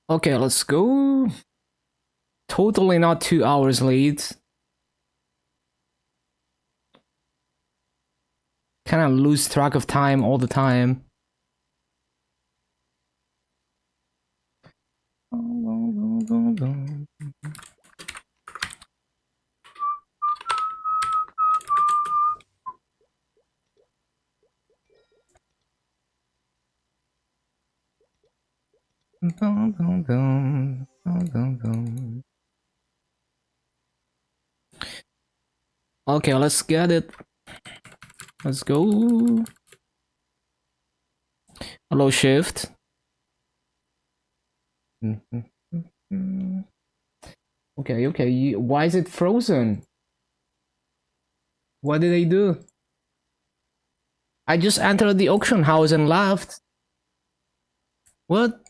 Okay, let's go. Totally not 2 hours late. Kind of lose track of time all the time. Okay, let's get it. Let's go. Hello, shift. Okay, okay. Why is it frozen? What did they do? I just entered the auction house and left. What?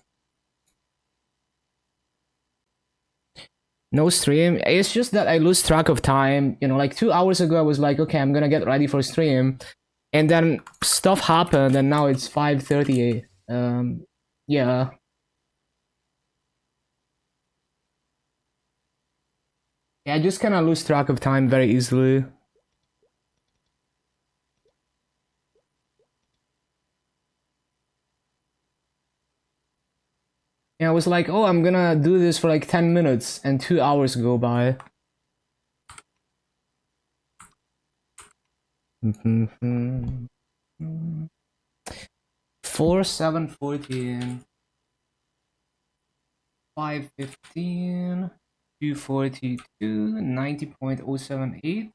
No stream. It's just that I lose track of time. You know, like 2 hours ago, I was like, okay, I'm gonna get ready for stream, and then stuff happened, and now it's 5:30. Yeah. Yeah, I just kind of lose track of time very easily. Yeah, I was like, oh, I'm gonna do this for like 10 minutes, and 2 hours go by. 4, 7, 14, 5, 15, 242, 90.078.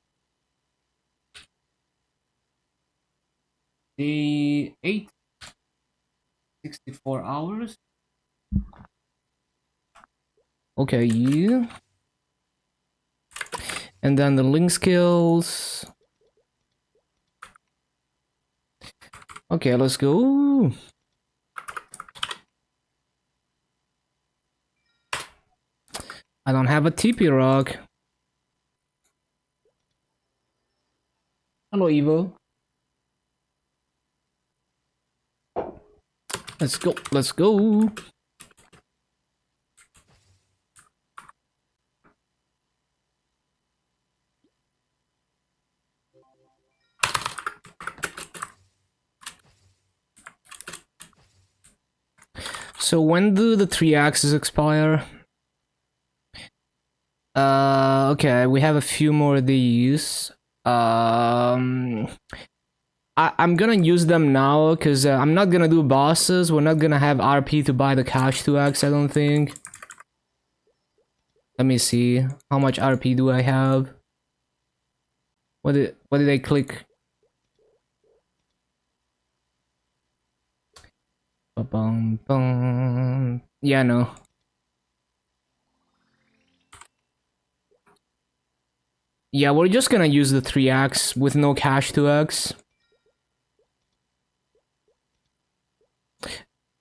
Day 8, 64 hours. Okay, you. And then the link skills. Okay, let's go. I don't have a TP rock. Hello, Evo. Let's go. Let's go. So when do the 3 axes expire? Okay, we have a few more of these. I'm gonna use them now because I'm not gonna do bosses. We're not gonna have RP to buy the cash 2x, I don't think. Let me see. How much RP do I have? What did I click? Ba-bum-bum. Yeah, no. Yeah, we're just gonna use the 3x with no cash 2x.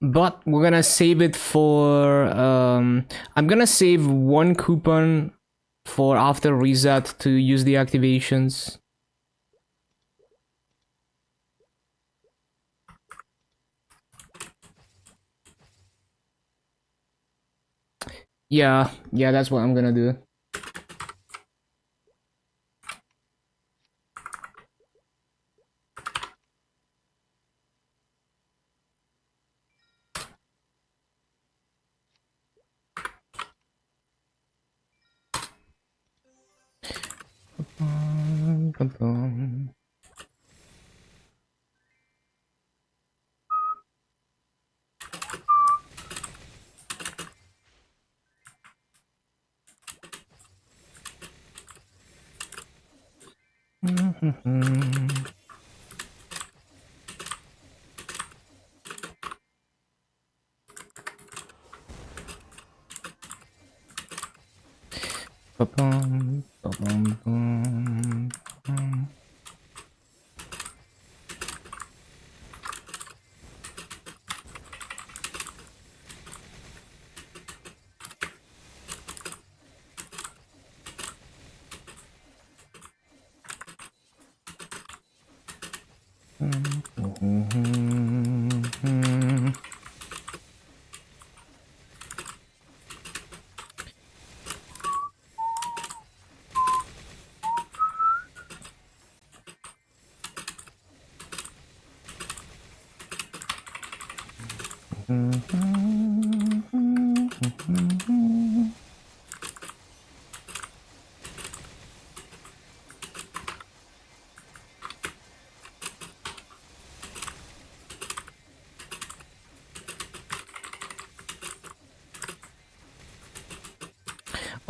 But we're gonna save it for I'm gonna save 1 coupon for after reset to use the activations. Yeah, that's what I'm gonna do. Ba-bum, ba-bum, bum, bum. Oh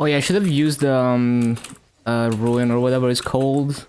yeah, I should have used the ruin or whatever it's called.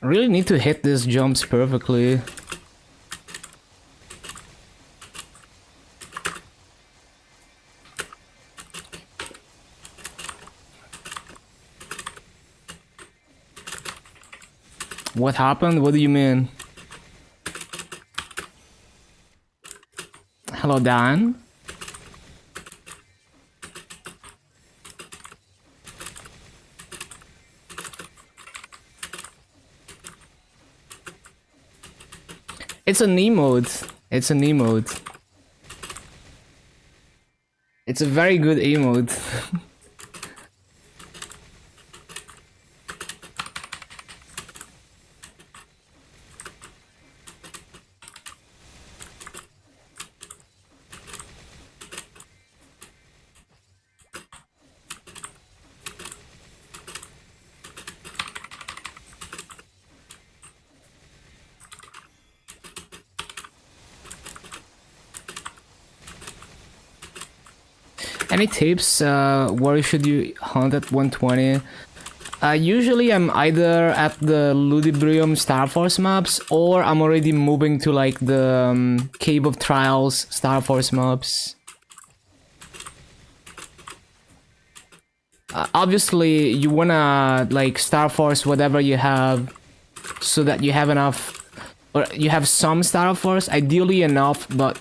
I really need to hit these jumps perfectly. What happened? What do you mean? Hello, Dan? It's an emote. It's an emote. It's a very good emote. Any tips? Where should you hunt at 120? Usually I'm either at the Ludibrium Star Force maps, or I'm already moving to like the Cave of Trials Star Force maps. Obviously, you wanna like Star Force whatever you have, so that you have enough, or you have some Star Force, ideally enough, but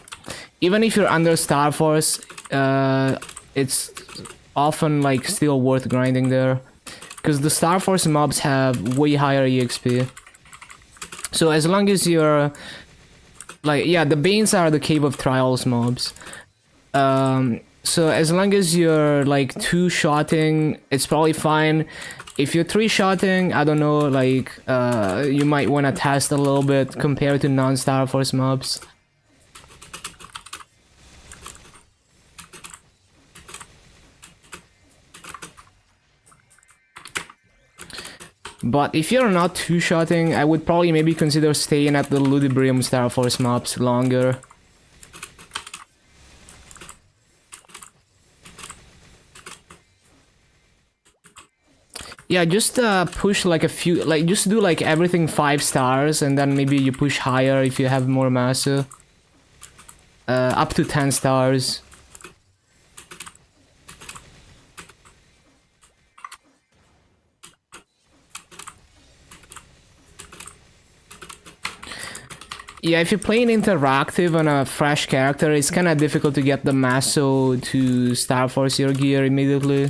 even if you're under Star Force, it's often like still worth grinding there, because the Star Force mobs have way higher EXP. So as long as you're like, yeah, the Banes are the Cave of Trials mobs. So as long as you're like two-shotting, it's probably fine. If you're three-shotting, I don't know, like you might want to test a little bit compared to non-Star Force mobs. But if you're not two-shotting, I would probably maybe consider staying at the Ludibrium Star Force mobs longer. Yeah, just push like a few, like just do like everything 5 stars, and then maybe you push higher if you have more massa. Up to 10 stars. Yeah, if you're playing interactive on a fresh character, it's kind of difficult to get the Masso to Star Force your gear immediately.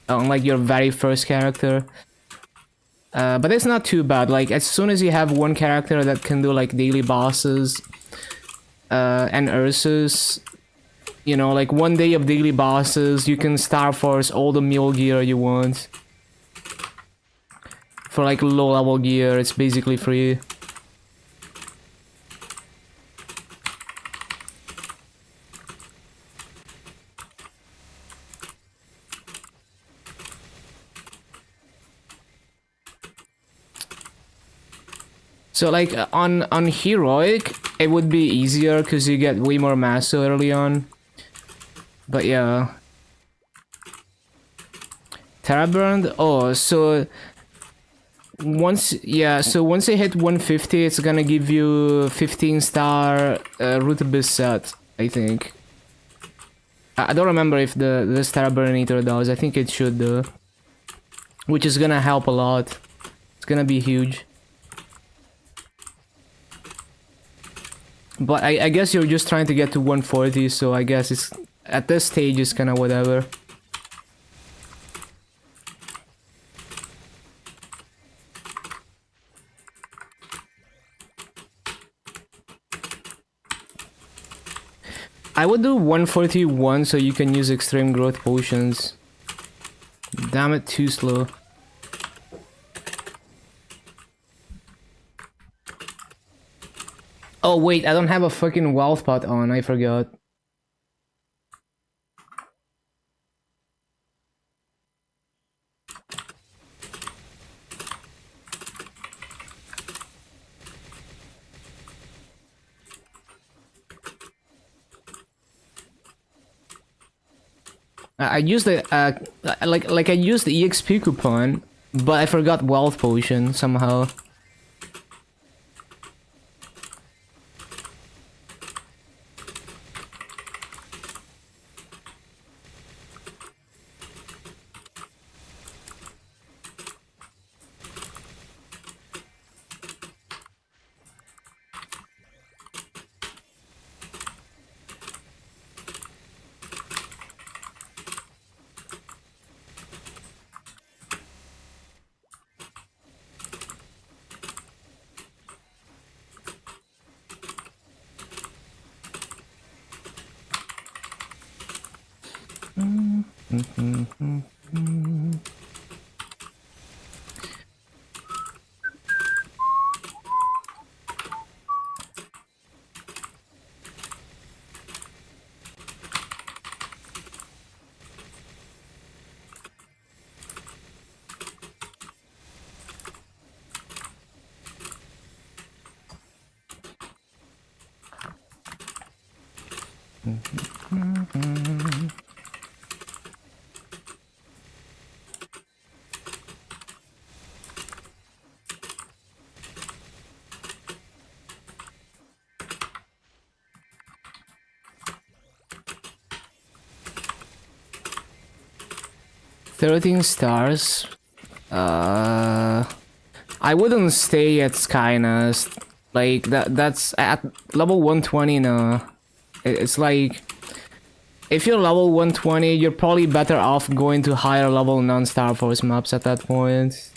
unlike your very first character. But it's not too bad. Like, as soon as you have one character that can do like daily bosses and Ursus, you know, like 1 day of daily bosses, you can Star Force all the mule gear you want. For like low level gear, it's basically free. So like on heroic, it would be easier because you get way more masso early on. But yeah. Terraburned? Oh, so once you hit 150, it's gonna give you 15-star Root Abyss set, I think. I don't remember if this Terraburnator does. I think it should though. Which is gonna help a lot. It's gonna be huge. But I guess you're just trying to get to 140, so I guess it's at this stage it's kind of whatever. I would do 141 so you can use extreme growth potions. Damn it, too slow. Oh wait, I don't have a fucking wealth pot on, I forgot. I used the I used the EXP coupon, but I forgot wealth potion somehow. $13 stars. I wouldn't stay at Skynest. Like that's at level 120 now. It's like if you're level 120, you're probably better off going to higher level non-Star Force maps at that point.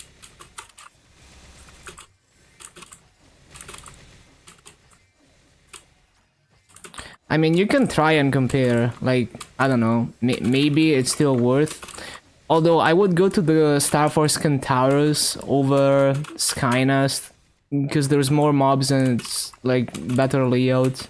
I mean, you can try and compare. Like, I don't know, maybe it's still worth. Although I would go to the Star Force Kentaurus over Skynest because there's more mobs and it's like better layout.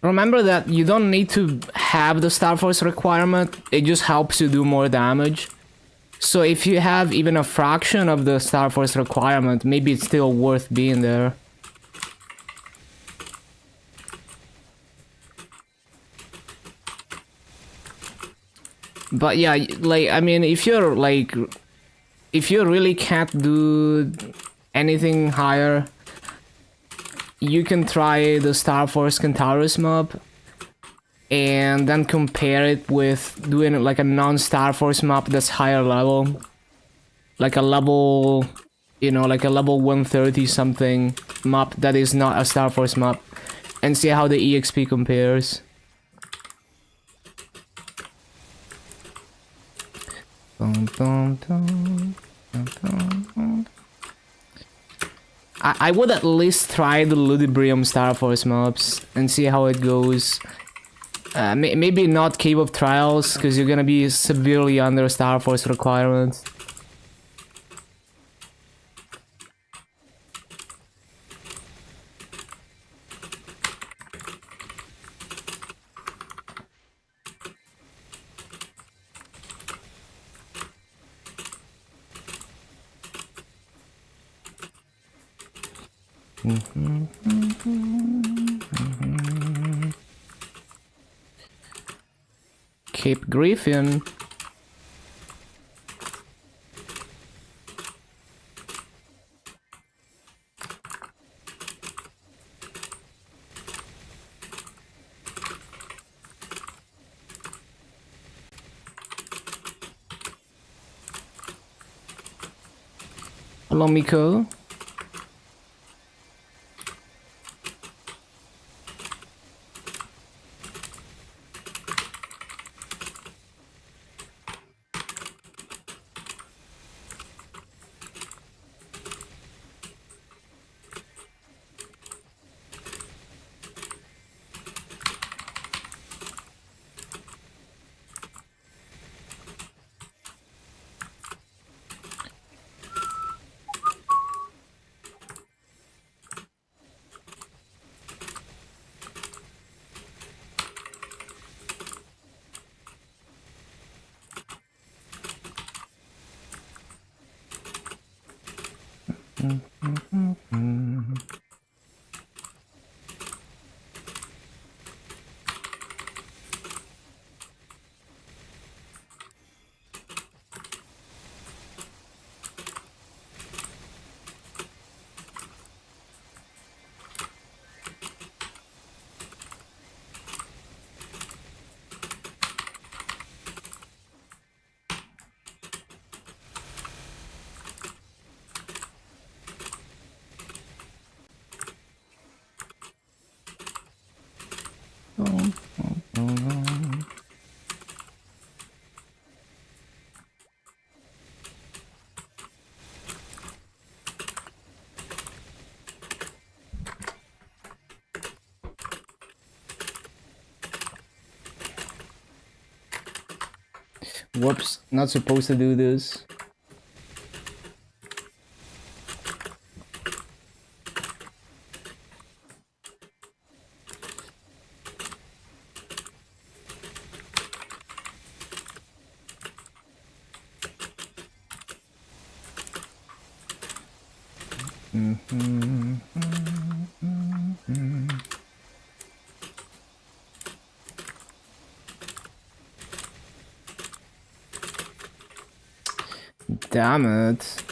Remember that you don't need to have the Star Force requirement, it just helps you do more damage. So if you have even a fraction of the Star Force requirement, maybe it's still worth being there. But yeah, like, I mean, if you really can't do anything higher, you can try the Star Force Centaurus map and then compare it with doing like a non-Star Force map that's higher level. Like a level, you know, like a level 130 something map that is not a Star Force map. And see how the EXP compares. I would at least try the Ludibrium Star Force maps and see how it goes. Maybe not Cave of Trials, because you're gonna be severely under Star Force requirements. Cape Griffin. Hello, Miko. Whoops, not supposed to do this. Damn it.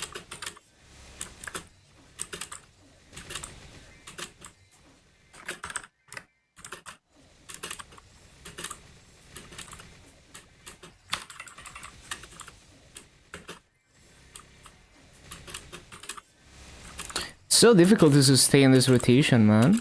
It's so difficult to sustain this rotation, man.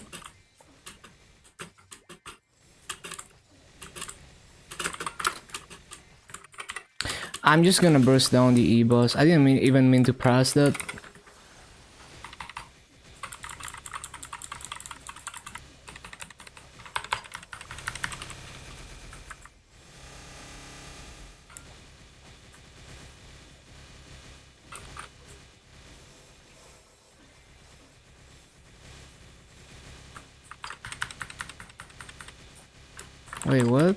I'm just gonna burst down the E-boss. I didn't even mean to press that. Wait, what?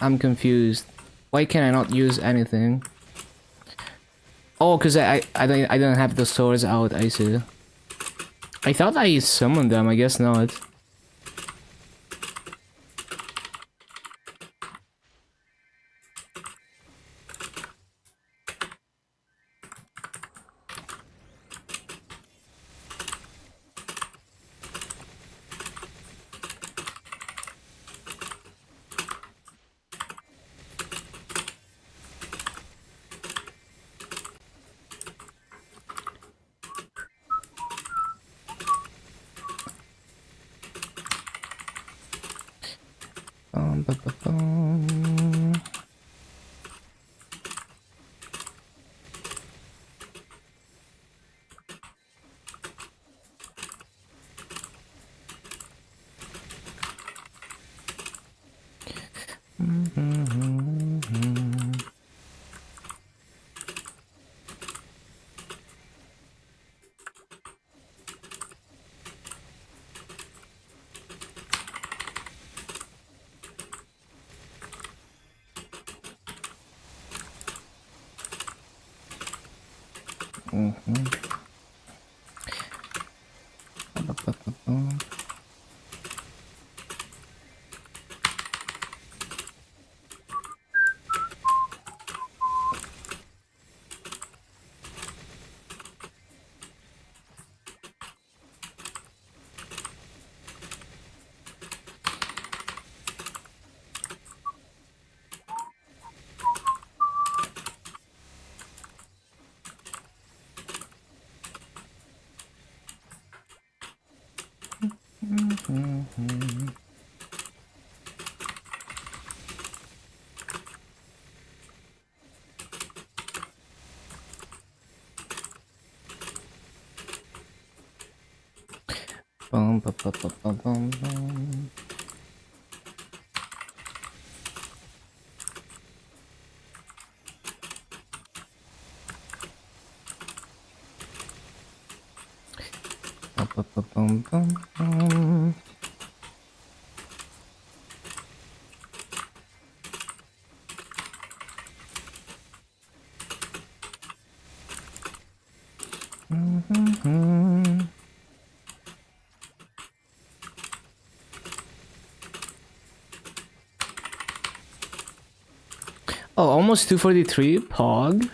I'm confused. Why can I not use anything? Oh, cause I don't have the swords out. I see. I thought I summoned them. I guess not. Bum, bum, bum, bum, bum, bum, bum. Bum, bum, bum, bum, bum. Oh, almost 243, Pog.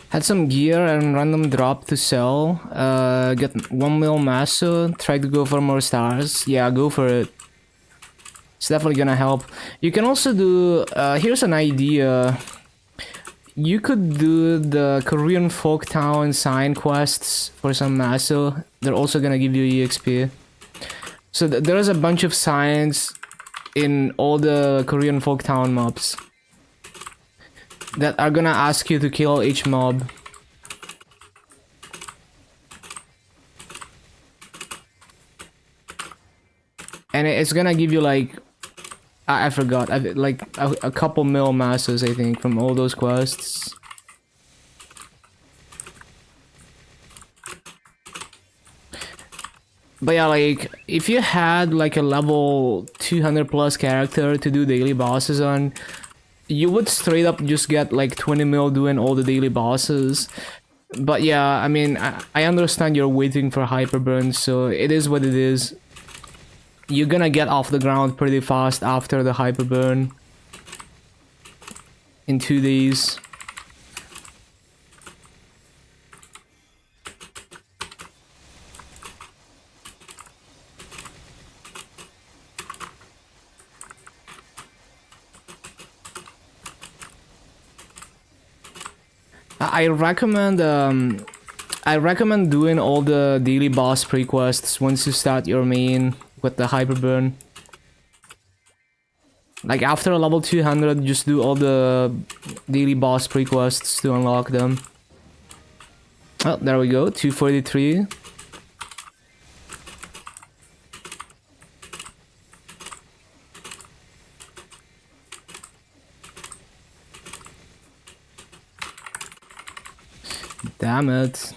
Had some gear and random drop to sell. Get 1 mil masso. Try to go for more stars. Yeah, go for it. It's definitely gonna help. You can also do. Here's an idea. You could do the Korean folk town sign quests for some masso. They're also gonna give you EXP. So there's a bunch of signs in all the Korean folk town mobs that are gonna ask you to kill each mob. And it's gonna give you like, I forgot, like a couple mil masses, I think, from all those quests. But yeah, like, if you had like a level 200 plus character to do daily bosses on, you would straight up just get like 20 mil doing all the daily bosses. But yeah, I mean, I understand you're waiting for hyperburn, so it is what it is. You're gonna get off the ground pretty fast after the hyperburn. In 2 days. I recommend doing all the daily boss pre-quests once you start your main with the hyperburn. Like after level 200, just do all the daily boss pre-quests to unlock them. Oh, there we go, 243. Damn it.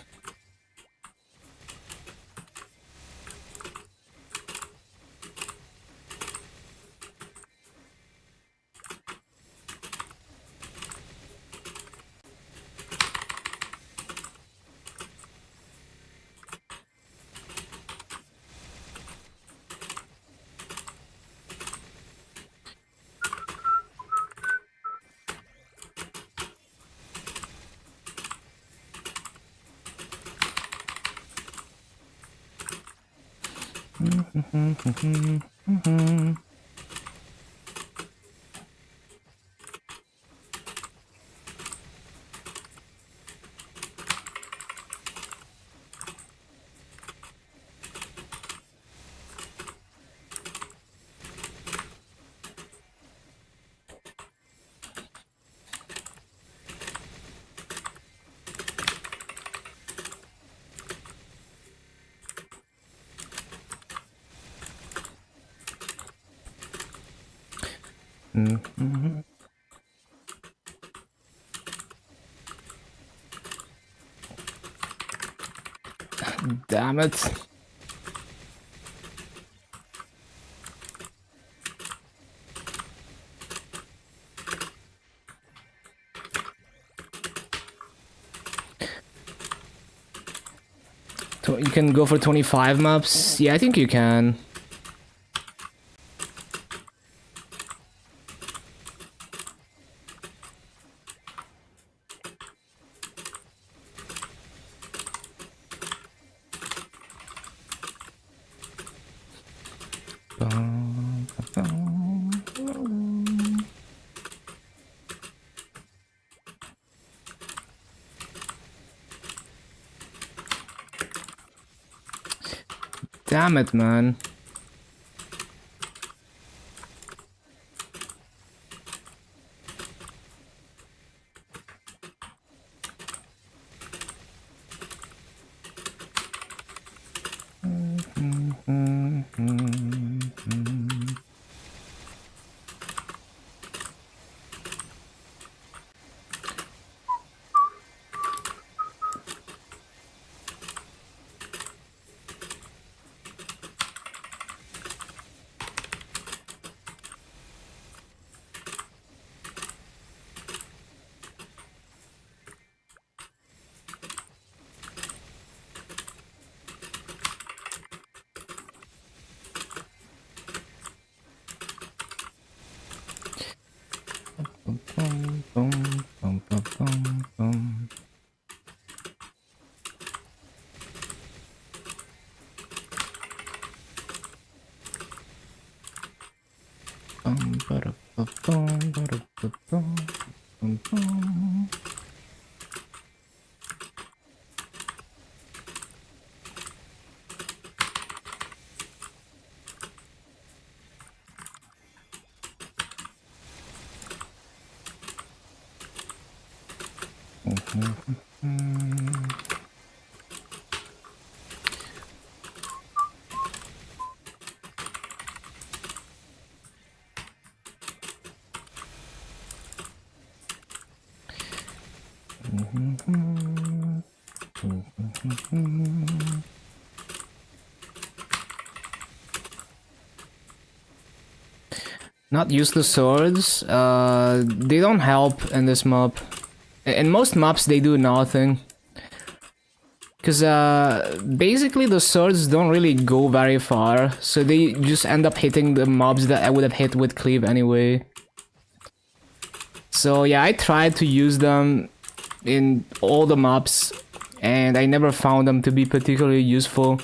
Damn it. You can go for 25 maps? Yeah, I think you can. Damn it, man. Not use the swords. They don't help in this map. In most maps, they do nothing. Because basically the swords don't really go very far, so they just end up hitting the mobs that I would have hit with cleave anyway. So yeah, I tried to use them in all the maps, and I never found them to be particularly useful.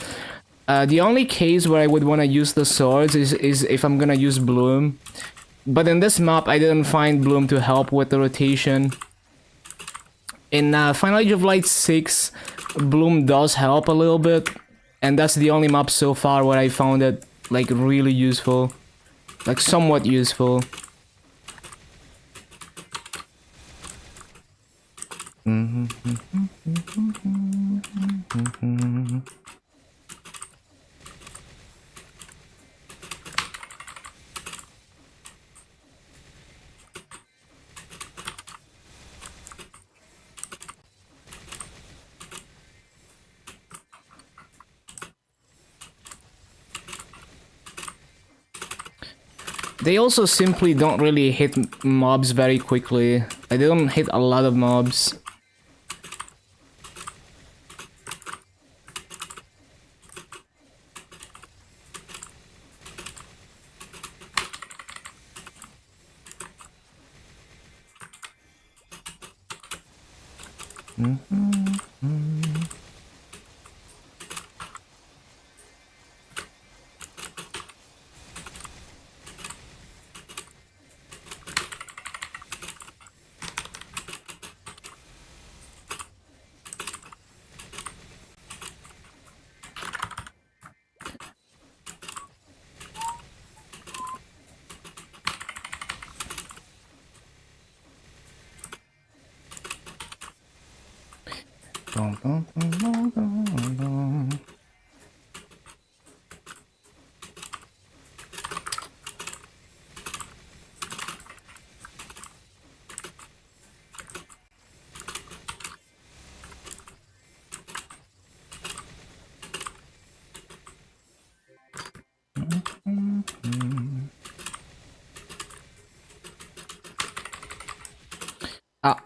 The only case where I would want to use the swords is if I'm gonna use Bloom. But in this map, I didn't find Bloom to help with the rotation. In Final Age of Light 6, Bloom does help a little bit. And that's the only map so far where I found it, like, really useful. Like, somewhat useful. They also simply don't really hit mobs very quickly. They don't hit a lot of mobs. Ah,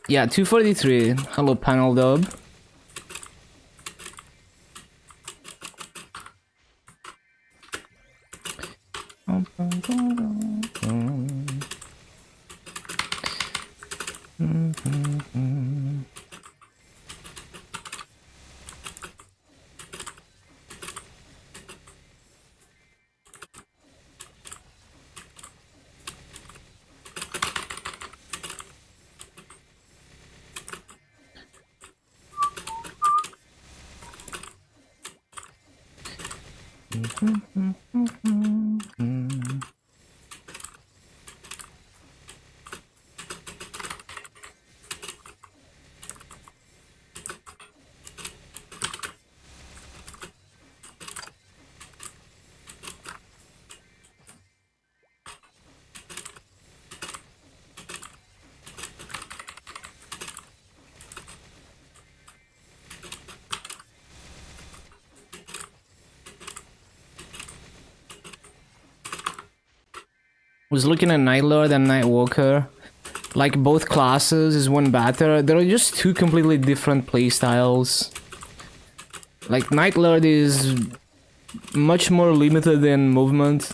yeah, 243. Hello, panel dub. Was looking at Night Lord and Night Walker. Like both classes is one better. There are just two completely different playstyles. Like Night Lord is much more limited in movement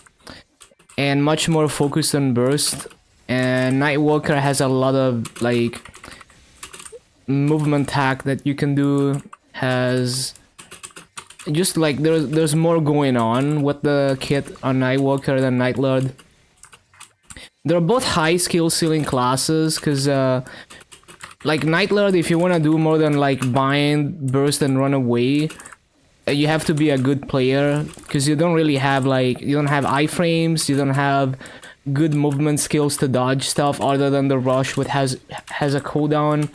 and much more focused on burst. And Night Walker has a lot of like movement hack that you can do. Has just like there's more going on with the kit on Night Walker than Night Lord. They're both high skill ceiling classes, cause like Night Lord, if you wanna do more than like bind, burst, and run away, you have to be a good player, cause you don't really have like you don't have iframes, you don't have good movement skills to dodge stuff other than the rush, which has a cooldown,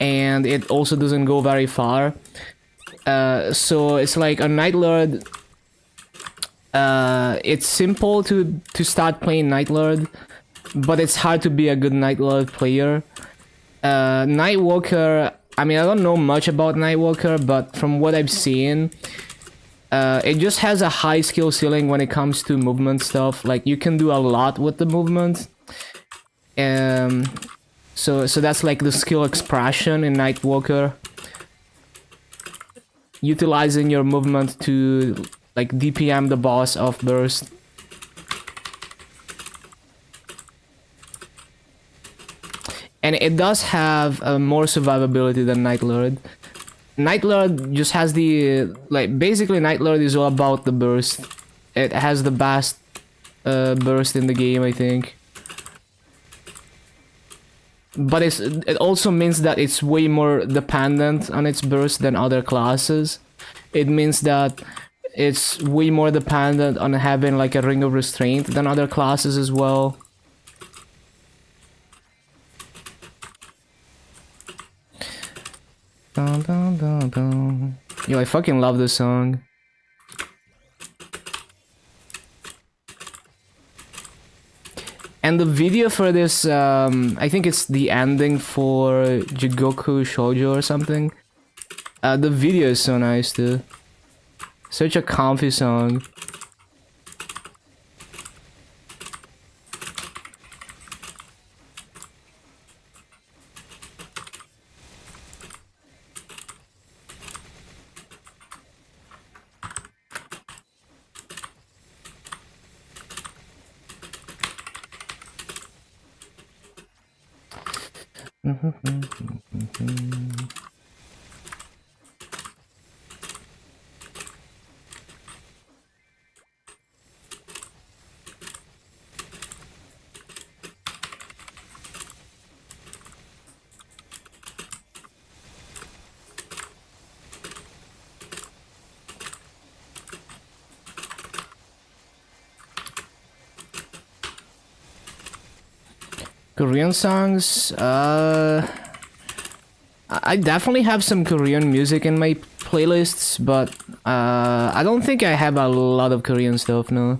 and it also doesn't go very far. So it's like a Night Lord. It's simple to start playing Night Lord, but it's hard to be a good Night Lord player. Night Walker, I mean, I don't know much about Night Walker, but from what I've seen, it just has a high skill ceiling when it comes to movement stuff. Like, you can do a lot with the movement. So that's like the skill expression in Night Walker. Utilizing your movement to like DPM the boss of burst. And it does have more survivability than Night Lord. Night Lord just has the like basically Night Lord is all about the burst. It has the best burst in the game, I think. But it also means that it's way more dependent on its burst than other classes. It means that it's way more dependent on having like a ring of restraint than other classes as well. Dun, dun, dun, dun. Yo, I fucking love this song. And the video for this, I think it's the ending for Jigoku Shoujo or something. The video is so nice too. Such a comfy song. Korean songs, I definitely have some Korean music in my playlists, but I don't think I have a lot of Korean stuff, no.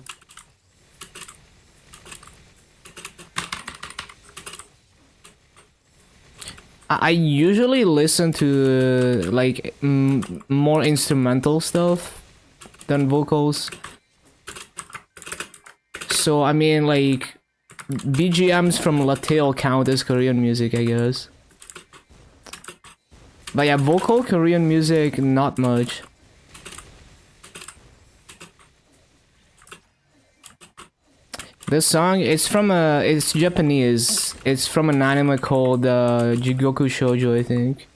I usually listen to like more instrumental stuff than vocals. So I mean, like BGMs from Latil count as Korean music, I guess. But yeah, vocal Korean music, not much. This song, it's Japanese. It's from an anime called Jigoku Shoujo, I think.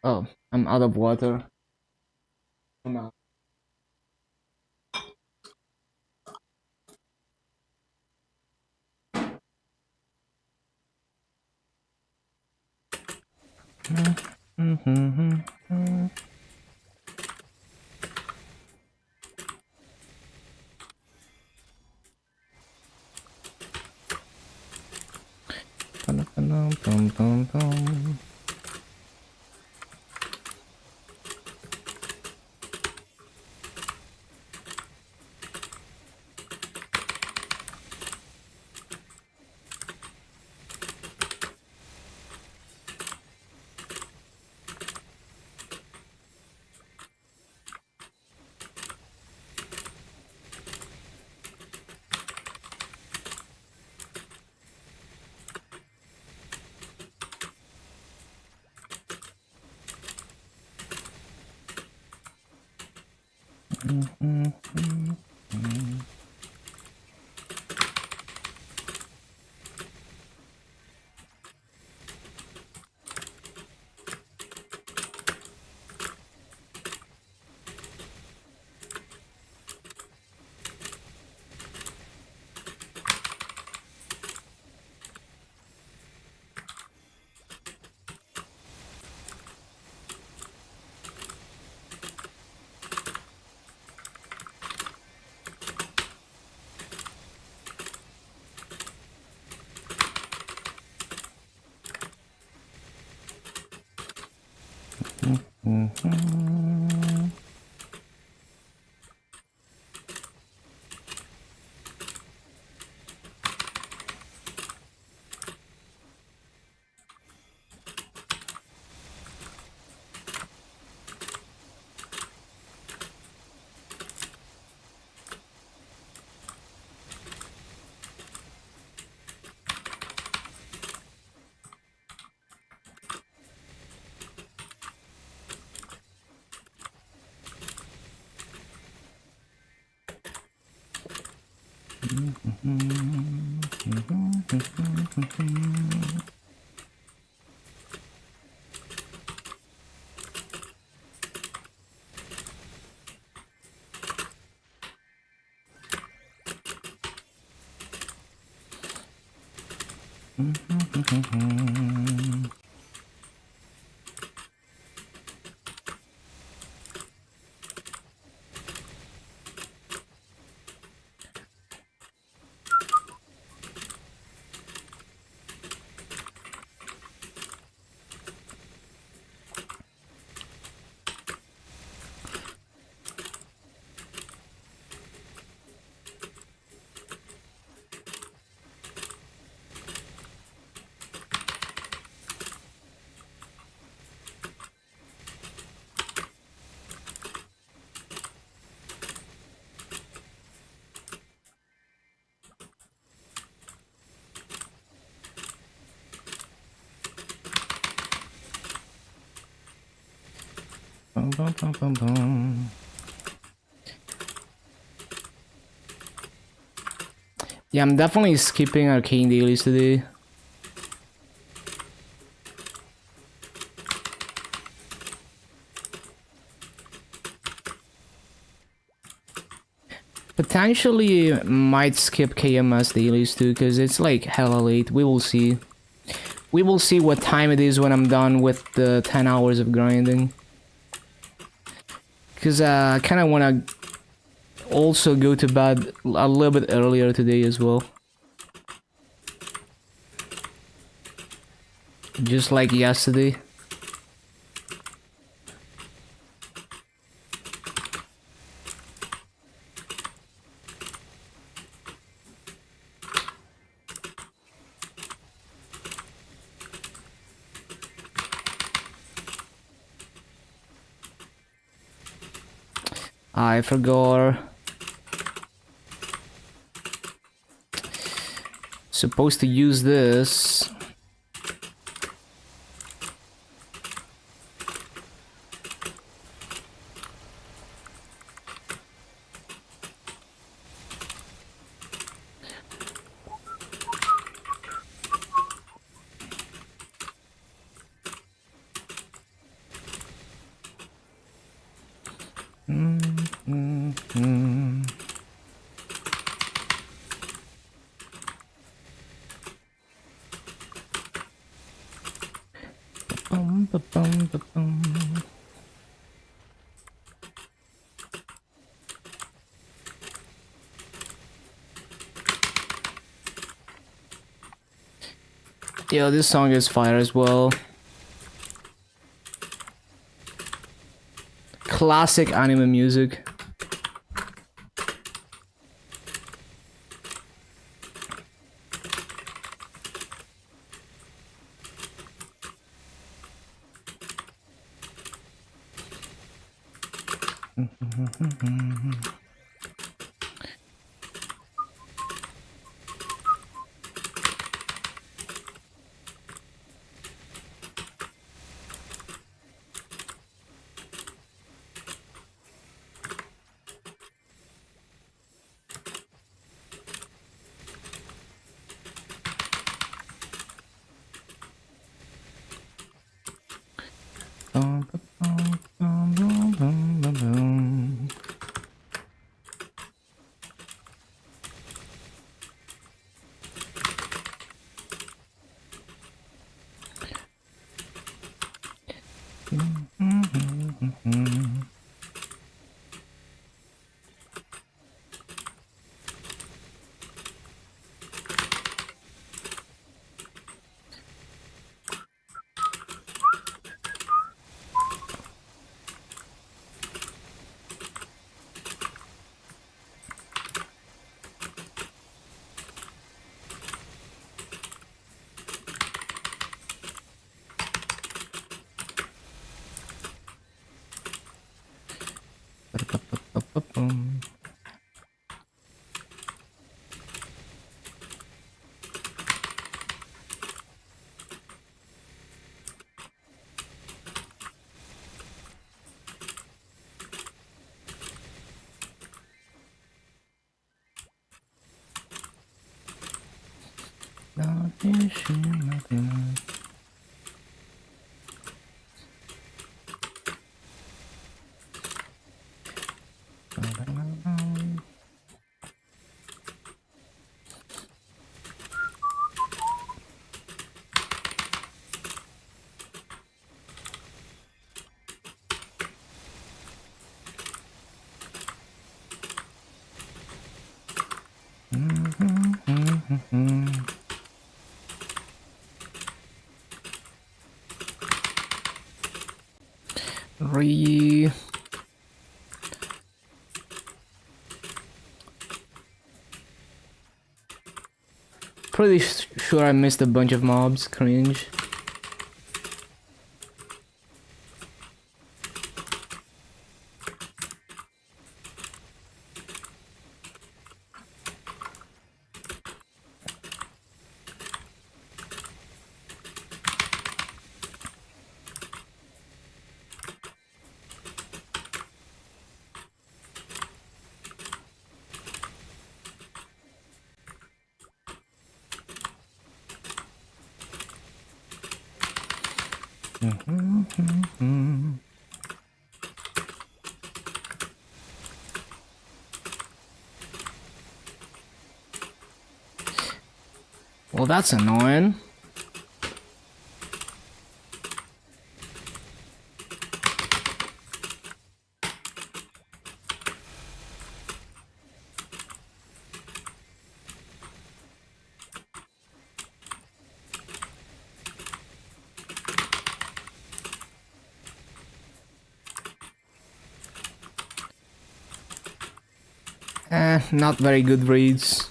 Oh, I'm out of water. I'm out. Bum, bum, bum, bum, bum. Yeah, I'm definitely skipping arcane dailies today. Potentially might skip KMS dailies too, because it's like hella late. We will see. We will see what time it is when I'm done with the 10 hours of grinding. Because I kind of want to also go to bed a little bit earlier today as well. Just like yesterday. I forgot. Supposed to use this. Yeah, this song is fire as well. Classic anime music. Re. Pretty sure I missed a bunch of mobs. Cringe. Well, that's annoying. Not very good reads.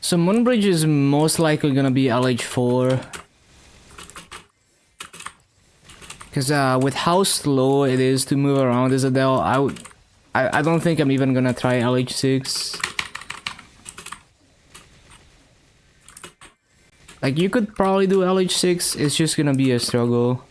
So Moonbridge is most likely gonna be LH4. Because with how slow it is to move around as Adele, I don't think I'm even gonna try LH6. Like, you could probably do LH6, it's just gonna be a struggle.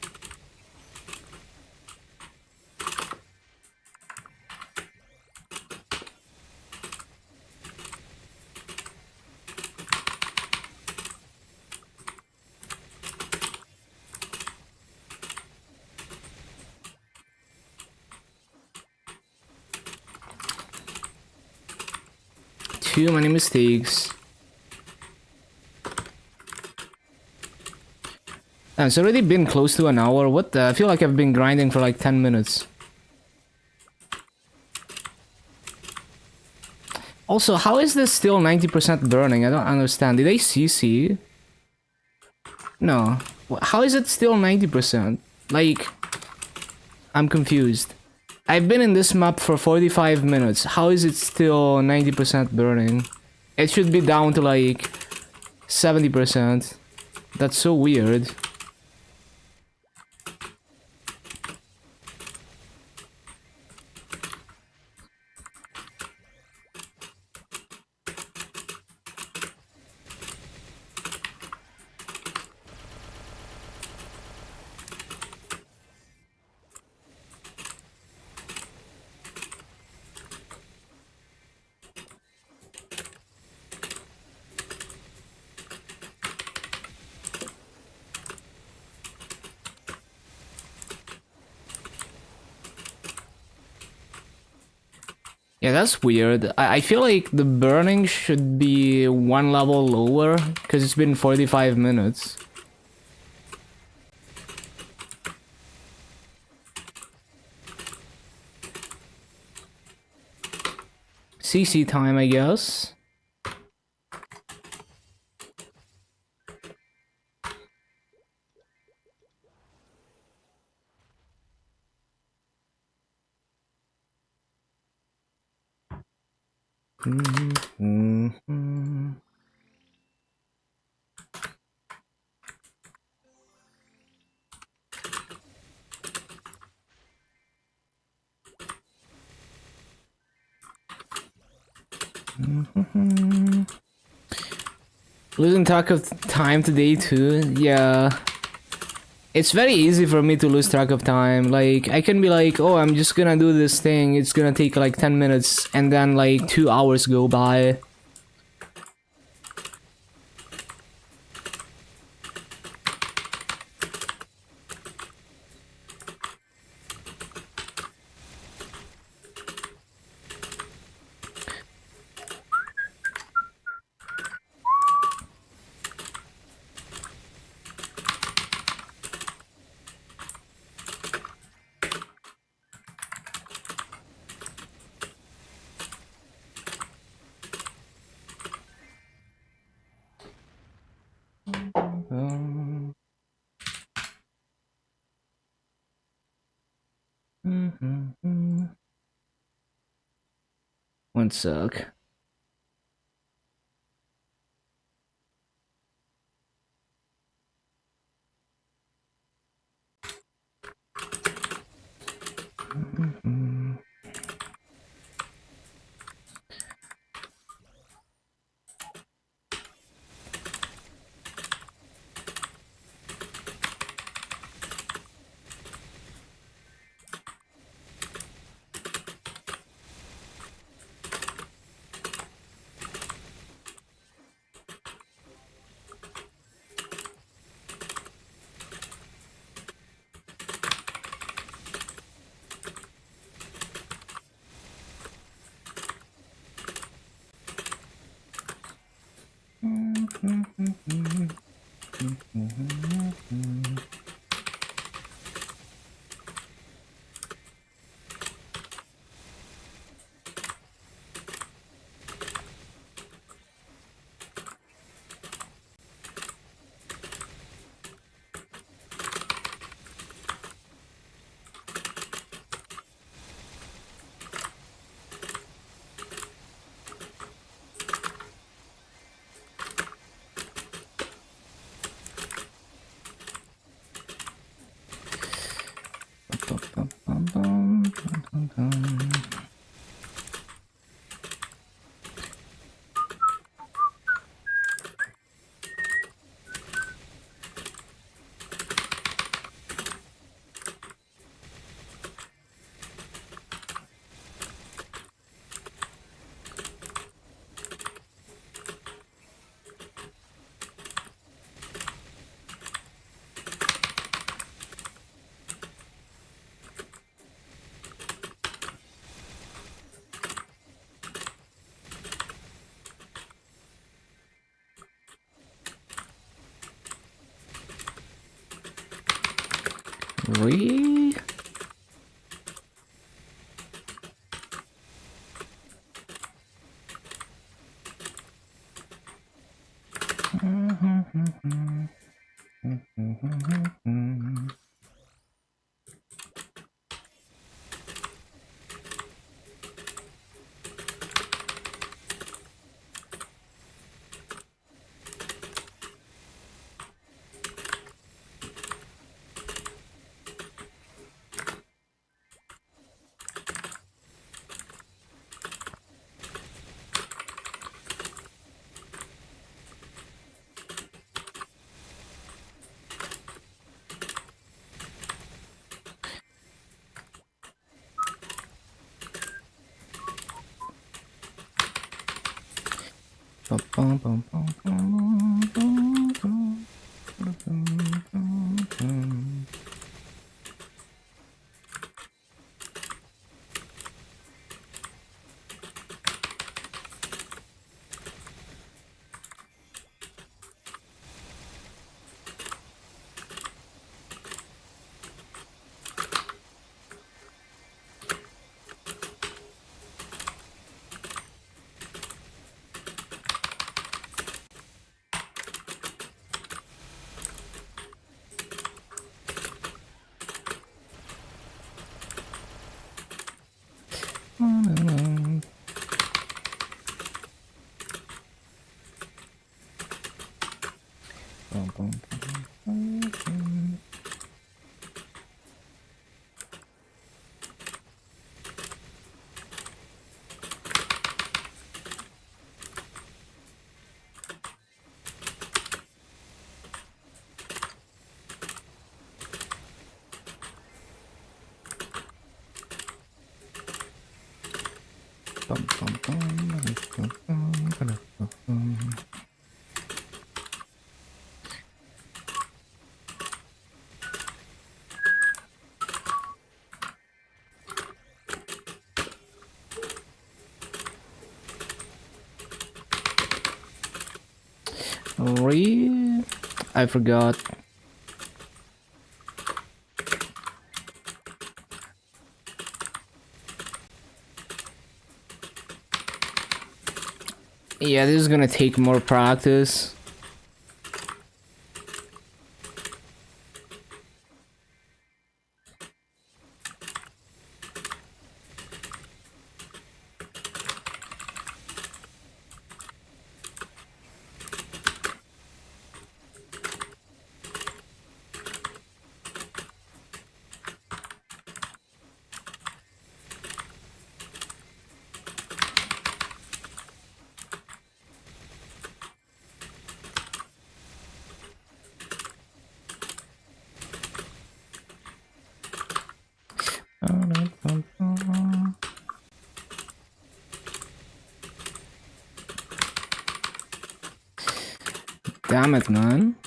Too many mistakes. It's already been close to an hour. What the? I feel like I've been grinding for like 10 minutes. Also, how is this still 90% burning? I don't understand. Did they CC? No. How is it still 90%? Like, I'm confused. I've been in this map for 45 minutes. How is it still 90% burning? It should be down to like 70%. That's so weird. Yeah, that's weird. I feel like the burning should be one level lower, because it's been 45 minutes. CC time, I guess. Losing track of time today too, yeah. It's very easy for me to lose track of time. Like, I can be like, oh, I'm just gonna do this thing, it's gonna take like 10 minutes, and then like 2 hours go by. One sec. Really? Really? I forgot. Yeah, this is gonna take more practice. Damn it, man.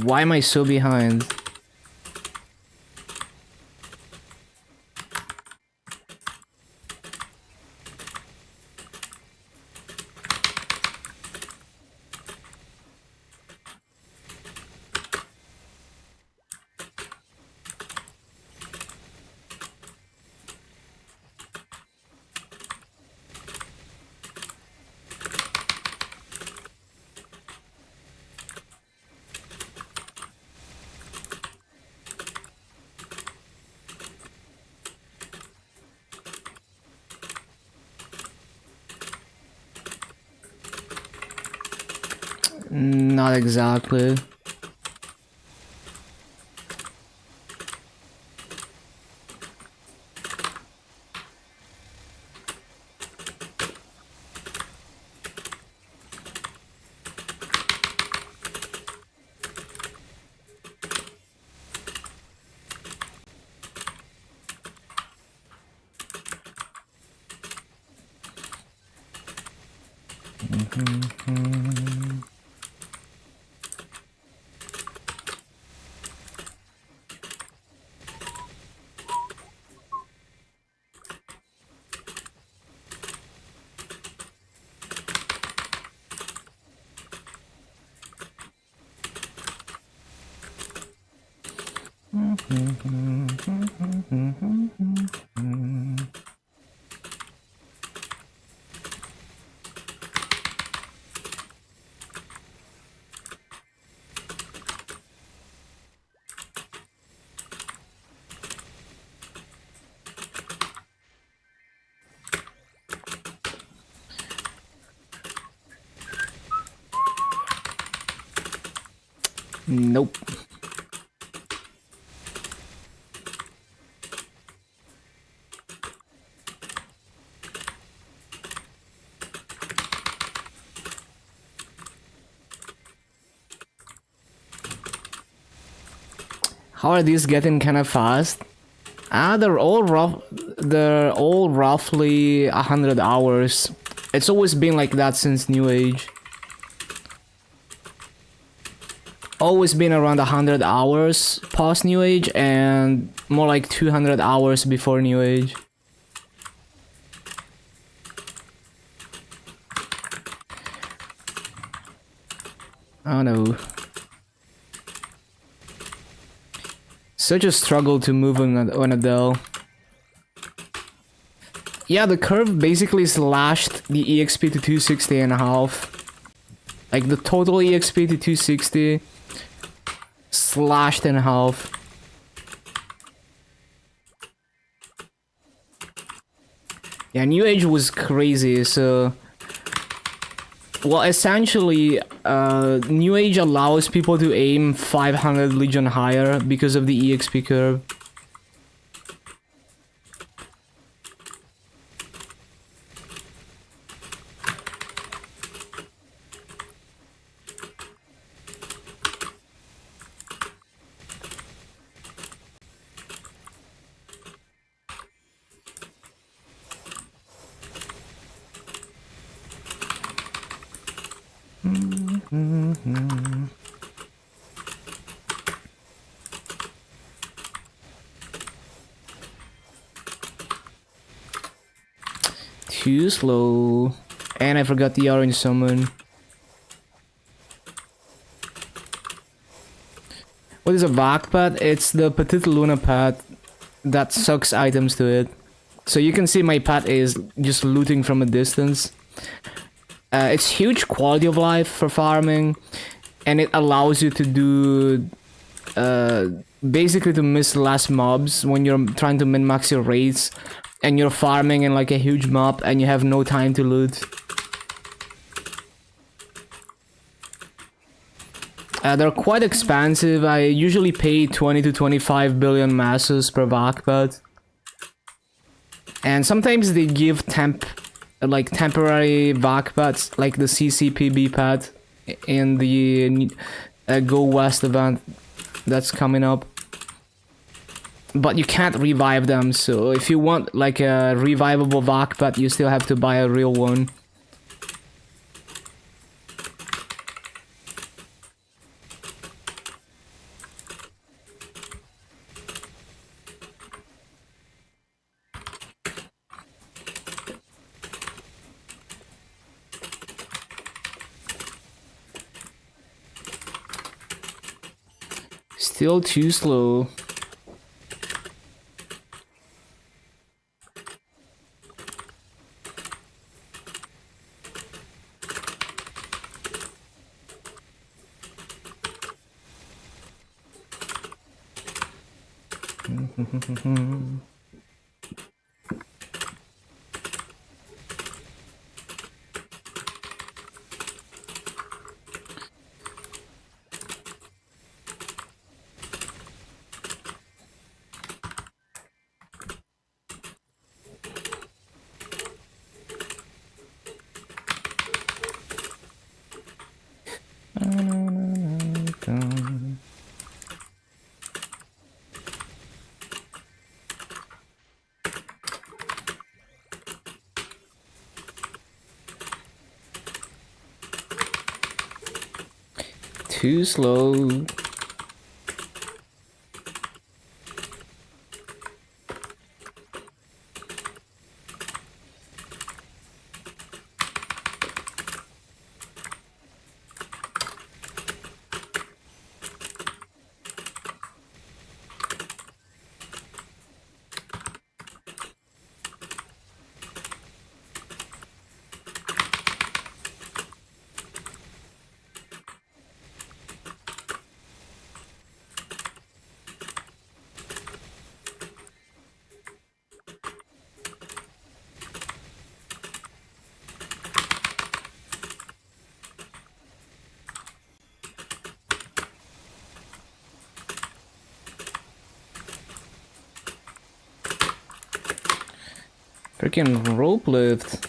Why am I so behind? Not exactly. Nope. How are these getting kind of fast? They're all roughly 100 hours. It's always been like that since New Age. Always been around 100 hours past New Age and more like 200 hours before New Age. Oh no. Such a struggle to move on Adele. Yeah, the curve basically slashed the EXP to 260 and a half. Like the total EXP to 260 slashed in half. Yeah, New Age was crazy, so... Well, essentially, New Age allows people to aim 500 Legion higher because of the EXP curve. Too slow. And I forgot the orange summon. What is a vac pad? It's the Petite Luna pad that sucks items to it. So you can see my pet is just looting from a distance. It's huge quality of life for farming, and it allows you to do basically to miss less mobs when you're trying to min-max your raids and you're farming in like a huge mob and you have no time to loot. They're quite expensive. I usually pay 20 to 25 billion masses per vac pad. And sometimes they give temporary vac pads, like the CCPB pad in the Go West event that's coming up. But you can't revive them, so if you want like a revivable vac pad, you still have to buy a real one. Still too slow. Too slow. Freaking rope lift.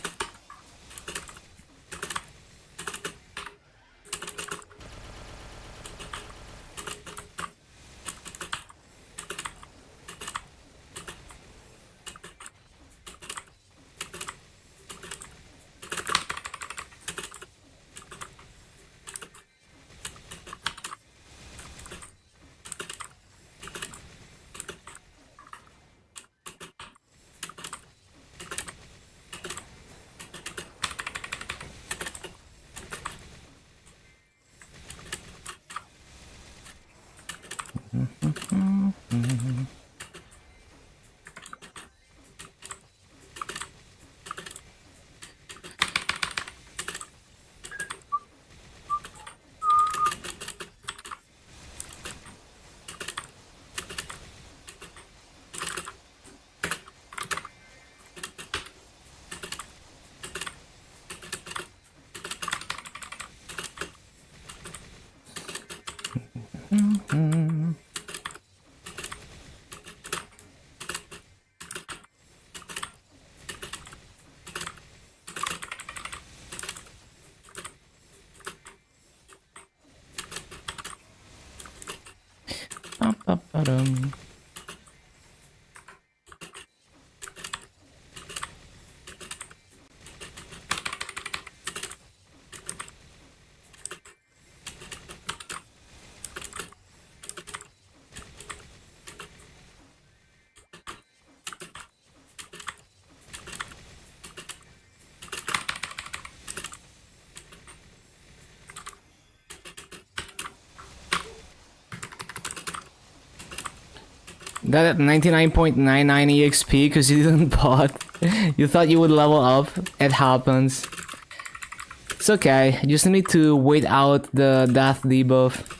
Ba-ba-ba-dum. That at 99.99 EXP because you didn't bot. You thought you would level up. It happens. It's okay. You just need to wait out the death debuff.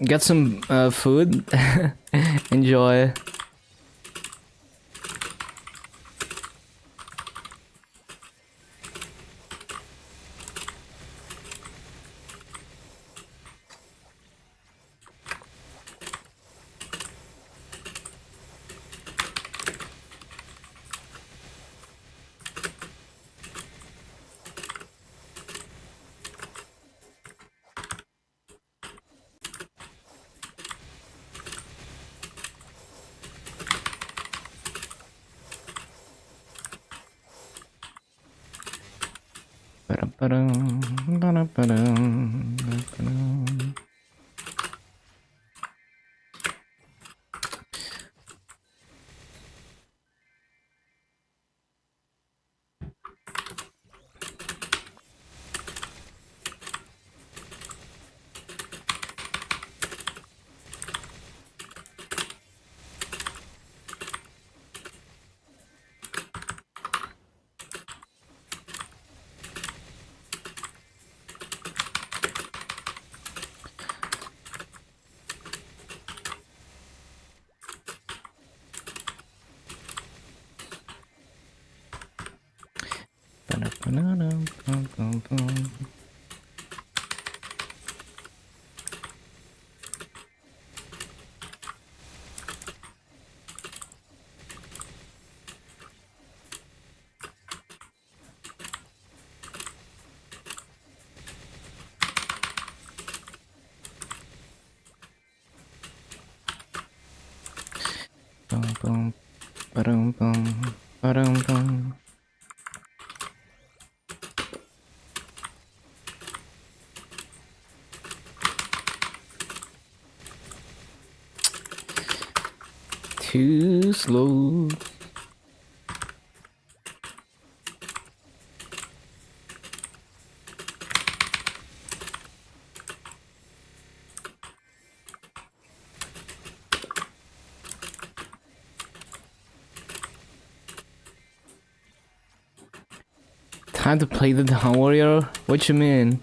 Get some food. Enjoy. Too slow. Time to play the Dawn Warrior? What you mean?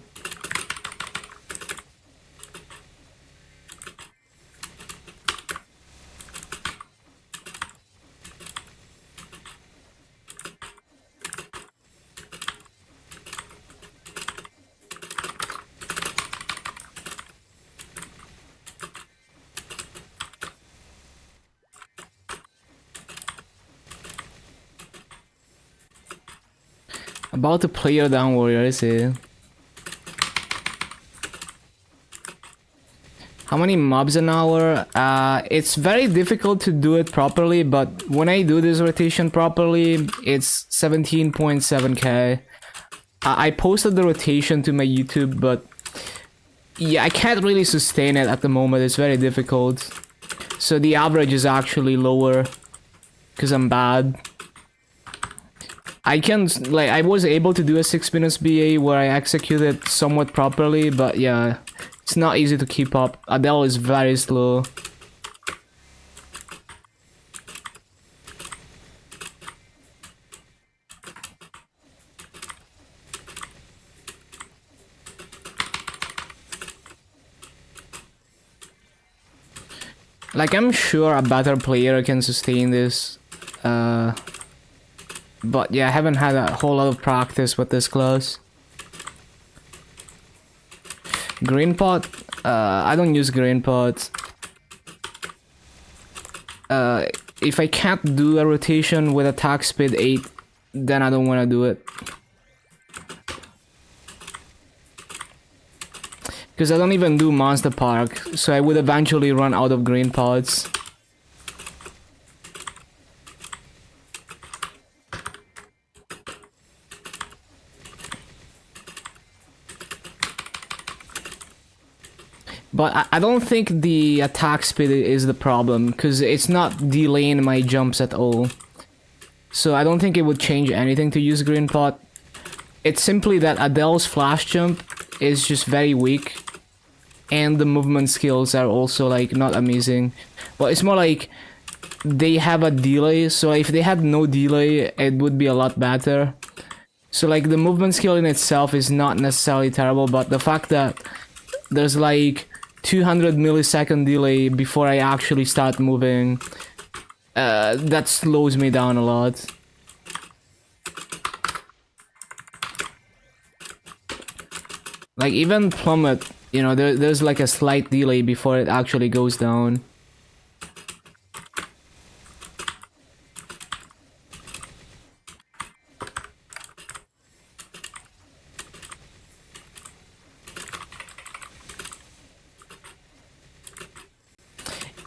About to play your Dawn Warrior, I see. How many mobs an hour? It's very difficult to do it properly, but when I do this rotation properly, it's 17.7k. I posted the rotation to my YouTube, but yeah, I can't really sustain it at the moment. It's very difficult. So the average is actually lower because I'm bad. I can, like, I was able to do a 6 minutes BA where I executed somewhat properly, but yeah, it's not easy to keep up. Adele is very slow. Like, I'm sure a better player can sustain this. But yeah, I haven't had a whole lot of practice with this class. Green pot? I don't use green pot. If I can't do a rotation with attack speed 8, then I don't want to do it. Because I don't even do Monster Park, so I would eventually run out of green pots. But I don't think the attack speed is the problem, because it's not delaying my jumps at all. So I don't think it would change anything to use green pot. It's simply that Adele's flash jump is just very weak. And the movement skills are also like not amazing. Well, it's more like they have a delay, so if they had no delay, it would be a lot better. So like the movement skill in itself is not necessarily terrible, but the fact that there's like 200 millisecond delay before I actually start moving, that slows me down a lot. Like even plummet, you know, there's like a slight delay before it actually goes down.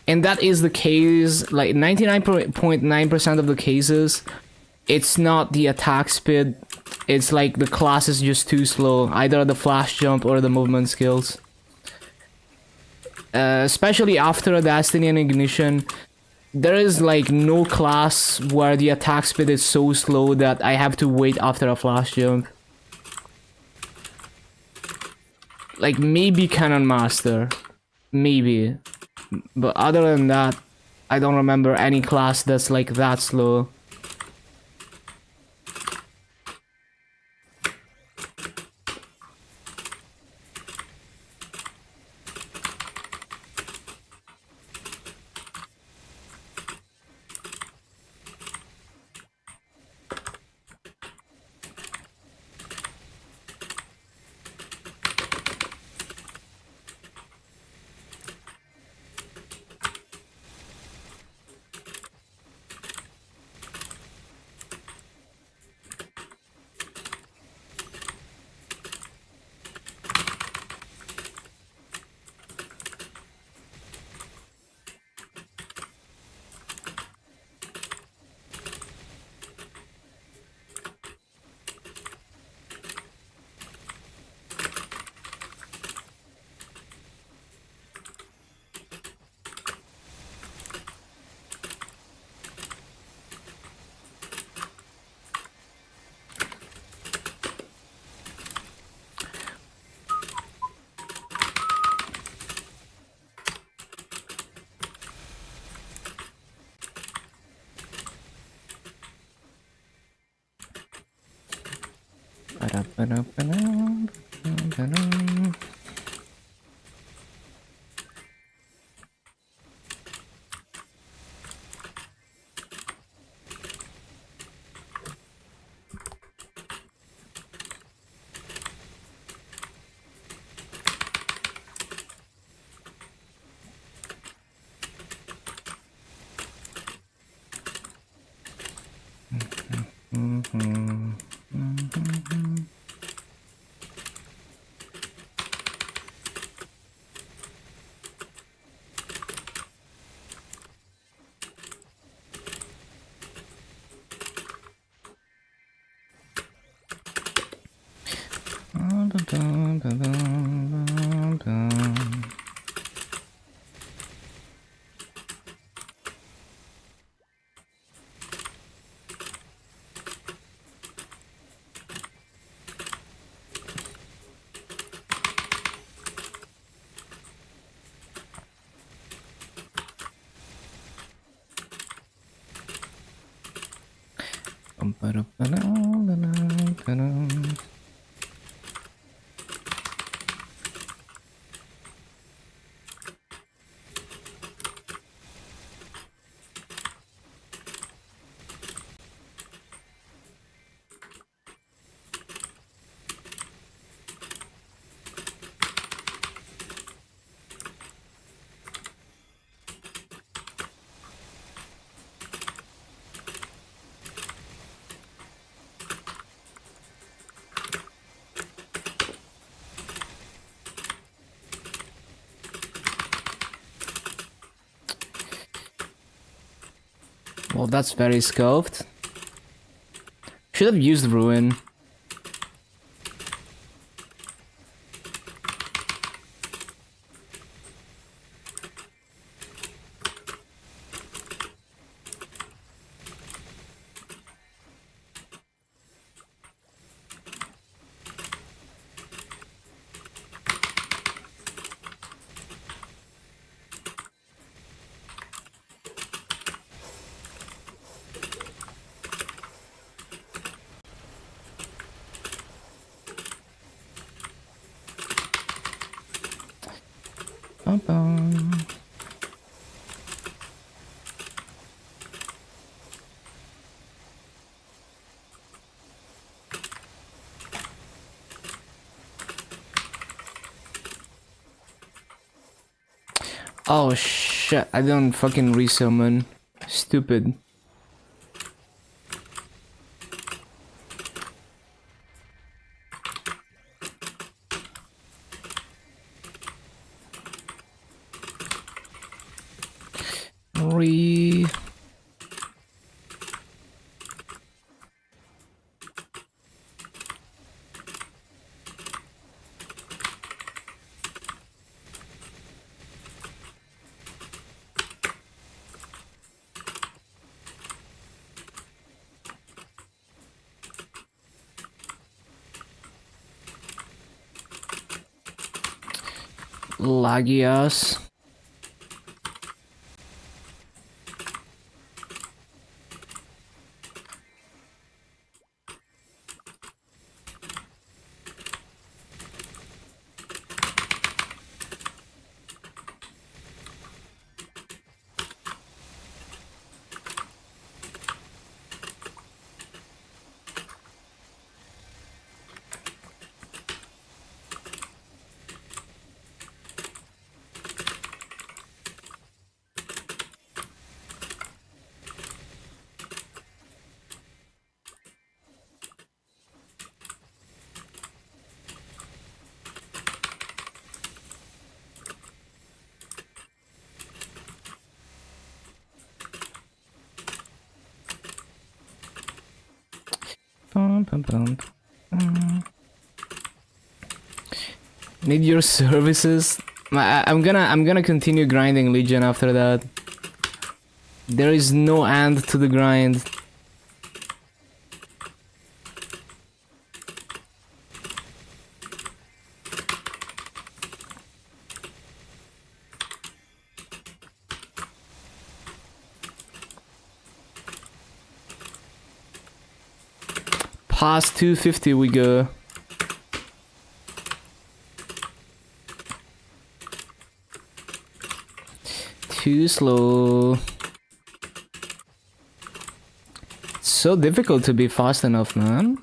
And that is the case, like 99.9% of the cases, it's not the attack speed, it's like the class is just too slow, either the flash jump or the movement skills. Especially after a Destiny and Ignition, there is like no class where the attack speed is so slow that I have to wait after a flash jump. Like maybe Cannon Master, maybe. But other than that, I don't remember any class that's like that slow. Well, that's very scoped. Should have used Ruin. bum, bum. Oh shit, I don't fucking resummon. Stupid. Re... Laggy ass. Bum, bum, bum. Need your services. I'm gonna continue grinding Legion after that. There is no end to the grind. Past 250 we go. Too slow. It's so difficult to be fast enough, man.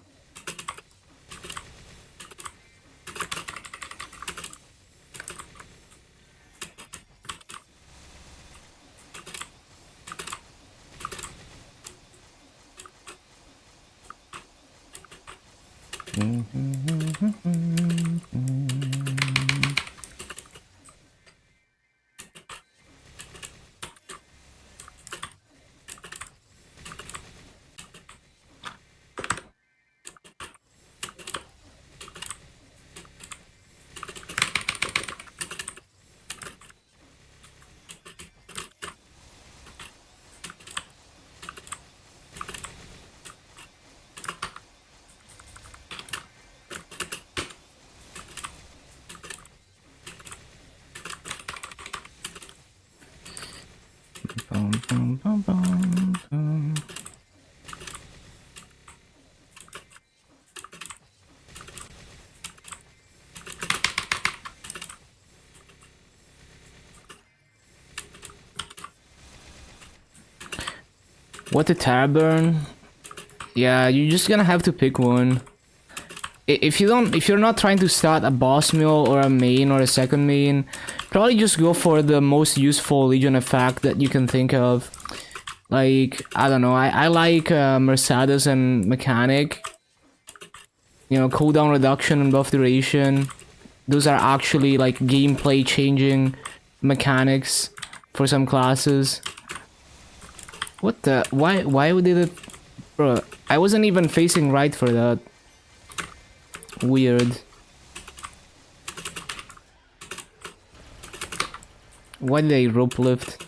Bum, bum, bum, bum, bum. What a Tarburn? Yeah, you're just gonna have to pick one. If you're not trying to start a boss mill or a main or a second main, probably just go for the most useful Legion effect that you can think of. Like, I don't know, I like Mercedes and Mechanic. You know, cooldown reduction and buff duration. Those are actually like gameplay changing mechanics for some classes. What the? Why did it? Bro, I wasn't even facing right for that. Weird. Why did I rope lift?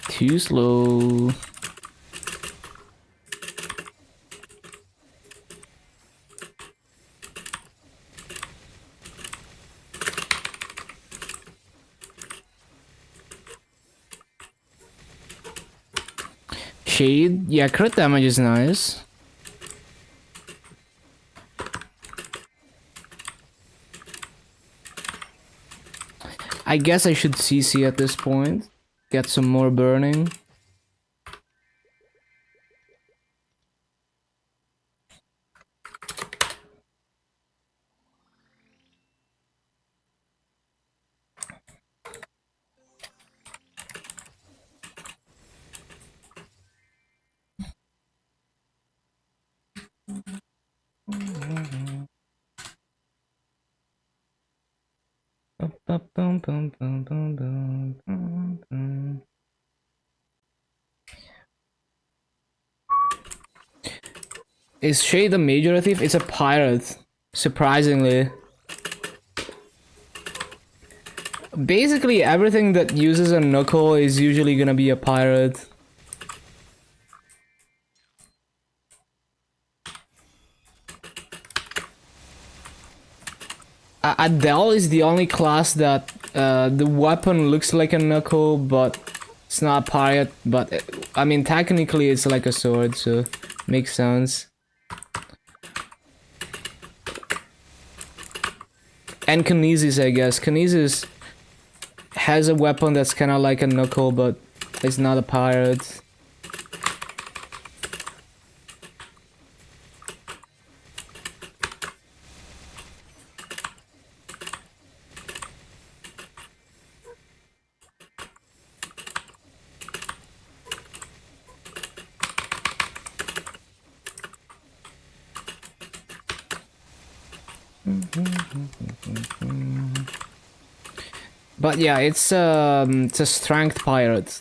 Too slow. Shade, yeah, crit damage is nice. I guess I should CC at this point. Get some more burning. Is Shade a major thief? It's a pirate, surprisingly. Basically, everything that uses a knuckle is usually gonna be a pirate. Adele is the only class that the weapon looks like a knuckle, but it's not a pirate. But I mean, technically, it's like a sword, so makes sense. And Kinesis, I guess. Kinesis has a weapon that's kind of like a knuckle, but it's not a pirate. But yeah, it's a strength pirate.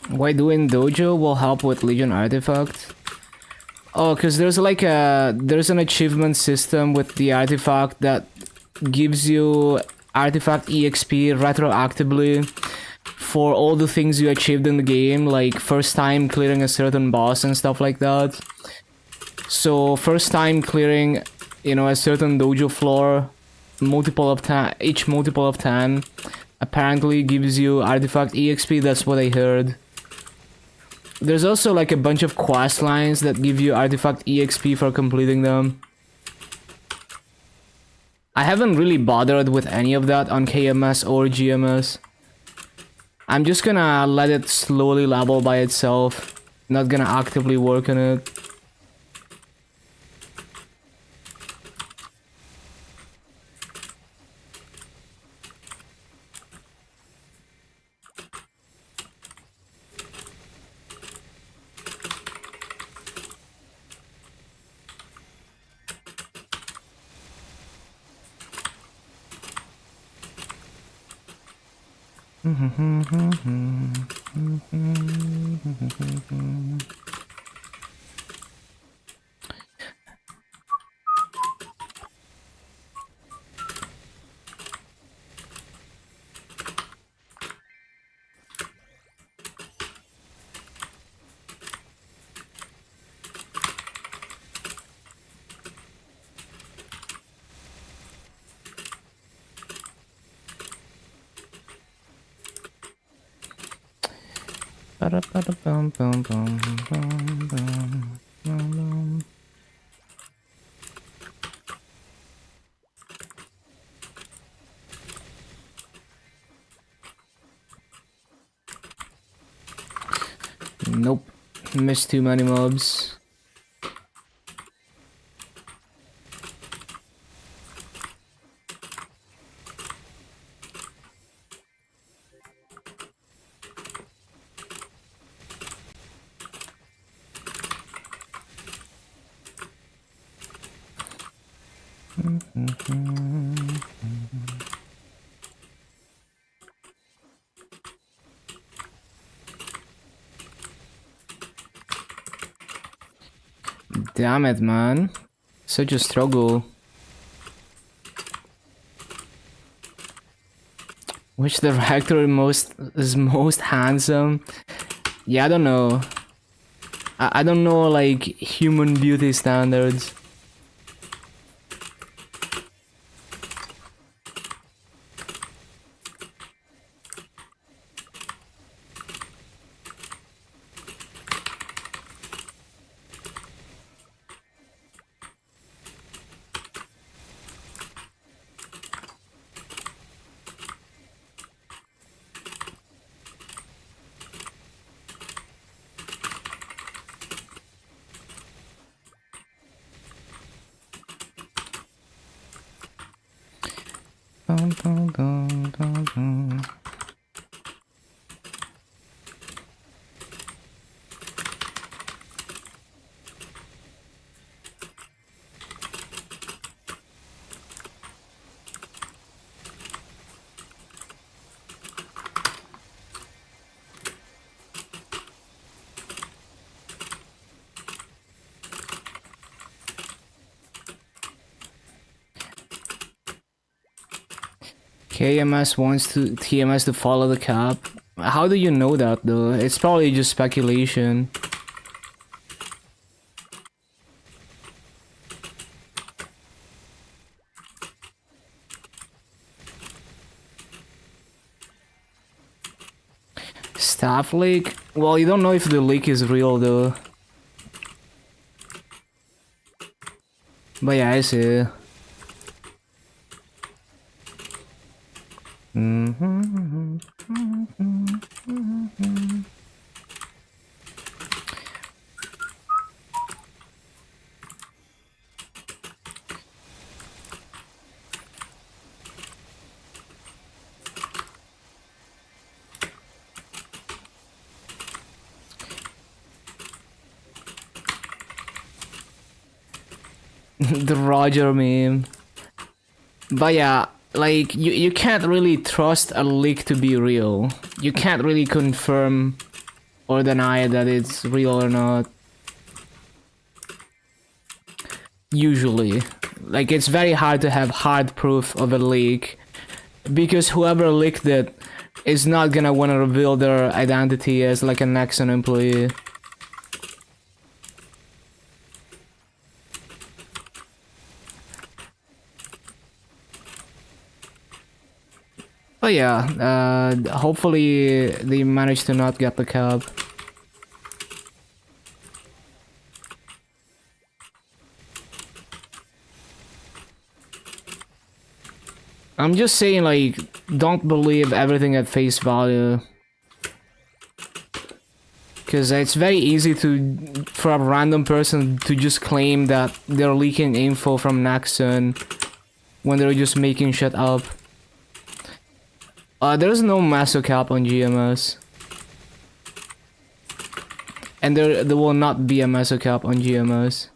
Why doing dojo will help with Legion artifact? Oh, cause there's like there's an achievement system with the artifact that gives you artifact EXP retroactively for all the things you achieved in the game, like first time clearing a certain boss and stuff like that. So first time clearing, you know, a certain dojo floor, multiple of 10, each multiple of 10, apparently gives you artifact EXP. That's what I heard. There's also like a bunch of quest lines that give you artifact EXP for completing them. I haven't really bothered with any of that on KMS or GMS. I'm just gonna let it slowly level by itself. Not gonna actively work on it. Nope. Missed too many mobs. Damn it, man. Such a struggle. Which director is most handsome? Yeah, I don't know. I don't know, like, human beauty standards. Dun, dun, dun, dun, dun. KMS wants TMS to follow the cap. How do you know that though? It's probably just speculation. Staff leak? Well, you don't know if the leak is real though. But yeah, I see. The Roger meme. But yeah, like you can't really trust a leak to be real. You can't really confirm or deny that it's real or not. Usually. Like it's very hard to have hard proof of a leak because whoever leaked it is not gonna wanna reveal their identity as like a Nexon employee. But yeah, hopefully they managed to not get the cab. I'm just saying, like, don't believe everything at face value. Because it's very easy for a random person to just claim that they're leaking info from Nexon when they're just making shit up. There's no master cap on GMS. And there will not be a master cap on GMS.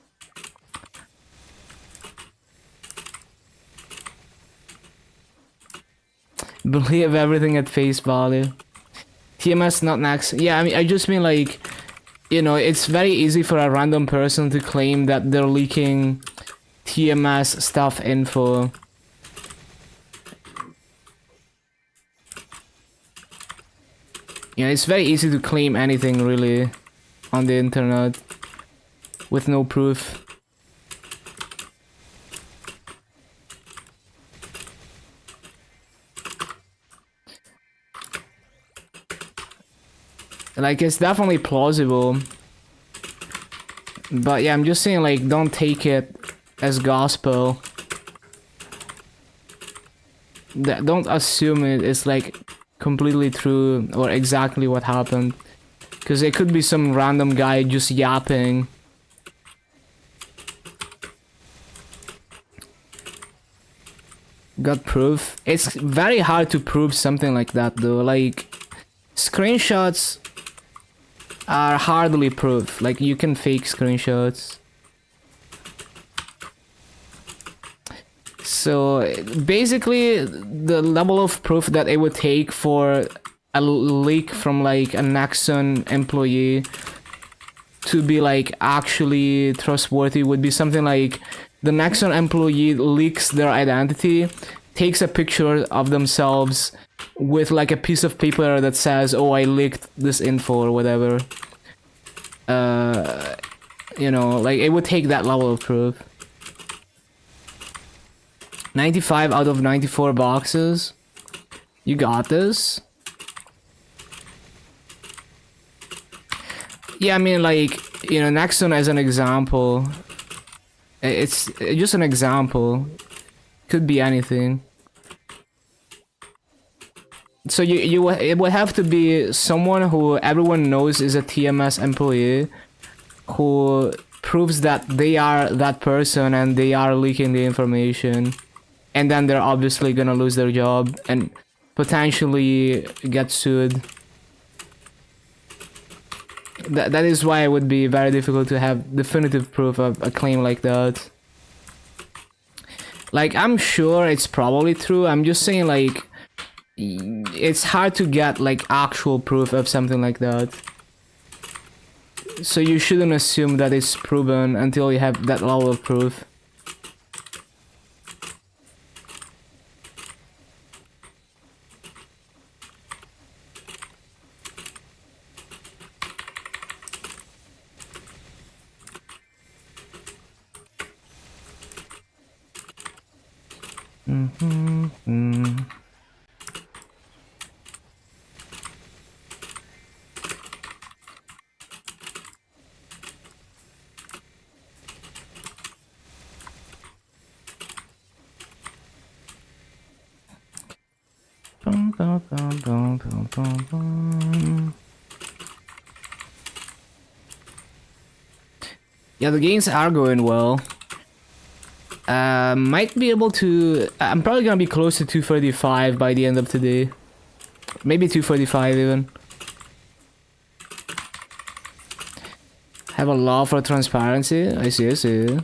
Believe everything at face value. TMS not Nexon. Yeah, I mean, I just mean like, you know, it's very easy for a random person to claim that they're leaking TMS stuff info. Yeah, it's very easy to claim anything really on the internet with no proof. Like, it's definitely plausible. But yeah, I'm just saying, like, don't take it as gospel. Don't assume it is like completely true or exactly what happened. Because it could be some random guy just yapping. Got proof. It's very hard to prove something like that though. Like, screenshots are hardly proof. Like, you can fake screenshots. So basically, the level of proof that it would take for a leak from like a Nexon employee to be like actually trustworthy would be something like the Nexon employee leaks their identity, takes a picture of themselves with like a piece of paper that says, "Oh, I leaked this info," or whatever. You know, like it would take that level of proof. 95 out of 94 boxes. You got this. Yeah, I mean, like, you know, Nexon as an example. It's just an example. Could be anything. So it would have to be someone who everyone knows is a TMS employee, who proves that they are that person and they are leaking the information, and then they're obviously gonna lose their job and potentially get sued. That is why it would be very difficult to have definitive proof of a claim like that. Like, I'm sure it's probably true. I'm just saying, like, it's hard to get like actual proof of something like that. So you shouldn't assume that it's proven until you have that level of proof. Yeah, the games are going well. Might be able to... I'm probably gonna be close to 235 by the end of today. Maybe 245 even. Have a law for transparency. I see, I see.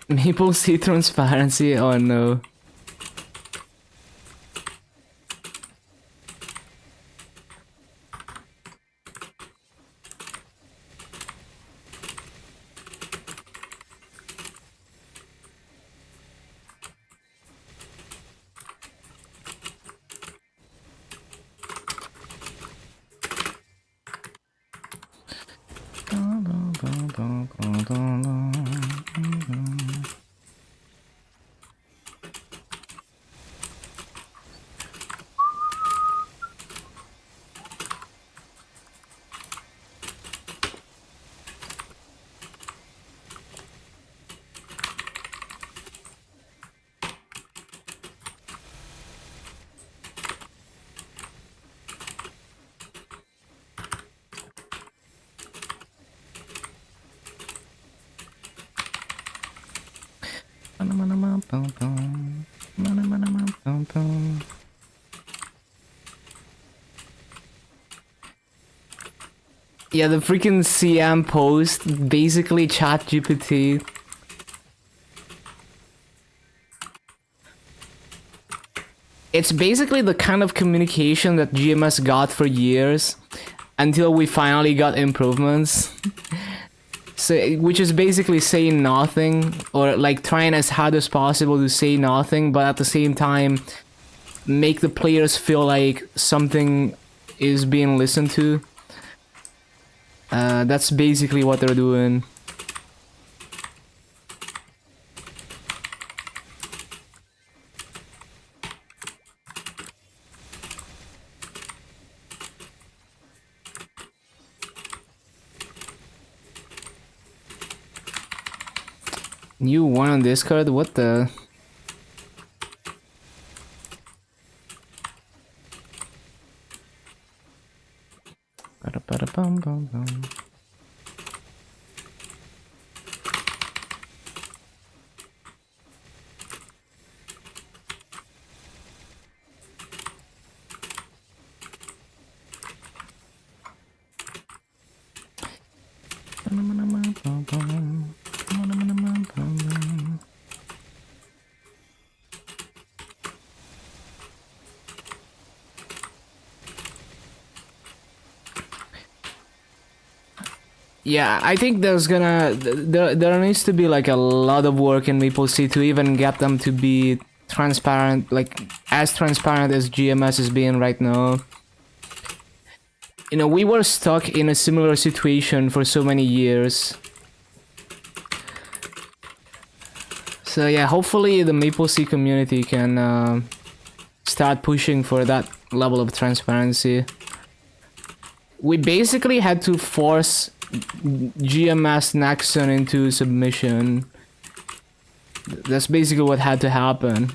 Maple see transparency? Oh no. Yeah, the freaking CM post, basically ChatGPT. It's basically the kind of communication that GMS got for years until we finally got improvements. So, which is basically saying nothing, or like trying as hard as possible to say nothing, but at the same time make the players feel like something is being listened to. That's basically what they're doing. New one on Discord? What the? Ba-da-ba-da-bum-bum-bum. Yeah, I think there needs to be like a lot of work in MapleStory to even get them to be transparent, like as transparent as GMS is being right now. You know, we were stuck in a similar situation for so many years. So yeah, hopefully the MapleStory community can start pushing for that level of transparency. We basically had to force GMS Nexon into submission. That's basically what had to happen.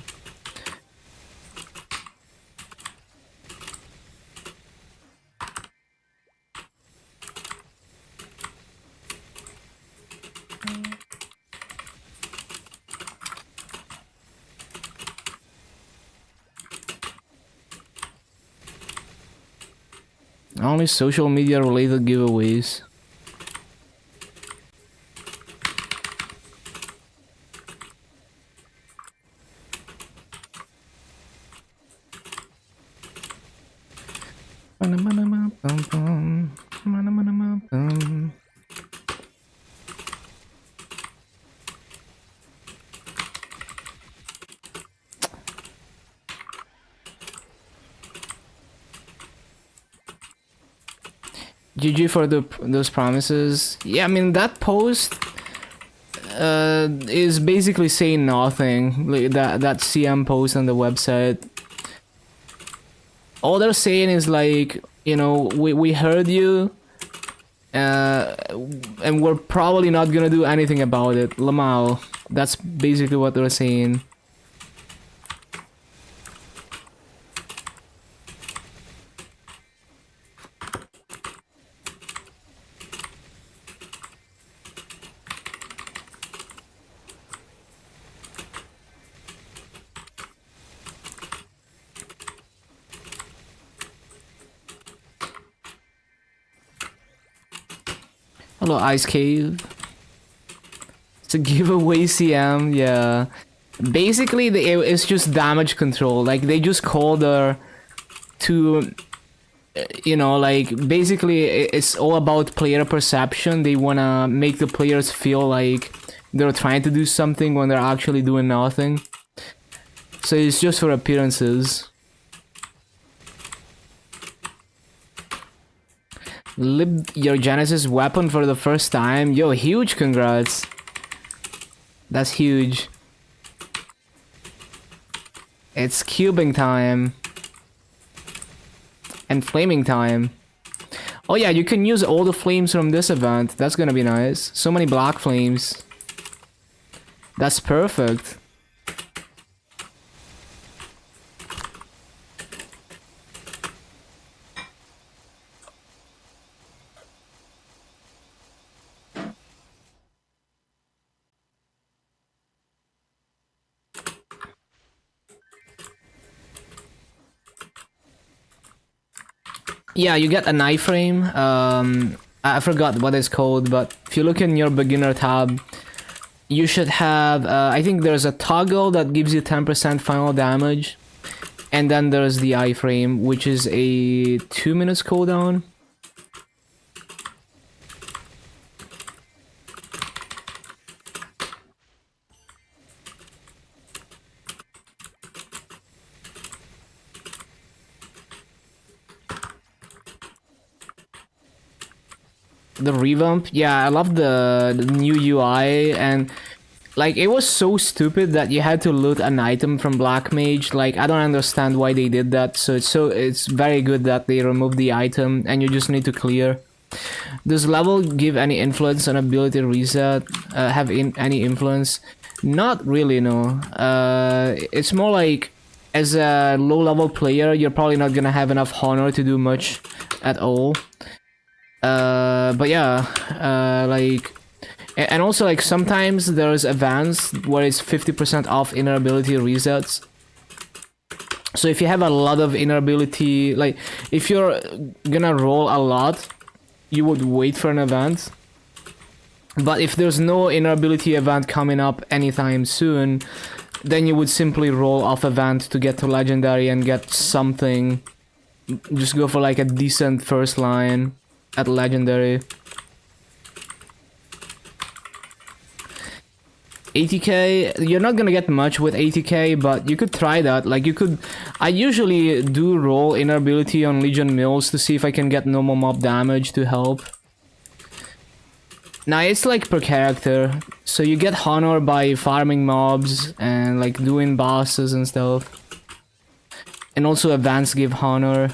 Only social media related giveaways. GG for those promises. Yeah, I mean that post is basically saying nothing. Like that CM post on the website. All they're saying is like, you know, we heard you, and we're probably not gonna do anything about it. Lamau. That's basically what they're saying. Hello, Ice Cave. It's a giveaway CM, yeah. Basically, it's just damage control. Like, they just called her to, you know, like, basically, it's all about player perception. They wanna make the players feel like they're trying to do something when they're actually doing nothing. So it's just for appearances. Lived your Genesis weapon for the first time. Yo, huge congrats. That's huge. It's cubing time. And flaming time. Oh yeah, you can use all the flames from this event. That's gonna be nice. So many black flames. That's perfect. Yeah, you get an iframe. I forgot what it's called, but if you look in your beginner tab, you should have. I think there's a toggle that gives you 10% final damage, and then there's the iframe, which is a 2 minutes cooldown. The revamp, yeah, I love the new UI, and like it was so stupid that you had to loot an item from Black Mage. Like I don't understand why they did that. It's very good that they removed the item and you just need to clear. Does level give any influence on ability reset? Any influence? Not really, no. It's more like as a low level player, you're probably not gonna have enough honor to do much at all. But yeah, like, and also like sometimes there's events where it's 50% off inner ability resets. So if you have a lot of inner ability, like if you're gonna roll a lot, you would wait for an event. But if there's no inner ability event coming up anytime soon, then you would simply roll off event to get to legendary and get something. Just go for like a decent first line at legendary. 80k, you're not gonna get much with 80k, but you could try that. Like you could, I usually do roll inner ability on Legion Mills to see if I can get normal mob damage to help. Now it's like per character, so you get honor by farming mobs and like doing bosses and stuff. And also events give honor.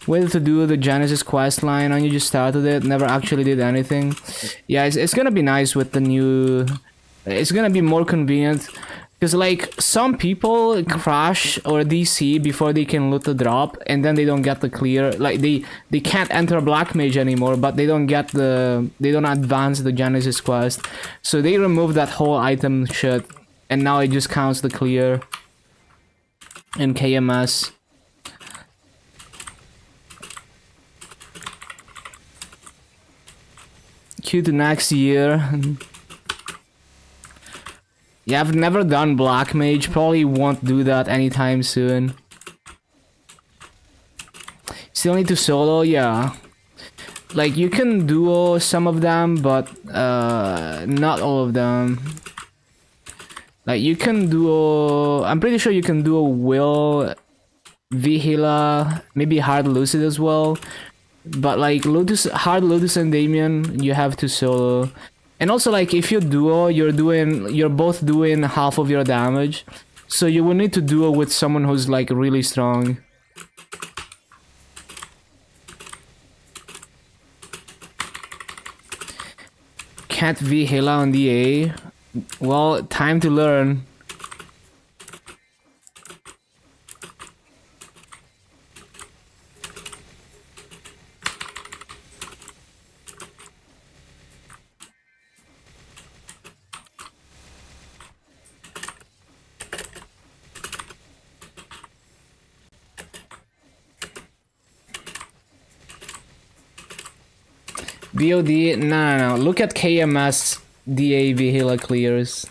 Waited to do the Genesis quest line and you just started it, never actually did anything. Yeah, it's gonna be nice with the new... It's gonna be more convenient. Because like, some people crash or DC before they can loot the drop and then they don't get the clear. Like, they can't enter Black Mage anymore, but they don't get the... They don't advance the Genesis quest. So they removed that whole item shit. And now it just counts the clear in KMS. Q to next year. Yeah, I've never done Black Mage. Probably won't do that anytime soon. Still need to solo, yeah. Like you can duo some of them, but not all of them. Like you can duo. I'm pretty sure you can duo Will, Vihila, maybe Hard Lucid as well. But like Hard Lotus and Damien, you have to solo. And also like if you duo, you're both doing half of your damage. So you will need to duo with someone who's like really strong. Can't Vihila on DA. Well, time to learn. BOD, no. Look at KMS DA Vihila clears.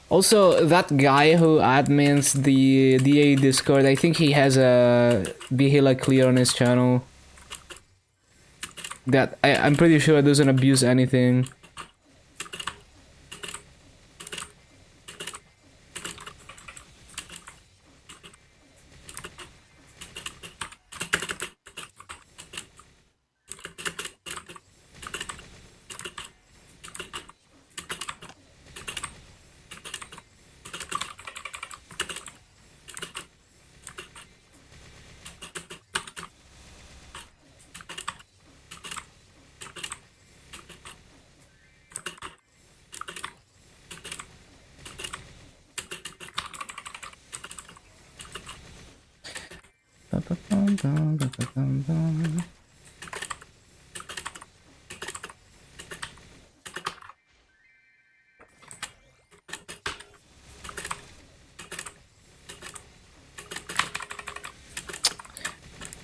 Also, that guy who admins the DA Discord, I think he has a Vihila clear on his channel. That I'm pretty sure doesn't abuse anything.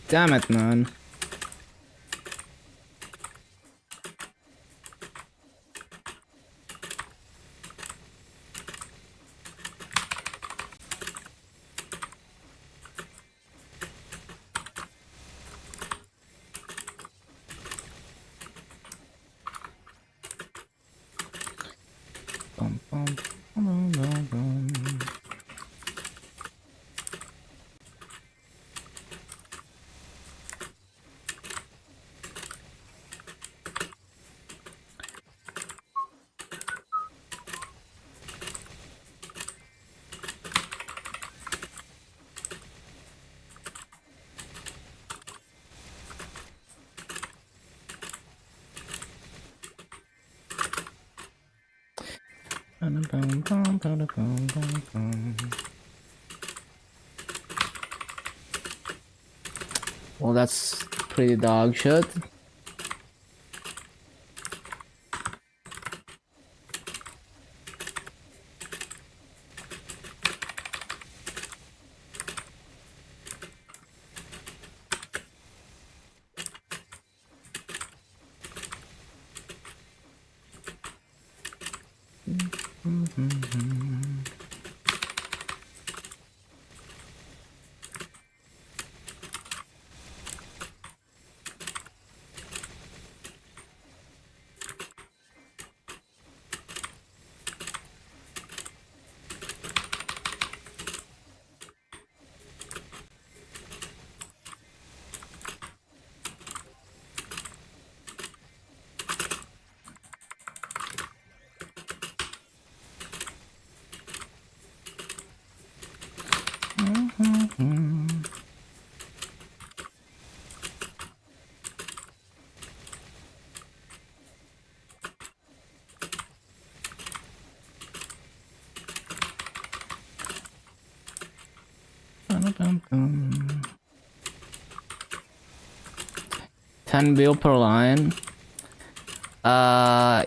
Damn it, man. Well, that's pretty dog shit. Ten bill per line.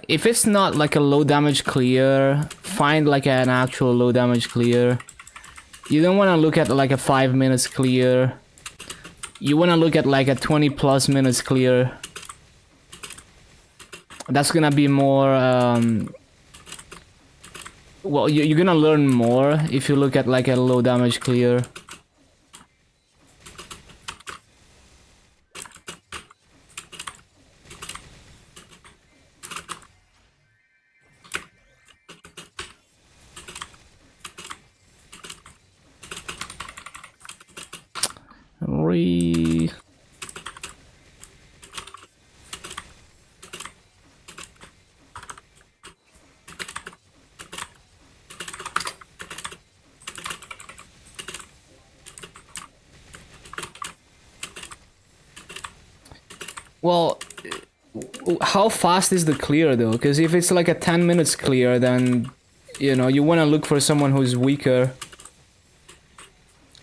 If it's not like a low damage clear, find like an actual low damage clear. You don't want to look at like a 5 minutes clear. You want to look at like a 20+ minutes clear. That's gonna be more well, you're gonna learn more if you look at like a low damage clear. Well, how fast is the clear though? Because if it's like a 10 minutes clear, then, you know, you want to look for someone who's weaker.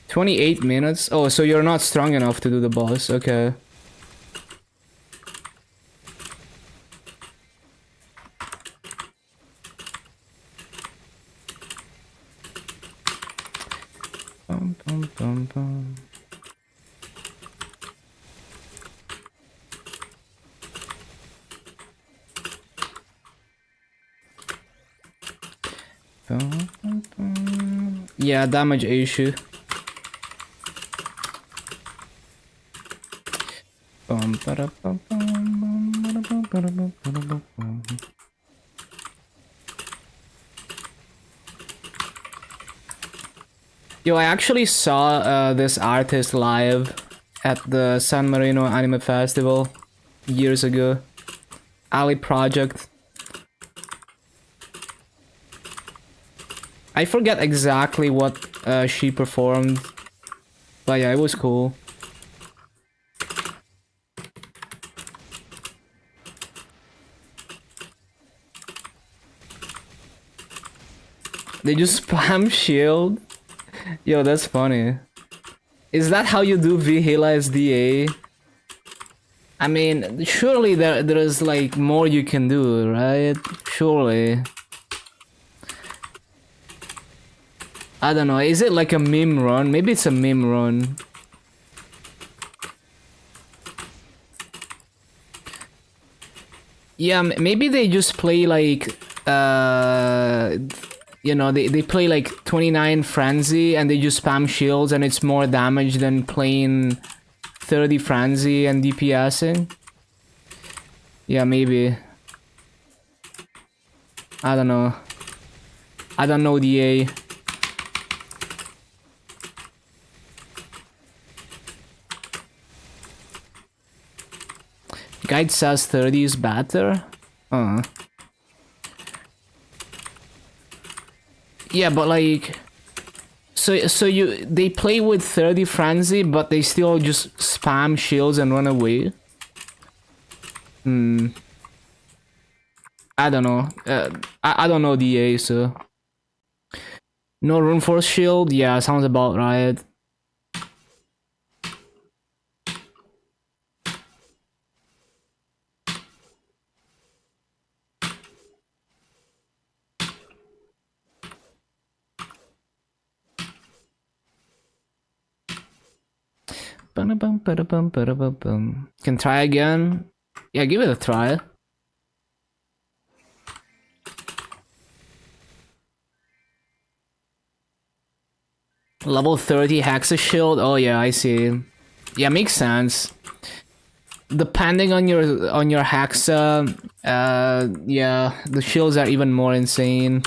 28 minutes? Oh, so you're not strong enough to do the boss. Okay. Bum, bum, bum, bum. Yeah, damage issue. Yo, I actually saw this artist live at the San Marino Anime Festival years ago. Ali Project. I forget exactly what she performed, but yeah, it was cool. They just spam shield? Yo, that's funny. Is that how you do Vihila as DA? I mean, surely there is like more you can do, right? Surely. I don't know, is it like a meme run? Maybe it's a meme run. Yeah, maybe they just play like, you know, they play like 29 Frenzy and they just spam shields and it's more damage than playing 30 Frenzy and DPSing. Yeah, maybe. I don't know. I don't know DA. Guide says 30 is better? Yeah, but like... So they play with 30 Frenzy, but they still just spam shields and run away? I don't know. I don't know DA, so... No room for shield? Yeah, sounds about right. Can try again? Yeah, give it a try. Level 30 Hexa shield? Oh yeah, I see. Yeah, makes sense. Depending on your Hexa, yeah, the shields are even more insane.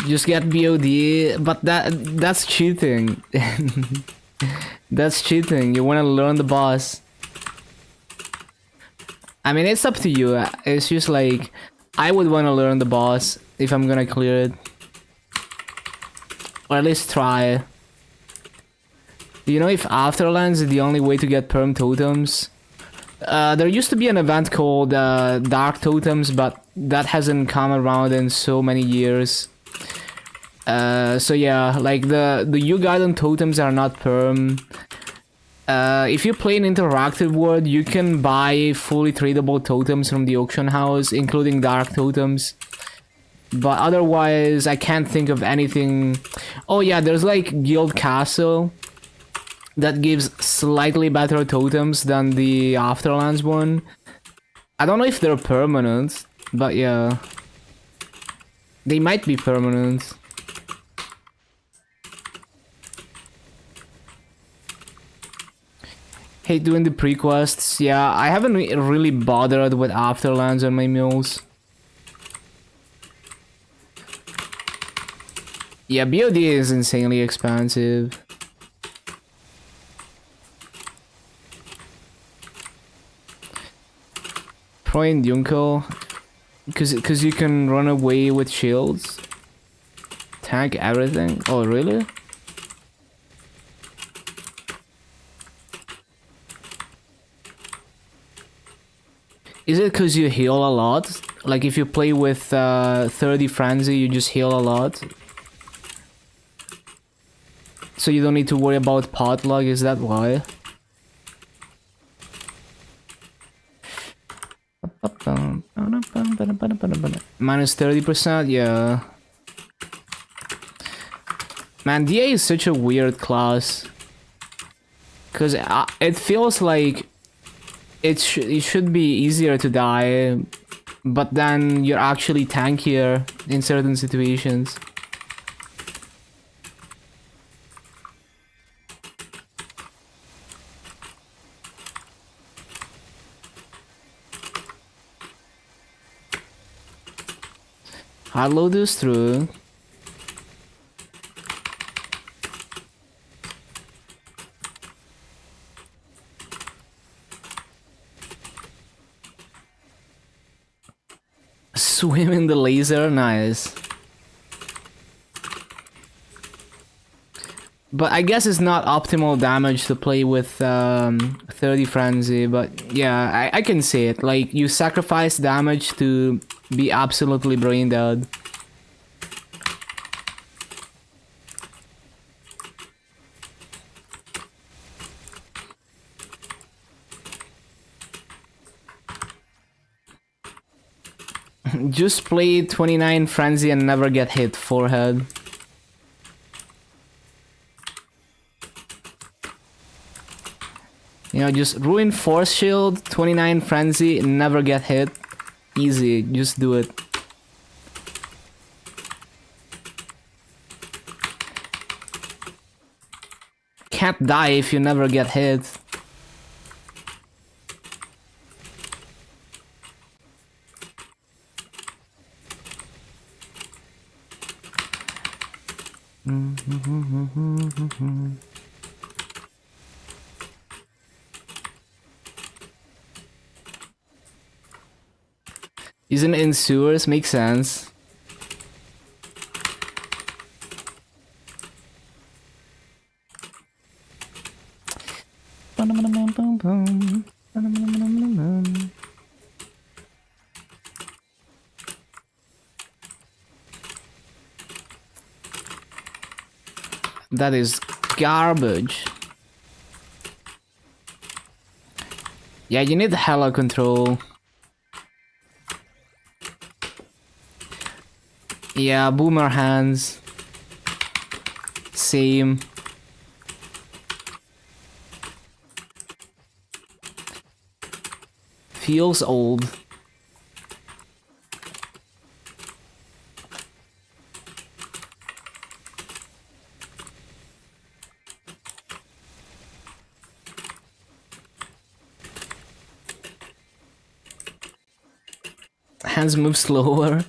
Just get BOD, but that's cheating. That's cheating. You want to learn the boss. I mean, it's up to you. It's just like, I would want to learn the boss if I'm gonna clear it. Or at least try. Do you know if Afterlands is the only way to get perm totems? There used to be an event called Dark Totems, but that hasn't come around in so many years. So yeah, like the U-Garden totems are not perm. If you play an interactive world, you can buy fully tradable totems from the auction house, including dark totems. But otherwise, I can't think of anything. Oh yeah, there's like Guild Castle that gives slightly better totems than the Afterlands one. I don't know if they're permanent, but yeah. They might be permanent. Hate doing the pre-quests. Yeah, I haven't really bothered with Afterlands on my mules. Yeah, BOD is insanely expensive. Pro and Junko, because you can run away with shields. Tank everything. Oh really? Is it because you heal a lot? Like if you play with 30 Frenzy, you just heal a lot? So you don't need to worry about potluck, is that why? Minus 30%, yeah. Man, DA is such a weird class. Because it feels like it should be easier to die, but then you're actually tankier in certain situations. Hard load is through. Swim in the laser, nice. But I guess it's not optimal damage to play with 30 Frenzy, but yeah, I can see it. Like, you sacrifice damage to be absolutely brain dead. Just play 29 Frenzy and never get hit forehead. You know, just ruin Force Shield, 29 Frenzy, and never get hit. Easy, just do it. Can't die if you never get hit. Isn't it in sewers? Makes sense. That is garbage. Yeah, you need hella control. Yeah, boomer hands. Same. Feels old. Hands move slower.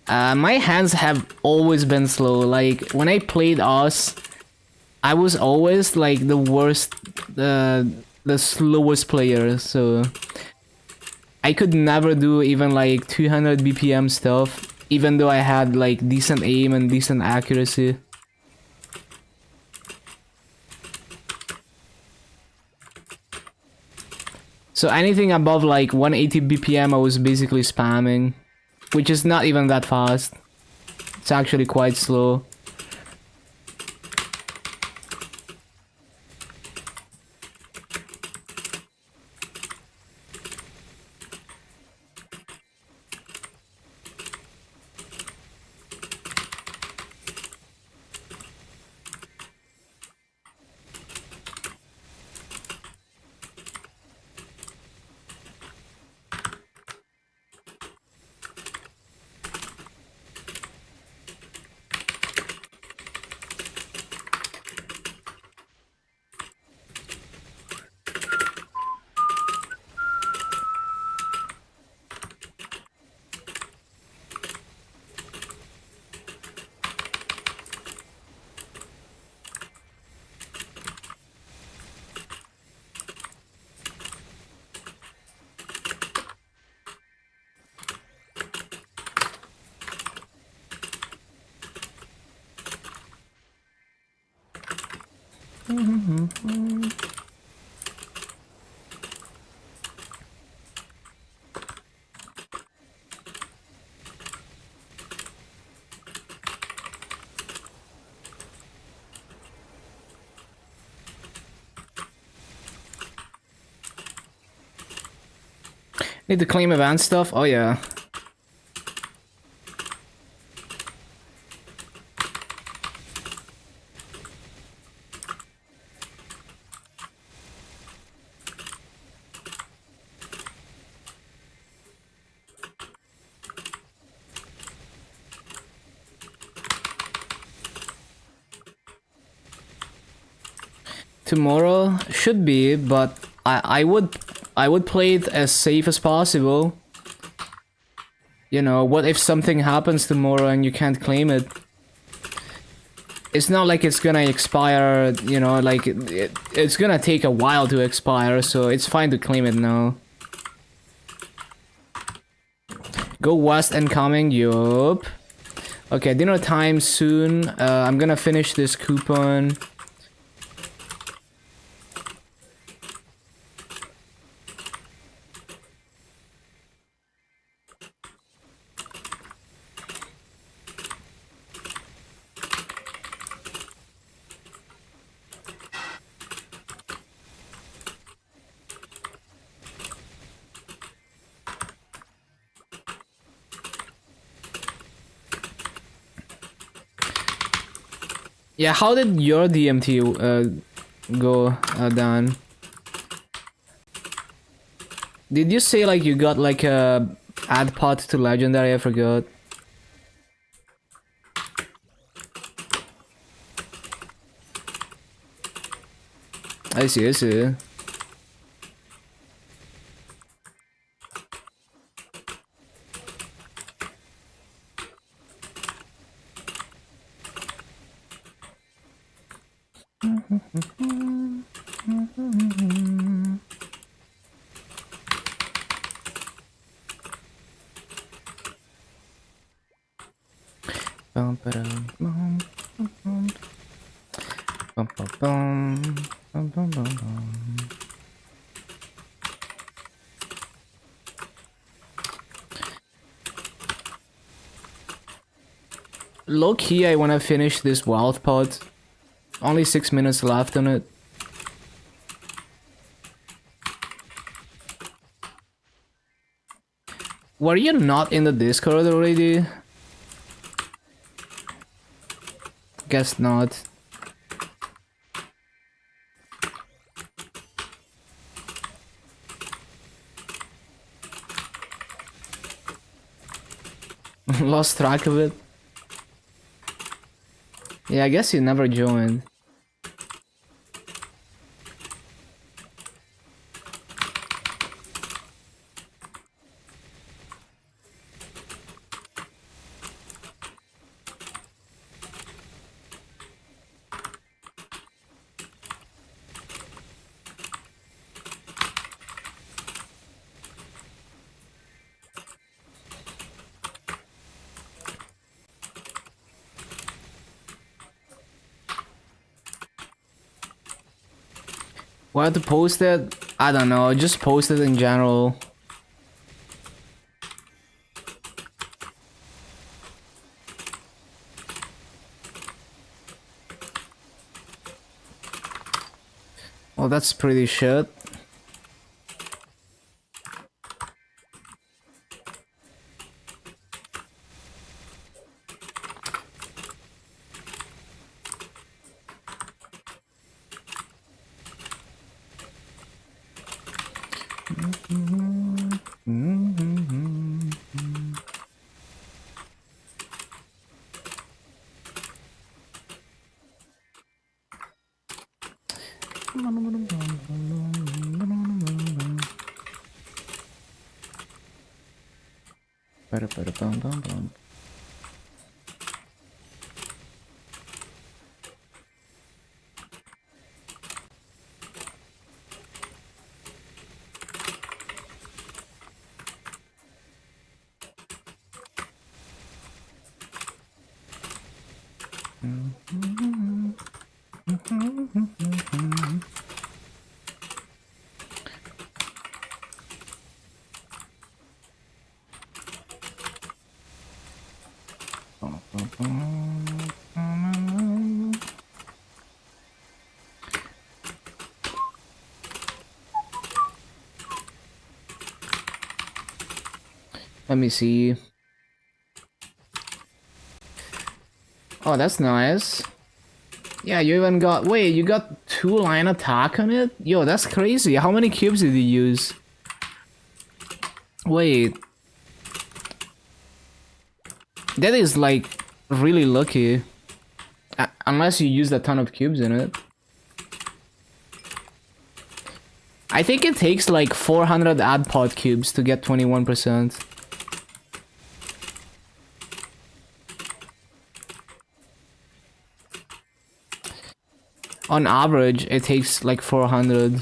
My hands have always been slow. Like, when I played Oz, I was always like the worst, the slowest player, so I could never do even like 200 BPM stuff, even though I had like decent aim and decent accuracy. So anything above like 180 BPM I was basically spamming, which is not even that fast. It's actually quite slow. Need to claim event stuff? Oh yeah. Tomorrow should be, but I would play it as safe as possible. You know, what if something happens tomorrow and you can't claim it? It's not like it's gonna expire, you know, like it's gonna take a while to expire, so it's fine to claim it now. Go west and coming, yup. Okay, dinner time soon. I'm gonna finish this coupon. Yeah, how did your DMT go down? Did you say like you got like a add pot to legendary? I forgot. I see, I see. Bum, ba-dum, bum, bum, bum. Bum, bum, bum. Bum, bum, bum, bum. Low key, I wanna finish this wild pod. Only 6 minutes left on it. Were you not in the Discord already? Guess not. Lost track of it. Yeah, I guess you never joined. Where to post it? I don't know, just post it in general. Well, that's pretty shit. Let me see. Oh, that's nice. Yeah, you even got... Wait, you got 2-line attack on it? Yo, that's crazy. How many cubes did you use? Wait. That is, like, really lucky. Unless you used a ton of cubes in it. I think it takes, like, 400 add pod cubes to get 21%. On average, it takes like 400.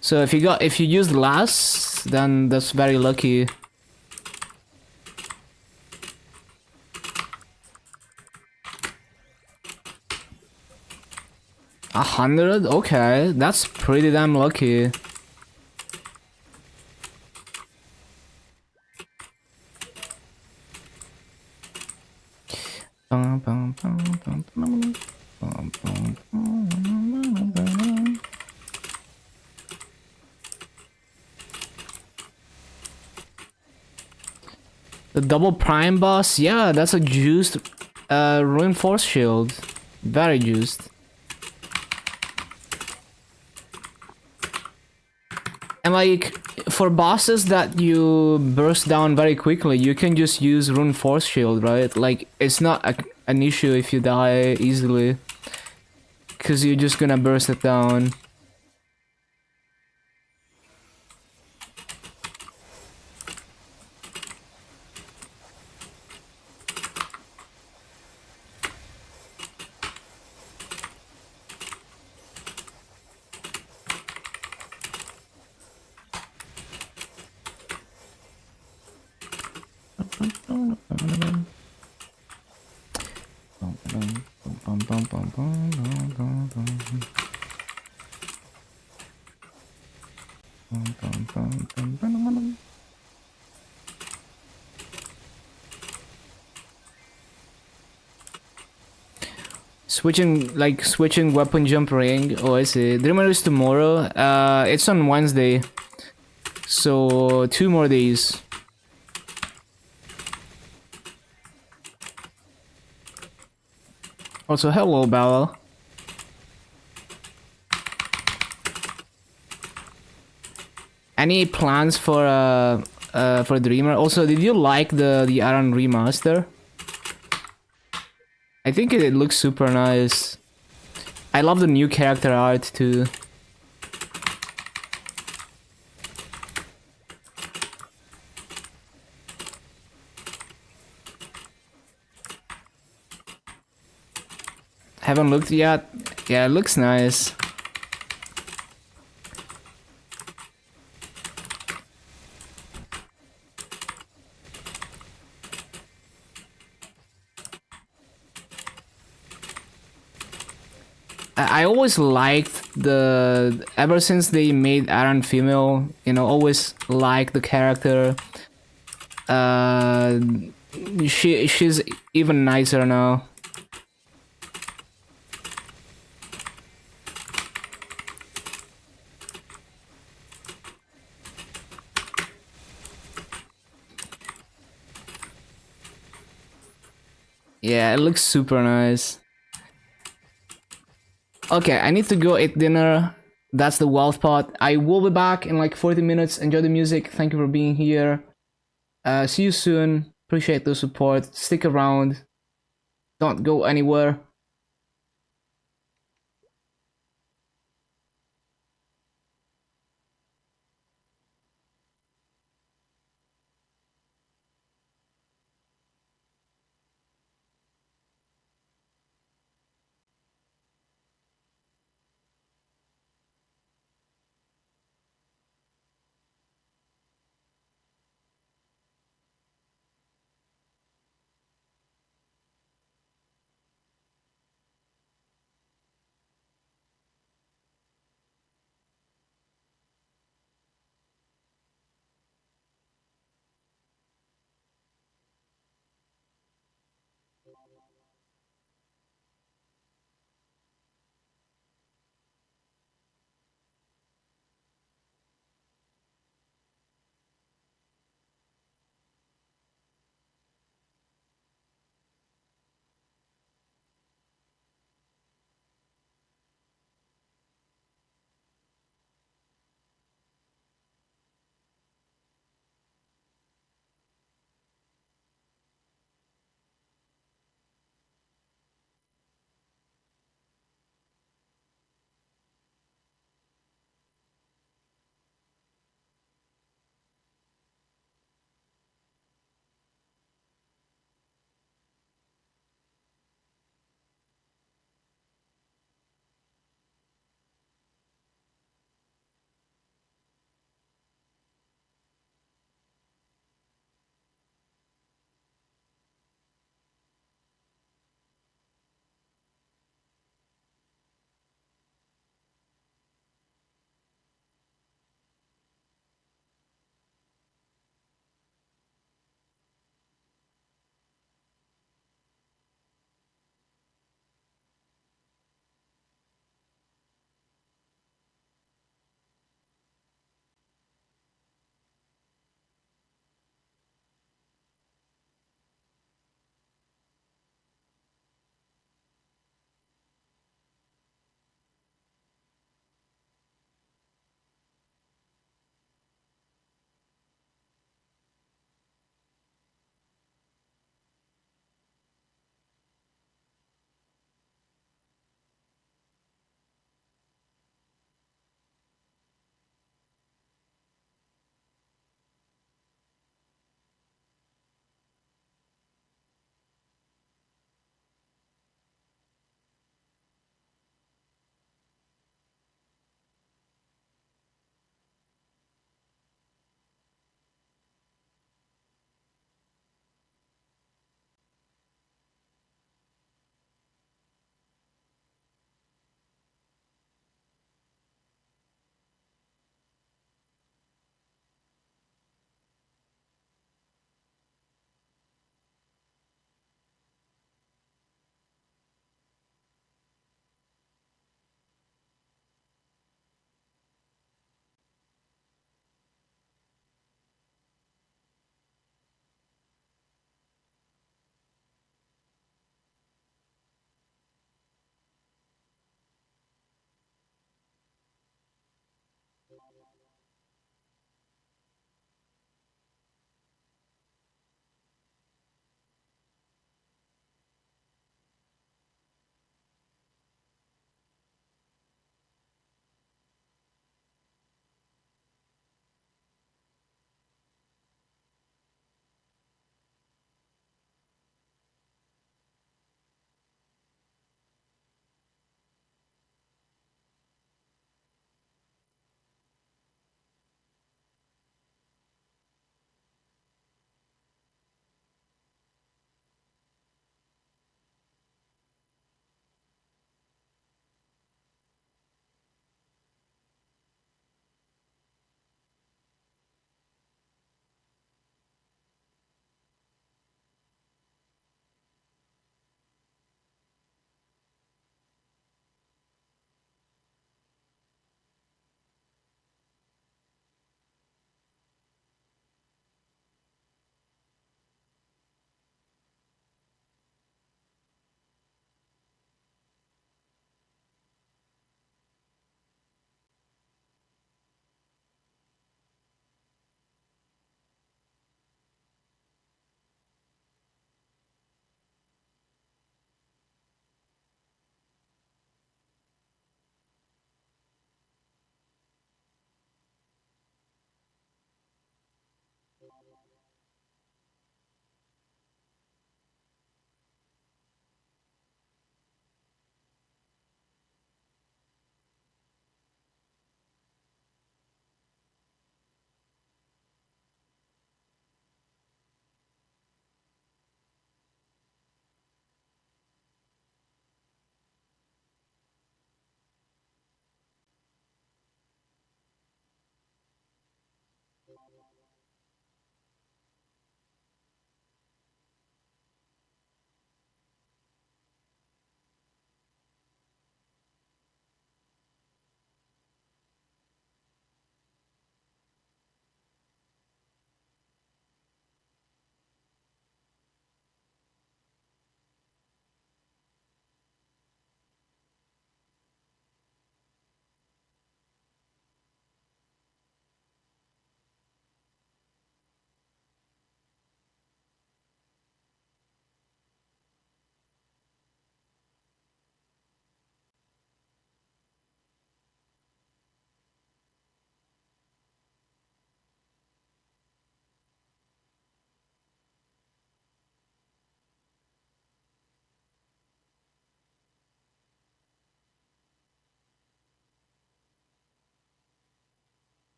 So if you used less, then that's very lucky. A 100? Okay, that's pretty damn lucky. The double prime boss, yeah, that's a juiced reinforced shield. Very juiced. And like, for bosses that you burst down very quickly, you can just use reinforced shield, right? Like, it's not an issue if you die easily. Because you're just gonna burst it down. Switching weapon jump ring. Oh, I see. The reminder is tomorrow. It's on Wednesday. So 2 more days. Also, hello, Bella. Any plans for Dreamer? Also, did you like the Iron remaster? I think it looks super nice. I love the new character art too. Haven't looked yet. Yeah, it looks nice. I always liked ever since they made Aaron female, you know, always liked the character. Uh, she's even nicer now. Yeah, it looks super nice. Okay, I need to go eat dinner. That's the wealth pot. I will be back in like 40 minutes. Enjoy the music. Thank you for being here. See you soon. Appreciate the support. Stick around. Don't go anywhere.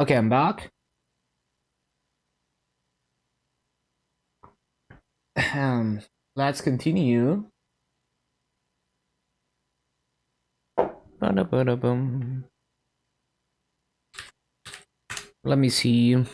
Okay, I'm back. Let's continue. Ba-da-ba-da-bum. Let me see.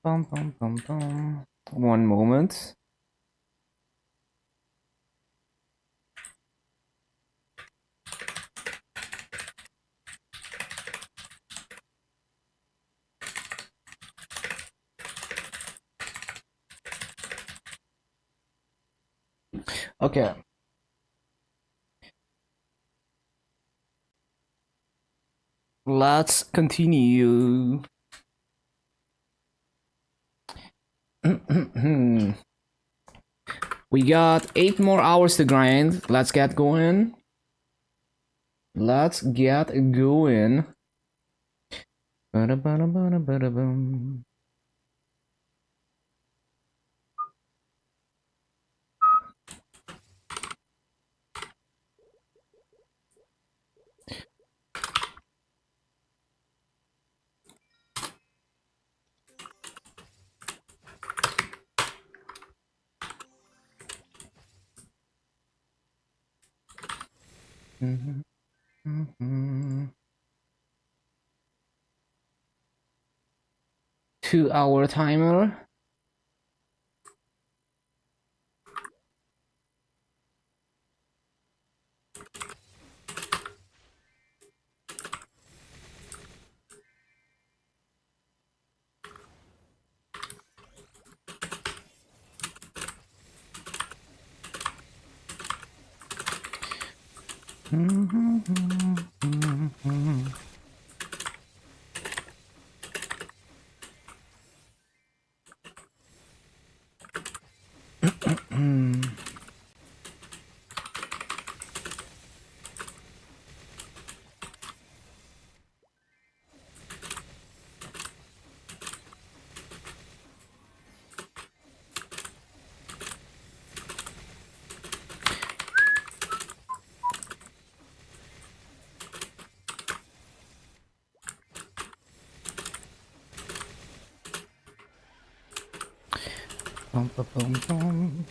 Bum, bum, bum, bum. One moment. Okay. Let's continue. We got 8 more hours to grind. Let's get going. Let's get going. Ba-da-ba-da-ba-da-ba-da-bum. Mhm, mhm. 2-hour timer. Bum, bum, bum, bum.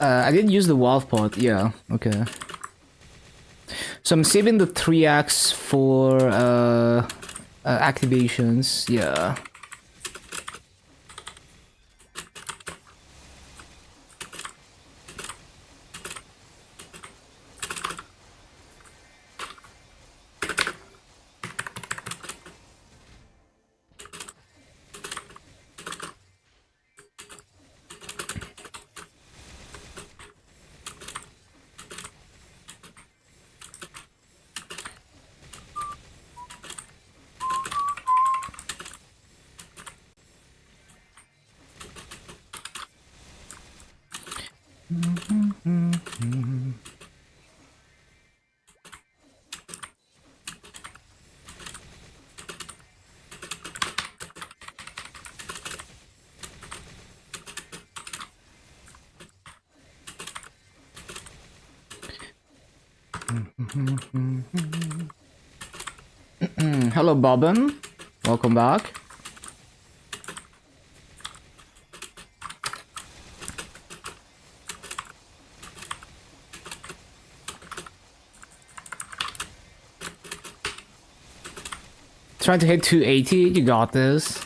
I did use the wolf pot, yeah, okay. So I'm saving the 3x for activations, yeah. Hello, Bobbin. Welcome back. Trying to hit 280. You got this.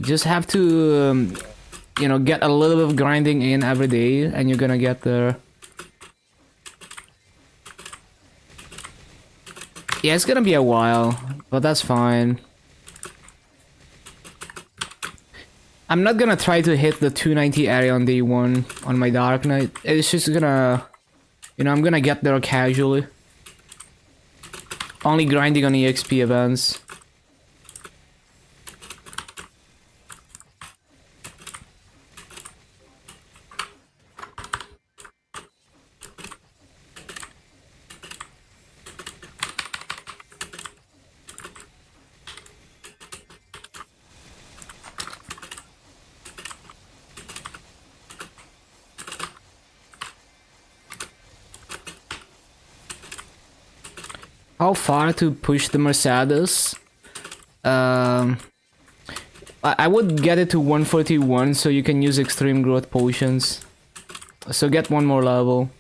Just have to, you know, get a little bit of grinding in every day, and you're gonna get there. Yeah, it's gonna be a while, but that's fine. I'm not gonna try to hit the 290 area on day 1 on my Dark Knight. It's just gonna... You know, I'm gonna get there casually. Only grinding on EXP events. How far to push the Mercedes? I would get it to 141 so you can use extreme growth potions. So get one more level.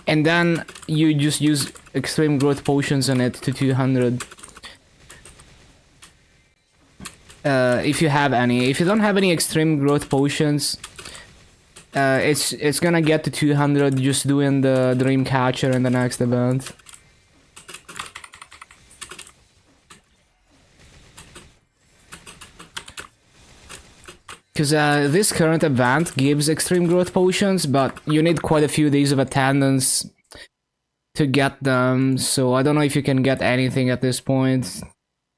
And then you just use extreme growth potions on it to 200. If you have any. If you don't have any extreme growth potions, it's gonna get to 200 just doing the dream catcher in the next event. Because this current event gives extreme growth potions, but you need quite a few days of attendance to get them, so I don't know if you can get anything at this point.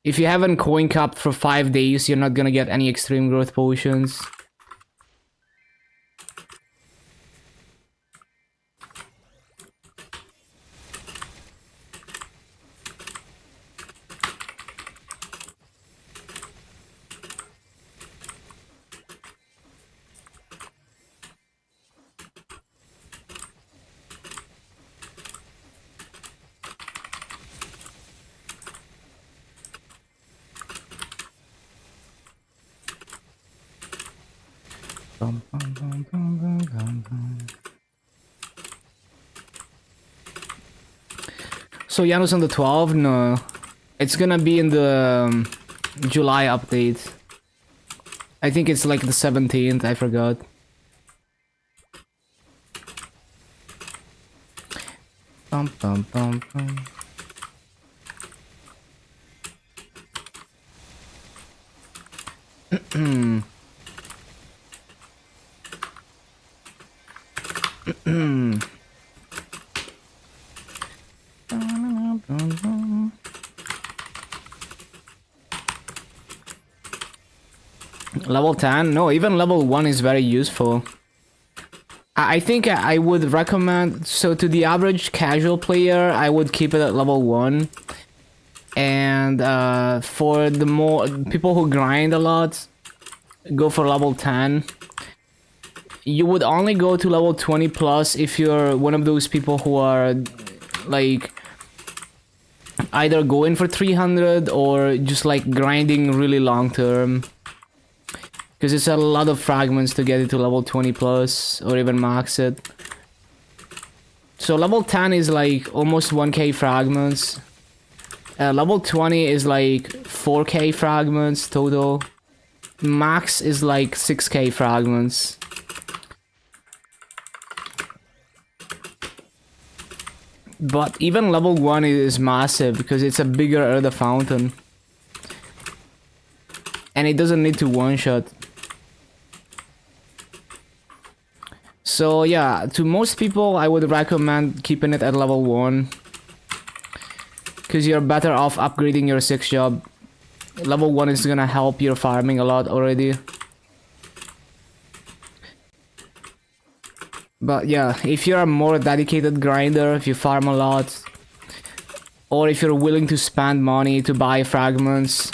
If you haven't coin capped for 5 days, you're not gonna get any extreme growth potions. So Janus on the 12th? No. It's gonna be in the July update. I think it's like the 17th, I forgot. Bum, bum, bum, bum. Level 10? No, even level 1 is very useful. I think I would recommend, so to the average casual player, I would keep it at level 1. And for the more people who grind a lot, go for level 10. You would only go to level 20 plus if you're one of those people who are like either going for 300 or just like grinding really long term. Because it's a lot of fragments to get it to level 20 plus or even max it. So level 10 is like almost 1k fragments. Level 20 is like 4k fragments total. Max is like 6k fragments. But even level 1 is massive because it's a bigger Earther Fountain. And it doesn't need to one-shot. So yeah, to most people I would recommend keeping it at level 1. Because you're better off upgrading your 6 job. Level 1 is gonna help your farming a lot already. But yeah, if you're a more dedicated grinder, if you farm a lot, or if you're willing to spend money to buy fragments,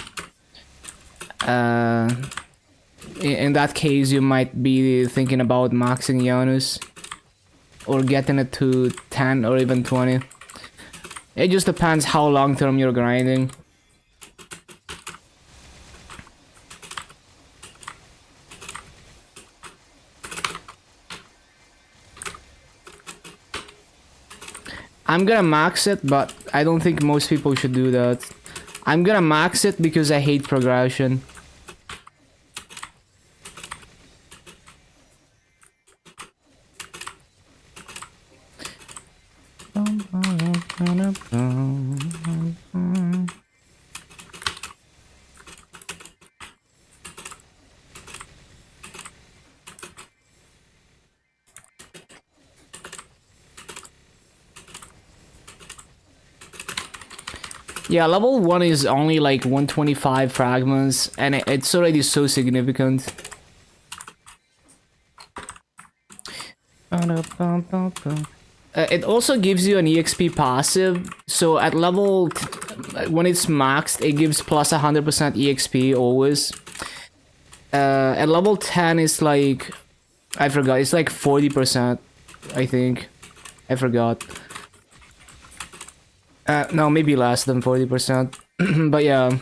in that case you might be thinking about maxing Janus, or getting it to 10 or even 20. It just depends how long term you're grinding. I'm gonna max it, but I don't think most people should do that. I'm gonna max it because I hate progression. Yeah, level 1 is only like 125 fragments, and it's already so significant. It also gives you an EXP passive, so at level... when it's maxed, it gives plus 100% EXP always. At level 10 it's like... I forgot, it's like 40%, I think. I forgot. No, maybe less than 40%. But yeah.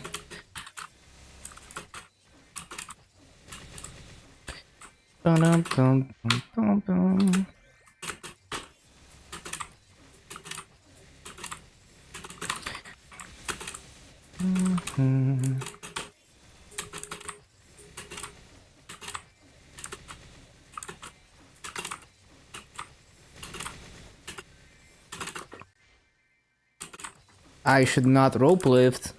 I should not rope lift.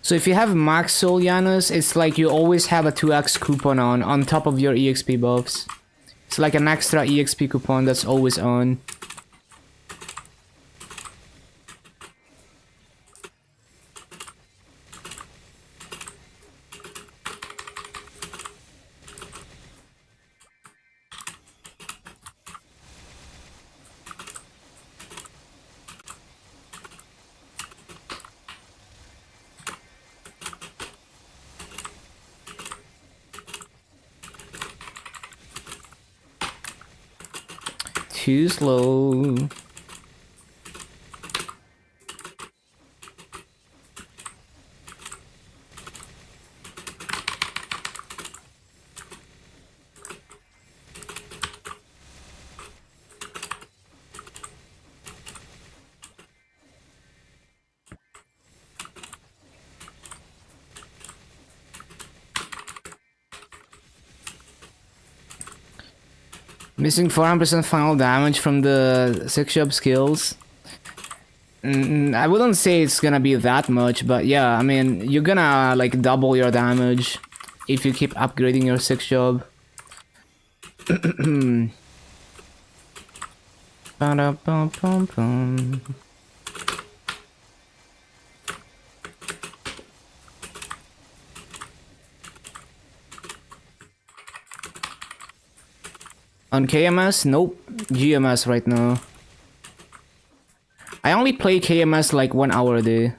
So if you have max soul Janus, it's like you always have a 2x coupon on top of your EXP buffs. It's like an extra EXP coupon that's always on. Too slow. Missing 400% final damage from the 6-job skills. I wouldn't say it's gonna be that much, but yeah, I mean, you're gonna like double your damage if you keep upgrading your 6-job. On KMS? Nope. GMS right now. I only play KMS like 1 hour a day.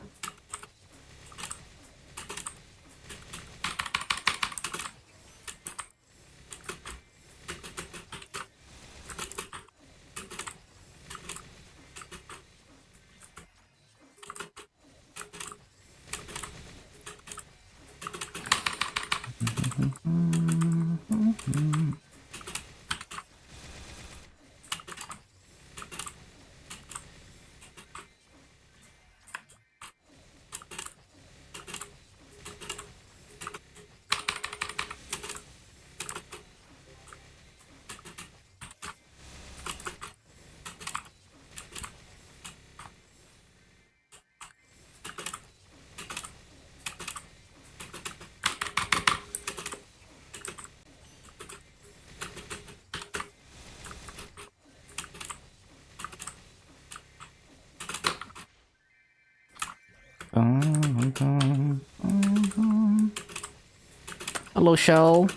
Hello, Shell.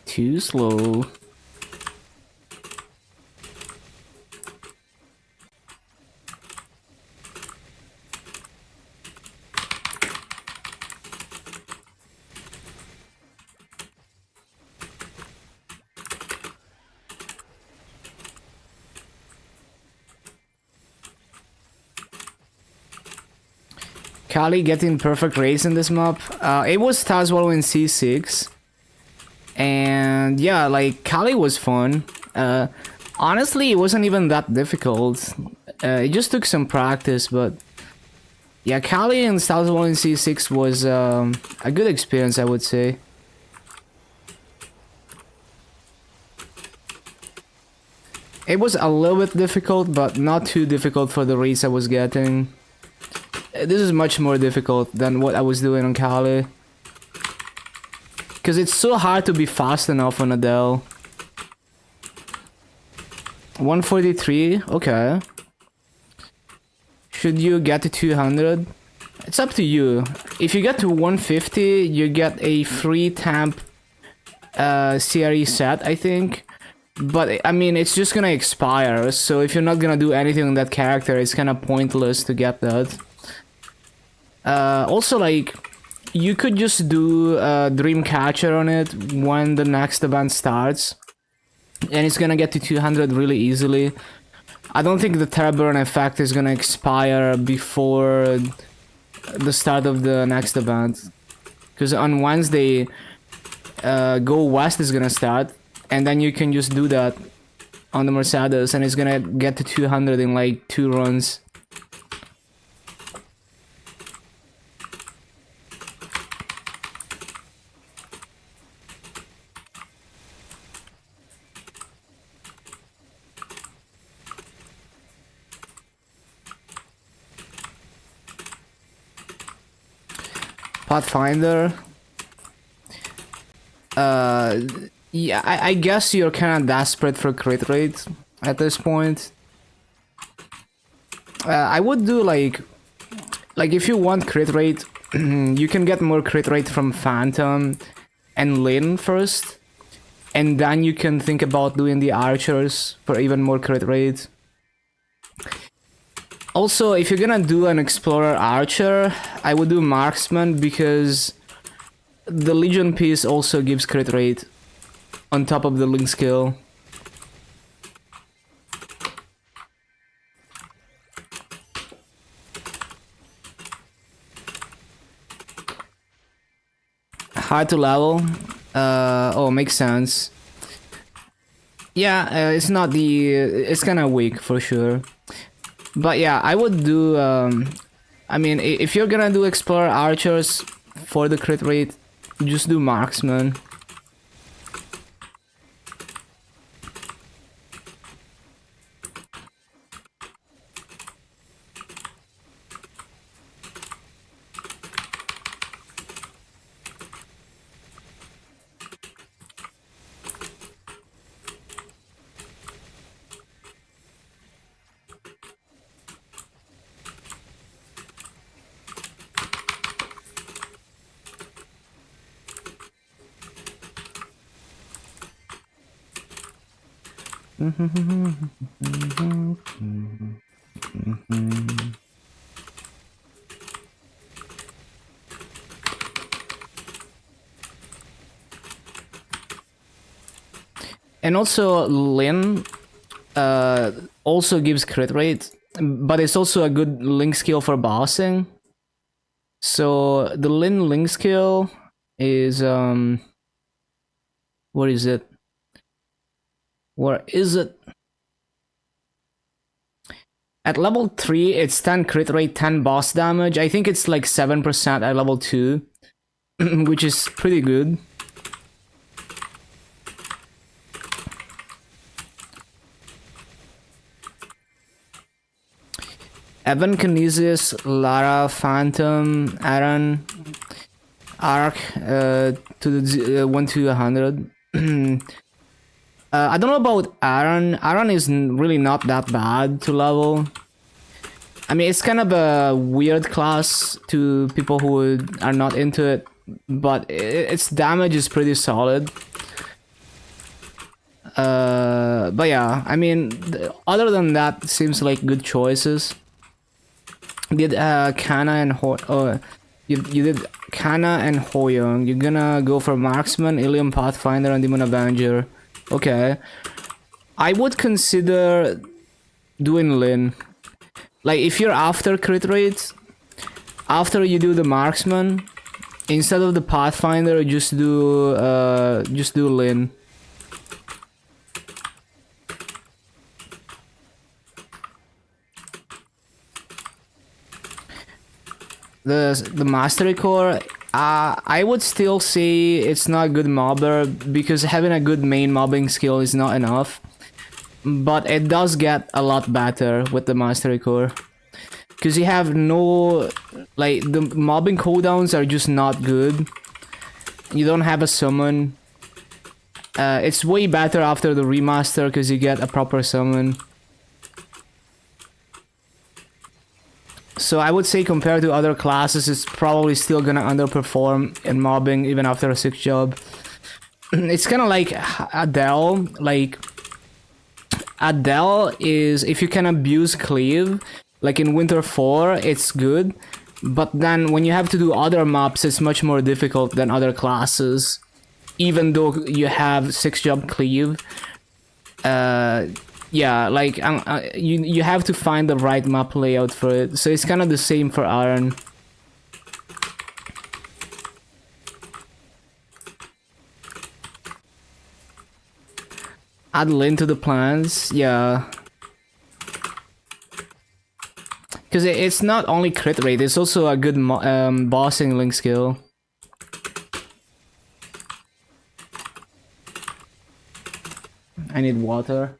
Too slow. Kali getting perfect race in this map. It was Tazwell in C6. And yeah, like, Kali was fun. Honestly, it wasn't even that difficult. It just took some practice, but... yeah, Kali and Tazwell in C6 was a good experience, I would say. It was a little bit difficult, but not too difficult for the race I was getting. This is much more difficult than what I was doing on Kali. Because it's so hard to be fast enough on Adele. 143, okay. Should you get to 200? It's up to you. If you get to 150, you get a free temp CRE set, I think. But, I mean, it's just gonna expire, so if you're not gonna do anything on that character, it's kinda pointless to get that. Also, like, you could just do Dreamcatcher on it when the next event starts. And it's gonna get to 200 really easily. I don't think the Terrorburn effect is gonna expire before the start of the next event. Because on Wednesday, Go West is gonna start. And then you can just do that on the Mercedes, and it's gonna get to 200 in like 2 runs. Pathfinder. Yeah, I guess you're kind of desperate for crit rate at this point. I would do like if you want crit rate, you can get more crit rate from Phantom and Lyn first, and then you can think about doing the archers for even more crit rate. Also, if you're gonna do an Explorer Archer, I would do Marksman because the Legion piece also gives crit rate on top of the Link skill. Hard to level. Oh, makes sense. Yeah, it's not the... it's kind of weak for sure. But yeah, I would do... I mean, if you're gonna do Explorer Archers for the crit rate, just do Marksman. And also Lyn also gives crit rate, but it's also a good Link skill for bossing. So the Lyn Link skill is what is it? Where is it? At level 3, it's 10 crit rate, 10 boss damage. I think it's like 7% at level 2, which is pretty good. Evan, Kinesis, Lara, Phantom, Aaron, Arc, to the 1 to 100. I don't know about Aaron. Aaron is really not that bad to level. I mean, it's kind of a weird class to people who are not into it, but its damage is pretty solid. But yeah, I mean, other than that, seems like good choices. Did Kana and you did Kana and Hoyoung. You're gonna go for Marksman, Ilium Pathfinder, and Demon Avenger. Okay, I would consider doing Lyn. Like, if you're after crit rate, after you do the Marksman, instead of the Pathfinder, just do Lyn. The Mastery Core, I would still say it's not a good mobber because having a good main mobbing skill is not enough. But it does get a lot better with the Mastery Core. Because you have no... like, the mobbing cooldowns are just not good. You don't have a summon. It's way better after the remaster because you get a proper summon. So I would say compared to other classes, it's probably still gonna underperform in mobbing even after a 6 job. It's kind of like Adele. Like Adele is, if you can abuse cleave, like in Winter 4, it's good. But then when you have to do other mobs, it's much more difficult than other classes. Even though you have 6 job cleave. Yeah, like you have to find the right map layout for it. So it's kind of the same for Iron. Add Lin to the plans, yeah. Because it's not only crit rate, it's also a good bossing link skill. I need water.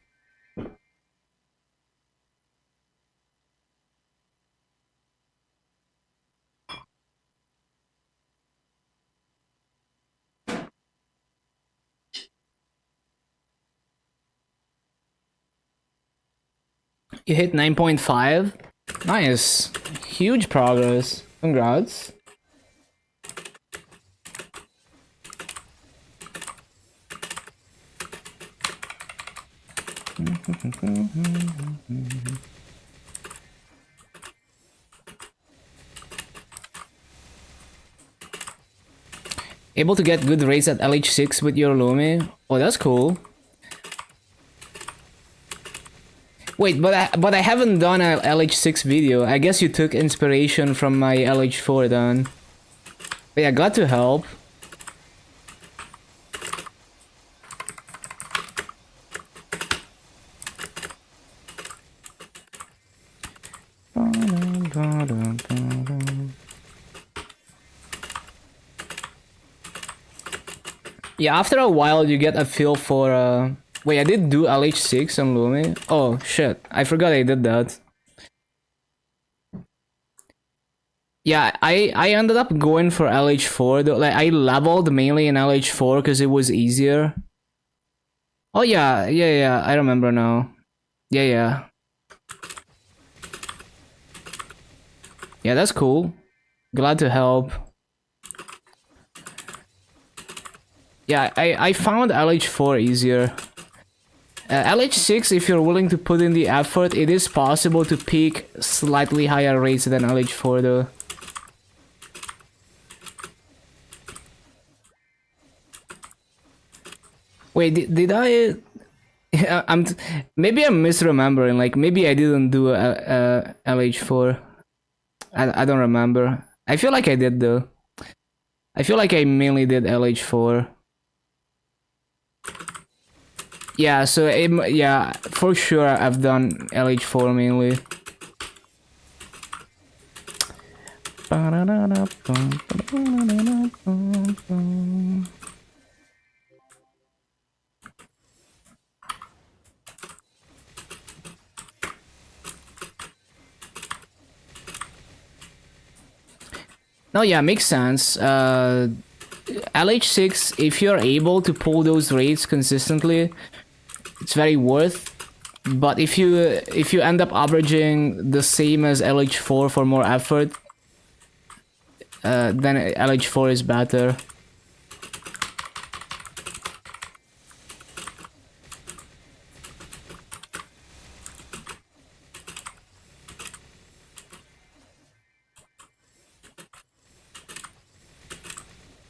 You hit 9.5. Nice. Huge progress. Congrats. Able to get good rates at LH6 with your Lumi? Oh, that's cool. Wait, but I haven't done a LH6 video. I guess you took inspiration from my LH4 then. But yeah, glad to help. Yeah, after a while you get a feel for wait, I did do LH6 on Lumi? Oh shit, I forgot I did that. Yeah, I ended up going for LH4 though. Like I leveled mainly in LH4 because it was easier. Oh yeah, I remember now. Yeah. Yeah, that's cool. Glad to help. Yeah, I found LH4 easier. LH6, if you're willing to put in the effort, it is possible to peak slightly higher rates than LH4 though. Wait, did I... maybe I'm misremembering, like maybe I didn't do LH4. I don't remember. I feel like I did though. I feel like I mainly did LH4. Yeah, so yeah, for sure I've done LH4 mainly. No, yeah, makes sense. LH6, if you're able to pull those rates consistently, it's very worth. But if you end up averaging the same as LH4 for more effort, then LH4 is better.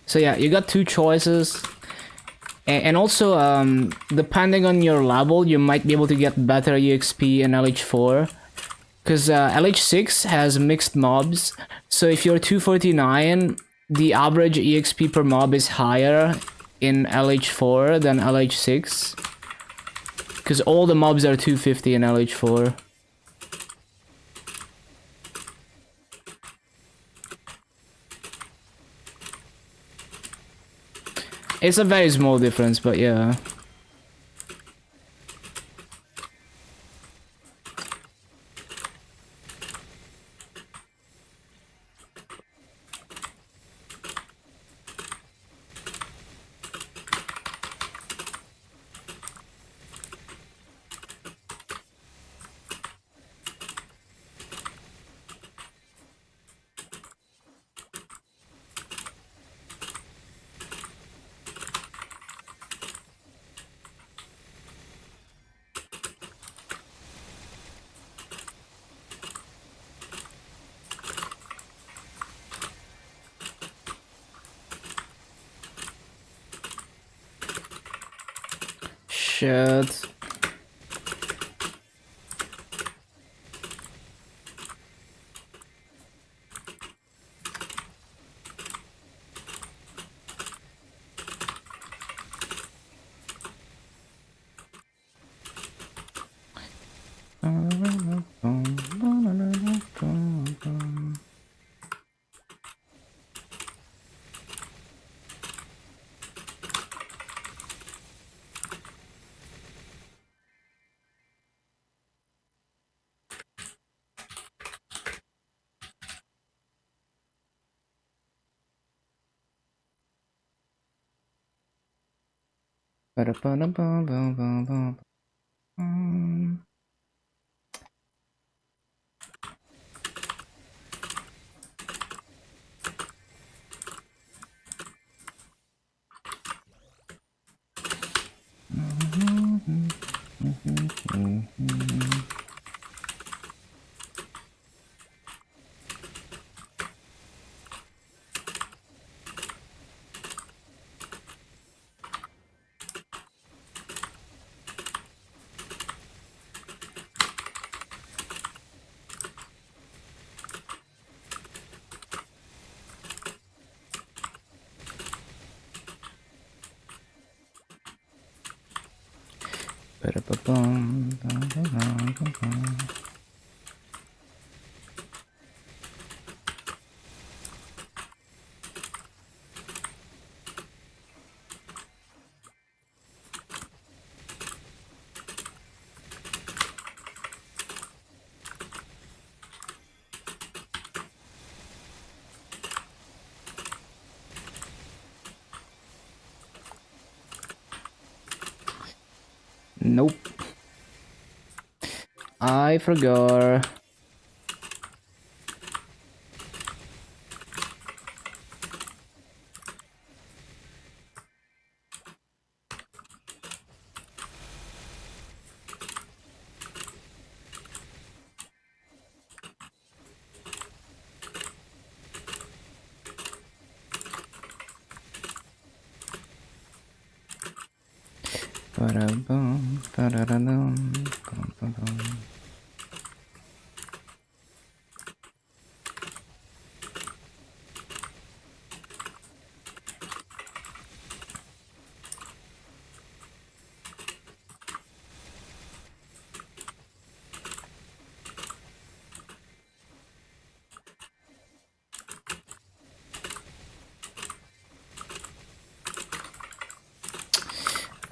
So yeah, you got two choices. And also, depending on your level, you might be able to get better EXP in LH4. Because LH6 has mixed mobs. So if you're 249, the average EXP per mob is higher in LH4 than LH6. Because all the mobs are 250 in LH4. It's a very small difference, but yeah. shit. Nope. I forgot.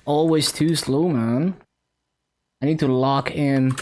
Always too slow, man. I need to lock in.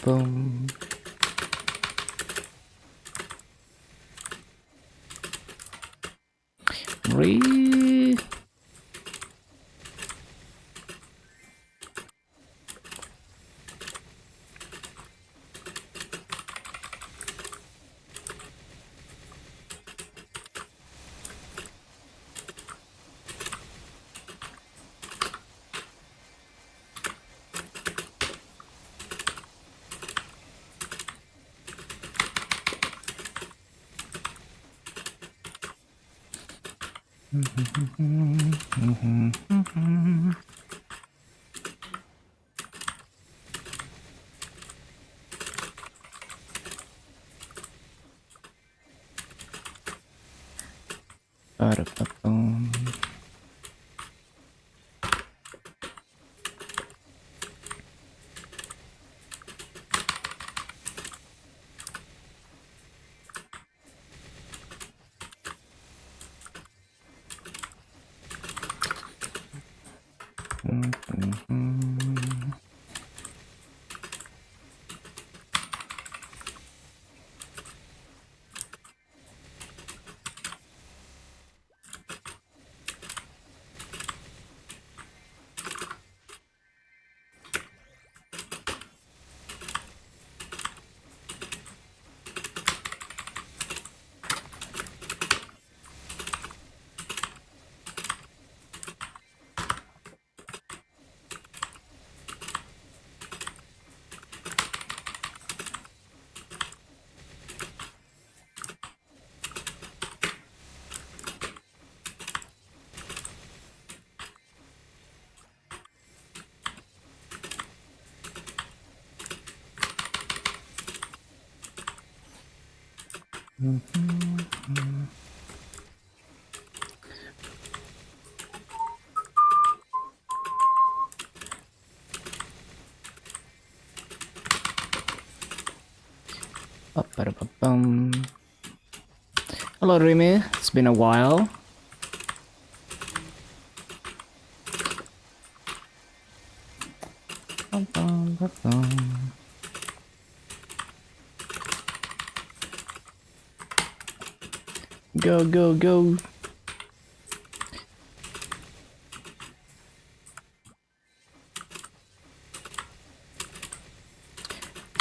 Boom. Re. Ba-da-ba-boom. Hello, Remy. It's been a while. Go, go, go.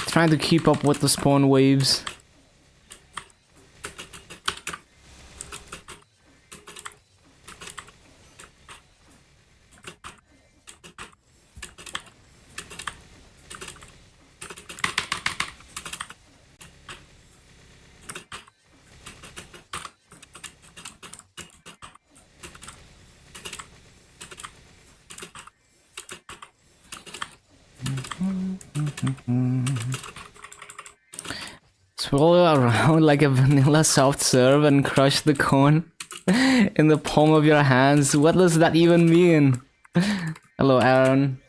Trying to keep up with the spawn waves. Swirl around like a vanilla soft serve and crush the cone in the palm of your hands. What does that even mean? Hello, Aaron.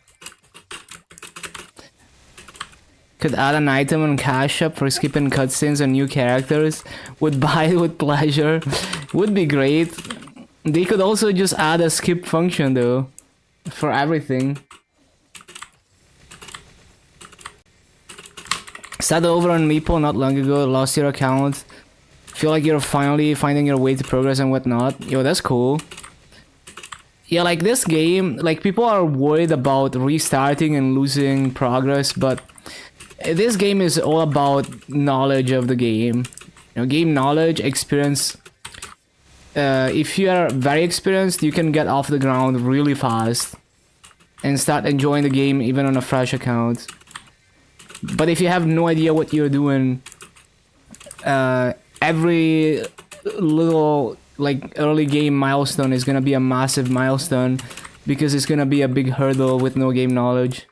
Could add an item on Cash App for skipping cutscenes and new characters. Would buy it with pleasure. Would be great. They could also just add a skip function though. For everything. Started over on Maple not long ago, lost your account. Feel like you're finally finding your way to progress and whatnot. Yo, that's cool. Yeah, like this game, like people are worried about restarting and losing progress, but this game is all about knowledge of the game. You know, game knowledge, experience. If you are very experienced, you can get off the ground really fast and start enjoying the game even on a fresh account. But if you have no idea what you're doing, every little like early game milestone is gonna be a massive milestone because it's gonna be a big hurdle with no game knowledge.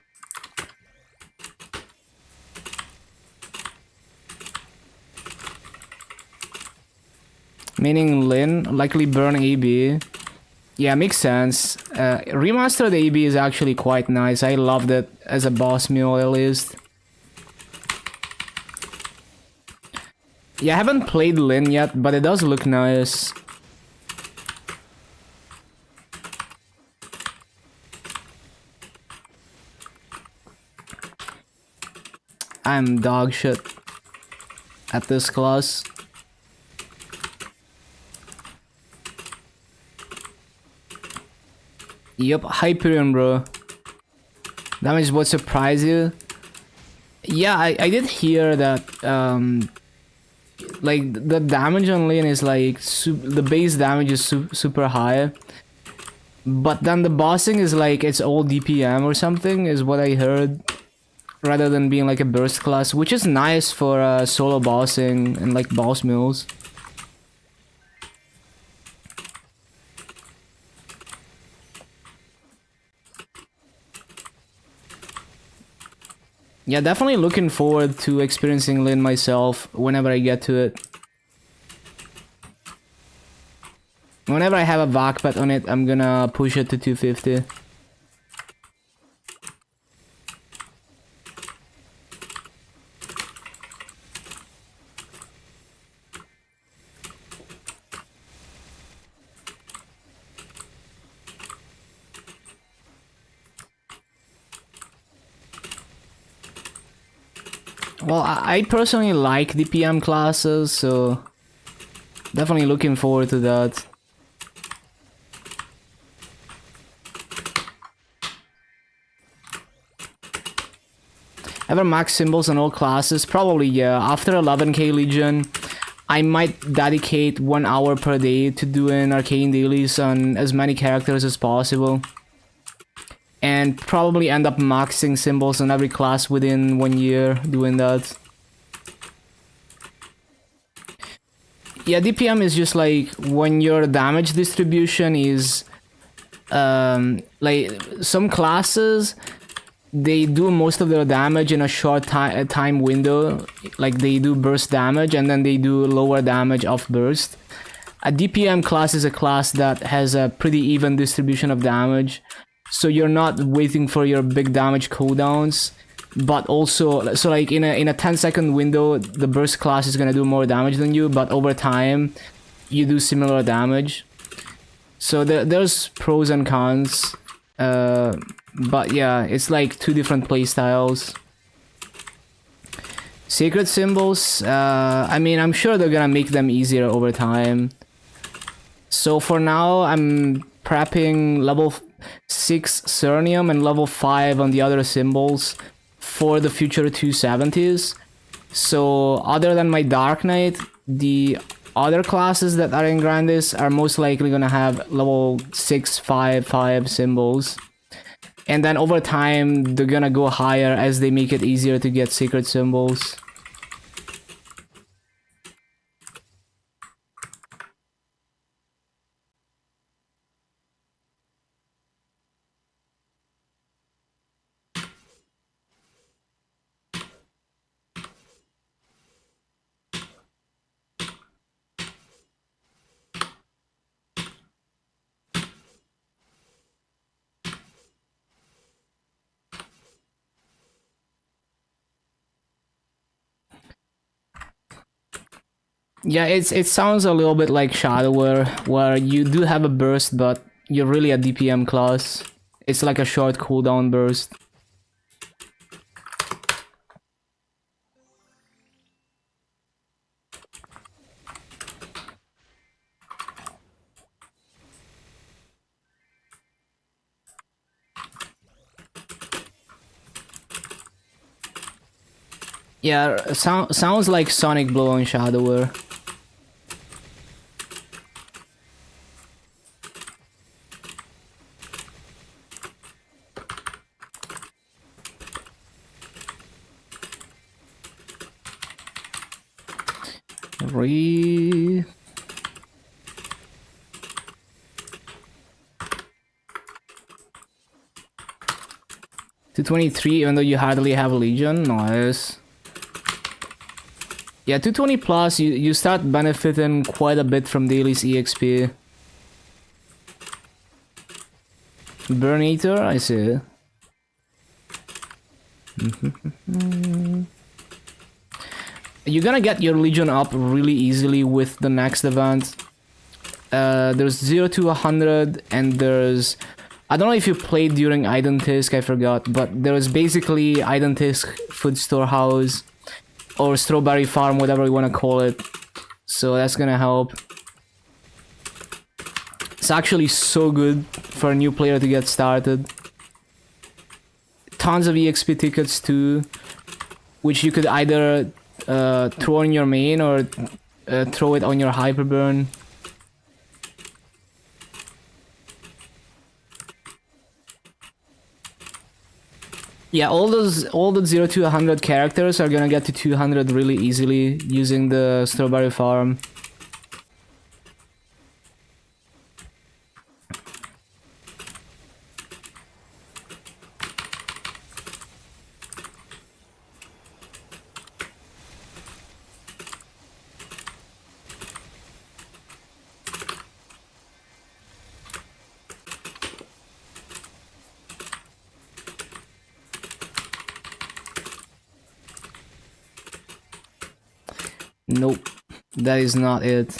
Meaning Lin, likely burn AB. Yeah, makes sense. Remastered AB is actually quite nice. I loved it as a boss meal at least. Yeah, I haven't played Lin yet, but it does look nice. I'm dog shit at this class. Yup, Hyperion, bro. Damage would surprise you. Yeah, I did hear that, like, the damage on Lane is like, the base damage is super high. But then the bossing is like, it's all DPM or something, is what I heard. Rather than being like a burst class, which is nice for solo bossing and like boss mills. Yeah, definitely looking forward to experiencing Lin myself whenever I get to it. Whenever I have a VAC pet on it, I'm gonna push it to 250. Well, I personally like DPM classes, so definitely looking forward to that. Ever max symbols on all classes? Probably, yeah. After 11k Legion, I might dedicate 1 hour per day to doing arcane dailies on as many characters as possible. And probably end up maxing symbols on every class within 1 year doing that. Yeah, DPM is just like when your damage distribution is like some classes, they do most of their damage in a short time window. Like they do burst damage and then they do lower damage off burst. A DPM class is a class that has a pretty even distribution of damage, so you're not waiting for your big damage cooldowns. But also, so like in a 10-second window, the burst class is gonna do more damage than you, but over time, you do similar damage. So there's pros and cons. But yeah, it's like 2 different playstyles. Sacred symbols, I mean, I'm sure they're gonna make them easier over time. So for now, I'm prepping level 6 Cernium and level 5 on the other symbols for the future 270s. So other than my Dark Knight, the other classes that are in Grandis are most likely gonna have level 6, 5, 5 symbols. And then over time, they're gonna go higher as they make it easier to get secret symbols. Yeah, it sounds a little bit like Shadower, where you do have a burst, but you're really a DPM class. It's like a short cooldown burst. Yeah, sounds like Sonic Blow on Shadower. Re... 223, even though you hardly have Legion. Nice. Yeah, 220 plus, you start benefiting quite a bit from Daily's EXP. Burn Eater, I see. You're gonna get your Legion up really easily with the next event. There's 0 to 100, and there's... I don't know if you played during Identisk, I forgot, but there's basically Identisk Food Storehouse, or Strawberry Farm, whatever you want to call it. So that's gonna help. It's actually so good for a new player to get started. Tons of EXP tickets too, which you could either throw on your main or throw it on your Hyperburn. Yeah, all the 0 to 100 characters are gonna get to 200 really easily using the Strawberry Farm. Nope, that is not it.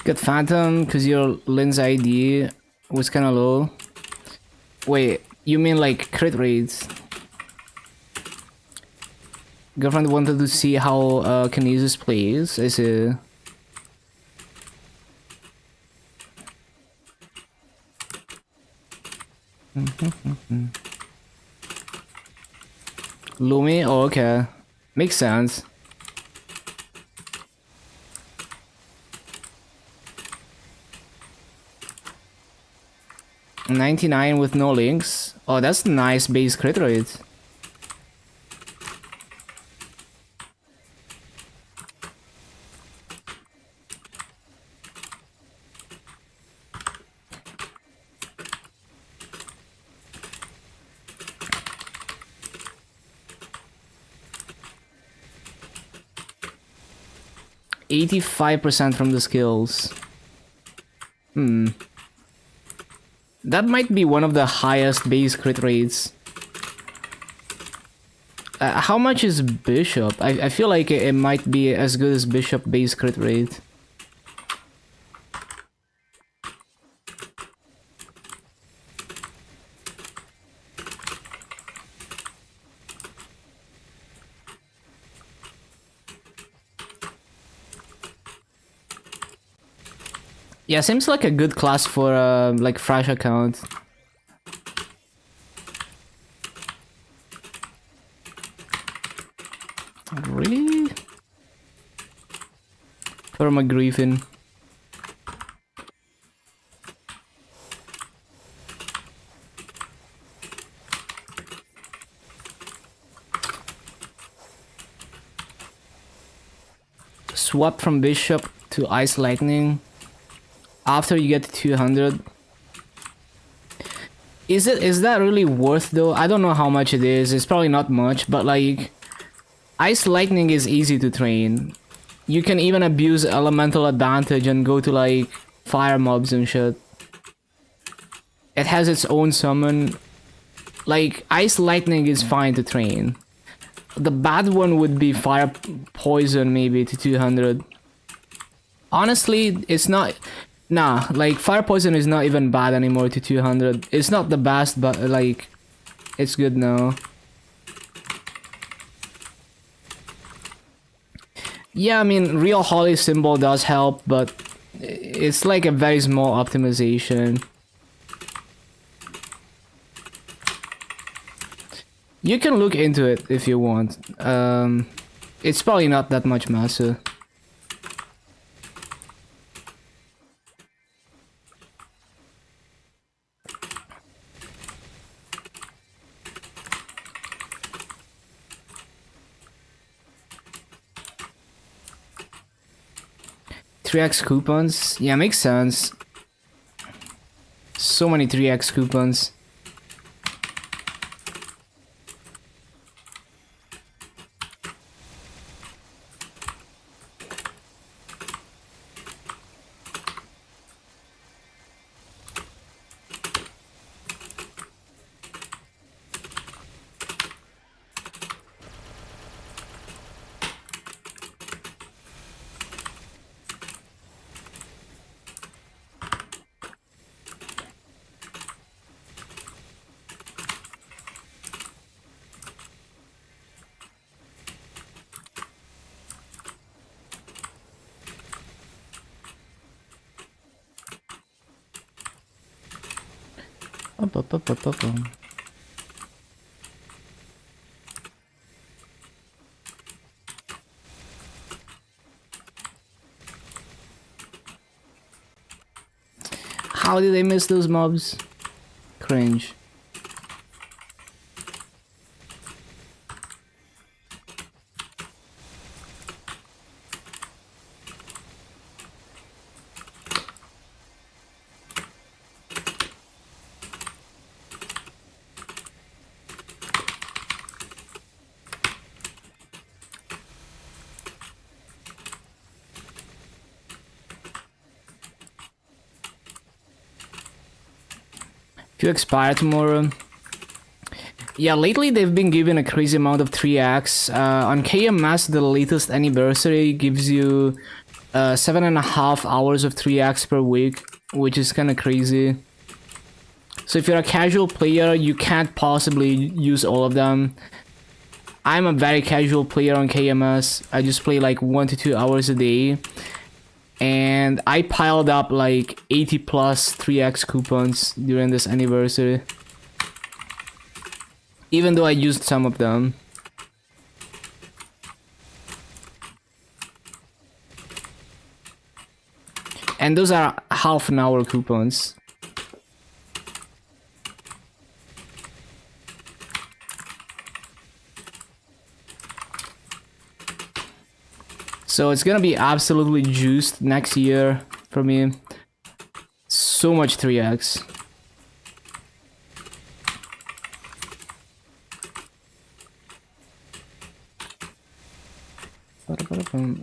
Got Phantom because your lens ID was kind of low. Wait, you mean like crit rates? Girlfriend wanted to see how Kinesis plays. I see. Lumi? Oh, okay. Makes sense. $99 with no links. Oh, that's nice base crit rate. $85% from the skills. That might be one of the highest base crit rates. How much is Bishop? I feel like it might be as good as Bishop base crit rate. Yeah, seems like a good class for like fresh account. Really? For a Griffin. Swap from Bishop to Ice Lightning. After you get to 200. Is that really worth though? I don't know how much it is. It's probably not much, but like Ice Lightning is easy to train. You can even abuse elemental advantage and go to like fire mobs and shit. It has its own summon. Like Ice Lightning is fine to train. The bad one would be Fire Poison maybe to 200. Honestly, it's not. Nah, like Fire Poison is not even bad anymore to 200. It's not the best, but like it's good now. Yeah, I mean Real Holy Symbol does help, but it's like a very small optimization. You can look into it if you want. It's probably not that much massive. $3x coupons? Yeah, makes sense. So many 3x coupons. How did I miss those mobs? Cringe. If you expire tomorrow. Yeah, lately they've been giving a crazy amount of 3x. On KMS, the latest anniversary gives you 7.5 hours of 3x per week, which is kind of crazy. So if you're a casual player, you can't possibly use all of them. I'm a very casual player on KMS. I just play like 1 to 2 hours a day. And I piled up like 80 plus 3x coupons during this anniversary. Even though I used some of them. And those are half an hour coupons. So it's gonna be absolutely juiced next year for me. So much 3x.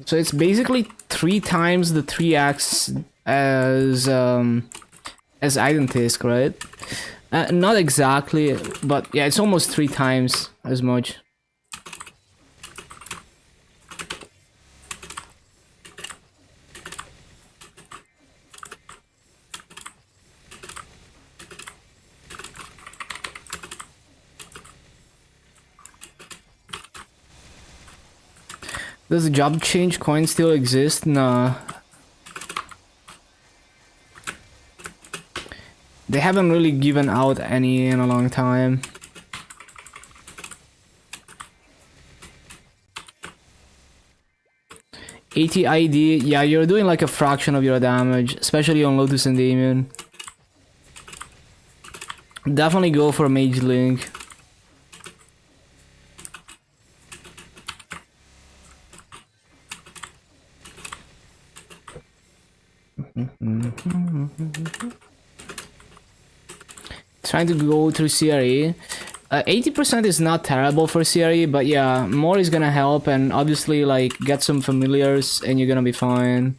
So it's basically 3 times the 3x as Identisk, right? Not exactly, but yeah, it's almost 3 times as much. Does the job change coin still exist? Nah. They haven't really given out any in a long time. ATID, yeah, you're doing like a fraction of your damage, especially on Lotus and Damien. Definitely go for Mage Link. Trying to go through CRE. 80% is not terrible for CRE, but yeah, more is gonna help, and obviously like get some familiars and you're gonna be fine.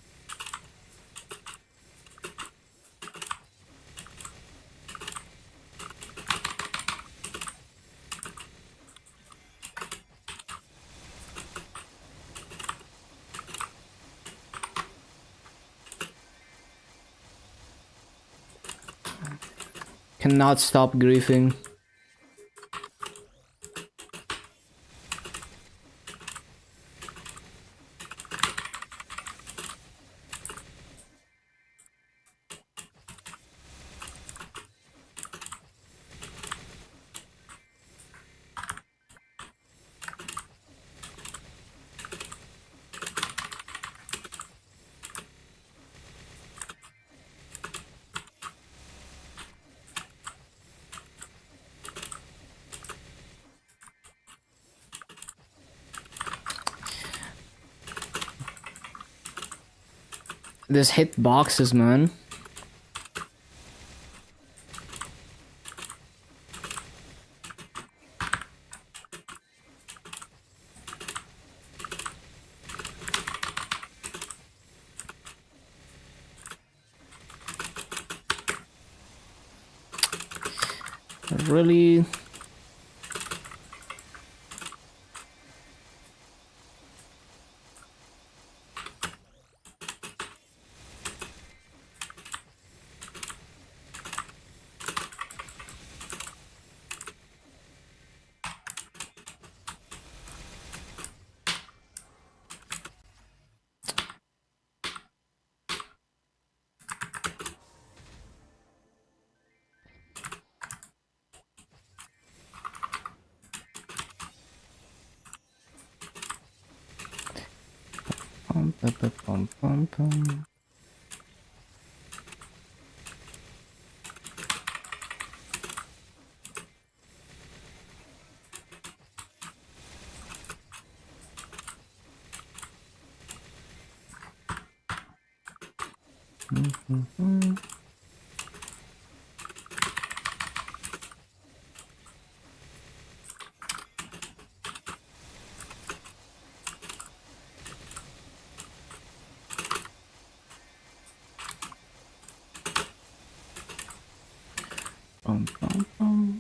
Cannot stop griefing. This hit boxes, man. Really? Pum, pum, pum. Pum, pum, pum.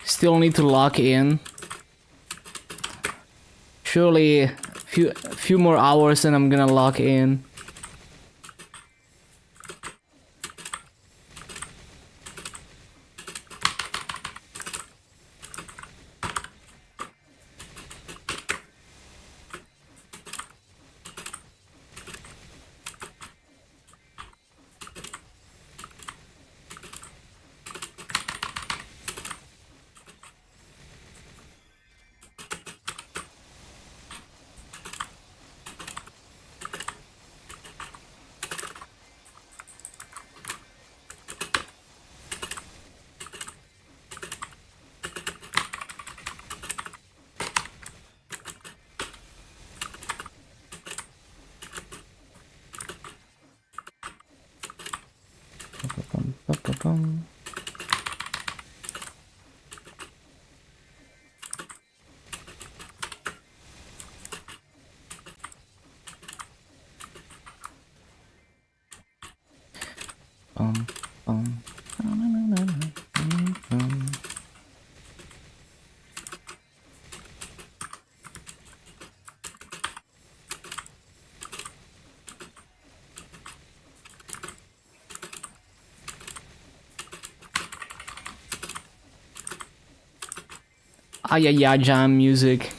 Still need to lock in. Surely a few more hours and I'm gonna lock in. Ah, yeah, jam music.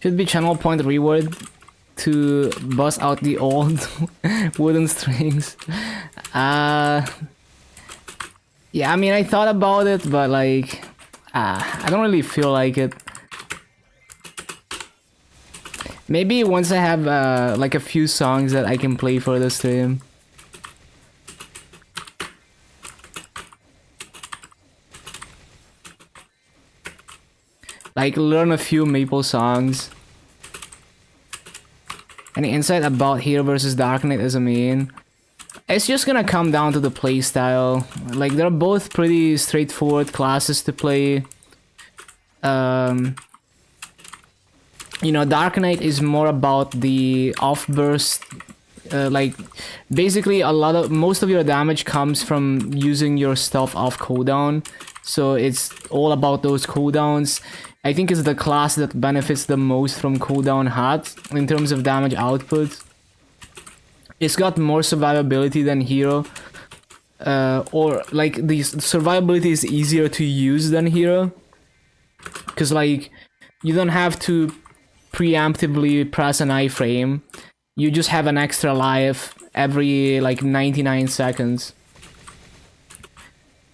Should be channel point reward to bust out the old wooden strings. Yeah, I mean, I thought about it, but like, I don't really feel like it. Maybe once I have like a few songs that I can play for the stream. Like, learn a few Maple songs. Any insight about Hero versus Dark Knight as a main? It's just gonna come down to the playstyle. Like, they're both pretty straightforward classes to play. You know, Dark Knight is more about the off-burst. Like, basically, most of your damage comes from using your stuff off cooldown. So it's all about those cooldowns. I think it's the class that benefits the most from cooldown hat in terms of damage output. It's got more survivability than Hero. Or like the survivability is easier to use than Hero. Cause like you don't have to preemptively press an iframe. You just have an extra life every like 99 seconds.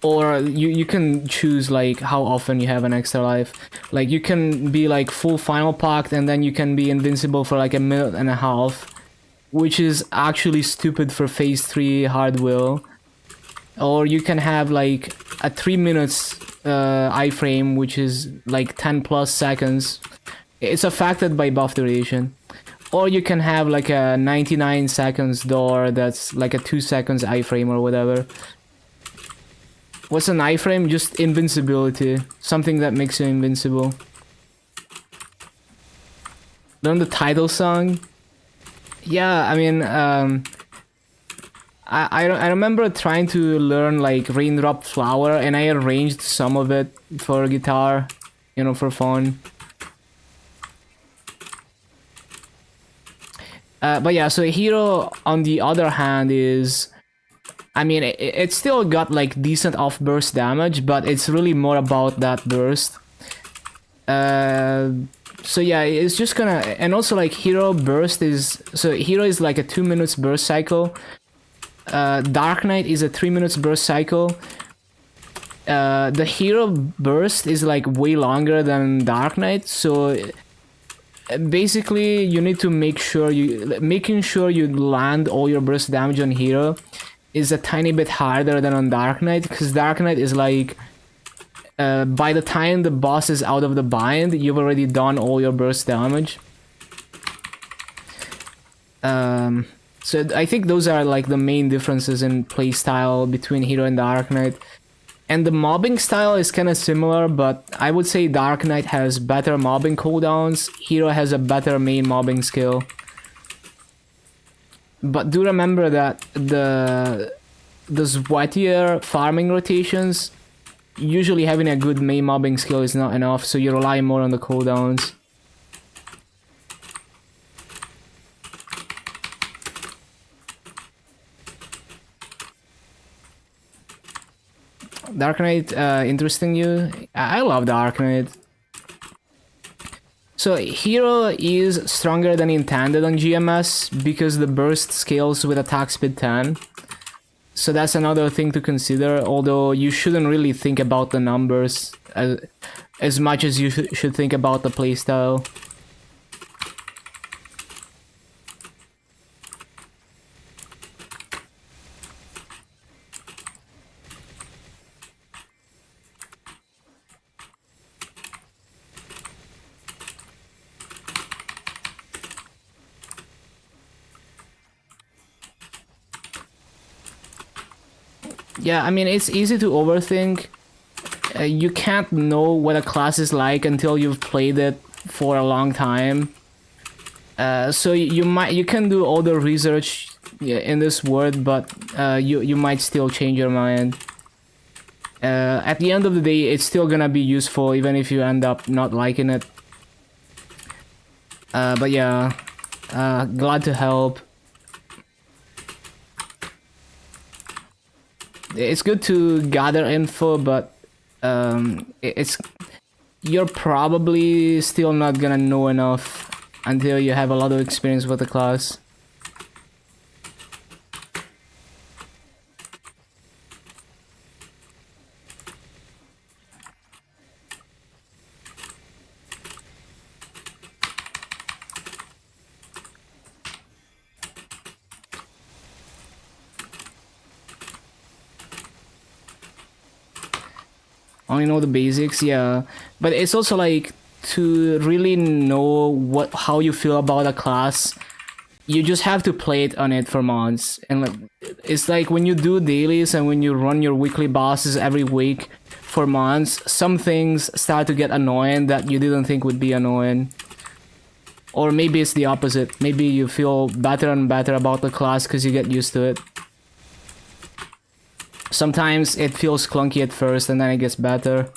Or you can choose like how often you have an extra life. Like you can be like full final pact and then you can be invincible for like a minute and a half, which is actually stupid for phase 3 hard will. Or you can have like a 3 minutes iframe, which is like 10 plus seconds. It's affected by buff duration. Or you can have like a 99 seconds door that's like a 2 seconds iframe or whatever. What's an iframe? Just invincibility. Something that makes you invincible. Learn the title song? Yeah, I mean, I remember trying to learn like Raindrop Flower and I arranged some of it for guitar, you know, for fun. But yeah, so Hero on the other hand is I mean, it still got like decent off burst damage, but it's really more about that burst. So yeah, it's just gonna, and also like hero burst is, so hero is like a 2 minutes burst cycle. Dark Knight is a 3 minutes burst cycle. The hero burst is like way longer than Dark Knight, so basically you need to making sure you land all your burst damage on hero is a tiny bit harder than on Dark Knight, because Dark Knight is like, by the time the boss is out of the bind, you've already done all your burst damage. So I think those are like the main differences in playstyle between Hero and Dark Knight. And the mobbing style is kind of similar, but I would say Dark Knight has better mobbing cooldowns, Hero has a better main mobbing skill. But do remember that the sweatier farming rotations, usually having a good main mobbing skill is not enough, so you rely more on the cooldowns. Dark Knight interesting you? I love Dark Knight. So Hero is stronger than intended on GMS because the burst scales with attack speed 10. So that's another thing to consider, although you shouldn't really think about the numbers as much as you should think about the playstyle. Yeah, I mean, it's easy to overthink. You can't know what a class is like until you've played it for a long time. So you can do all the research in this world, but you might still change your mind. At the end of the day, it's still gonna be useful even if you end up not liking it. But yeah, glad to help. It's good to gather info, but you're probably still not gonna know enough until you have a lot of experience with the class. Only know the basics, yeah. But it's also like, to really know how you feel about a class, you just have to play it on it for months. And like, it's like when you do dailies and when you run your weekly bosses every week for months, some things start to get annoying that you didn't think would be annoying. Or maybe it's the opposite. Maybe you feel better and better about the class because you get used to it. Sometimes it feels clunky at first and then it gets better.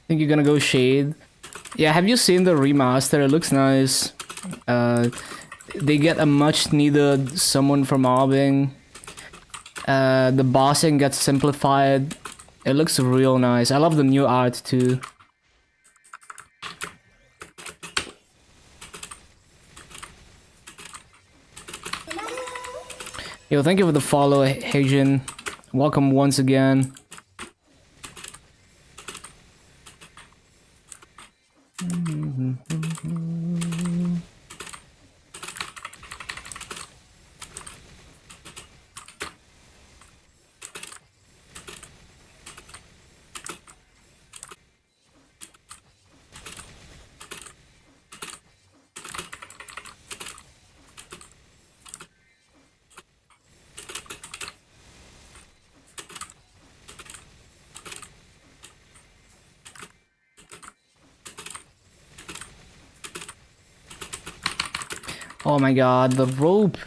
Think you're gonna go Shade. Yeah, have you seen the remaster? It looks nice. They get a much needed summon for mobbing. The bossing gets simplified. It looks real nice. I love the new art too. Yo, thank you for the follow, Heijin. Welcome once again. Oh my god, the rope.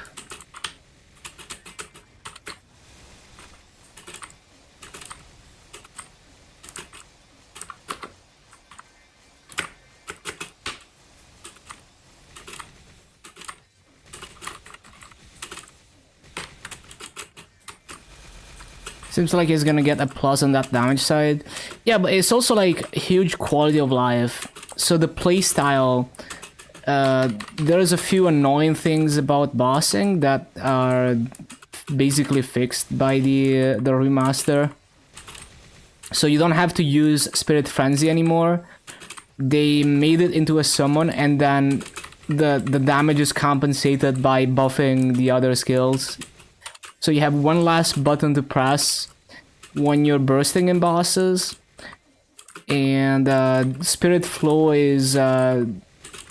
Seems like he's gonna get a plus on that damage side. Yeah, but it's also like huge quality of life. So the playstyle, there's a few annoying things about bossing that are basically fixed by the remaster. So you don't have to use Spirit Frenzy anymore. They made it into a summon, and then the damage is compensated by buffing the other skills. So you have one last button to press when you're bursting in bosses, and Spirit Flow is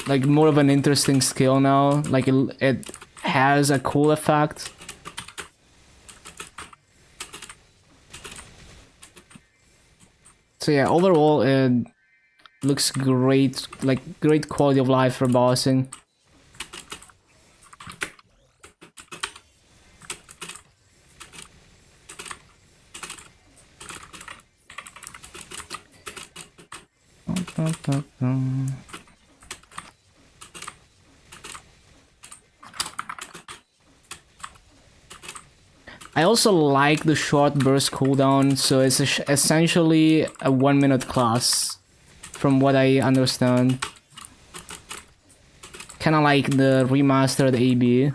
like more of an interesting skill now. Like it has a cool effect. So yeah, overall it looks great, like great quality of life for bossing. I also like the short burst cooldown, so it's essentially a 1-minute class, from what I understand. Kinda like the remastered AB.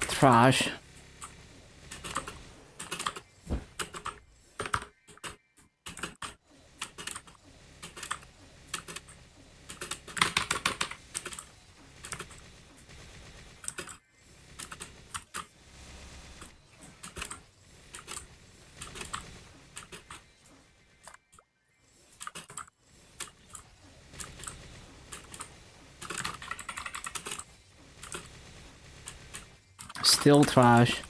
Trash. Still trash.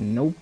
Nope.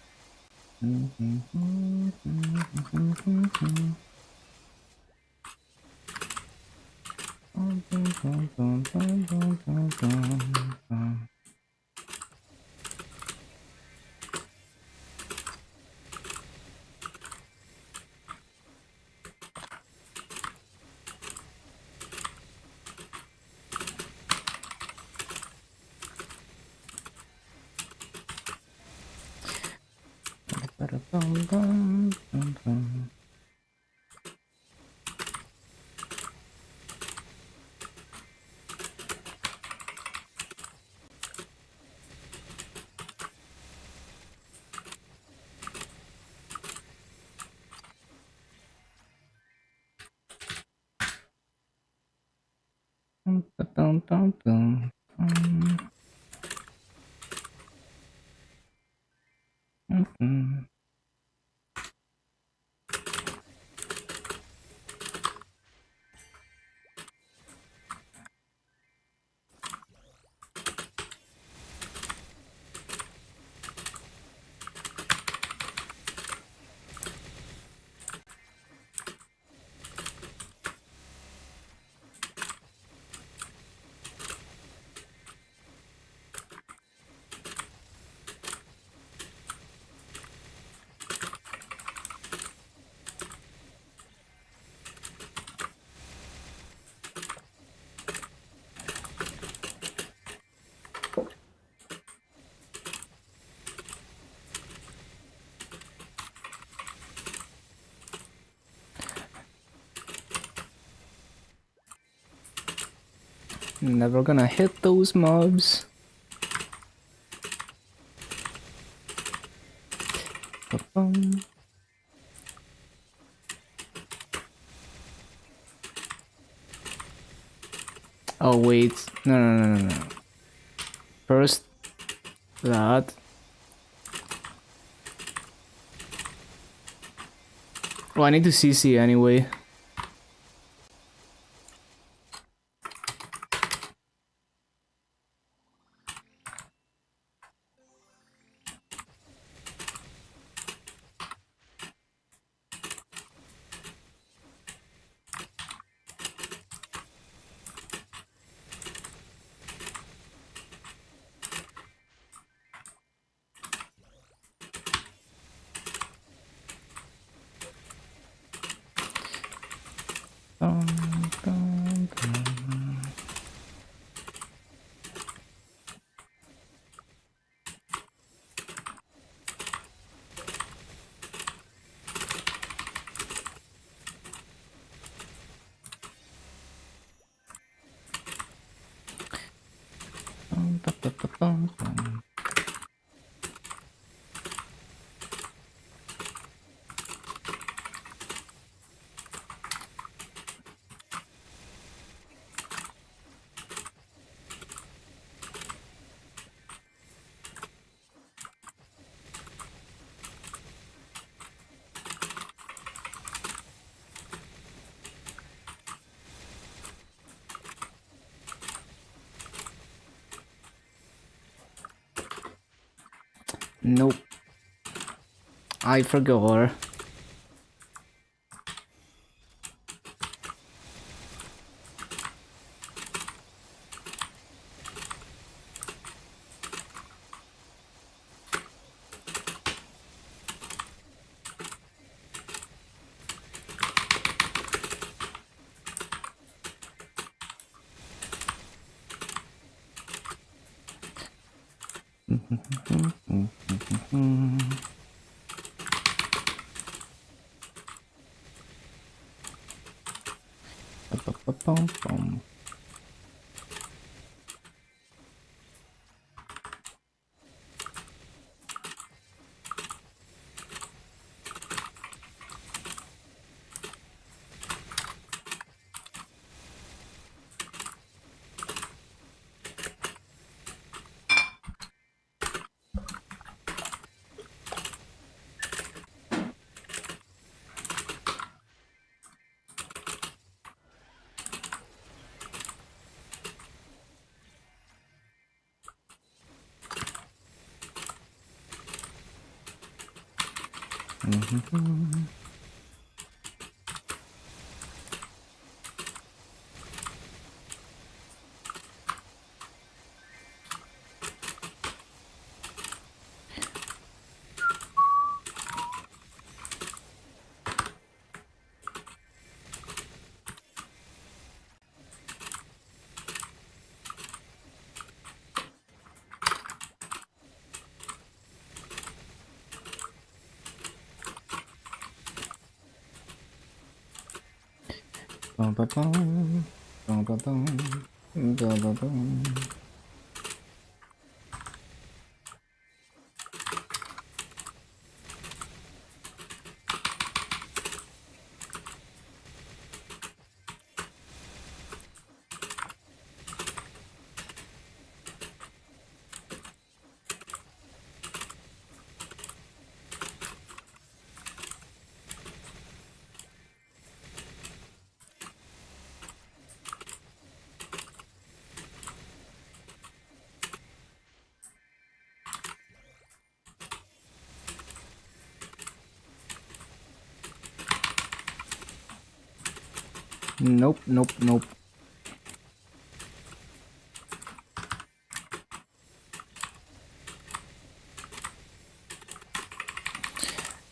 Never gonna hit those mobs. Oh wait, no. First that. Oh, I need to CC anyway. Nope. I forgot. Nope, nope, nope.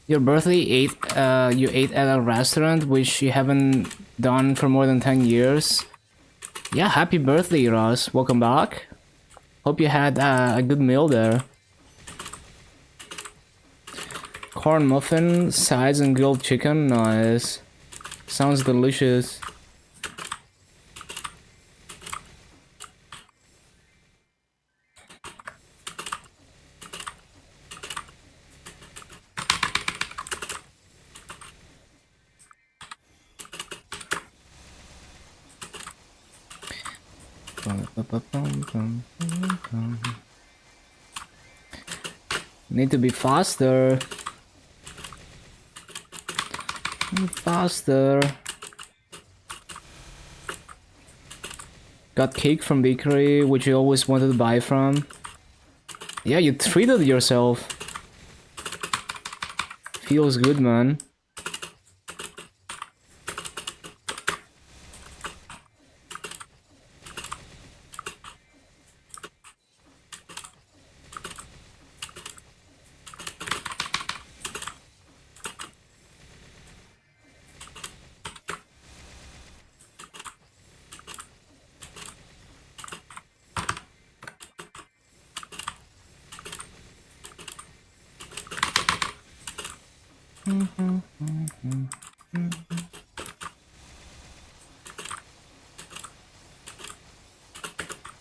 Your birthday you ate at a restaurant which you haven't done for more than 10 years. Yeah, happy birthday, Ross. Welcome back. Hope you had a good meal there. Corn muffin, sides and grilled chicken. Nice. Sounds delicious. Need to be faster. Faster. Got cake from bakery, which you always wanted to buy from. Yeah, you treated yourself. Feels good, man.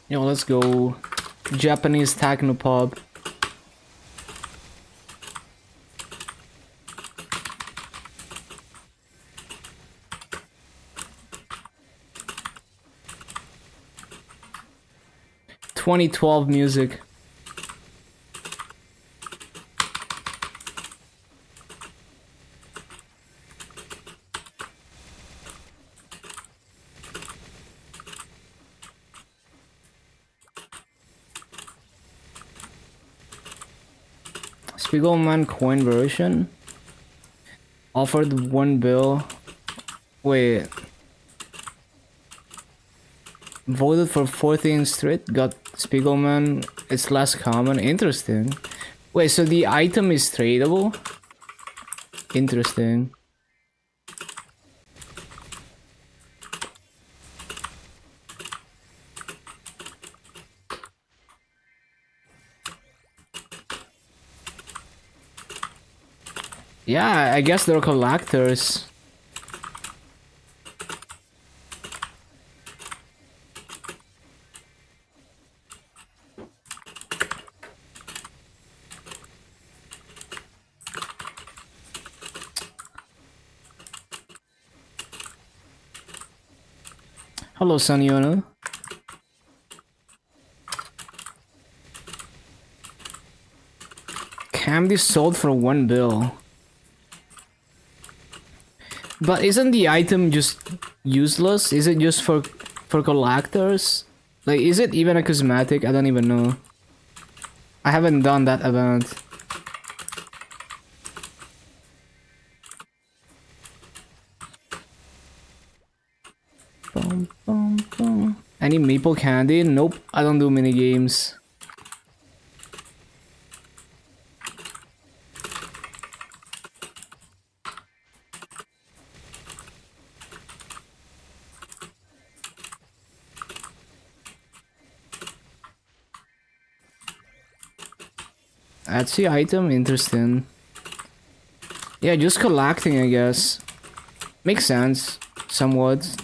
Yo, let's go. Japanese technopop. ...2012 music. Spiegelman coin version. Offered 1 bill. Wait. Voted for 14th Street. Got Spiegelman. It's less common. Interesting. Wait, so the item is tradable? Interesting. Yeah, I guess they're collectors. Hello, Sanyona. Candy sold for 1 bill. But isn't the item just useless? Is it just for collectors? Like, is it even a cosmetic? I don't even know. I haven't done that event. Bum, bum, bum. Any maple candy? Nope, I don't do mini games. Etsy item? Interesting. Yeah, just collecting, I guess. Makes sense, somewhat.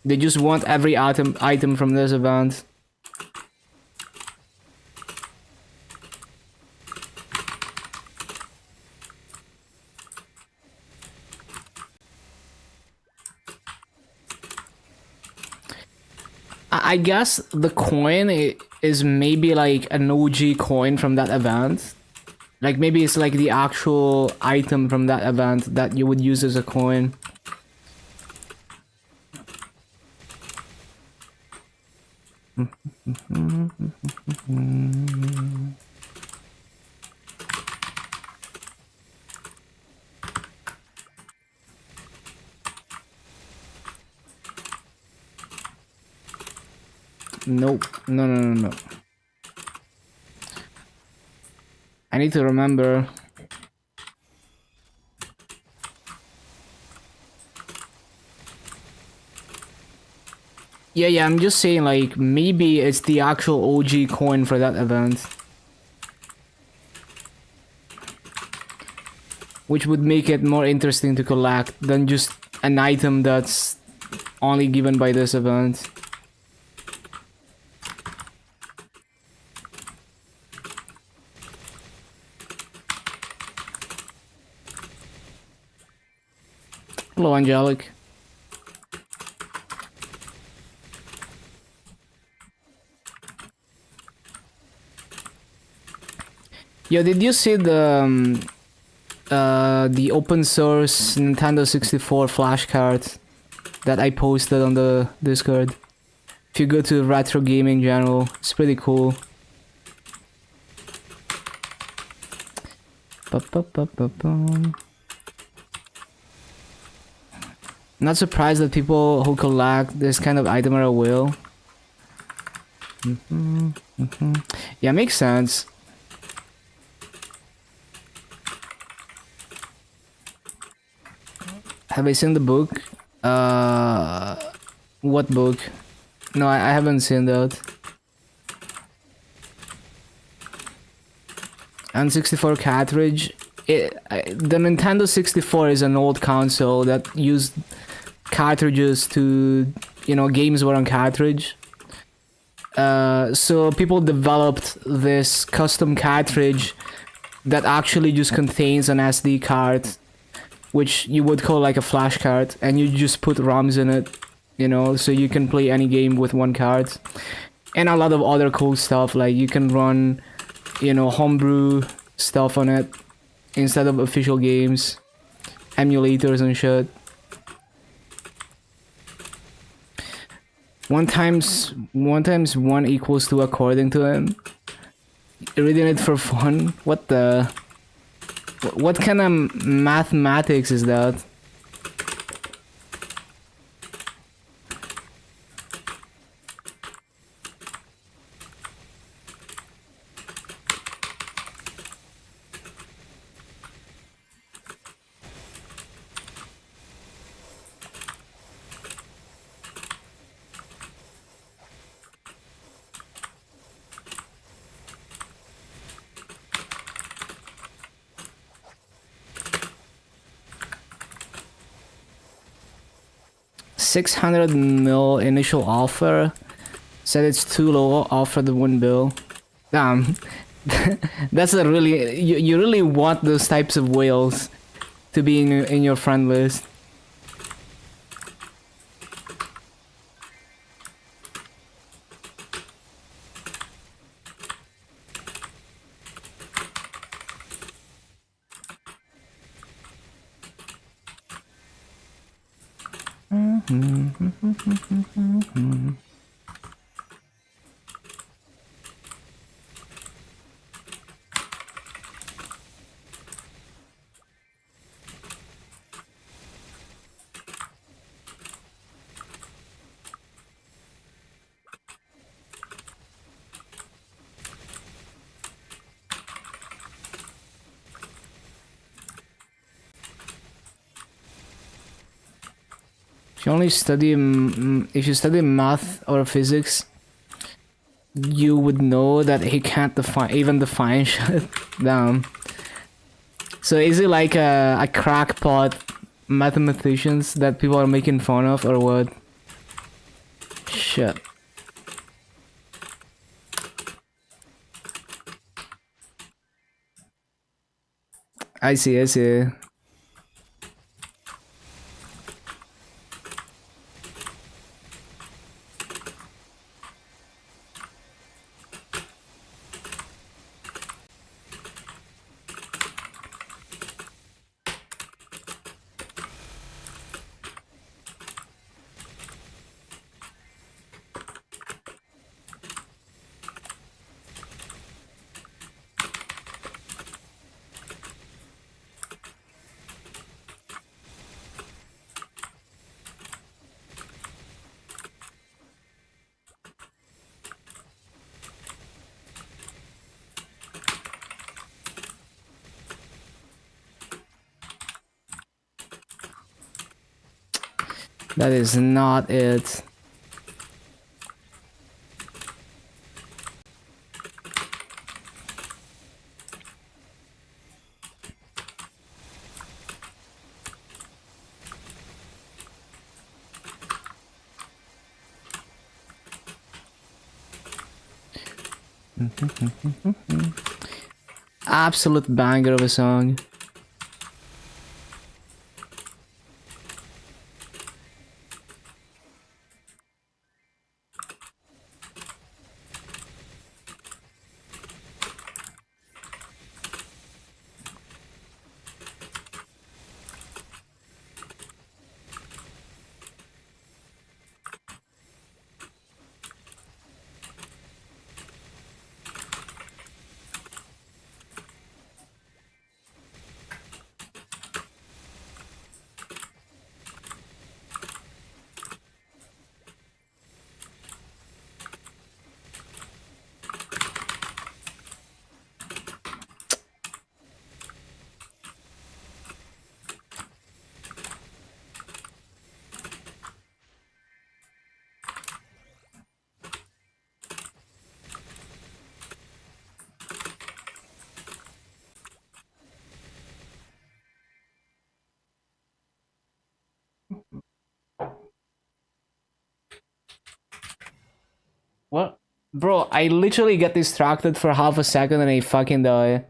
They just want every item from this event. I guess the coin is maybe like an OG coin from that event. Like maybe it's like the actual item from that event that you would use as a coin. Nope. No. I need to remember. Yeah, I'm just saying like maybe it's the actual OG coin for that event. Which would make it more interesting to collect than just an item that's only given by this event. Hello, Angelic. Yo, did you see the open source Nintendo 64 flashcard that I posted on the Discord? If you go to Retro Gaming Channel, it's pretty cool. Not surprised that people who collect this kind of item are a whale. Yeah, makes sense. Have I seen the book? What book? No, I haven't seen that. N64 cartridge. The Nintendo 64 is an old console that used cartridges to, you know, games were on cartridge. So people developed this custom cartridge that actually just contains an SD card, which you would call like a flash card, and you just put ROMs in it, you know, so you can play any game with one card. And a lot of other cool stuff, like you can run, you know, homebrew stuff on it instead of official games, emulators and shit. One times one equals two according to him. Reading it for fun? What the? What kind of mathematics is that? $600 mil initial offer. Said it's too low. Offer the one bill. Damn. That's a really... You really want those types of whales to be in your friend list. you only study if you study math or physics, you would know that he can't even define shit. Damn. So is it like a crackpot mathematicians that people are making fun of, or what? Shit. I see, I see. That is not it. Absolute banger of a song. What? Bro, I literally get distracted for half a second and I fucking die.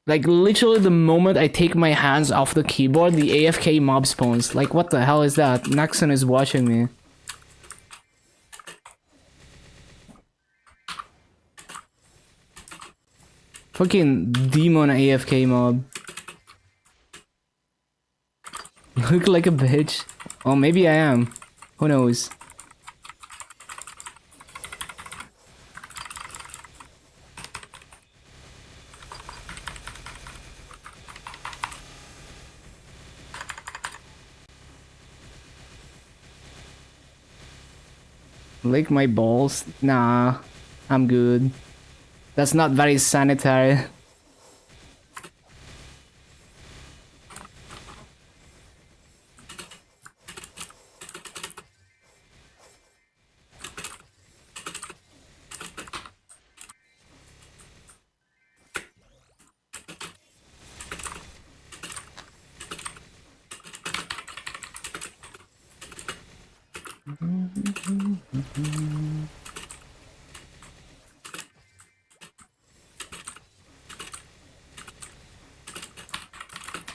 Like literally the moment I take my hands off the keyboard, the AFK mob spawns. Like what the hell is that? Nexon is watching me. Fucking demon AFK mob. Look like a bitch. Oh, maybe I am. Who knows? Lick my balls? Nah, I'm good. That's not very sanitary.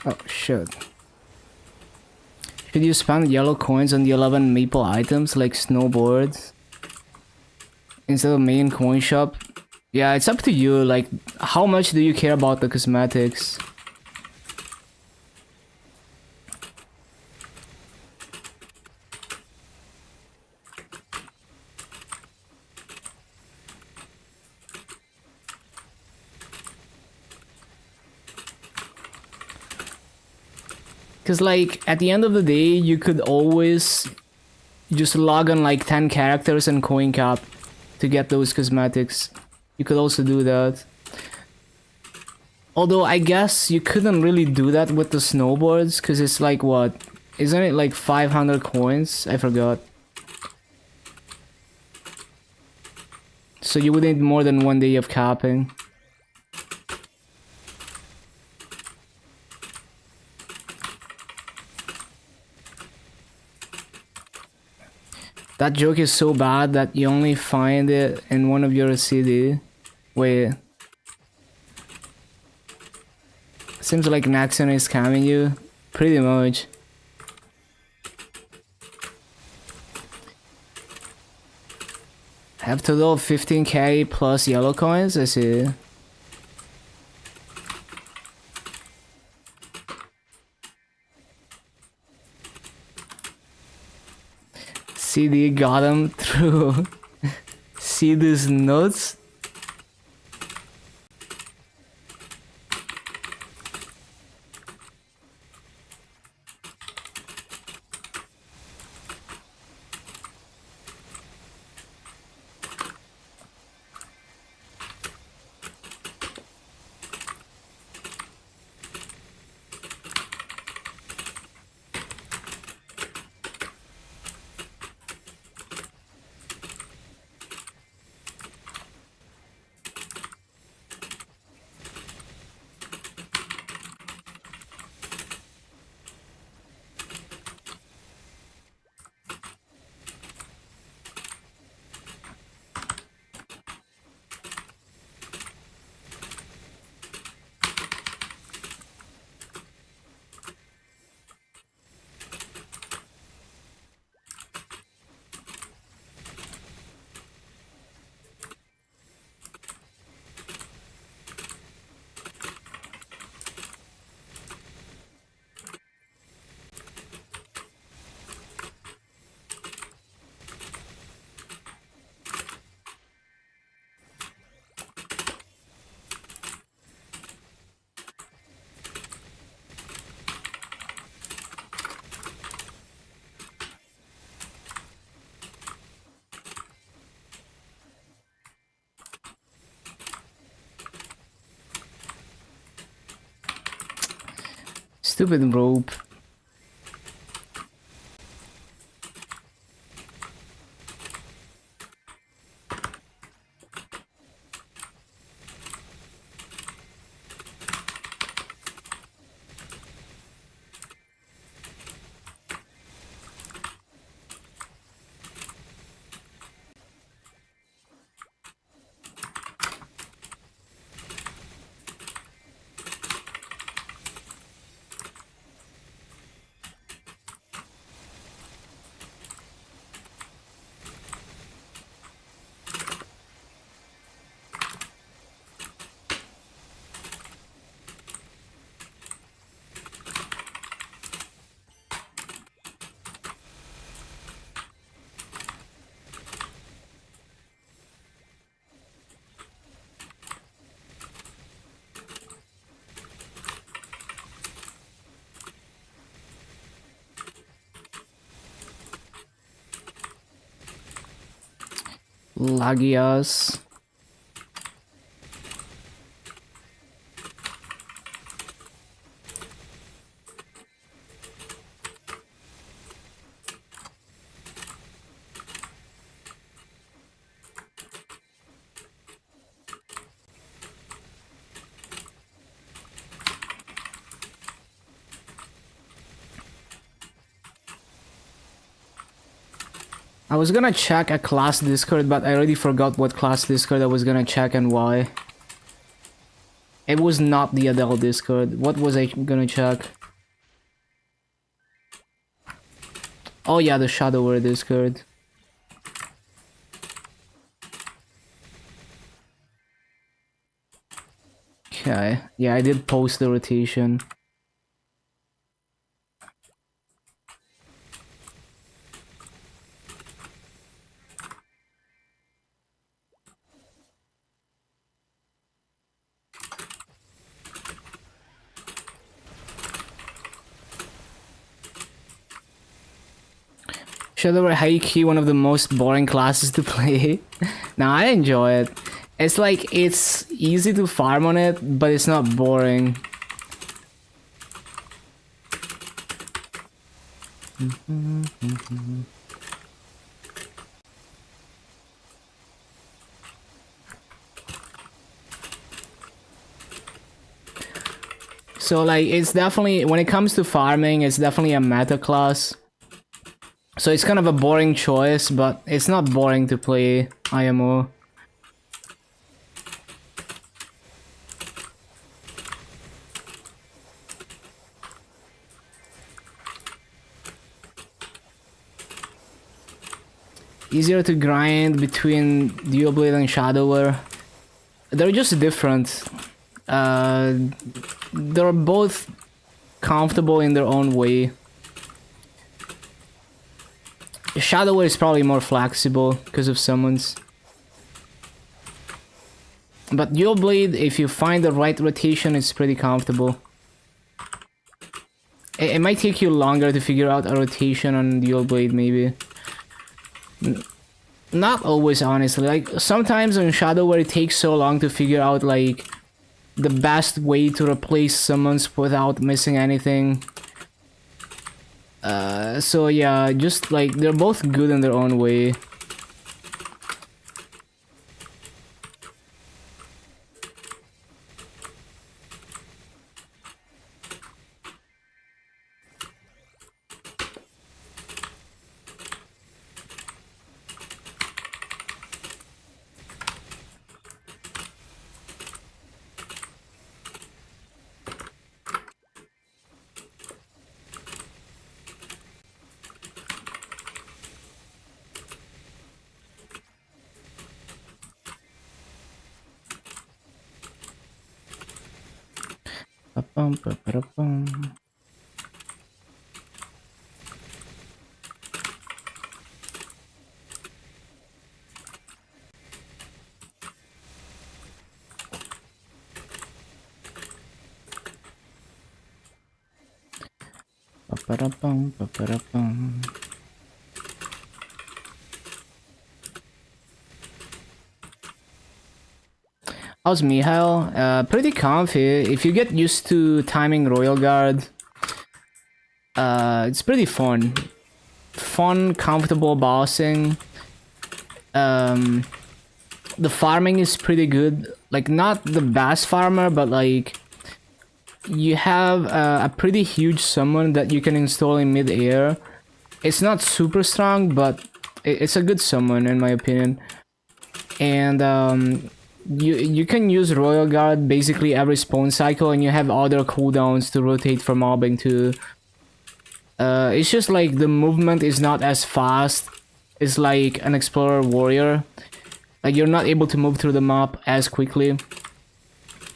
Oh shit. Should you spend yellow coins on the 11 maple items like snowboards instead of main coin shop? Yeah, it's up to you. Like, how much do you care about the cosmetics? Because, like, at the end of the day, you could always just log on like 10 characters and coin cap to get those cosmetics. You could also do that. Although I guess you couldn't really do that with the snowboards, because it's like what? Isn't it like 500 coins? I forgot. So you would need more than 1 day of capping. That joke is so bad that you only find it in one of your CD. Wait. Seems like Naxon is scamming you. Pretty much. Have total of 15k plus yellow coins, I see. CD got him through. See these notes? Stupid rope. Lagias. I was gonna check a class Discord, but I already forgot what class Discord I was gonna check and why. It was not the Adele Discord. What was I gonna check? Oh yeah, the Shadower Discord. Okay, yeah, I did post the rotation. Shadow were high key one of the most boring classes to play. Now I enjoy it. It's like it's easy to farm on it, but it's not boring. So like it's definitely, when it comes to farming, it's definitely a meta class. So it's kind of a boring choice, but it's not boring to play IMO. Easier to grind between Dual Blade and Shadower. They're just different. They're both comfortable in their own way. Shadower is probably more flexible because of summons. But Dual Blade, if you find the right rotation, it's pretty comfortable. It might take you longer to figure out a rotation on Dual Blade, maybe. Not always, honestly. Like, sometimes on Shadower it takes so long to figure out, like, the best way to replace summons without missing anything. So yeah, just like, they're both good in their own way. Ba-bum. Ba-ba-da-bum. How's Mihail? Pretty comfy. If you get used to timing Royal Guard, it's pretty fun. Fun, comfortable bossing. The farming is pretty good. Like, not the best farmer, but like, you have a pretty huge summon that you can install in mid-air. It's not super strong, but it's a good summon in my opinion. And you can use Royal Guard basically every spawn cycle, and you have other cooldowns to rotate for mobbing too. It's just like the movement is not as fast. It's like an Explorer Warrior. Like, you're not able to move through the map as quickly.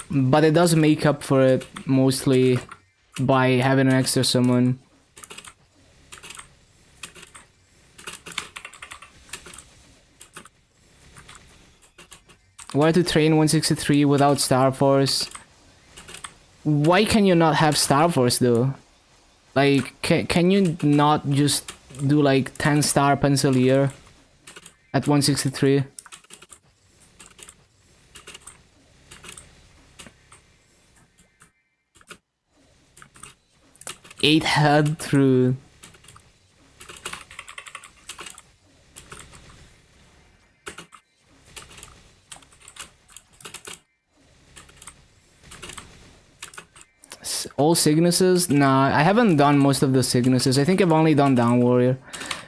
But it does make up for it mostly by having an extra summon. Why to train 163 without Star Force? Why can you not have Star Force though? Like, can you not just do like 10-star Pencilier at 163? 8 head through. All Signuses? Nah, I haven't done most of the Signuses. I think I've only done Down Warrior.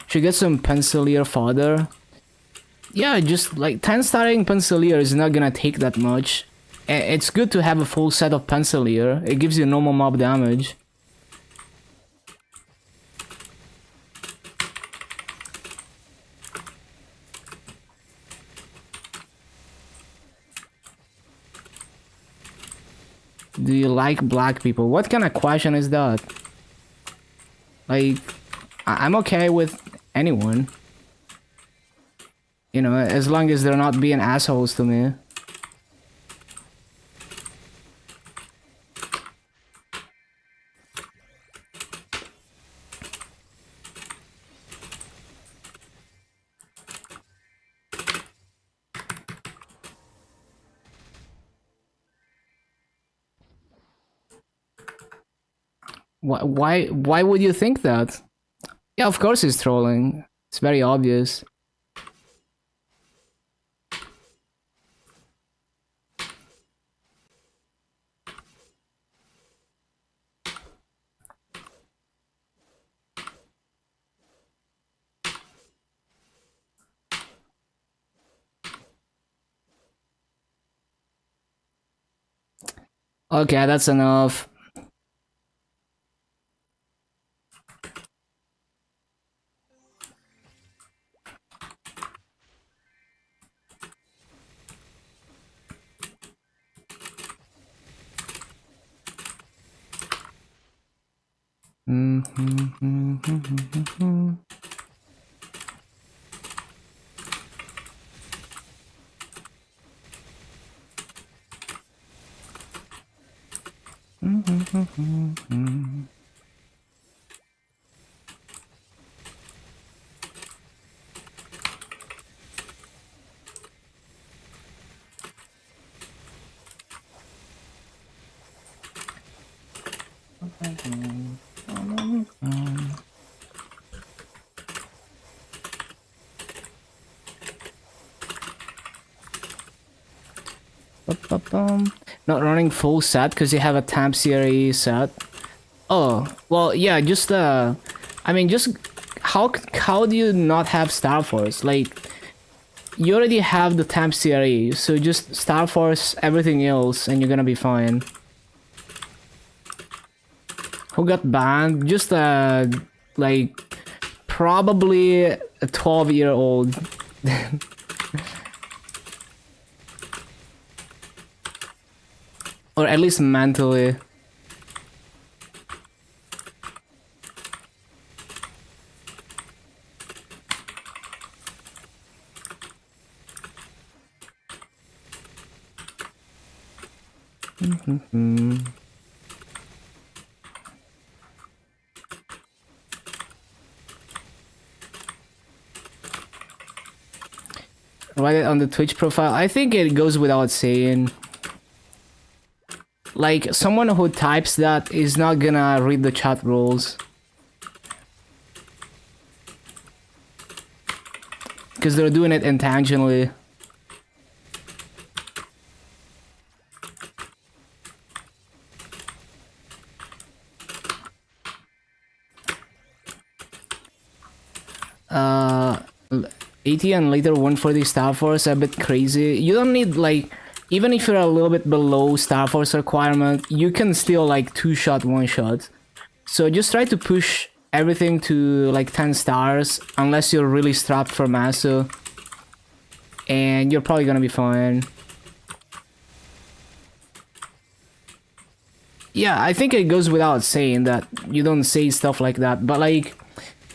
Should get some Pencilier fodder. Yeah, just like 10-starring Pencilier is not gonna take that much. It's good to have a full set of Pencilier. It gives you normal mob damage. Do you like black people? What kind of question is that? Like, I'm okay with anyone. You know, as long as they're not being assholes to me. Why would you think that? Yeah, of course he's trolling. It's very obvious. Okay, that's enough. Not running full set because you have a temp series set. Oh, well, yeah, just I mean, just how do you not have Star Force? Like, you already have the temp series, so just Star Force everything else, and you're gonna be fine. Who got banned? Just like probably a 12-year-old. Or at least mentally. Write it on the Twitch profile. I think it goes without saying. Like, someone who types that is not gonna read the chat rules. Because they're doing it intentionally. Uh, 80 and later 140 Star Force are a bit crazy. You don't need, like, even if you're a little bit below Star Force requirement, you can still, like, 2-shot, 1-shot. So just try to push everything to, like, 10 stars, unless you're really strapped for Maso. And you're probably gonna be fine. Yeah, I think it goes without saying that you don't say stuff like that, but, like,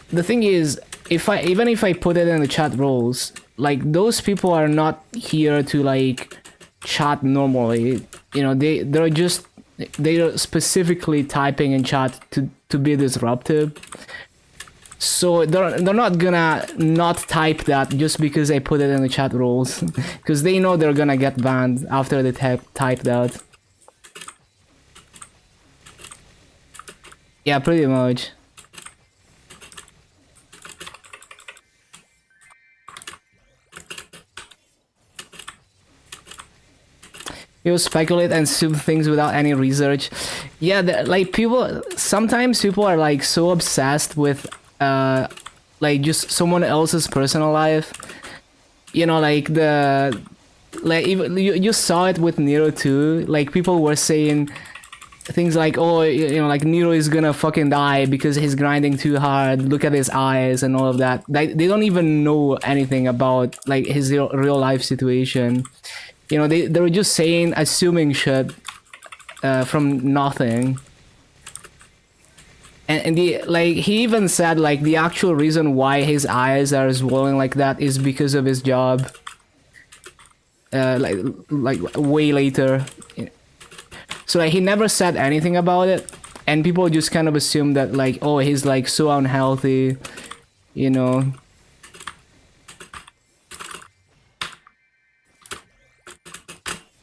the thing is, even if I put it in the chat rules, like, those people are not here to, like, chat normally. You know, they're specifically typing in chat to be disruptive. So they're not gonna not type that just because I put it in the chat rules, because they know they're gonna get banned after they type that. Yeah, pretty much. You speculate and assume things without any research. Yeah, like, sometimes people are, like, so obsessed with like, just someone else's personal life. You know, like, even you saw it with Nero too. Like, people were saying things like, oh, you know, like, Nero is gonna fucking die because he's grinding too hard, look at his eyes and all of that. They don't even know anything about, like, his real life situation. You know, they were just assuming shit from nothing. And he even said, like, the actual reason why his eyes are swollen like that is because of his job. Like way later. So, like, he never said anything about it, and people just kind of assume that, like, oh, he's, like, so unhealthy, you know.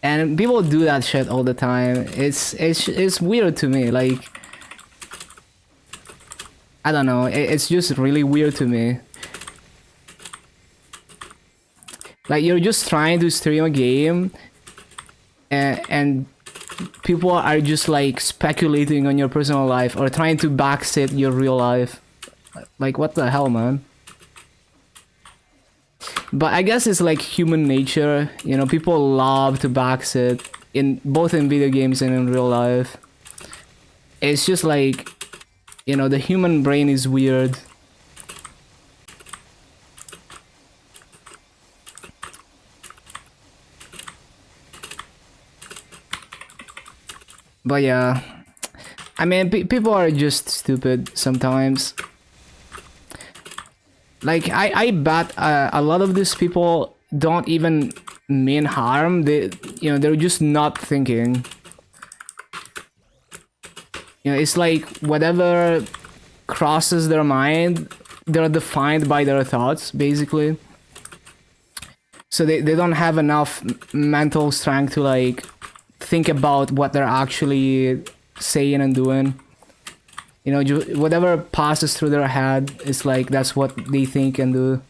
And people do that shit all the time. It's weird to me. Like, I don't know. It's just really weird to me. Like, you're just trying to stream a game, and people are just like speculating on your personal life or trying to backseat your real life. Like, what the hell, man? But I guess it's like human nature, you know, people love to backseat in both in video games and in real life. It's just like, you know, the human brain is weird. But yeah, I mean, people are just stupid sometimes. Like, I bet a lot of these people don't even mean harm. They, you know, they're just not thinking. You know, it's like whatever crosses their mind, they're defined by their thoughts, basically. So they don't have enough mental strength to like think about what they're actually saying and doing. You know, whatever passes through their head is like that's what they think and do.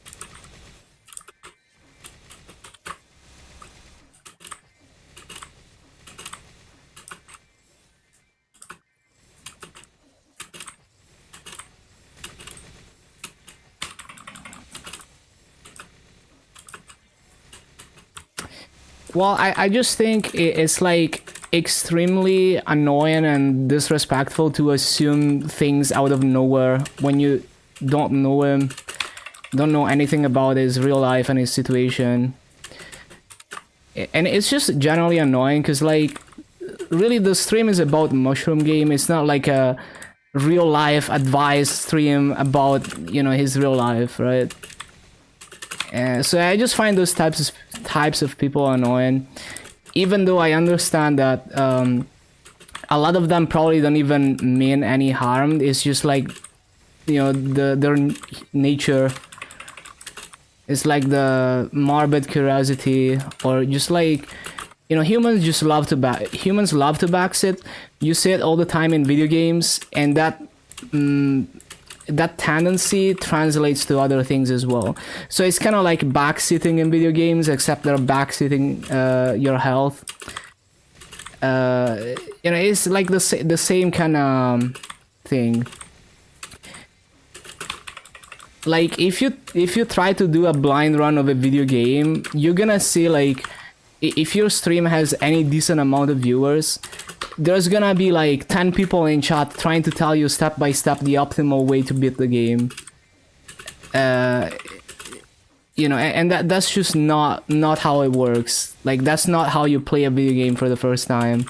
Well, I just think it's like extremely annoying and disrespectful to assume things out of nowhere when you don't know him, don't know anything about his real life and his situation. And it's just generally annoying because, like, really the stream is about Mushroom Game. It's not like a real life advice stream about, you know, his real life, right? So I just find those types of people annoying, even though I understand that a lot of them probably don't even mean any harm. It's just like, you know, their nature. It's like the morbid curiosity, or just like, you know, humans love to backseat. You see it all the time in video games, and that that tendency translates to other things as well. So it's kind of like backseating in video games, except they're backseating your health. You know, it's like the same kind of thing. Like, if you try to do a blind run of a video game, you're gonna see, like, if your stream has any decent amount of viewers, there's gonna be like 10 people in chat trying to tell you step by step the optimal way to beat the game. You know, and that's just not how it works. Like, that's not how you play a video game for the first time.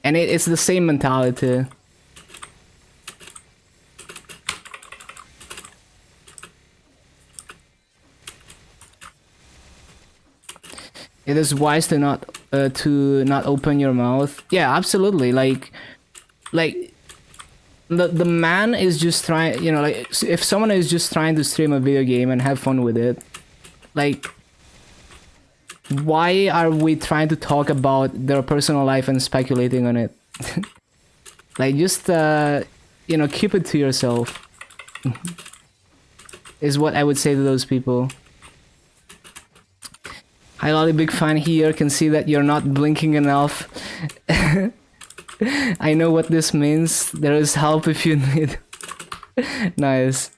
And it's the same mentality. It is wise to not open your mouth. Yeah, absolutely. Like the man is just trying, you know, like, if someone is just trying to stream a video game and have fun with it, like, why are we trying to talk about their personal life and speculating on it? Like, just you know, keep it to yourself. Is what I would say to those people. Hi Lolly, big fan here. Can see that you're not blinking enough. I know what this means. There is help if you need. Nice.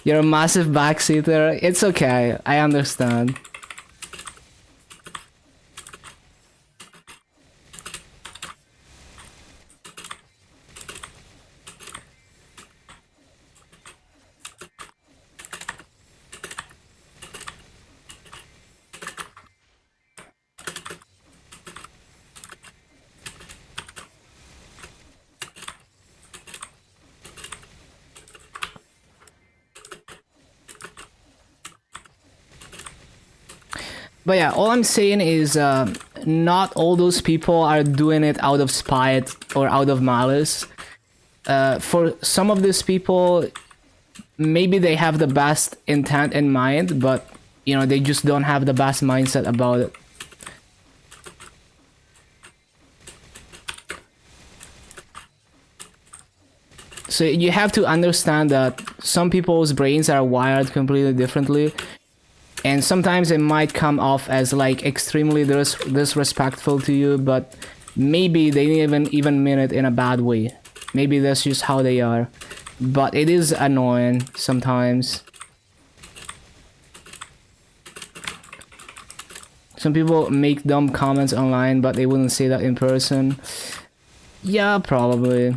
You're a massive backseater. It's okay. I understand. But yeah, all I'm saying is not all those people are doing it out of spite or out of malice. For some of these people, maybe they have the best intent in mind, but, you know, they just don't have the best mindset about it. So you have to understand that some people's brains are wired completely differently, and sometimes it might come off as like extremely disrespectful to you, but maybe they didn't even mean it in a bad way. Maybe that's just how they are. But it is annoying sometimes. Some people make dumb comments online, but they wouldn't say that in person. Yeah, probably.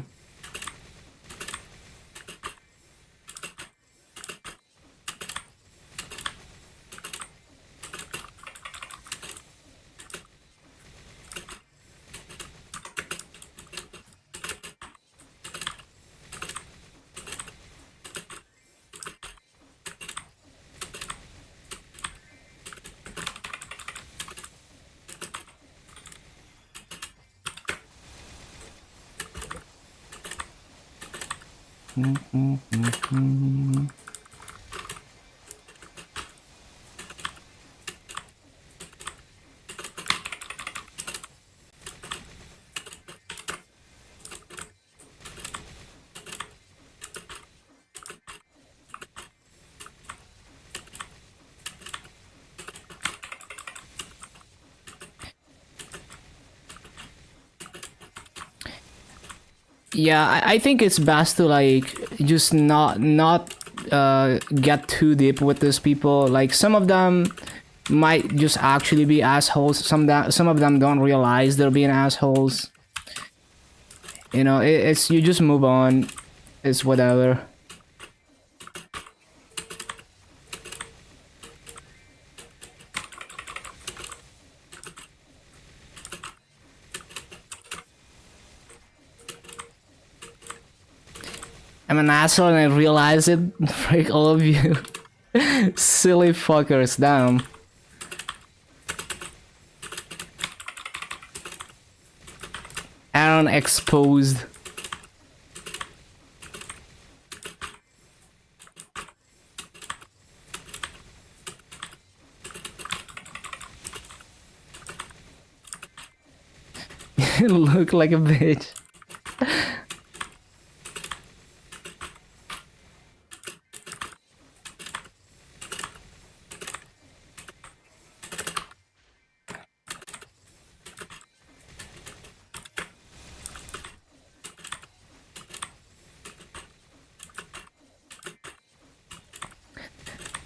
Yeah, I think it's best to like just not get too deep with these people. Like some of them might just actually be assholes. Some of them don't realize they're being assholes. You know, it's you just move on. It's whatever. I'm an asshole and I realize it. Freak all of you. Silly fuckers, damn. Aaron exposed. Look like a bitch.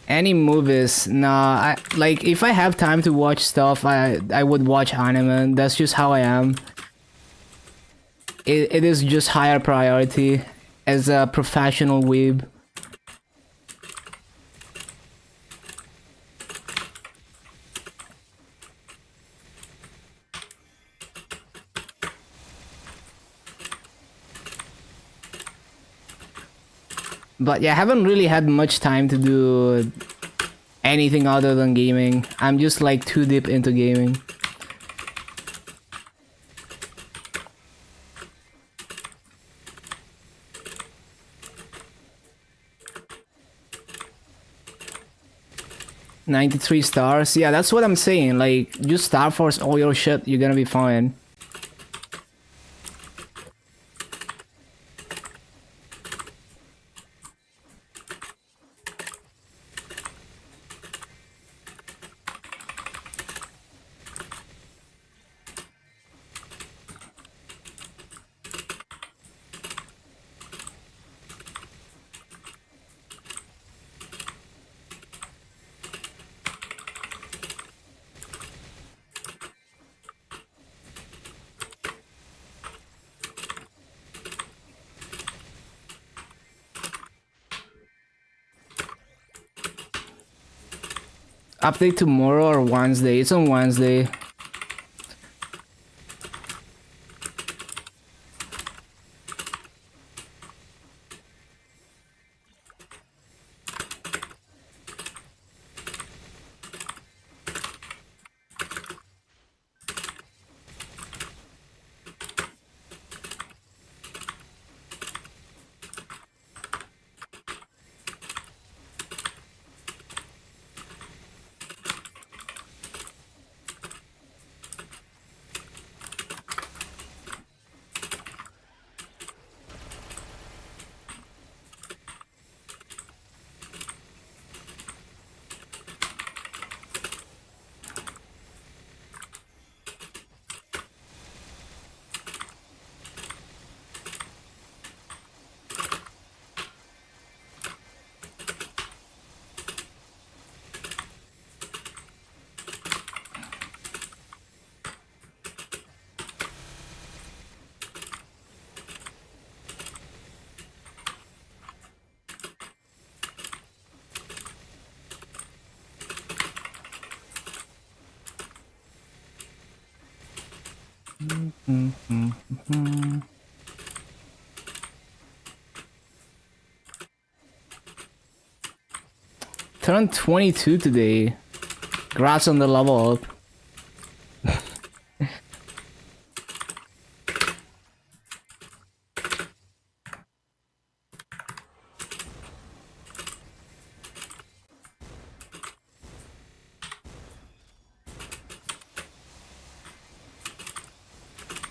Any movies? Nah, like if I have time to watch stuff, I would watch anime. That's just how I am. It is just higher priority as a professional weeb. But yeah, I haven't really had much time to do anything other than gaming. I'm just like too deep into gaming. $93 stars. Yeah, that's what I'm saying. Like, just Star Force all your shit, you're gonna be fine. Update tomorrow or Wednesday? It's on Wednesday. Turned 22 today. Congrats on the level up.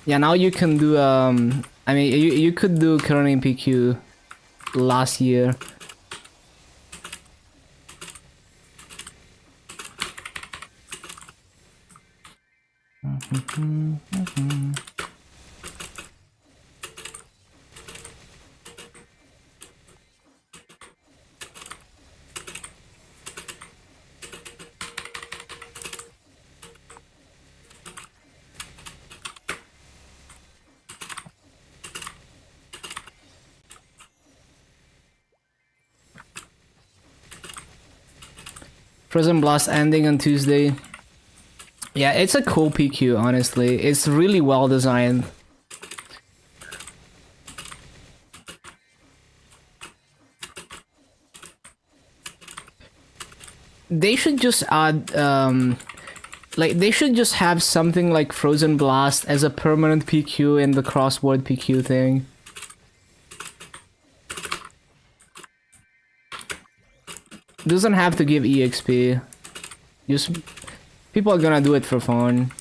Yeah, now you can do I mean you could do current PQ last year. Prison Blast ending on Tuesday. Yeah, it's a cool PQ, honestly. It's really well designed. They should just add, like, they should just have something like Frozen Blast as a permanent PQ in the crossword PQ thing. Doesn't have to give EXP. Just people are gonna do it for fun.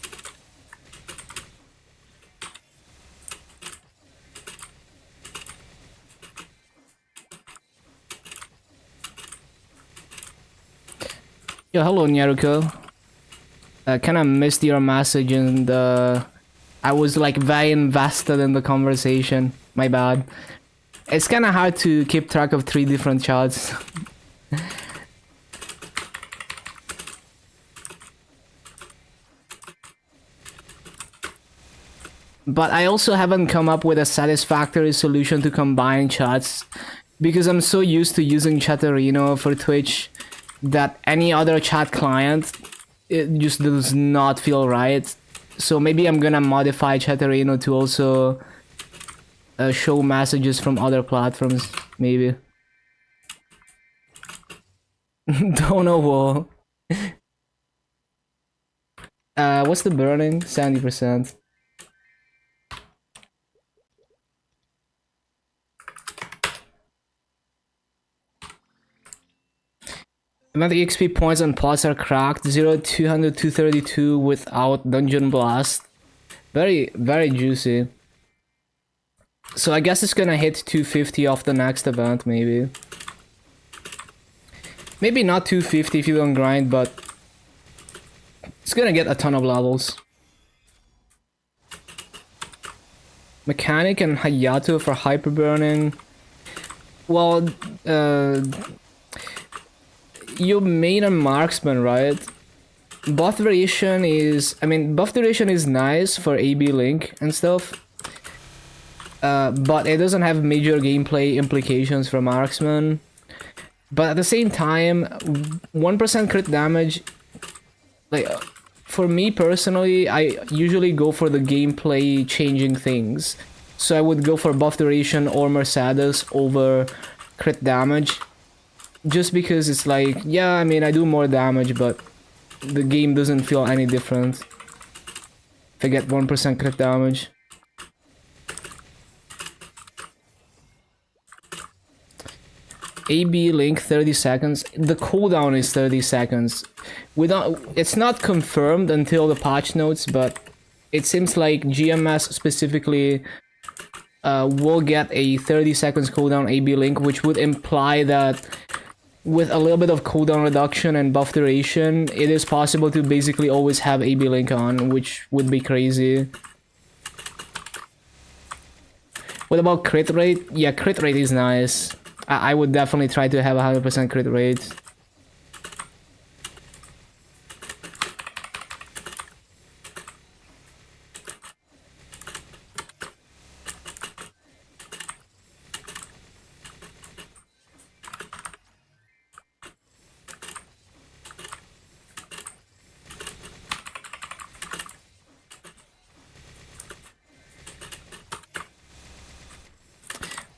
Yo, hello Nyaruko. Kinda missed your message and I was like very invested in the conversation. My bad. It's kinda hard to keep track of 3 different chats. But I also haven't come up with a satisfactory solution to combine chats because I'm so used to using Chatterino for Twitch that any other chat client, it just does not feel right. So maybe I'm gonna modify Chatterino to also show messages from other platforms, maybe. Don't know what. What's the burning? 70%. Amount of XP points and pots are cracked. 0, 200, 232 without Dungeon Blast. Very, very juicy. So I guess it's gonna hit 250 off the next event, maybe. Maybe not 250 if you don't grind, but it's gonna get a ton of levels. Mechanic and Hayato for hyper burning. Well, you made a marksman, right? Buff variation is, I mean, buff duration is nice for AB Link and stuff. But it doesn't have major gameplay implications for marksman. But at the same time, 1% crit damage, like, for me personally, I usually go for the gameplay changing things. So I would go for buff duration or Mercedes over crit damage. Just because it's like, yeah, I mean, I do more damage, but the game doesn't feel any different if I get 1% crit damage. AB Link 30 seconds. The cooldown is 30 seconds. It's not confirmed until the patch notes, but it seems like GMS specifically will get a 30 seconds cooldown AB Link, which would imply that with a little bit of cooldown reduction and buff duration, it is possible to basically always have AB Link on, which would be crazy. What about crit rate? Yeah, crit rate is nice. I would definitely try to have a 100% crit rate.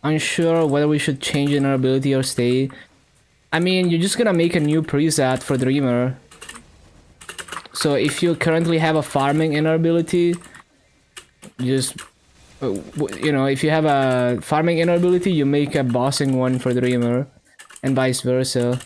unsure whether we should change invulnerability or stay. I mean, you're just gonna make a new preset for Dreamer. So if you currently have a farming invulnerability, just you know, if you have a farming invulnerability, you make a bossing one for Dreamer, and vice versa.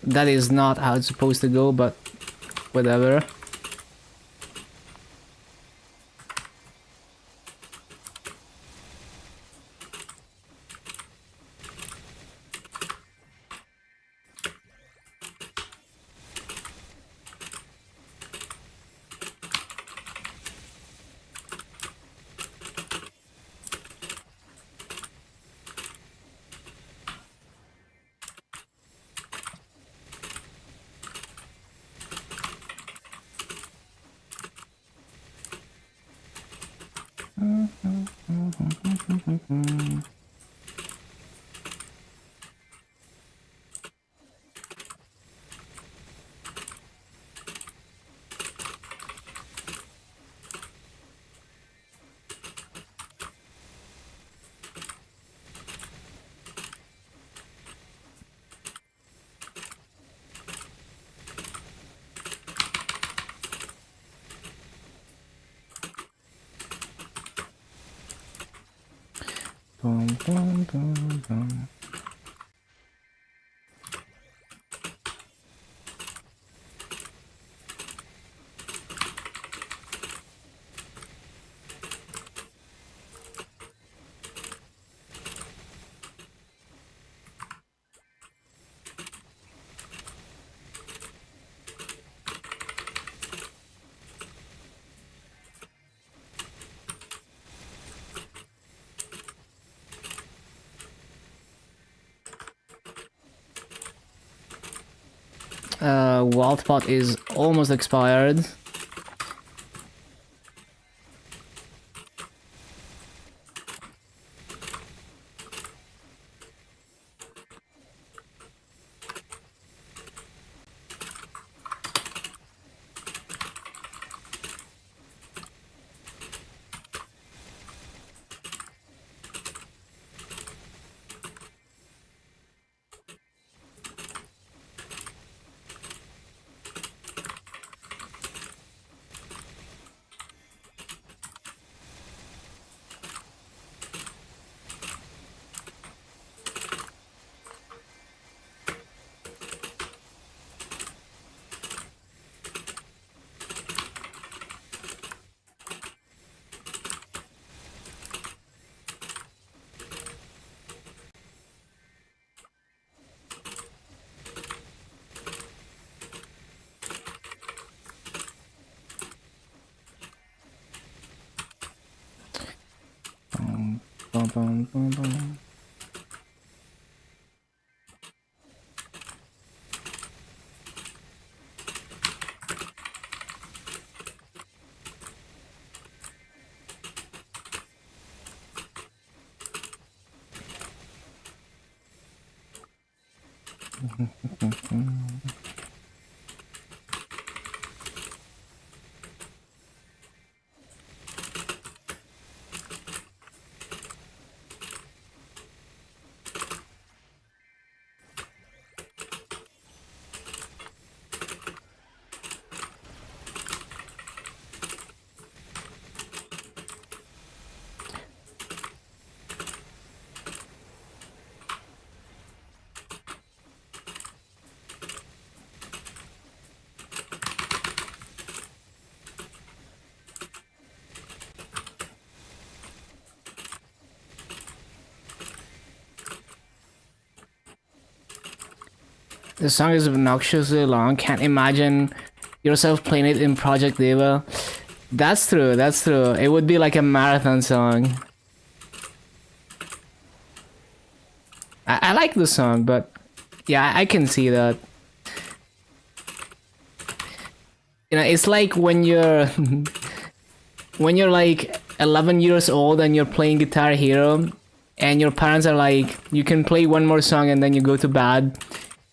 That is not how it's supposed to go, but whatever. Boom, boom, boom, boom. Wild pot is almost expired. Boom, boom, boom, boom. The song is obnoxiously long. Can't imagine yourself playing it in Project Diva. That's true, that's true. It would be like a marathon song. I like the song, but yeah, I can see that. You know, it's like when you're when you're like 11 years old and you're playing Guitar Hero and your parents are like, you can play one more song and then you go to bed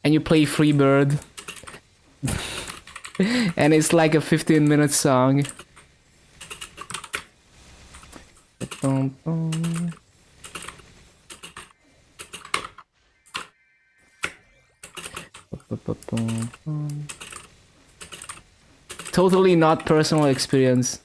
and you play Freebird. And it's like a 15-minute song. Totally not personal experience.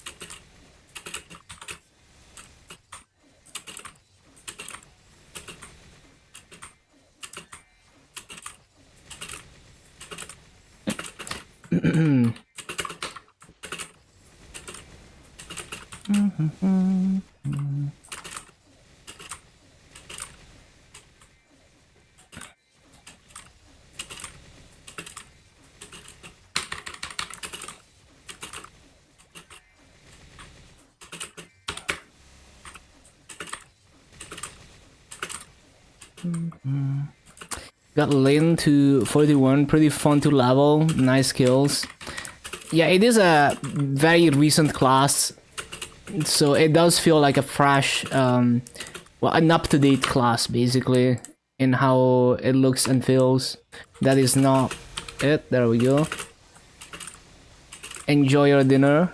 Got Lin to 41, pretty fun to level, nice skills. Yeah, it is a very recent class, so it does feel like a fresh, well, an up-to-date class, basically, in how it looks and feels. That is not it, there we go. Enjoy your dinner.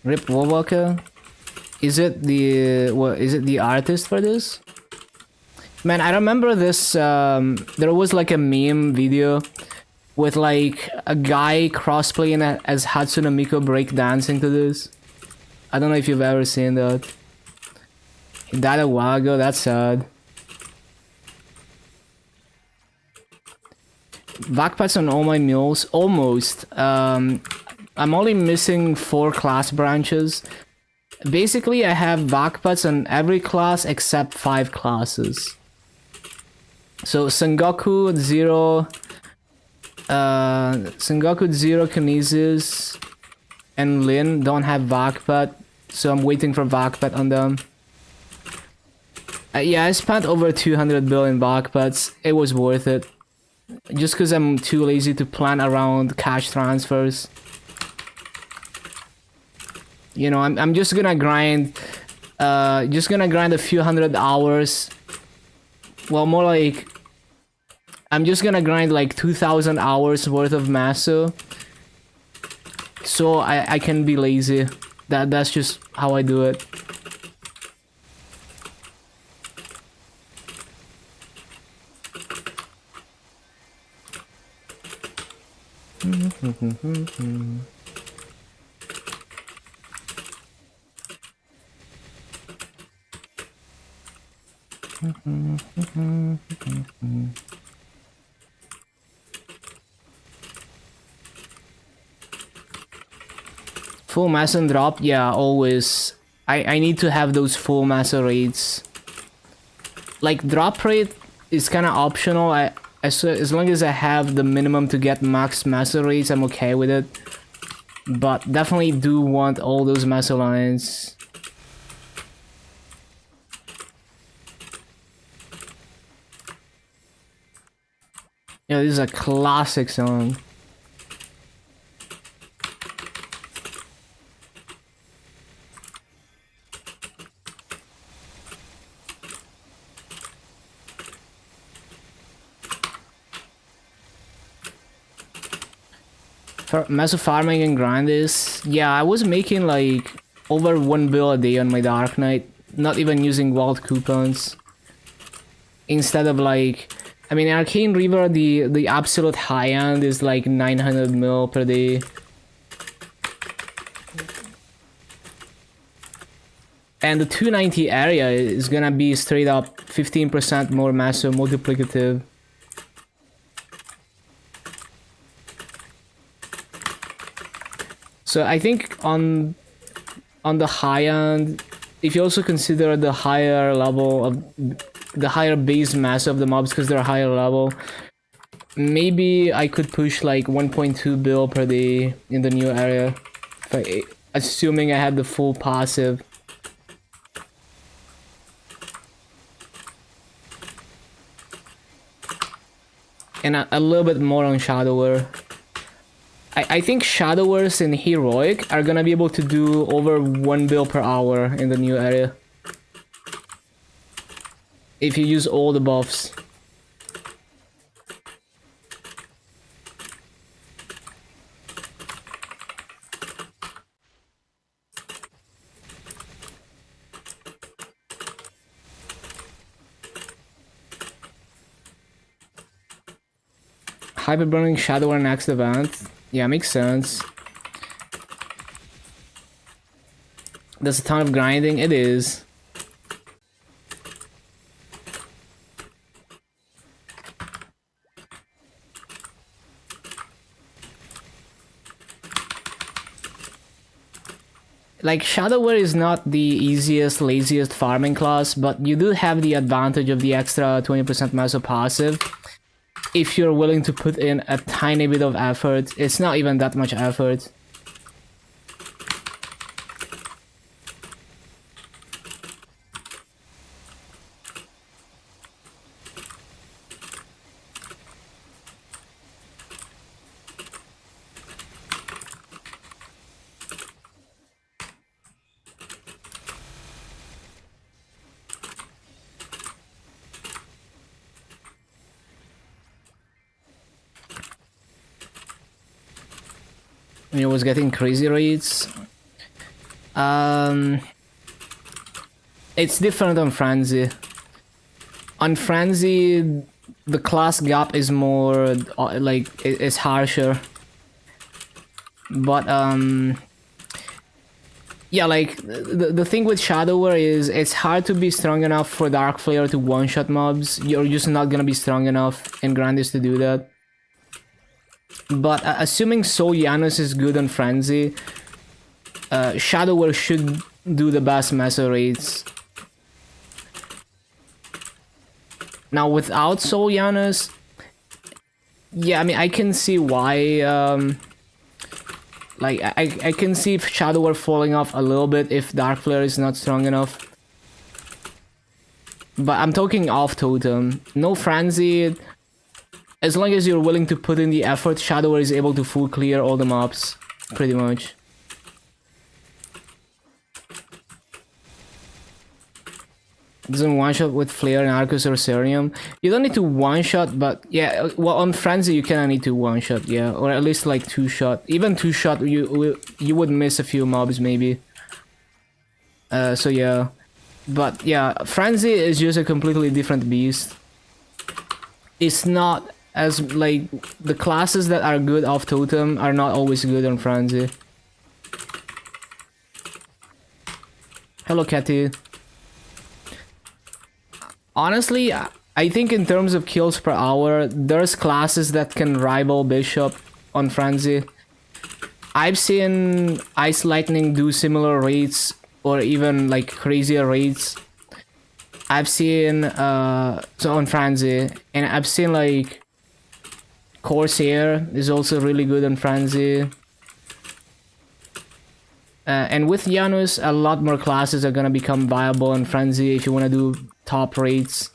Rip Wowaka. Is it the artist for this? Man, I remember this, there was like a meme video with like a guy crosplaying as Hatsune Miku breakdancing to this. I don't know if you've ever seen that. He died a while ago, that's sad. Backpacks on all my mules, almost. I'm only missing 4 class branches. Basically, I have backpacks on every class except 5 classes. So Sengoku 0, Kinesis, and Lin don't have backpack, so I'm waiting for backpack on them. Yeah, I spent over 200 billion backpacks. It was worth it. Just because I'm too lazy to plan around cash transfers. You know, I'm just gonna grind, a few hundred hours. Well, more like, I'm just gonna grind like 2,000 hours worth of Maso. So I can be lazy. That's just how I do it. Full Mason drop, yeah, always. I need to have those full Mason rates. Like, drop rate is kind of optional. As long as I have the minimum to get max Mason rates, I'm okay with it. But definitely do want all those Mason lines. Yeah, this is a classic song. For massive farming and grind is, yeah, I was making like over 1 bill a day on my Dark Knight, not even using vault coupons. Instead of like, I mean, Arcane Reaver, the absolute high end is like 900 mil per day. And the 290 area is gonna be straight up 15% more massive multiplicative. So I think on the high end, if you also consider the higher level of the higher base mass of the mobs because they're higher level, maybe I could push like 1.2 bill per day in the new area, assuming I had the full passive. And a little bit more on Shadower. I think Shadowers and Heroic are gonna be able to do over 1 bill per hour in the new area. If you use all the buffs. Hyper Burning Shadower next event. Yeah, makes sense. There's a ton of grinding. It is. Like, Shadower is not the easiest, laziest farming class, but you do have the advantage of the extra 20% Meso passive. If you're willing to put in a tiny bit of effort, it's not even that much effort. It was getting crazy rates. It's different on Frenzy. On Frenzy, the class gap is more like it's harsher. But yeah, like the thing with Shadower is it's hard to be strong enough for Dark Flare to one-shot mobs. You're just not gonna be strong enough in Grandis to do that. But assuming Soul Janus is good on Frenzy, Shadower should do the best Meso rates. Now without Soul Janus, yeah, I mean I can see why. Like I can see Shadower falling off a little bit if Dark Flare is not strong enough. But I'm talking off totem. No Frenzy. As long as you're willing to put in the effort, Shadower is able to full clear all the mobs, pretty much. Doesn't one-shot with Flare and Arcus or Cerium. You don't need to one-shot, but yeah, well on Frenzy you kinda need to one-shot, yeah. Or at least like two-shot. Even two-shot you would miss a few mobs maybe. So yeah. But yeah, Frenzy is just a completely different beast. It's not as like the classes that are good off totem are not always good on Frenzy. Hello Catty. Honestly, I think in terms of kills per hour, there's classes that can rival Bishop on Frenzy. I've seen Ice Lightning do similar rates or even like crazier rates. I've seen so on Frenzy, and I've seen like Corsair is also really good on Frenzy. And with Janus, a lot more classes are gonna become viable on Frenzy if you wanna do top rates.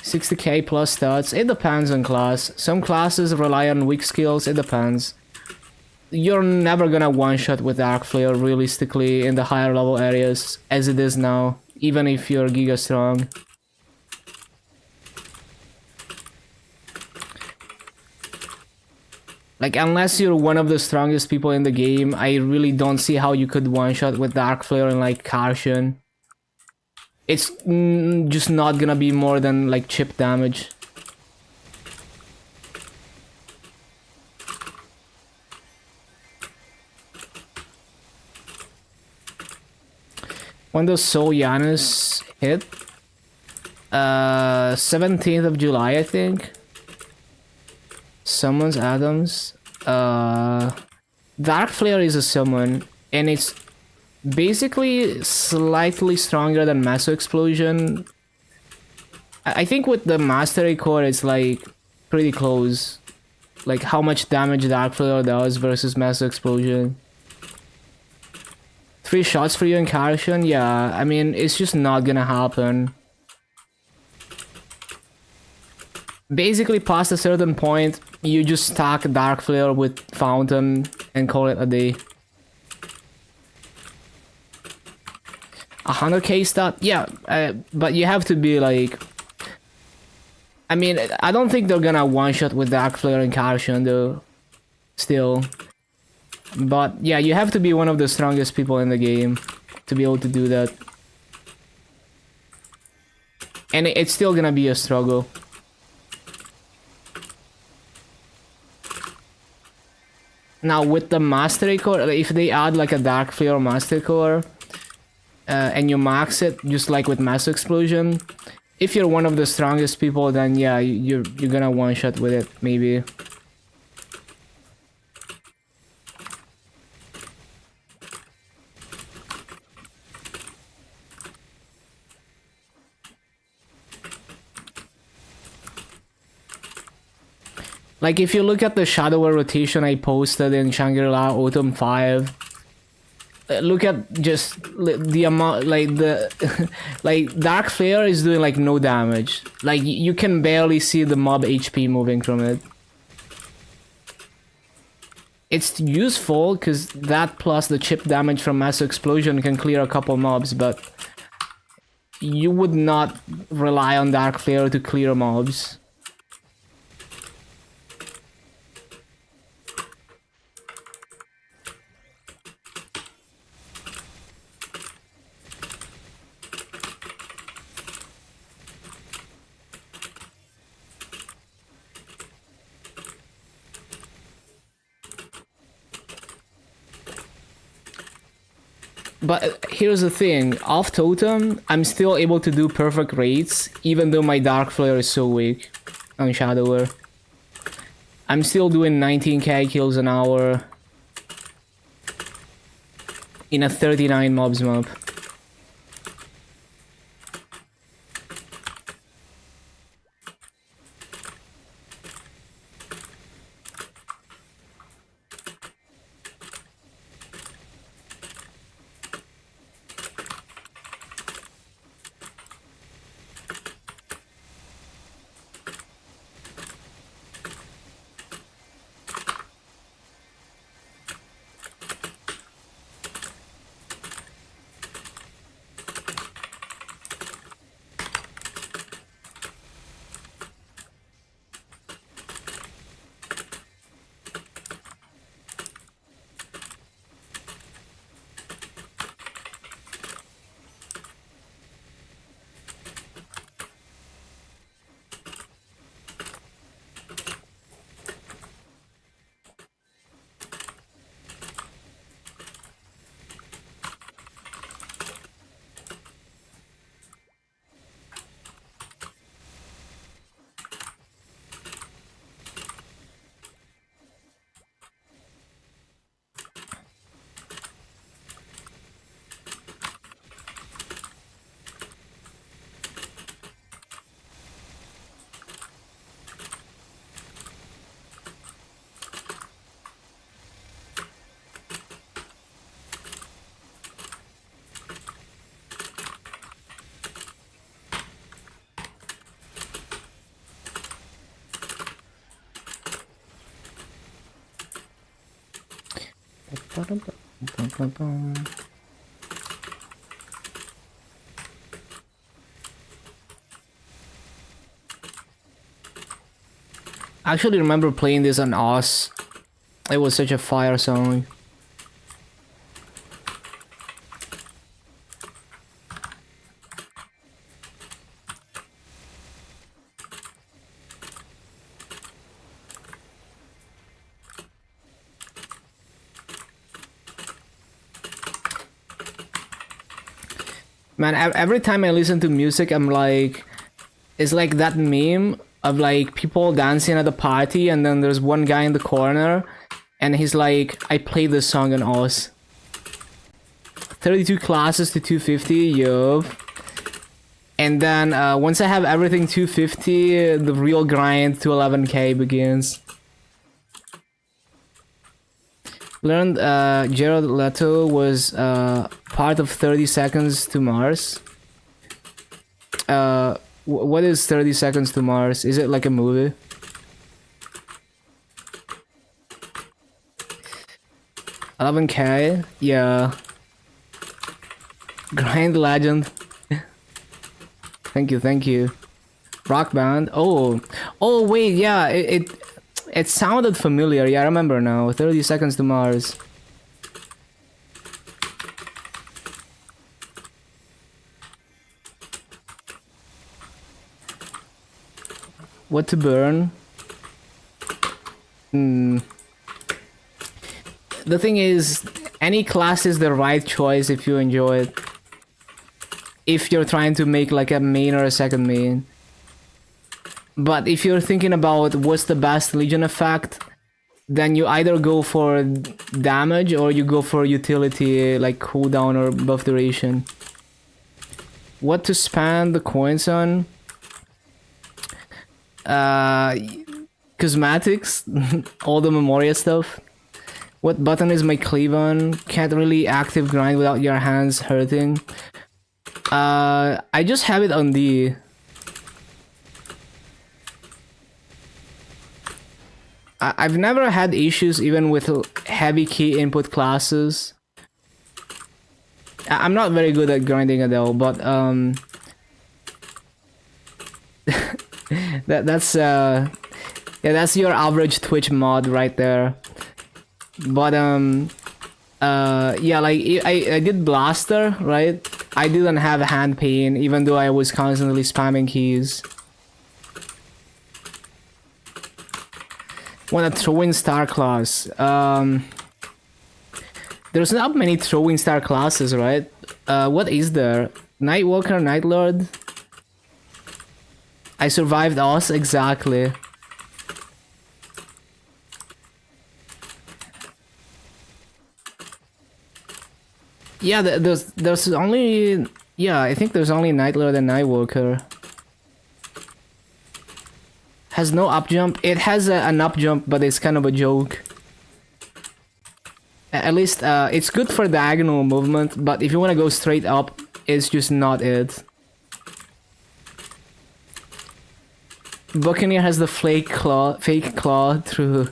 60k plus stats, it depends on class. Some classes rely on weak skills, it depends. You're never gonna one-shot with Dark Flare realistically in the higher level areas as it is now, even if you're giga strong. Like, unless you're one of the strongest people in the game, I really don't see how you could one-shot with Dark Flare and like Karshan. It's just not gonna be more than like chip damage. When does Soul Janus hit? 17th of July, I think. Summons Adams. Dark Flare is a summon, and it's basically slightly stronger than Massive Explosion. I think with the Mastery Core, it's like pretty close. Like how much damage Dark Flare does versus Massive Explosion. 3 shots for you in Carson? Yeah, I mean, it's just not gonna happen. Basically, past a certain point, you just stack Dark Flare with Fountain and call it a day. 100k stat? Yeah, but you have to be like... I mean, I don't think they're gonna one-shot with Dark Flare and Carson though. Still. But yeah, you have to be one of the strongest people in the game to be able to do that. And it's still gonna be a struggle. Now with the Mastery Core, if they add like a Dark Flare Master Core, and you max it just like with Massive Explosion, if you're one of the strongest people, then yeah, you're gonna one shot with it maybe. Like if you look at the Shadower rotation I posted in Shangri-La Autumn 5, look at just the amount, like the like Dark Flare is doing like no damage. Like you can barely see the mob HP moving from it. It's useful because that plus the chip damage from Massive Explosion can clear a couple mobs, but you would not rely on Dark Flare to clear mobs. But here's the thing, off totem, I'm still able to do perfect rates, even though my Dark Flare is so weak on Shadower. I'm still doing 19k kills an hour in a 39 mobs map. I actually remember playing this on Oz. It was such a fire song. Man, every time I listen to music, I'm like, it's like that meme of like people dancing at a party and then there's one guy in the corner and he's like, I played this song on Oz. 32 classes to 250, yup. And then once I have everything 250, the real grind to 11k begins. Learned Jared Leto was part of 30 Seconds to Mars. What is 30 Seconds to Mars? Is it like a movie? $11k? Yeah. Grind legend. Thank you, thank you. Rock band. Oh wait, yeah. It sounded familiar. Yeah, I remember now. 30 Seconds to Mars. What to burn? The thing is, any class is the right choice if you enjoy it. If you're trying to make like a main or a second main. But if you're thinking about what's the best Legion effect, then you either go for damage or you go for utility like cooldown or buff duration. What to spend the coins on? Cosmetics, all the Memoria stuff. What button is my cleave on? Can't really active grind without your hands hurting. I just have it on D. I've never had issues even with heavy key input classes. I'm not very good at grinding Adele, but that's your average Twitch mod right there. But yeah, like I did Blaster, right? I didn't have hand pain even though I was constantly spamming keys. Want to throw in star class? There's not many throwing star classes, right? What is there? Nightwalker, Nightlord. I survived Oz, exactly. Yeah, there's only, yeah, I think there's only Nightlord and Nightwalker. Has no up jump. It has an up jump, but it's kind of a joke. At least it's good for diagonal movement, but if you want to go straight up, it's just not it. Buccaneer has the fake claw through.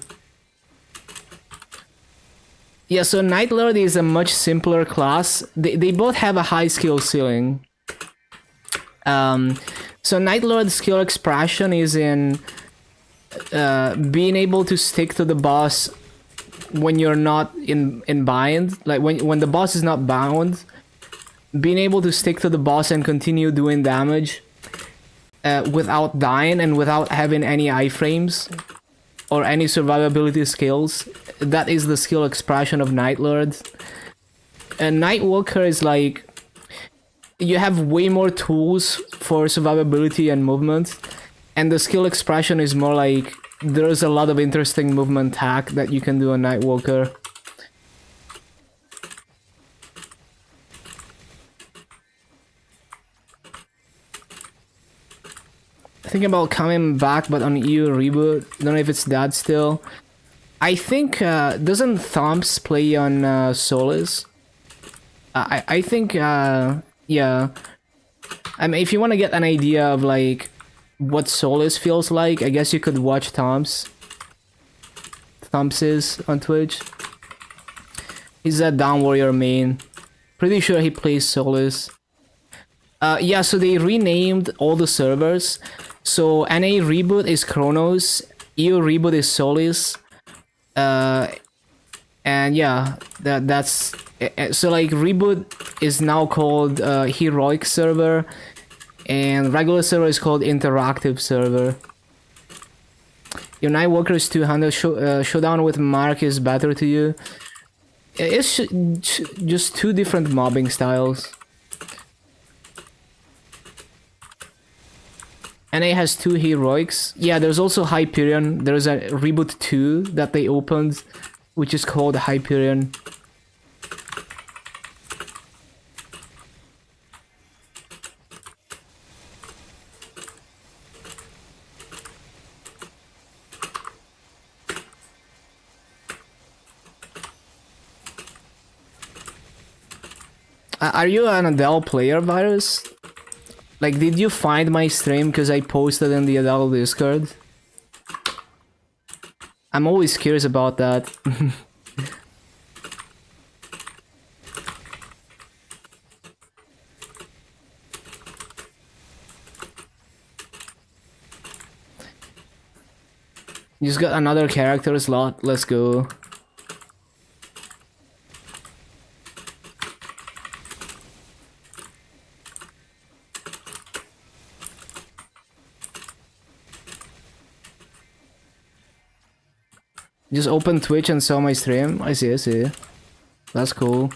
Yeah, so Nightlord is a much simpler class. They both have a high skill ceiling. So Nightlord's skill expression is in being able to stick to the boss when you're not in bind. Like when the boss is not bound, being able to stick to the boss and continue doing damage without dying and without having any iframes or any survivability skills. That is the skill expression of Nightlord. And Nightwalker is like, you have way more tools for survivability and movement, and the skill expression is more like there's a lot of interesting movement hack that you can do on Nightwalker. Thinking about coming back, but on EU reboot. Don't know if it's that still. I think doesn't Thumps play on Solus? I think yeah. I mean, if you want to get an idea of like what Solus feels like, I guess you could watch Thumps. Thumps is on Twitch. He's a Down Warrior main. Pretty sure he plays Solus. Yeah, so they renamed all the servers. So NA reboot is Chronos, EU reboot is Solus. And yeah, that's so like reboot is now called heroic server, and regular server is called interactive server. Your Nightwalker is 200. Showdown with Mark is better to you. It's just two different mobbing styles. NA has two heroics. Yeah, there's also Hyperion. There's a reboot 2 that they opened which is called Hyperion. Are you an Adele player, Virus? Like, did you find my stream because I posted in the Adele Discord? I'm always curious about that. You just got another character slot, let's go. Just open Twitch and saw my stream. I see, I see. That's cool.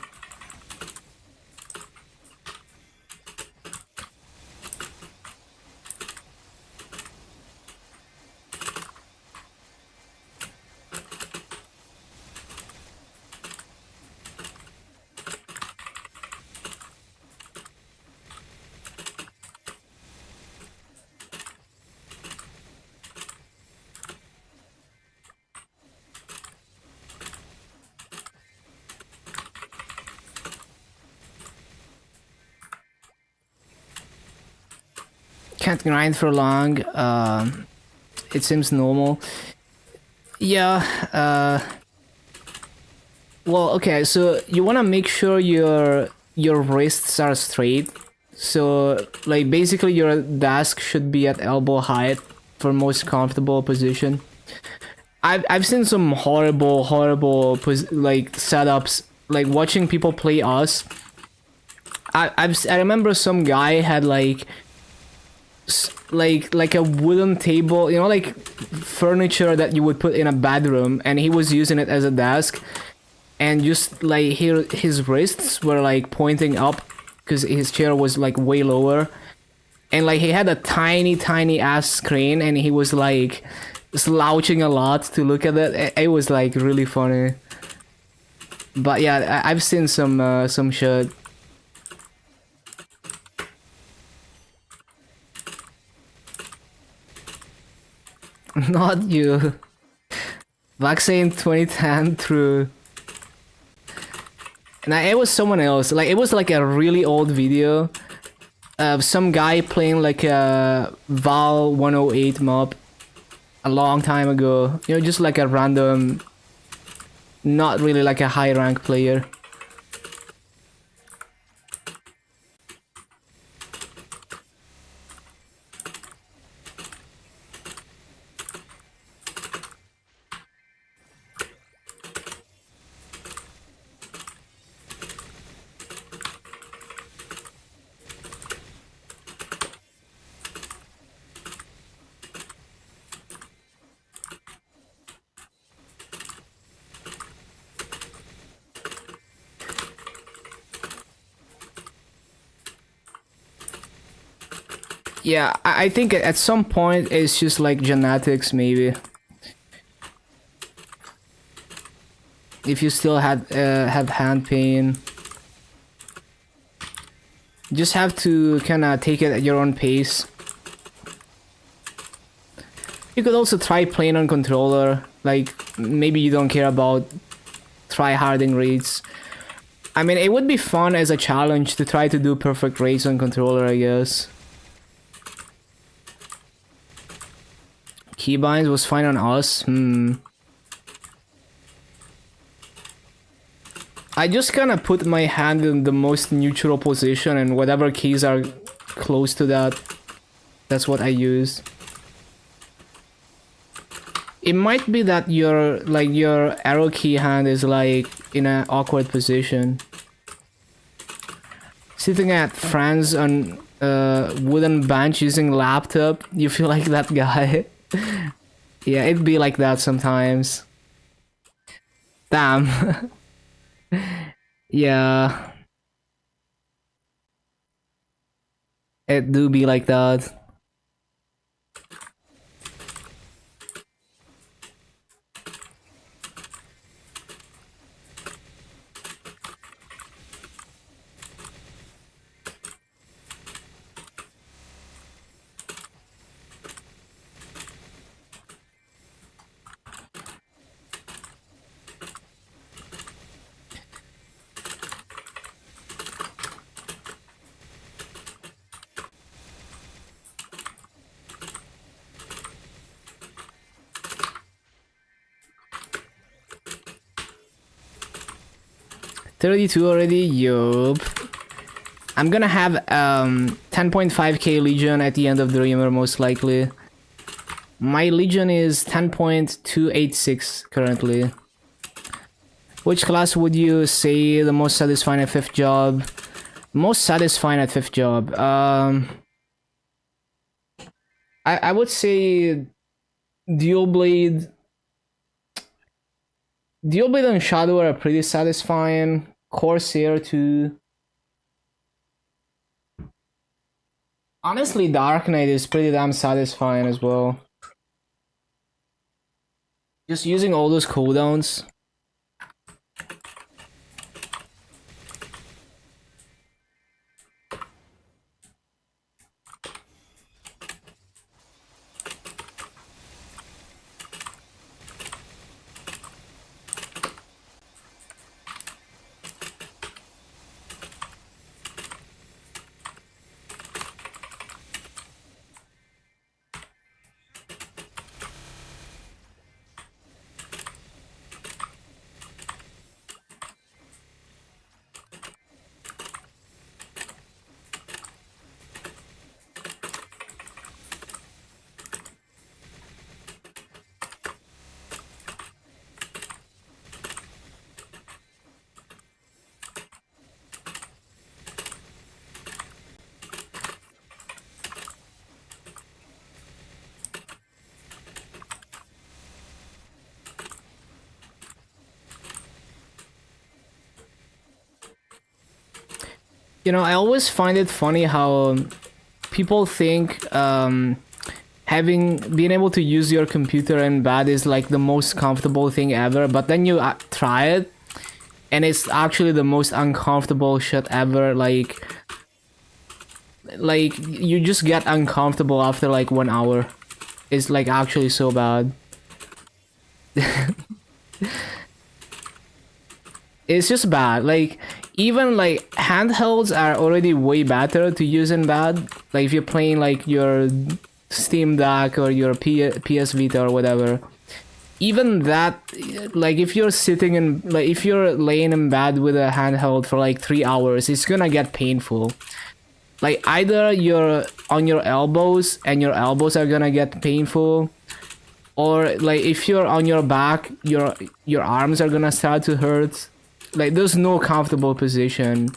Can't grind for long. It seems normal. Yeah. Well, okay. So you want to make sure your wrists are straight. So like basically your desk should be at elbow height for most comfortable position. I've seen some horrible like setups. Like watching people play us. I remember some guy had like a wooden table, you know, like furniture that you would put in a bedroom, and he was using it as a desk, and just like his wrists were like pointing up because his chair was like way lower, and like he had a tiny ass screen, and he was like slouching a lot to look at it. It was like really funny. But yeah, I've seen some shit. Not you. Vaccine 2010 through. And it was someone else. Like it was like a really old video of some guy playing like a Val 108 mob a long time ago. You know, just like a random, not really like a high rank player. Yeah, I think at some point it's just like genetics, maybe. If you still have hand pain, you just have to kind of take it at your own pace. You could also try playing on controller. Like maybe you don't care about try-harding rates. I mean, it would be fun as a challenge to try to do perfect rates on controller, I guess. Keybinds was fine on us. I just kind of put my hand in the most neutral position, and whatever keys are close to that, that's what I use. It might be that your arrow key hand is like in an awkward position. Sitting at friends on wooden bench using laptop, you feel like that guy. Yeah, it'd be like that sometimes. Damn. Yeah. It do be like that. 32 already? Yup. I'm gonna have 10.5k Legion at the end of Dreamer, most likely. My Legion is 10.286 currently. Which class would you say the most satisfying at 5th job? Most satisfying at 5th job? I would say Dual Blade. Dual Blade and Shadow are pretty satisfying. Corsair too. Honestly, Dark Knight is pretty damn satisfying as well. Just using all those cooldowns. You know, I always find it funny how people think being able to use your computer in bed is like the most comfortable thing ever, but then you try it and it's actually the most uncomfortable shit ever. Like you just get uncomfortable after like 1 hour. It's like actually so bad. It's just bad. Like even like handhelds are already way better to use in bed. Like if you're playing like your Steam Deck or your PS Vita or whatever. Even that, like if you're sitting in, like if you're laying in bed with a handheld for like 3 hours, it's gonna get painful. Like either you're on your elbows and your elbows are gonna get painful, or like if you're on your back, your arms are gonna start to hurt. Like there's no comfortable position.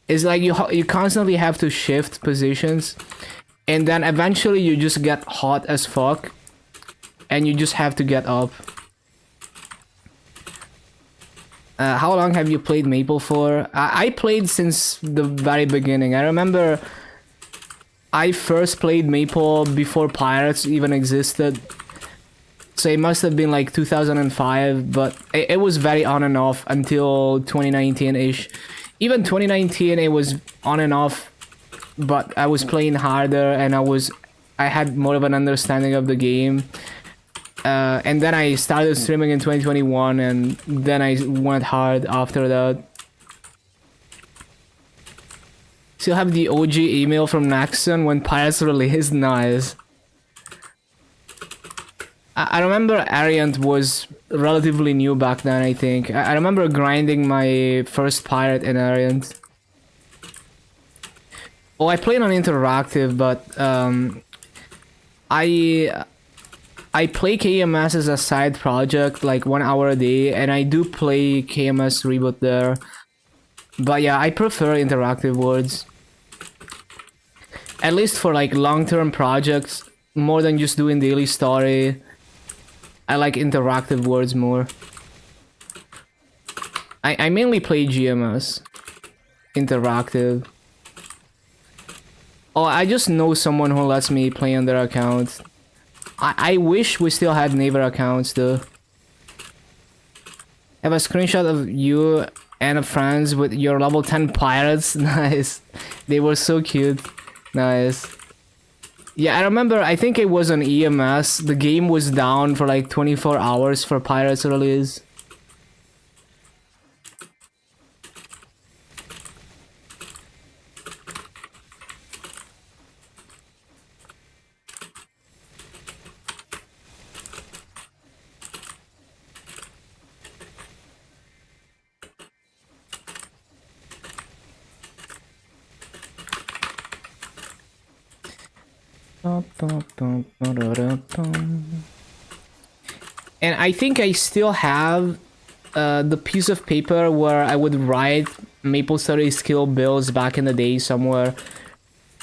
It's like you constantly have to shift positions, and then eventually you just get hot as fuck, and you just have to get up. How long have you played Maple for? I played since the very beginning. I remember I first played Maple before Pirates even existed. So it must have been like 2005, but it was very on and off until 2019-ish. Even 2019 it was on and off, but I was playing harder and I had more of an understanding of the game. And then I started streaming in 2021, and then I went hard after that. Still have the OG email from Naxxon when Pirates released. Nice. I remember Ariant was relatively new back then, I think. I remember grinding my first pirate in Ariant. Oh, I played on interactive, but I play KMS as a side project, like 1 hour a day, and I do play KMS Reboot there. But yeah, I prefer interactive worlds. At least for like long-term projects, more than just doing daily story. I like interactive worlds more. I mainly play GMS. Interactive. Oh, I just know someone who lets me play on their account. I wish we still had neighbor accounts though. Have a screenshot of you and a friends with your level 10 pirates. Nice. They were so cute. Nice. Yeah, I remember, I think it was on EMS. The game was down for like 24 hours for Pirates release. And I think I still have the piece of paper where I would write MapleStory skill builds back in the day somewhere.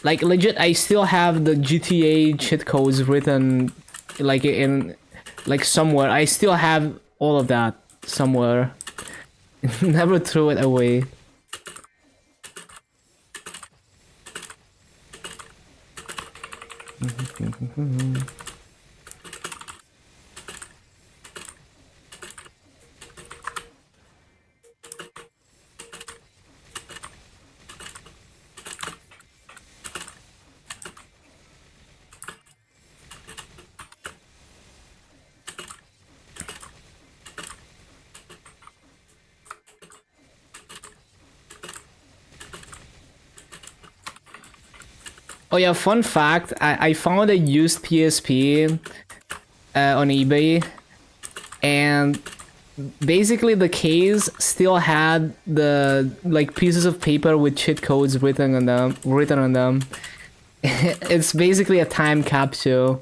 Like legit, I still have the GTA cheat codes written like in like somewhere. I still have all of that somewhere. Never threw it away. Oh yeah, fun fact, I found a used PSP on eBay, and basically the case still had the like pieces of paper with cheat codes written on them. It's basically a time capsule.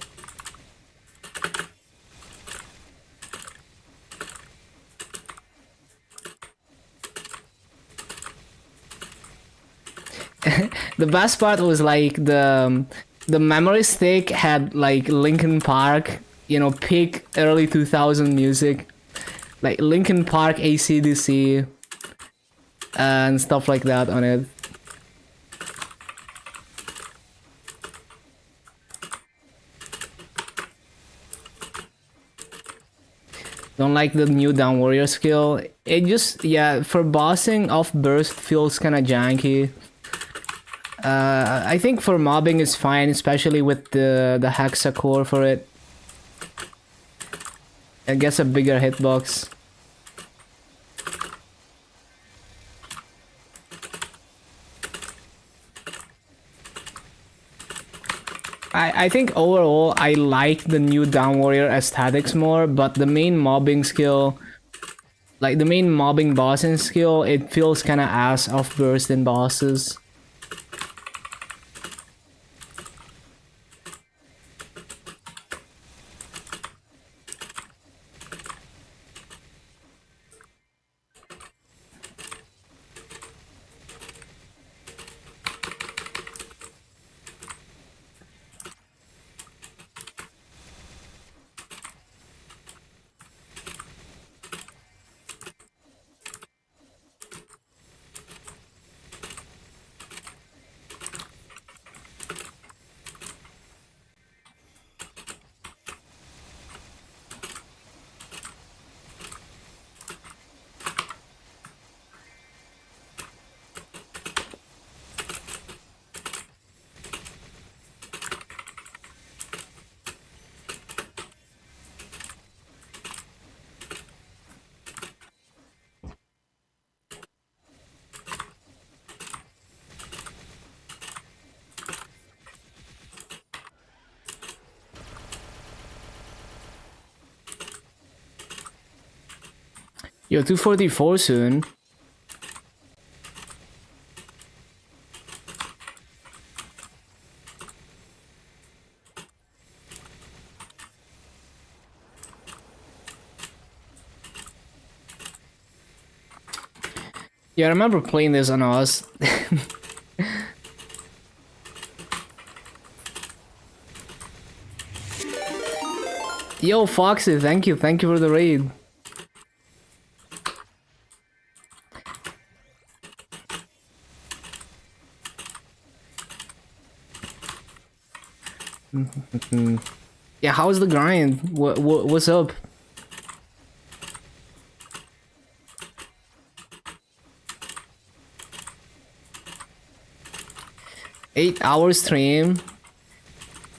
The best part was like the memory stick had like Linkin Park, peak early 2000 music, like Linkin Park, AC/DC, and stuff like that on it. Don't like the new down warrior skill. It just, yeah, for bossing off burst feels kind of janky. I think for mobbing is fine, especially with the hexa core for it. It gets a bigger hitbox. I think overall I like the new down warrior aesthetics more, but the main mobbing skill, like the main mobbing bossing skill, it feels kind of ass off burst in bosses. Yo, 244 soon. Yeah, I remember playing this on Oz. Yo, Foxy, thank you for the raid. Yeah, how's the grind? What's up? Eight-hour stream.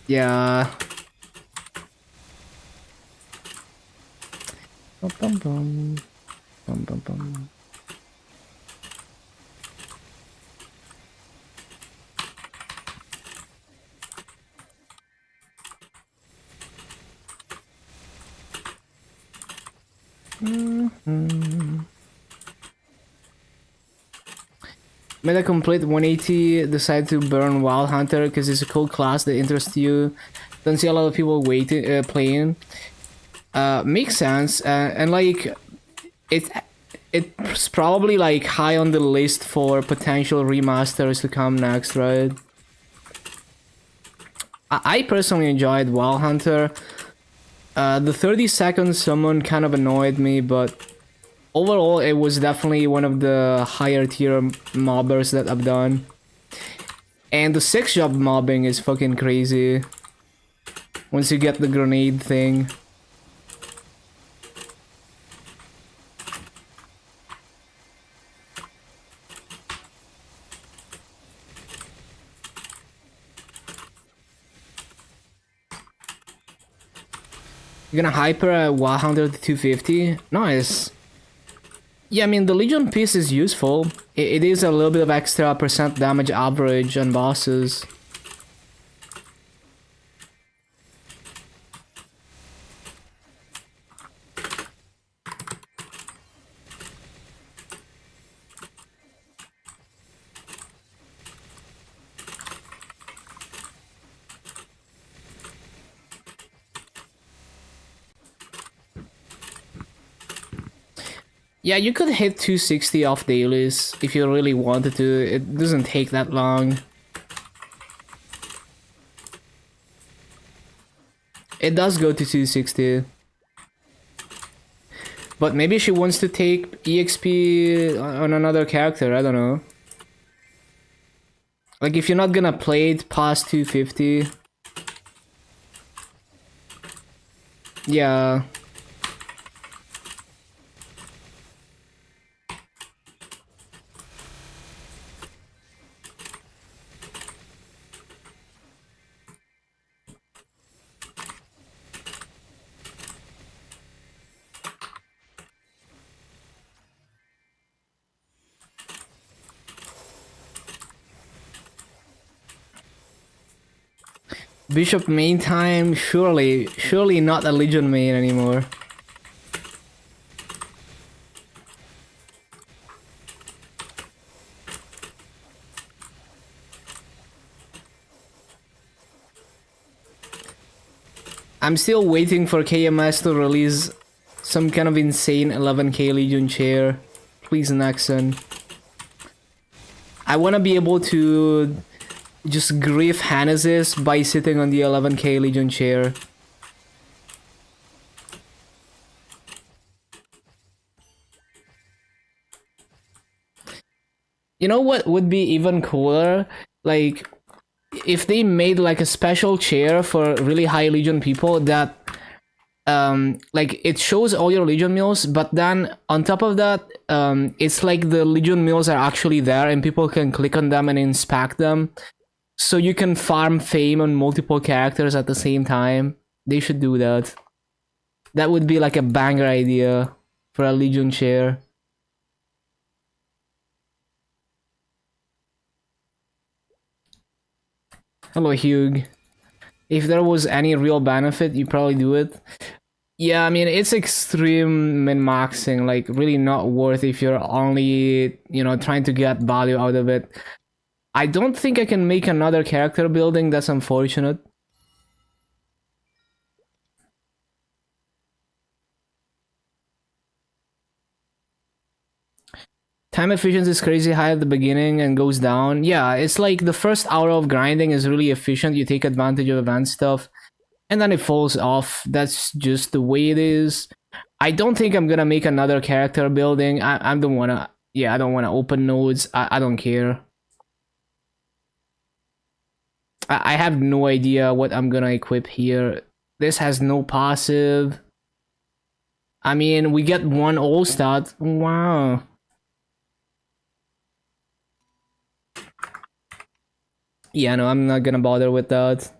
Yeah. Bum, bum, bum. Bum, bum, bum. Made a complete 180, decide to burn Wild Hunter because it's a cool class that interests you. Don't see a lot of people waiting, playing. Makes sense, and like it, it's probably like high on the list for potential remasters to come next, right? I personally enjoyed Wild Hunter. The 30-second summon kind of annoyed me, but overall it was definitely one of the higher tier mobbers that I've done. And the 6-job mobbing is fucking crazy. Once you get the grenade thing. You're gonna hyper at 100 to 250? Nice. Yeah, I mean, the Legion piece is useful. It is a little bit of extra percent damage average on bosses. Yeah, you could hit 260 off dailies if you really wanted to. It doesn't take that long. It does go to 260. But maybe she wants to take EXP on another character, I don't know. Like if you're not gonna play it past 250. Yeah. Bishop main time? Surely not a Legion main anymore. I'm still waiting for KMS to release some kind of insane 11k Legion chair. Please, Nexon. I wanna be able to just grief Hanneses by sitting on the 11k Legion chair. You know what would be even cooler? Like, if they made like a special chair for really high Legion people that like it shows all your Legion meals, but then on top of that, it's like the Legion meals are actually there and people can click on them and inspect them. So you can farm fame on multiple characters at the same time. They should do that. That would be like a banger idea for a Legion chair. Hello, Hugh. If there was any real benefit, you probably do it. Yeah, I mean, it's extreme min-maxing, like really not worth if you're only, you know, trying to get value out of it. I don't think I can make another character building, that's unfortunate. Time efficiency is crazy high at the beginning and goes down. Yeah, it's like the first hour of grinding is really efficient, you take advantage of event stuff, and then it falls off. That's just the way it is. I don't think I'm gonna make another character building. I don't wanna, yeah, I don't wanna open nodes. I don't care. I have no idea what I'm gonna equip here. This has no passive. I mean, we get one all stat. Wow. Yeah, no, I'm not gonna bother with that.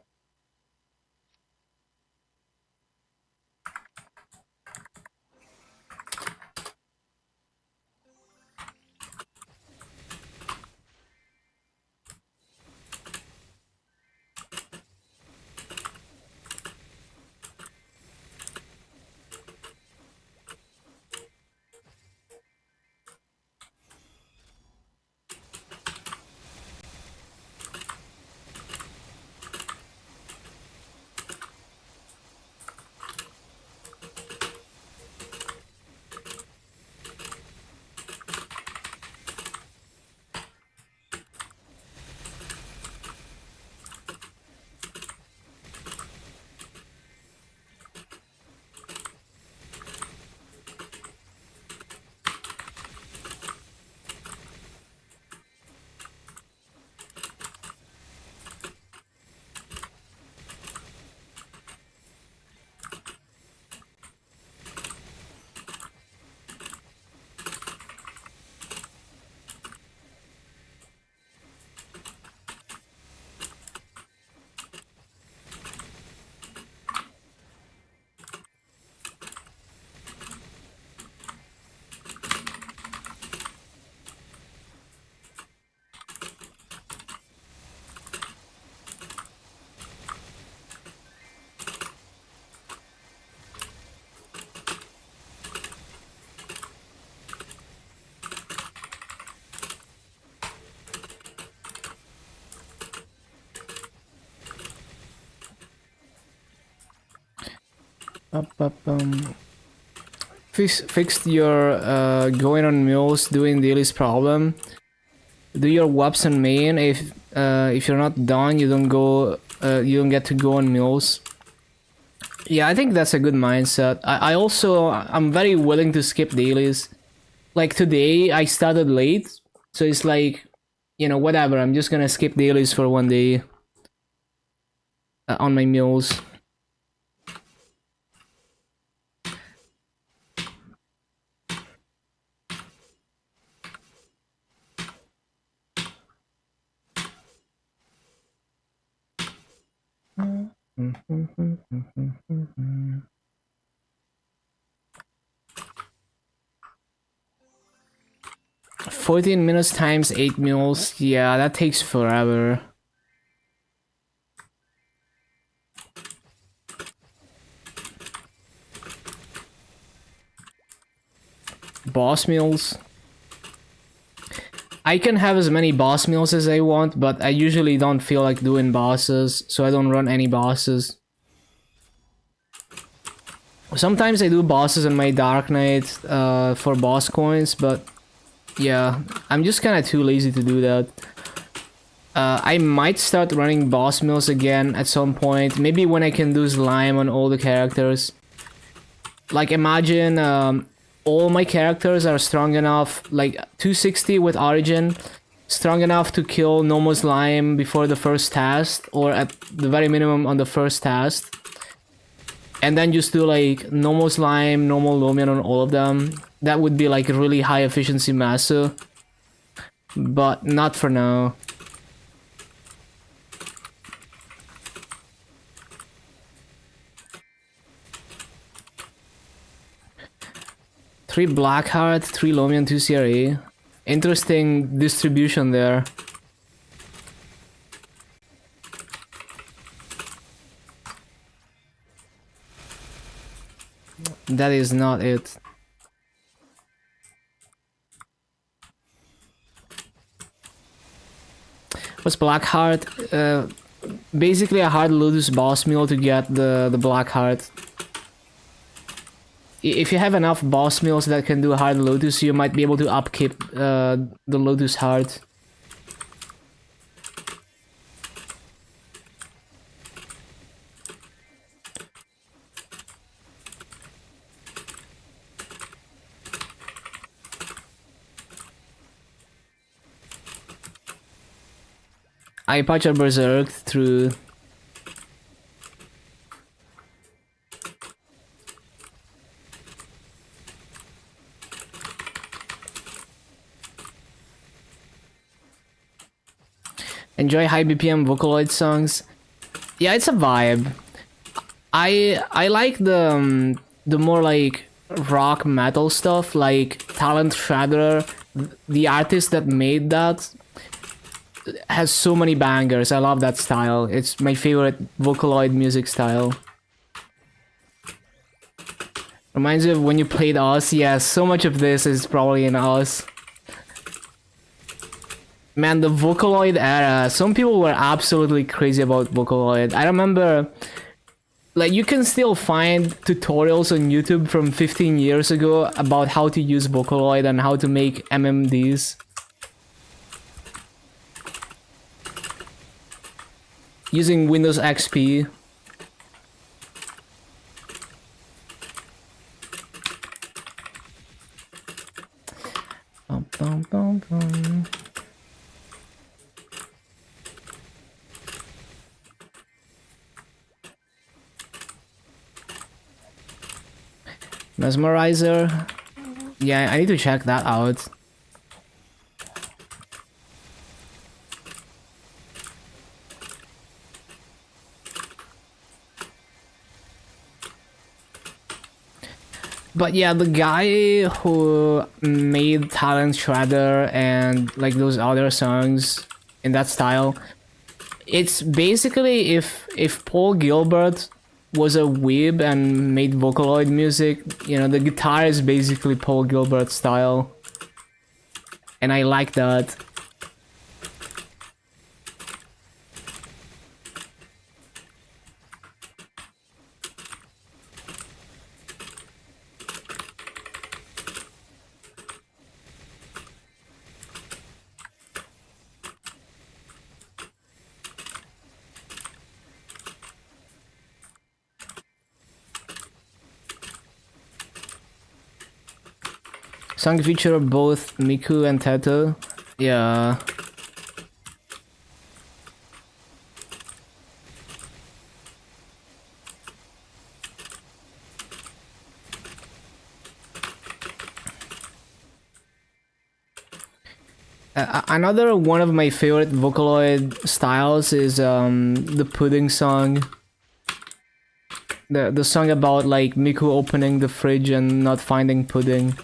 Fixed your going on mules doing daily's problem. Do your webs and main. If you're not done, you don't go. You don't get to go on mules. Yeah, I think that's a good mindset. I'm very willing to skip dailies. Like today, I started late, so it's like, you know, whatever. I'm just gonna skip dailies for one day on my mules. Mm-hmm. 14 minutes times 8 mules. Yeah, that takes forever. Boss meals. I can have as many boss meals as I want, but I usually don't feel like doing bosses, so I don't run any bosses. Sometimes I do bosses on my Dark Knight for boss coins, but yeah, I'm just kind of too lazy to do that. I might start running boss meals again at some point, maybe when I can do slime on all the characters. Like imagine all my characters are strong enough, like 260 with Origin, strong enough to kill normal slime before the first task, or at the very minimum on the first task. And then just do like normal slime, normal Lumion on all of them. That would be like a really high efficiency Masu. But not for now. Three Blackheart, 3 Lumion, 2 CRA. Interesting distribution there. That is not it. What's Blackheart? Basically a hard Lotus boss meal to get the Blackheart. If you have enough boss meals that can do hard Lotus, you might be able to upkeep the Lotus heart. I patch a Berserk through. Enjoy high BPM Vocaloid songs. Yeah, it's a vibe. I like the more like rock metal stuff, like Talent Shredder. The artist that made that has so many bangers. I love that style. It's my favorite Vocaloid music style. Reminds me of when you played Us. Yeah, so much of this is probably in Us. Man, the Vocaloid era. Some people were absolutely crazy about Vocaloid. I remember, like, you can still find tutorials on YouTube from 15 years ago about how to use Vocaloid and how to make MMDs. Using Windows XP. Mesmerizer. Yeah, I need to check that out. But yeah, the guy who made Talent Shredder and like those other songs in that style, it's basically if Paul Gilbert was a weeb and made Vocaloid music, you know, the guitar is basically Paul Gilbert style. And I like that. Song feature both Miku and Teto. Yeah. Another one of my favorite Vocaloid styles is the Pudding song. The song about like Miku opening the fridge and not finding pudding.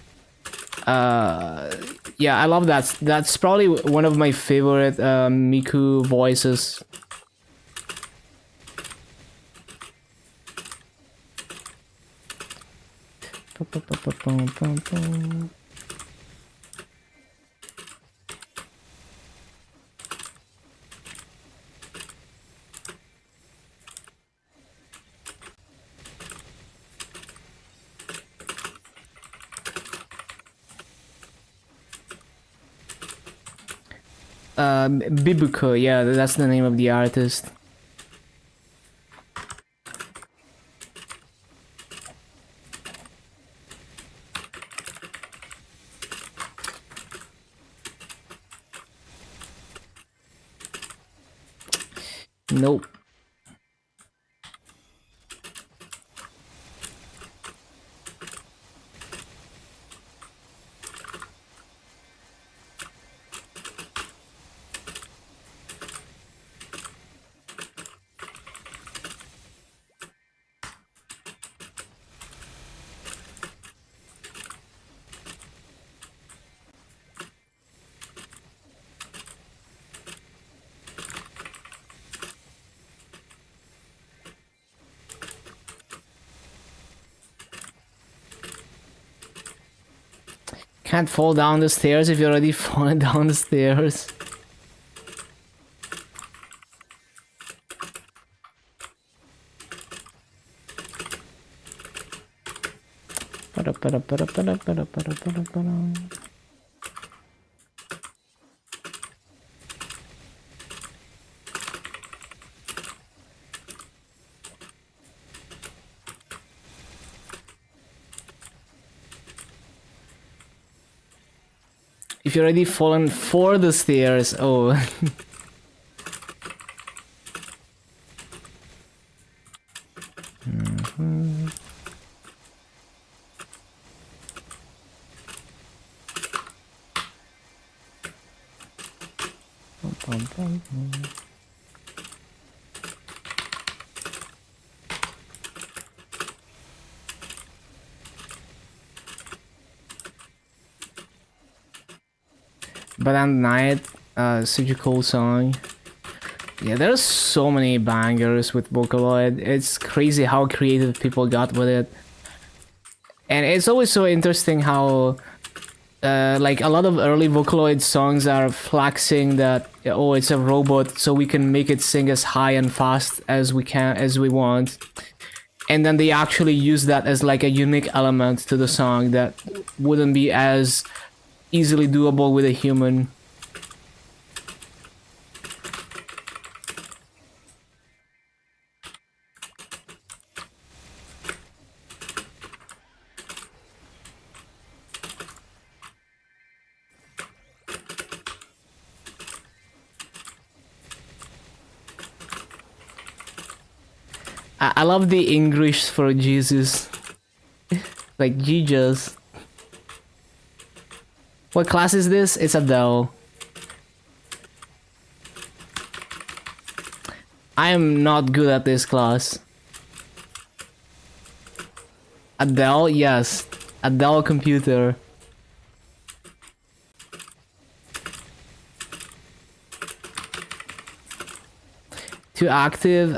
Yeah, I love that. That's probably one of my favorite Miku voices. Bibuko, yeah, that's the name of the artist. Nope. Can't fall down the stairs if you're already falling down the stairs. If you're already fallen for the stairs, oh. But at night, such a cool song. Yeah, there's so many bangers with Vocaloid. It's crazy how creative people got with it. And it's always so interesting how like a lot of early Vocaloid songs are flexing that, oh, it's a robot, so we can make it sing as high and fast as we want. And then they actually use that as like a unique element to the song that wouldn't be as easily doable with a human. I love the English for Jesus. Like Jesus. What class is this? It's Adele. I am not good at this class. Adele, yes. Adele computer. Too active?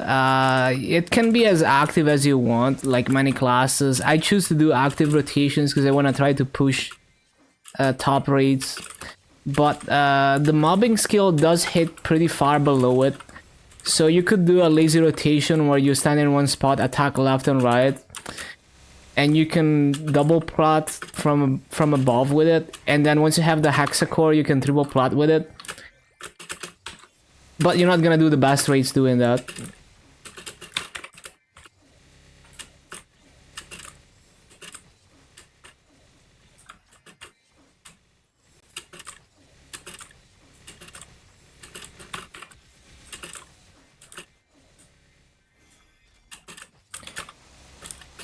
It can be as active as you want, like many classes. I choose to do active rotations because I want to try to push top rates. But the mobbing skill does hit pretty far below it. So you could do a lazy rotation where you stand in one spot, attack left and right. And you can double plot from above with it. And then once you have the hexacore, you can triple plot with it. But you're not gonna do the best rates doing that.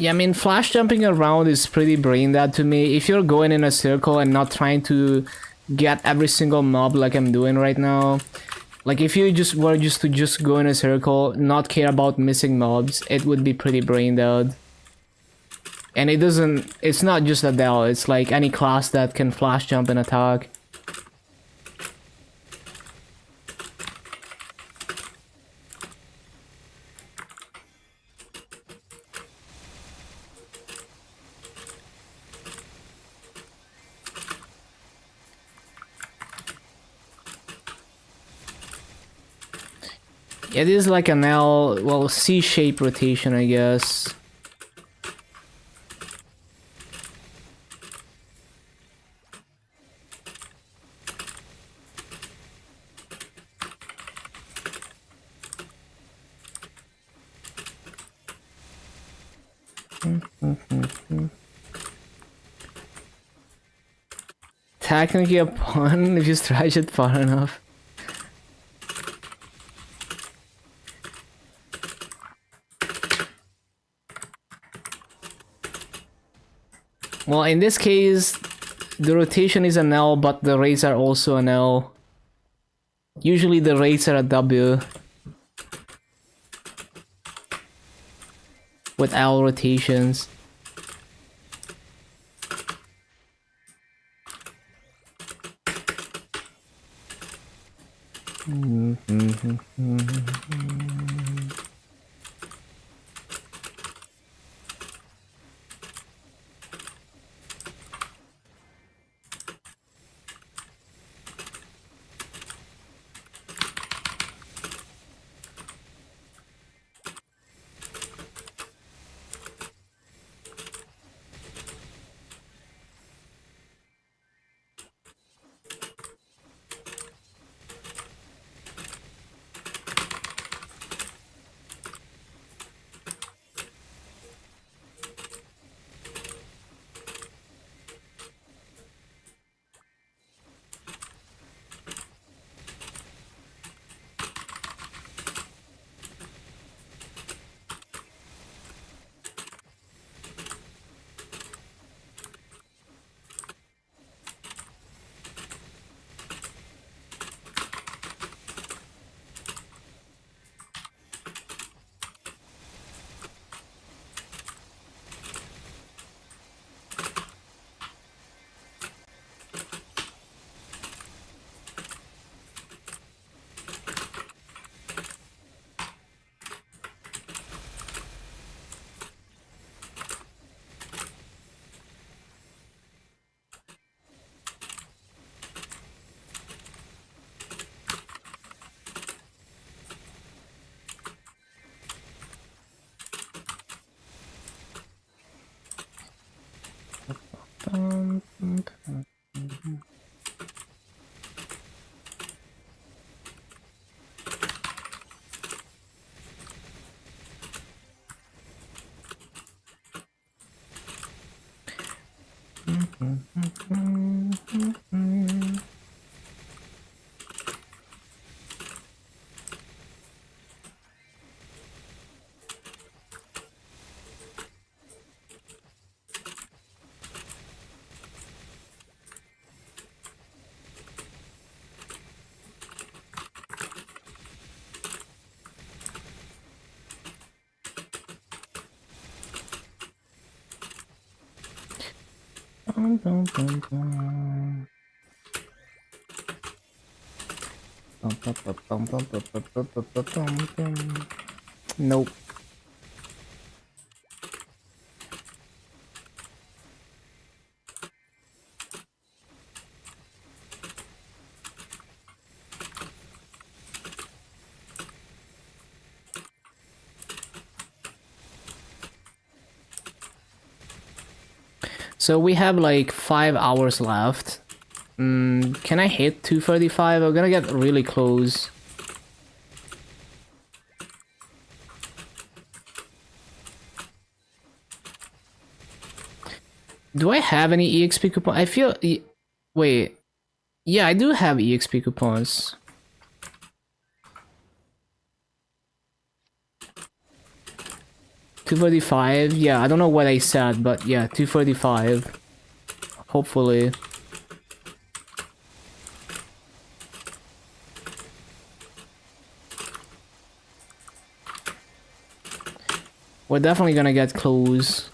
Yeah, I mean, flash jumping around is pretty brain dead to me. If you're going in a circle and not trying to get every single mob like I'm doing right now, like if you just were just to just go in a circle, not care about missing mobs, it would be pretty brain dead. And it's not just Adele, it's like any class that can flash jump and attack. It is like an L, well, C-shaped rotation, I guess. Technically a pun if you stretch it far enough. Well, in this case, the rotation is an L, but the rates are also an L. Usually the rates are a W. With L rotations. Nope. So we have like 5 hours left. Can I hit 235? I'm gonna get really close. Do I have any EXP coupons? I feel... Wait. Yeah, I do have EXP coupons. 235. Yeah, I don't know what I said, but yeah, 235. Hopefully. We're definitely gonna get close.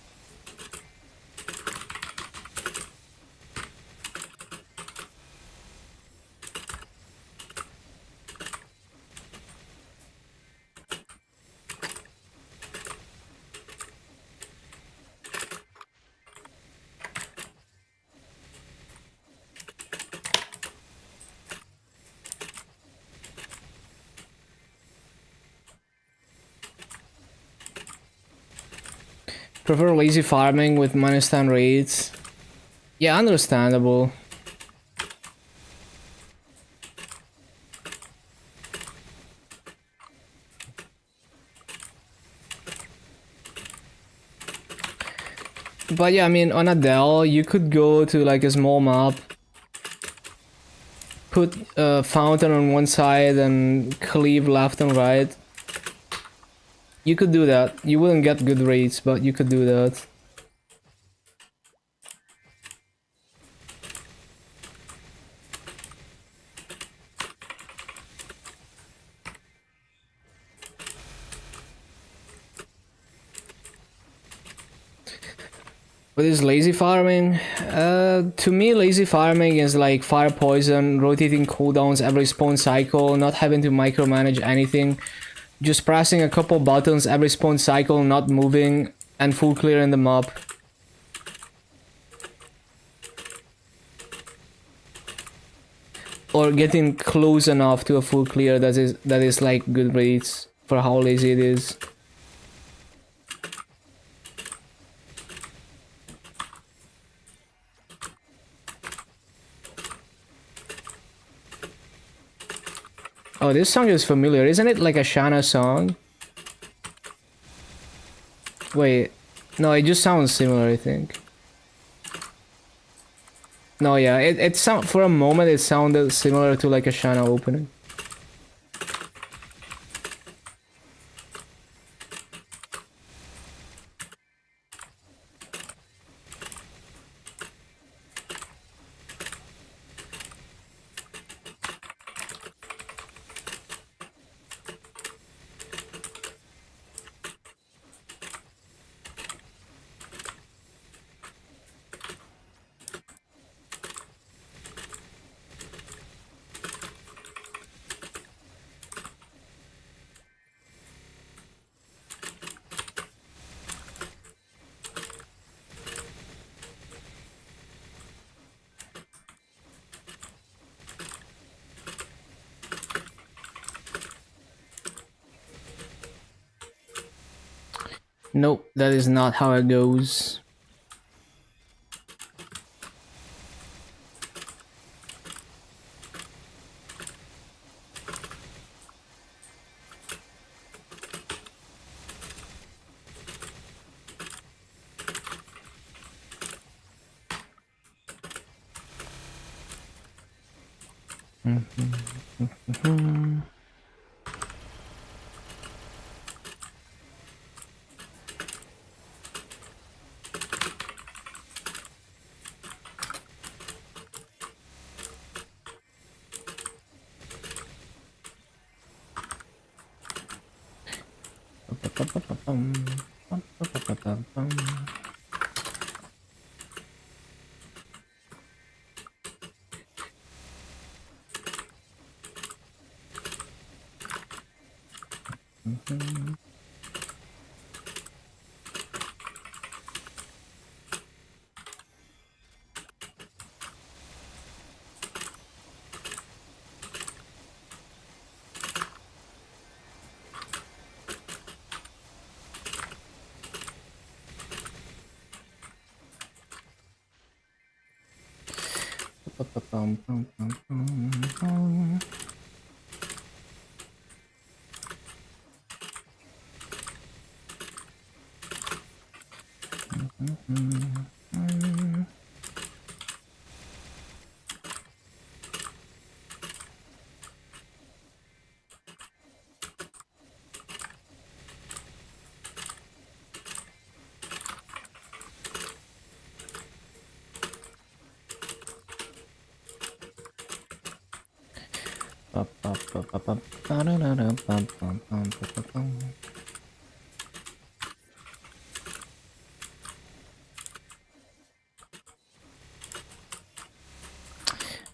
Prefer lazy farming with -10 rates. Yeah, understandable. But yeah, I mean, on Adele, you could go to like a small map, put a fountain on one side and cleave left and right. You could do that. You wouldn't get good rates, but you could do that. What is lazy farming? To me, lazy farming is like fire poison, rotating cooldowns every spawn cycle, not having to micromanage anything, just pressing a couple buttons every spawn cycle, not moving, and full clearing the map. Or getting close enough to a full clear that is like good rates for how lazy it is. Oh, this song is familiar. Isn't it like a Shana song? Wait. No, it just sounds similar, I think. No, yeah, it sound for a moment it sounded similar to like a Shana opening. Nope, that is not how it goes.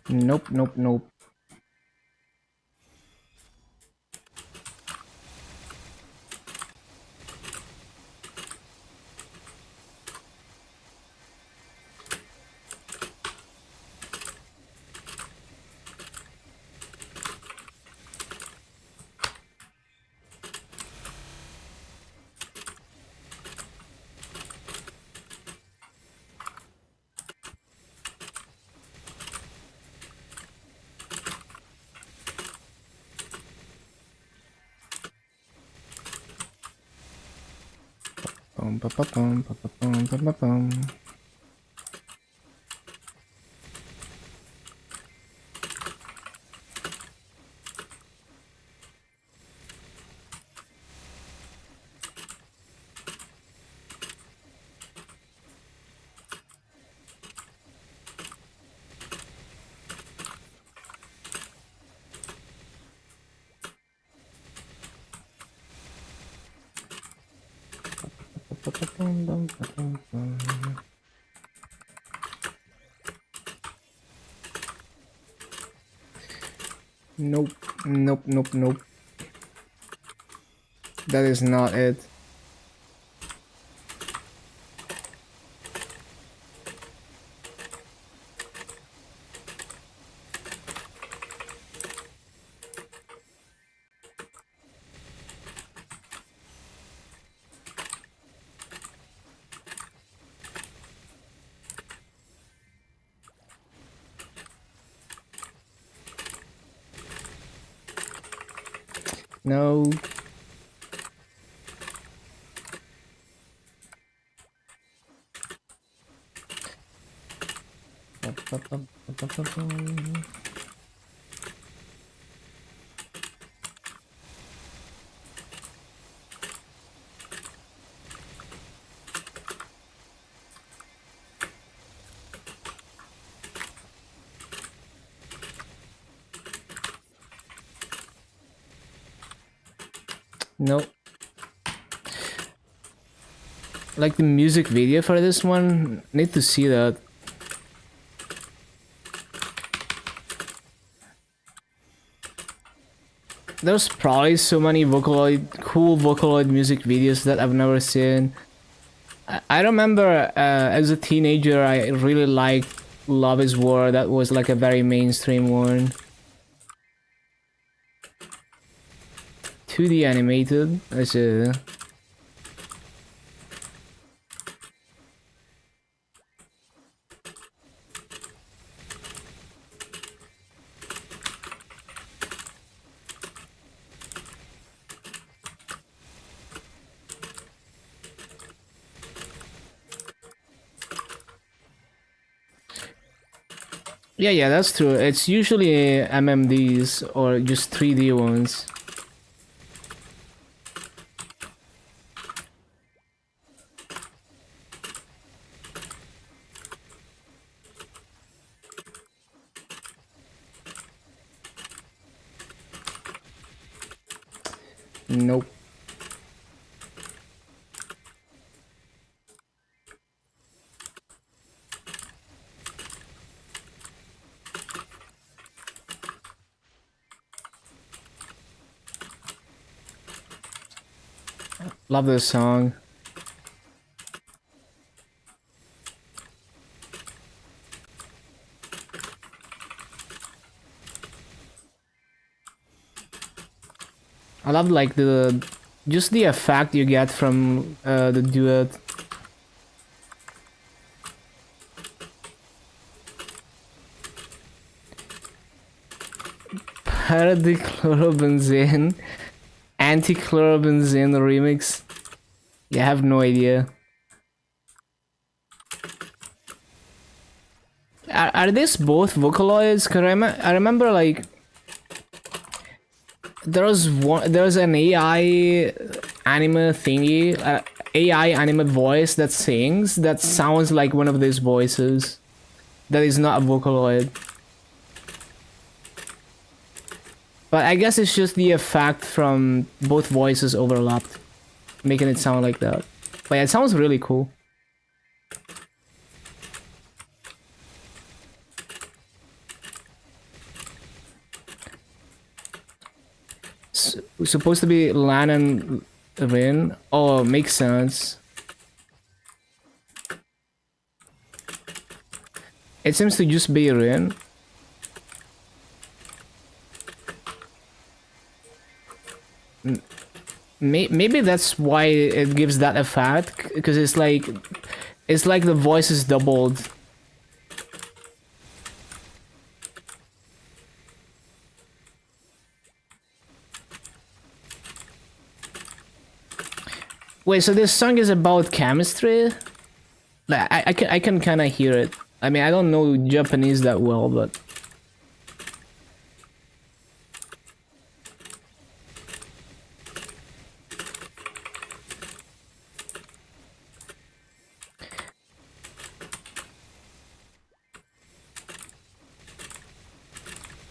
Nope, nope, nope. Nope, nope, nope, nope. That is not it. No. Nope. Like the music video for this one, need to see that. There's probably so many cool Vocaloid music videos that I've never seen. I remember as a teenager, I really liked Love is War. That was like a very mainstream one. 2D animated. I see. Yeah, that's true. It's usually MMDs or just 3D ones. Nope. Love this song. I love like just the effect you get from the duet. Paradichlorobenzene, antichlorobenzene remix. Yeah, I have no idea. Are these both Vocaloids? Cause I remember like there's an AI anime thingy, AI anime voice that sings that sounds like one of these voices. That is not a Vocaloid. But I guess it's just the effect from both voices overlapped, making it sound like that. But yeah, it sounds really cool. Supposed to be Lan and Rin. Oh, makes sense. It seems to just be Rin. Maybe that's why it gives that effect, because it's like the voice is doubled. Wait, so this song is about chemistry? Like, I can kind of hear it. I mean, I don't know Japanese that well, but...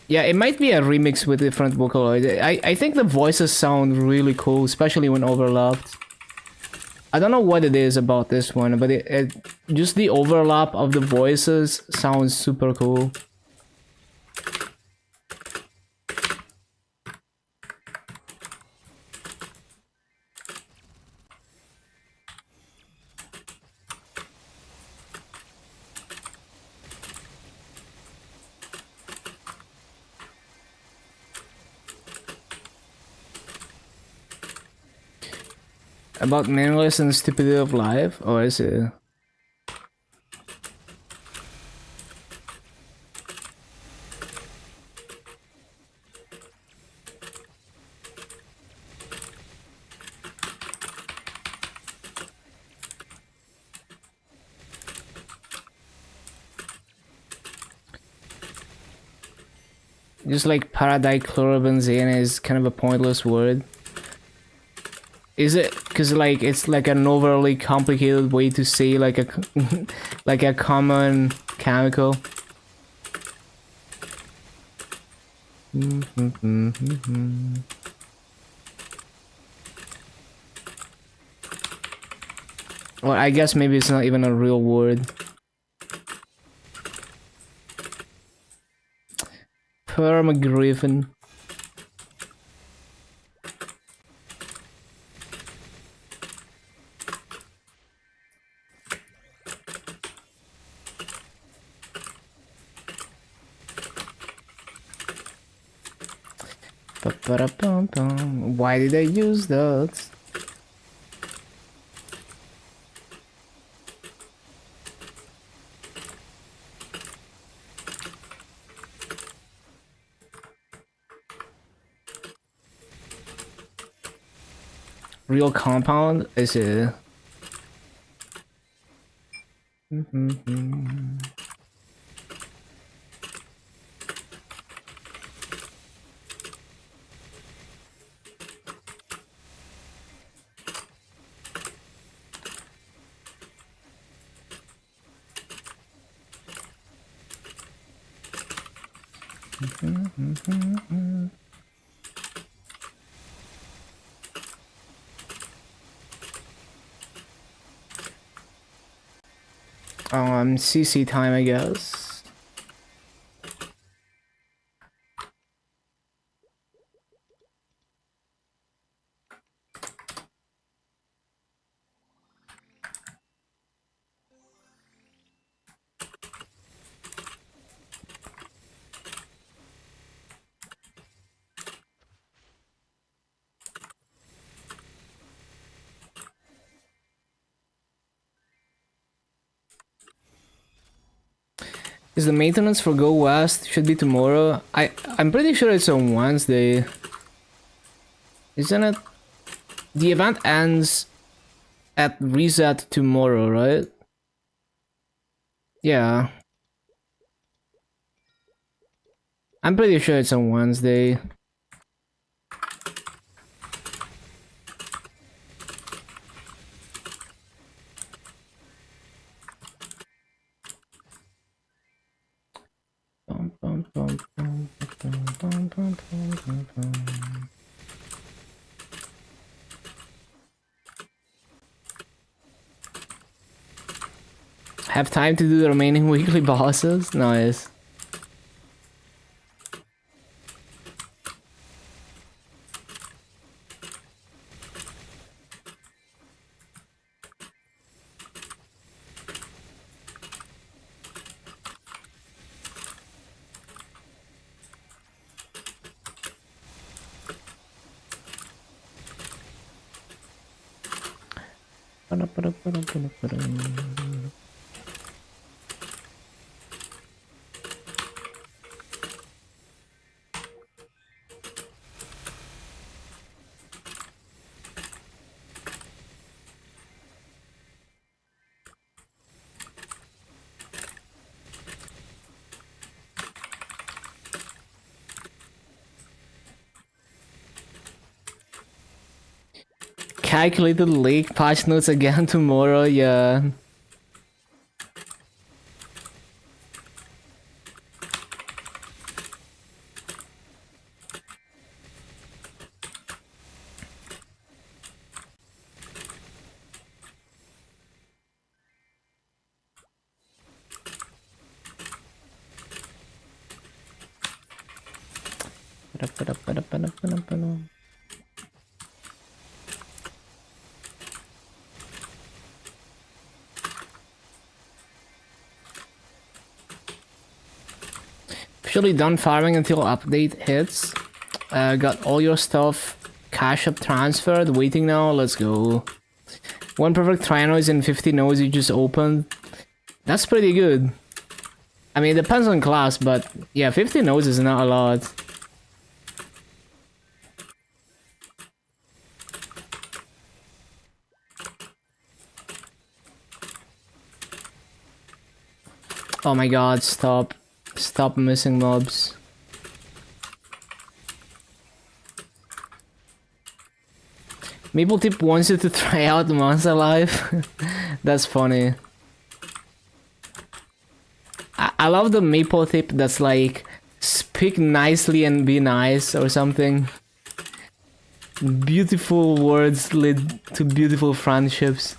Yeah, it might be a remix with different vocaloids. I think the voices sound really cool, especially when overlapped. I don't know what it is about this one, but just the overlap of the voices sounds super cool. About meaningless and stupidity of life, or is it? Just like paradichlorobenzene is kind of a pointless word. Is it? Because like it's like an overly complicated way to say like a like a common chemical. Or I guess maybe it's not even a real word. Permagriffin. Why did I use that? Real compound? Is it? CC time, I guess. Is the maintenance for Go West should be tomorrow? I'm pretty sure it's on Wednesday. Isn't it? The event ends at reset tomorrow, right? Yeah. I'm pretty sure it's on Wednesday. Have time to do the remaining weekly bosses? Nice. Calculated leak patch notes again tomorrow, yeah. Officially done farming until update hits. Got all your stuff cash up transferred, waiting now, let's go. One perfect Trinoids and 50 nodes you just opened. That's pretty good. I mean, it depends on class, but yeah, 50 nodes is not a lot. Oh my god, stop. Stop missing mobs. MapleTip wants you to try out Monster Life. That's funny. I love the MapleTip that's like, speak nicely and be nice or something. Beautiful words lead to beautiful friendships.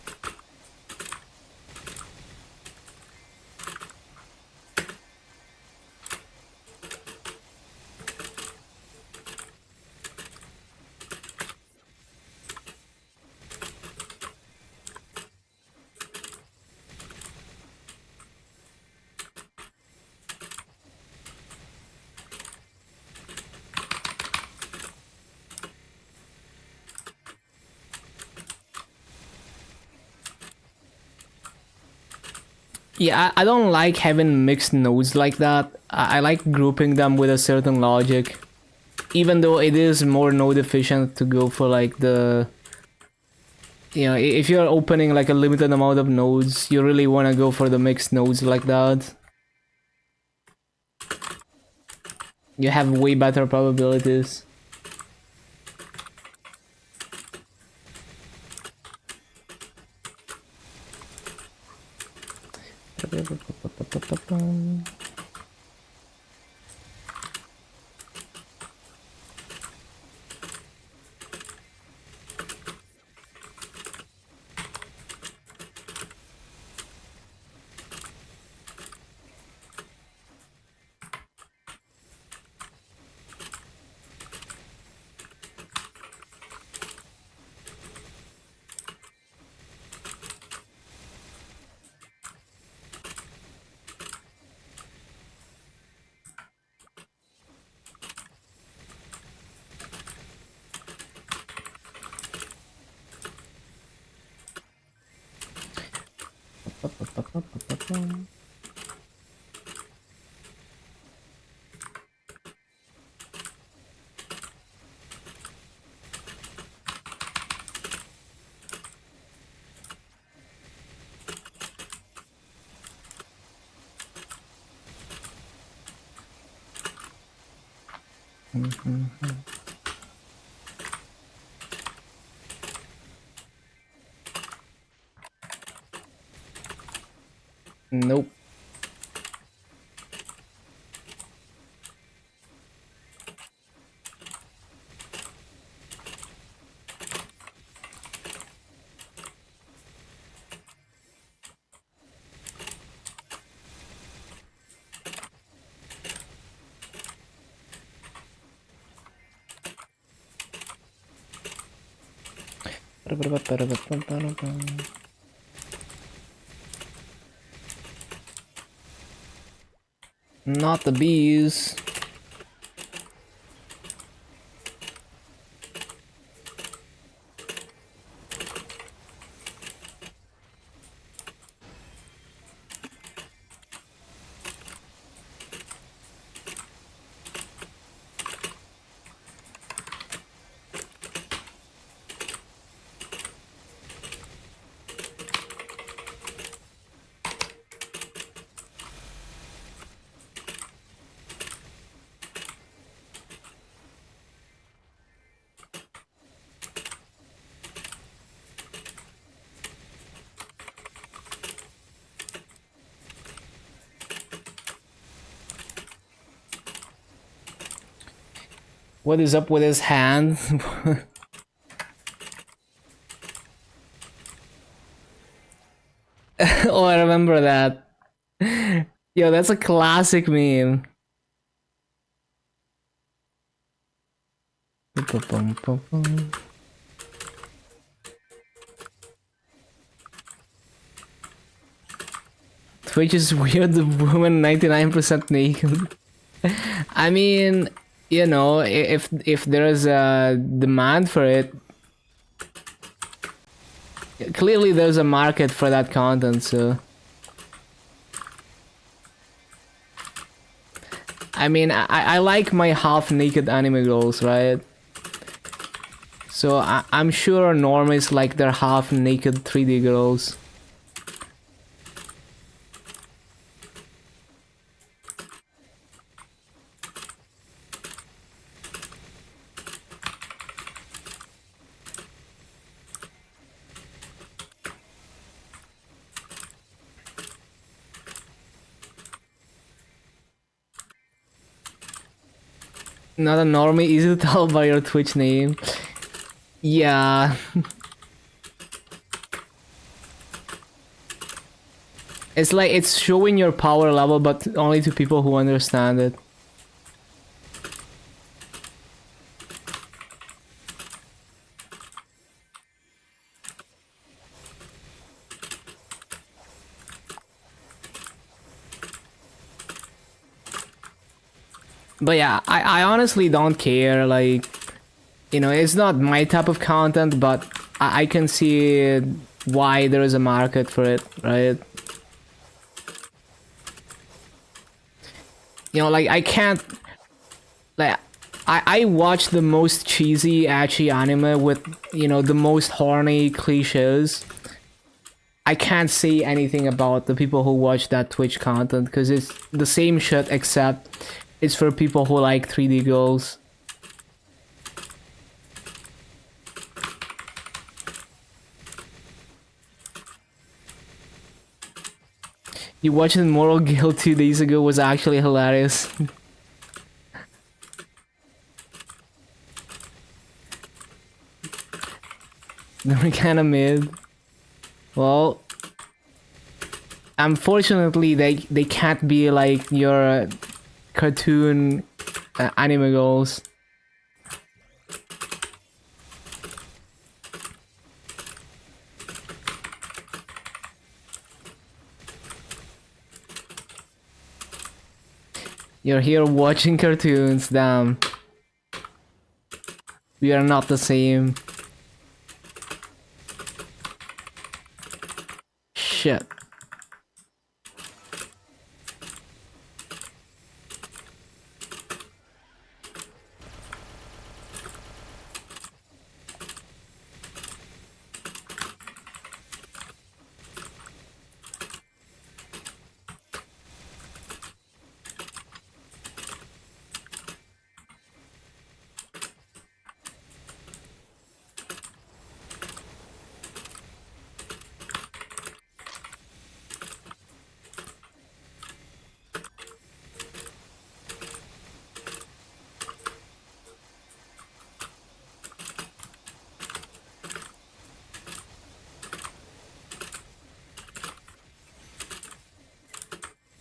Yeah, I don't like having mixed nodes like that. I like grouping them with a certain logic. Even though it is more node efficient to go for like the... You know, if you're opening like a limited amount of nodes, you really want to go for the mixed nodes like that. You have way better probabilities. Nope. Not the bees. What is up with his hand? Oh, I remember that. Yo, that's a classic meme. Twitch is weird, the woman 99% naked. I mean, you know, if there's a demand for it, clearly there's a market for that content, so. I mean, I like my half-naked anime girls, right? So I'm sure normies like their half-naked 3D girls. Not a normie, easy to tell by your Twitch name. Yeah. It's like it's showing your power level, but only to people who understand it. But yeah, I honestly don't care, like, you know, it's not my type of content, but I can see why there is a market for it, right? You know, like, I can't, like, I watch the most cheesy, ecchi anime with, you know, the most horny cliches. I can't say anything about the people who watch that Twitch content, because it's the same shit, except it's for people who like 3D girls. You watched Moral Guild 2 days ago, was actually hilarious. They're kinda mid. Well, unfortunately they can't be like your cartoon anime girls. You're here watching cartoons, damn. We are not the same. Shit.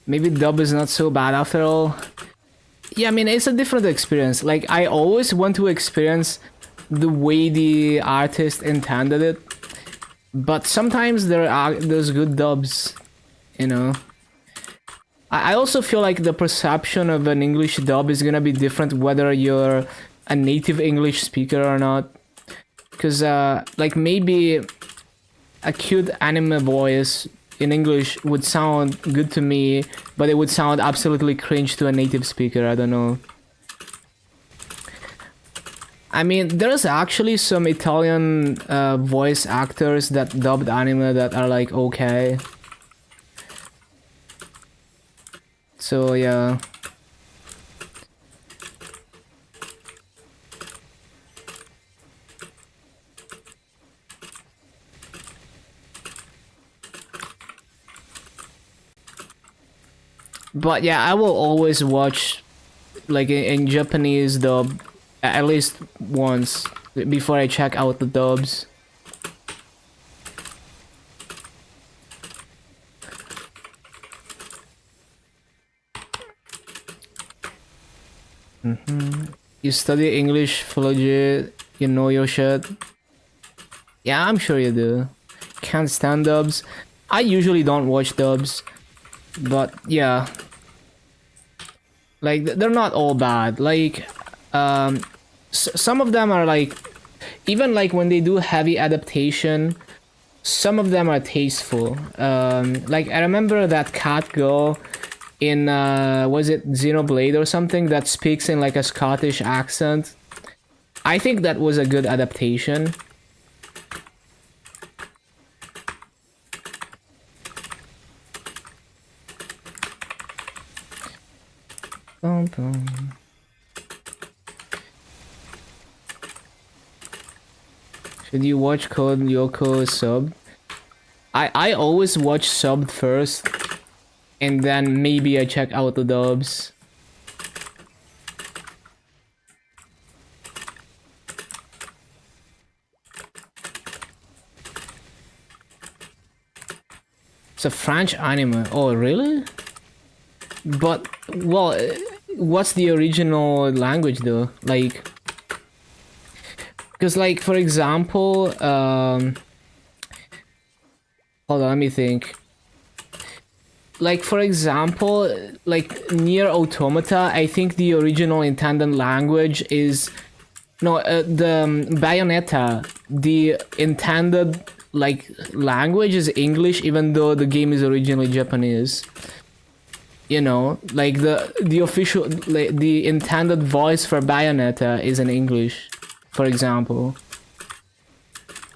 Maybe dub is not so bad after all. Yeah, I mean, it's a different experience. Like, I always want to experience the way the artist intended it. But sometimes there's good dubs, you know. I also feel like the perception of an English dub is gonna be different whether you're a native English speaker or not. Because, like, maybe a cute anime voice in English would sound good to me, but it would sound absolutely cringe to a native speaker, I don't know. I mean, there's actually some Italian voice actors that dubbed anime that are, like, okay. So, yeah. But yeah, I will always watch, like, in Japanese dub at least once before I check out the dubs. You study English philology, you know your shit. Yeah, I'm sure you do. Can't stand dubs. I usually don't watch dubs, but yeah. Like, they're not all bad. Like, some of them are like, even like when they do heavy adaptation, some of them are tasteful. Like, I remember that cat girl in, was it Xenoblade or something, that speaks in like a Scottish accent. I think that was a good adaptation. Boom, boom. Should you watch Code Lyoko sub? I always watch subbed first, and then maybe I check out the dubs. It's a French anime. Oh, really? But, well, what's the original language though? Like, because, like, for example, hold on, let me think. Like, for example, like, Nier Automata, I think the original intended language is... No, the Bayonetta, the intended, like, language is English, even though the game is originally Japanese. You know, like, the official, like, the intended voice for Bayonetta is in English, for example.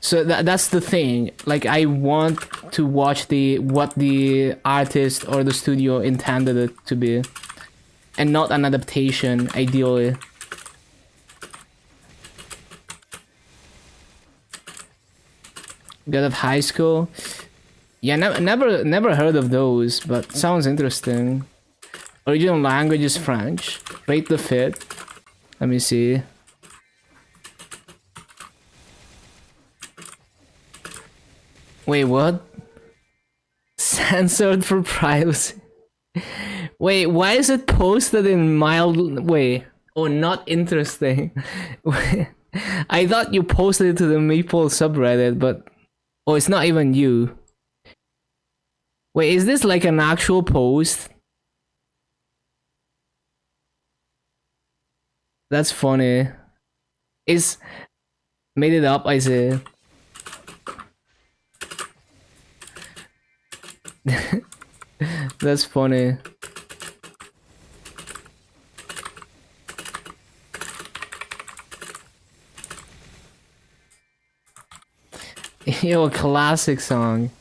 So that's the thing. Like, I want to watch what the artist or the studio intended it to be, and not an adaptation, ideally. God of High School. Yeah, never heard of those, but sounds interesting. Original language is French. Rate the fit. Let me see. Wait, what? Censored for privacy. Wait, why is it posted in mild... Wait. Oh, not interesting. I thought you posted it to the Maple subreddit, but... Oh, it's not even you. Wait, is this like an actual post? That's funny. Is... Made it up, I say. That's funny. Yo, a classic song.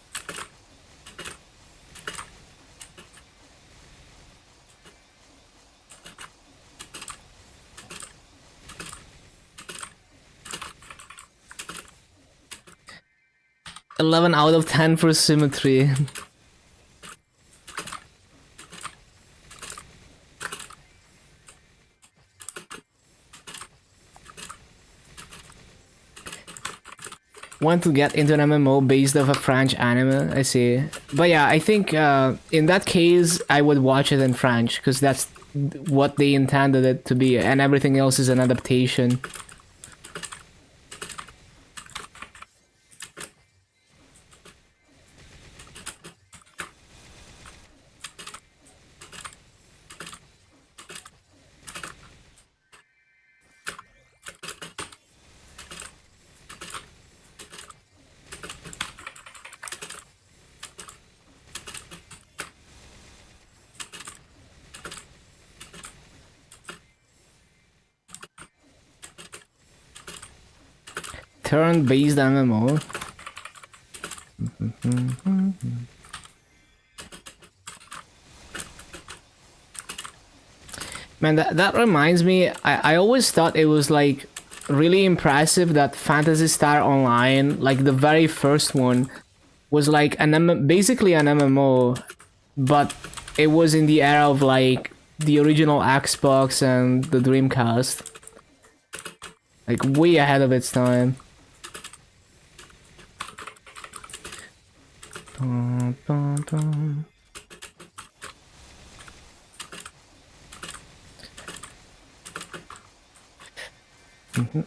"11 out of 10 for symmetry." Want to get into an MMO based off a French anime? I see. But yeah, I think in that case, I would watch it in French, because that's what they intended it to be, and everything else is an adaptation. Turn-based MMO. Man, that reminds me, I always thought it was like really impressive that Phantasy Star Online, like the very first one, was like basically an MMO, but it was in the era of like the original Xbox and the Dreamcast. Like way ahead of its time. Dun, dun, dun.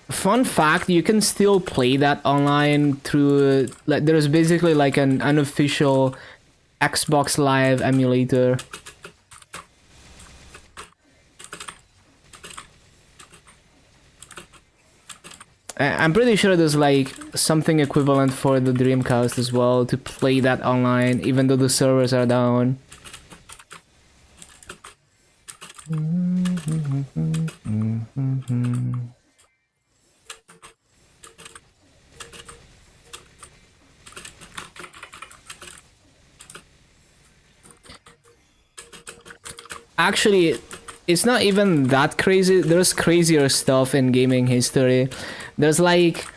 Fun fact, you can still play that online through, like, there's basically like an unofficial Xbox Live emulator. I'm pretty sure there's like something equivalent for the Dreamcast as well to play that online, even though the servers are down. Actually, it's not even that crazy. There's crazier stuff in gaming history. There's like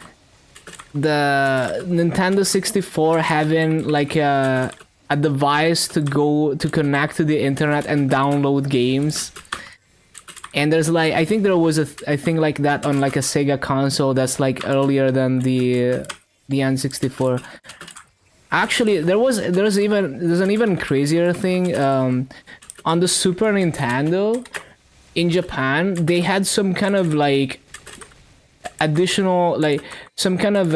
the Nintendo 64 having like a device to connect to the internet and download games. And there's like, I think there was a thing like that on like a Sega console that's like earlier than the N64. Actually, there's an even crazier thing. On the Super Nintendo in Japan, they had some kind of like additional, like some kind of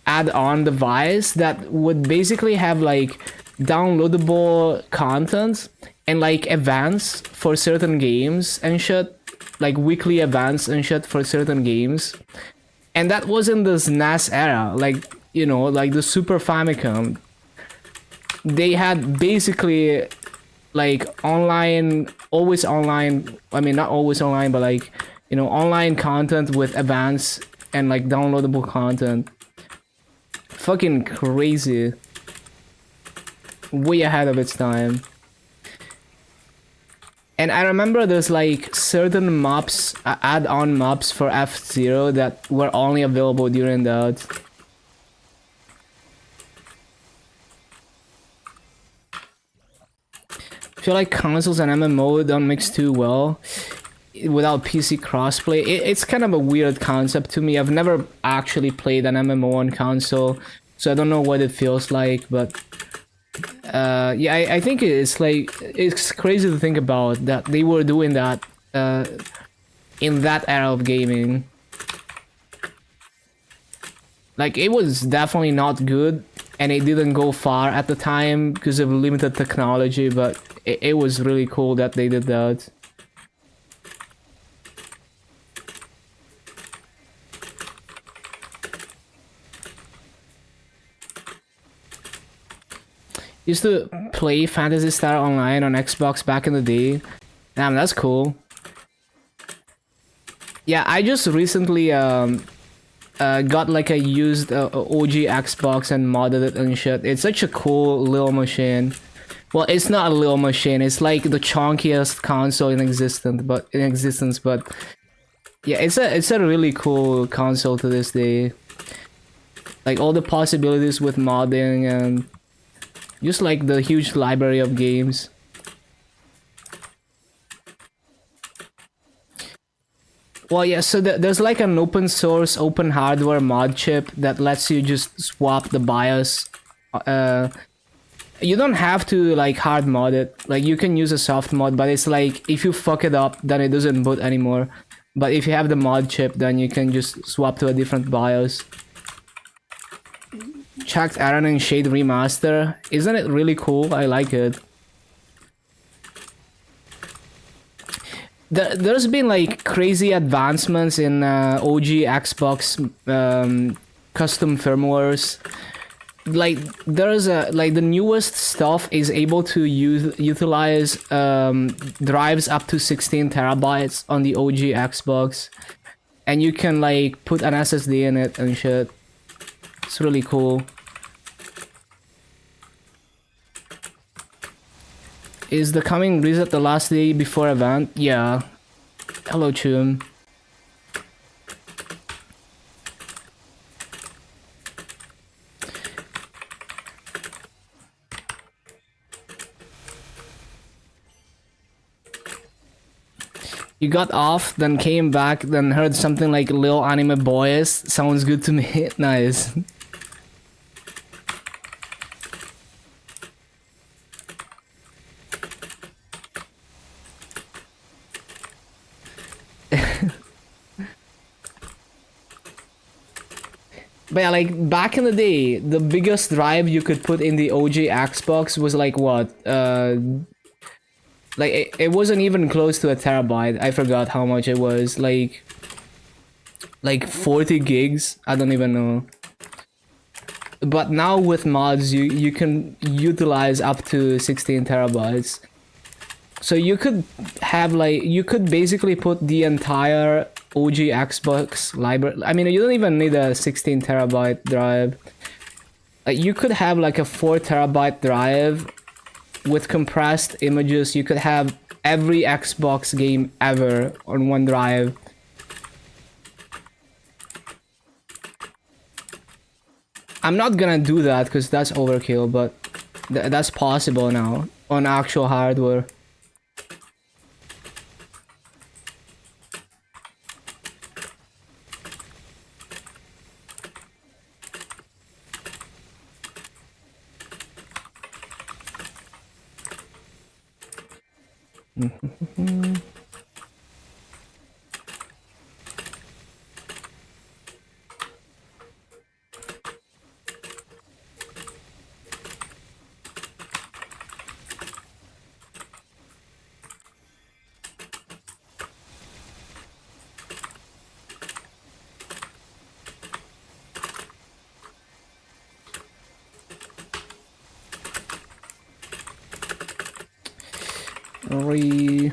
add-on device that would basically have like downloadable content and like events for certain games and shit, like weekly events and shit for certain games. And that was in this NES era, like, you know, like the Super Famicom. They had basically like online, always online, I mean not always online, but like, you know, online content with events and like downloadable content. Fucking crazy. Way ahead of its time. And I remember there's like certain maps, add-on maps for F-Zero that were only available during that. I feel like consoles and MMO don't mix too well without PC crossplay. It's kind of a weird concept to me. I've never actually played an MMO on console, so I don't know what it feels like, but yeah, I think it's like, it's crazy to think about that they were doing that in that era of gaming. Like, it was definitely not good, and it didn't go far at the time because of limited technology, but it was really cool that they did that. Used to play Phantasy Star Online on Xbox back in the day. Damn, that's cool. Yeah, I just recently got like a used OG Xbox and modded it and shit. It's such a cool little machine. Well, it's not a little machine. It's like the chunkiest console in existence, but yeah, it's a really cool console to this day. Like all the possibilities with modding and just like the huge library of games. Well, yeah, so there's like an open source, open hardware mod chip that lets you just swap the BIOS. You don't have to like hard mod it. Like, you can use a soft mod, but it's like if you fuck it up, then it doesn't boot anymore. But if you have the mod chip, then you can just swap to a different BIOS. Checked Aaron and Shade Remaster. Isn't it really cool? I like it. There's been like crazy advancements in OG Xbox custom firmwares. Like, there's like the newest stuff is able to utilize drives up to 16 terabytes on the OG Xbox, and you can like put an SSD in it and shit. It's really cool. Is the coming reset the last day before event? Yeah. Hello, Chum. You got off, then came back, then heard something like Lil Anime Boys. Sounds good to me. Nice. But yeah, like back in the day, the biggest drive you could put in the OG Xbox was like what? Like it wasn't even close to a terabyte. I forgot how much it was. Like 40 gigs. I don't even know. But now with mods, you can utilize up to 16 terabytes. So you could have like you could basically put the entire OG Xbox library. I mean, you don't even need a 16 terabyte drive. Like you could have like a 4 terabyte drive with compressed images. You could have every Xbox game ever on one drive. I'm not gonna do that because that's overkill, but that's possible now on actual hardware. Re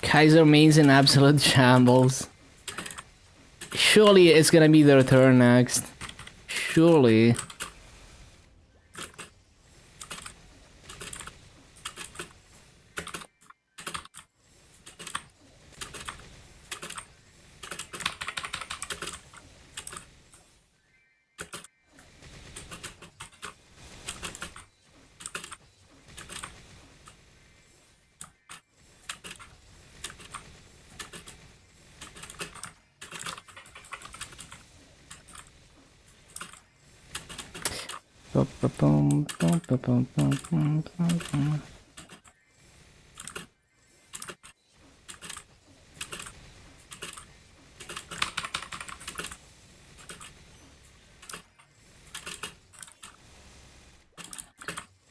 Kaiser Maze in absolute shambles. Surely it's gonna be their turn next. Surely.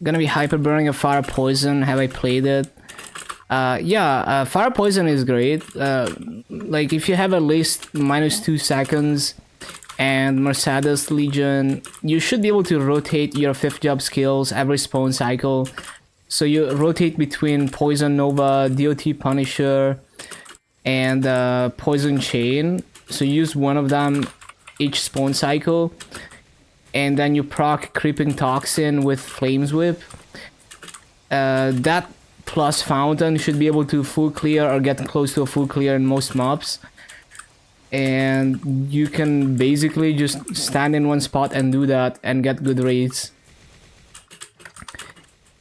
Gonna be hyper burning a fire poison. Have I played it? Yeah, fire poison is great. Like if you have at least -2 seconds and Mercedes Legion, you should be able to rotate your 5th job skills every spawn cycle. So you rotate between Poison Nova, DOT Punisher, and Poison Chain. So you use one of them each spawn cycle. And then you proc Creeping Toxin with Flames Whip. That plus Fountain should be able to full clear or get close to a full clear in most mobs. And you can basically just stand in one spot and do that and get good rates.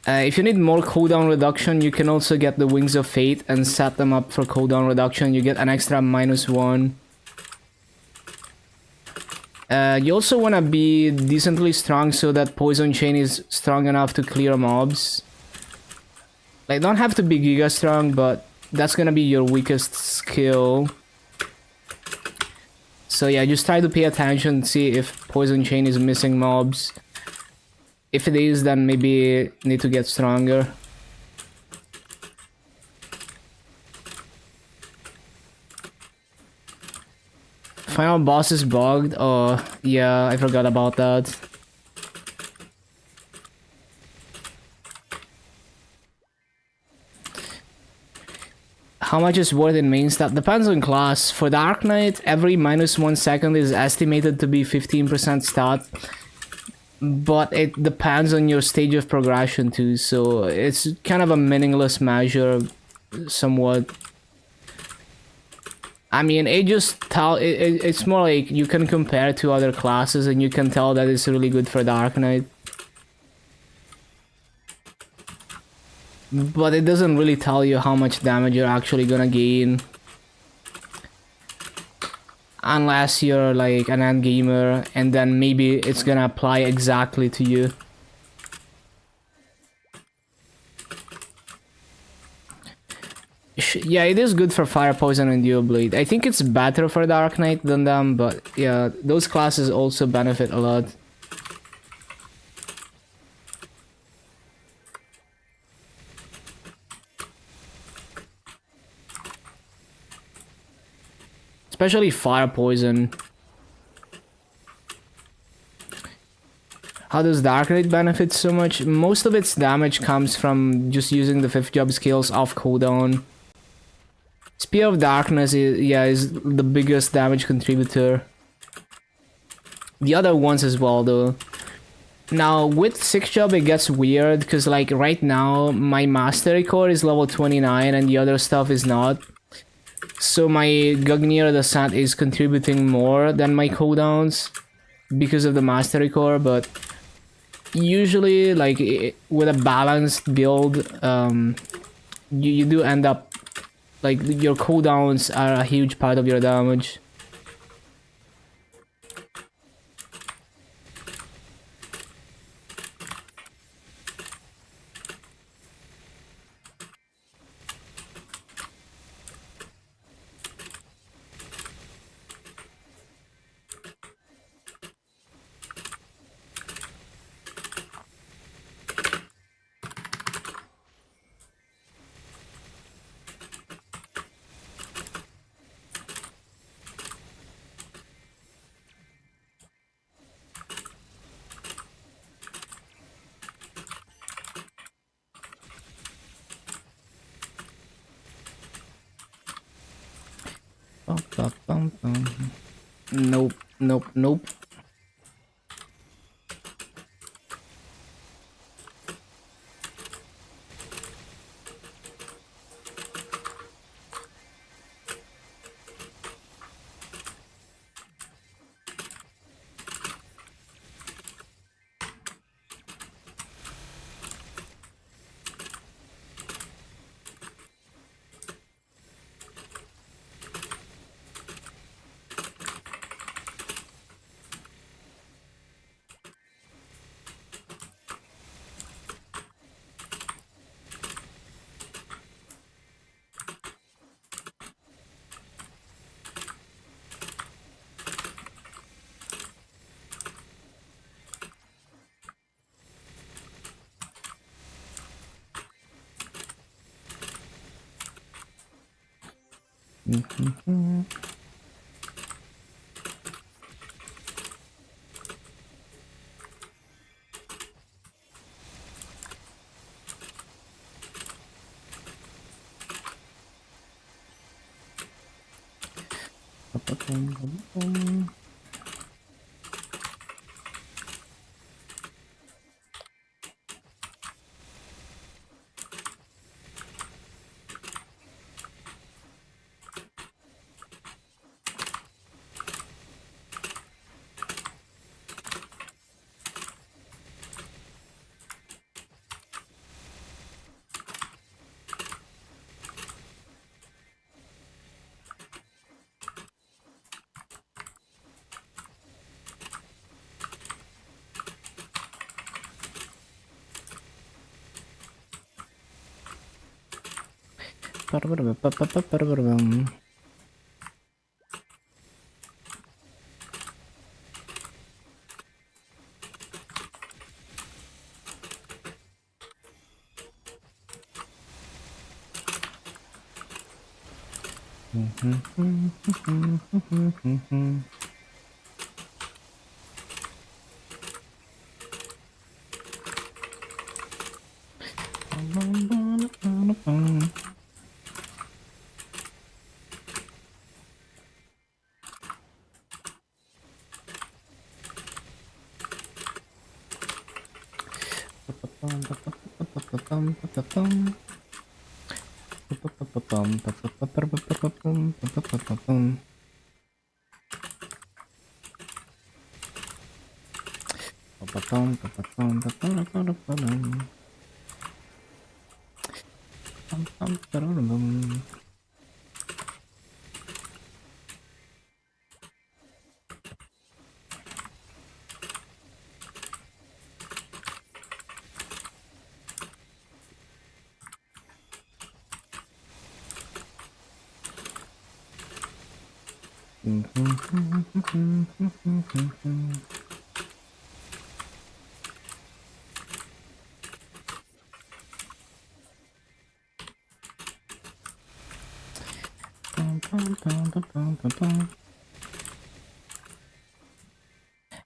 If you need more cooldown reduction, you can also get the Wings of Fate and set them up for cooldown reduction. You get an extra -1. You also want to be decently strong so that Poison Chain is strong enough to clear mobs. Like, don't have to be giga strong, but that's gonna be your weakest skill. So yeah, just try to pay attention, see if Poison Chain is missing mobs. If it is, then maybe need to get stronger. Final boss is bugged. Oh, yeah, I forgot about that. How much is worth in main stat? Depends on class. For Dark Knight, every -1 second is estimated to be 15% stat. But it depends on your stage of progression too, so it's kind of a meaningless measure, somewhat. I mean, it just it's more like you can compare to other classes and you can tell that it's really good for Dark Knight. But it doesn't really tell you how much damage you're actually gonna gain. Unless you're like an end gamer, and then maybe it's gonna apply exactly to you. Yeah, it is good for Fire Poison and Dual Blade. I think it's better for Dark Knight than them, but yeah, those classes also benefit a lot. Especially Fire Poison. How does Dark Knight benefit so much? Most of its damage comes from just using the 5th job skills off cooldown. Spear of Darkness is the biggest damage contributor. The other ones as well though. Now with 6th job it gets weird because like right now my Mastery Core is level 29 and the other stuff is not. So my Gungnir Descent is contributing more than my cooldowns because of the Mastery Core, but usually like with a balanced build, you do end up like your cooldowns are a huge part of your damage. Nope, nope, nope.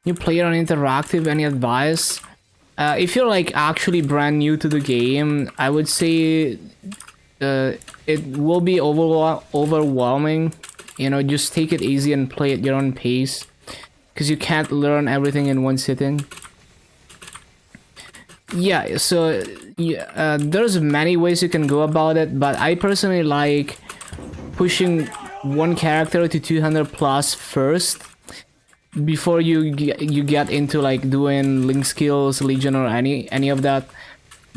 New player on interactive, any advice? If you're like actually brand new to the game, I would say it will be overwhelming. You know, just take it easy and play at your own pace, because you can't learn everything in one sitting. Yeah, so there's many ways you can go about it, but I personally like pushing one character to 200 plus first before you get into like doing link skills, legion, or any of that.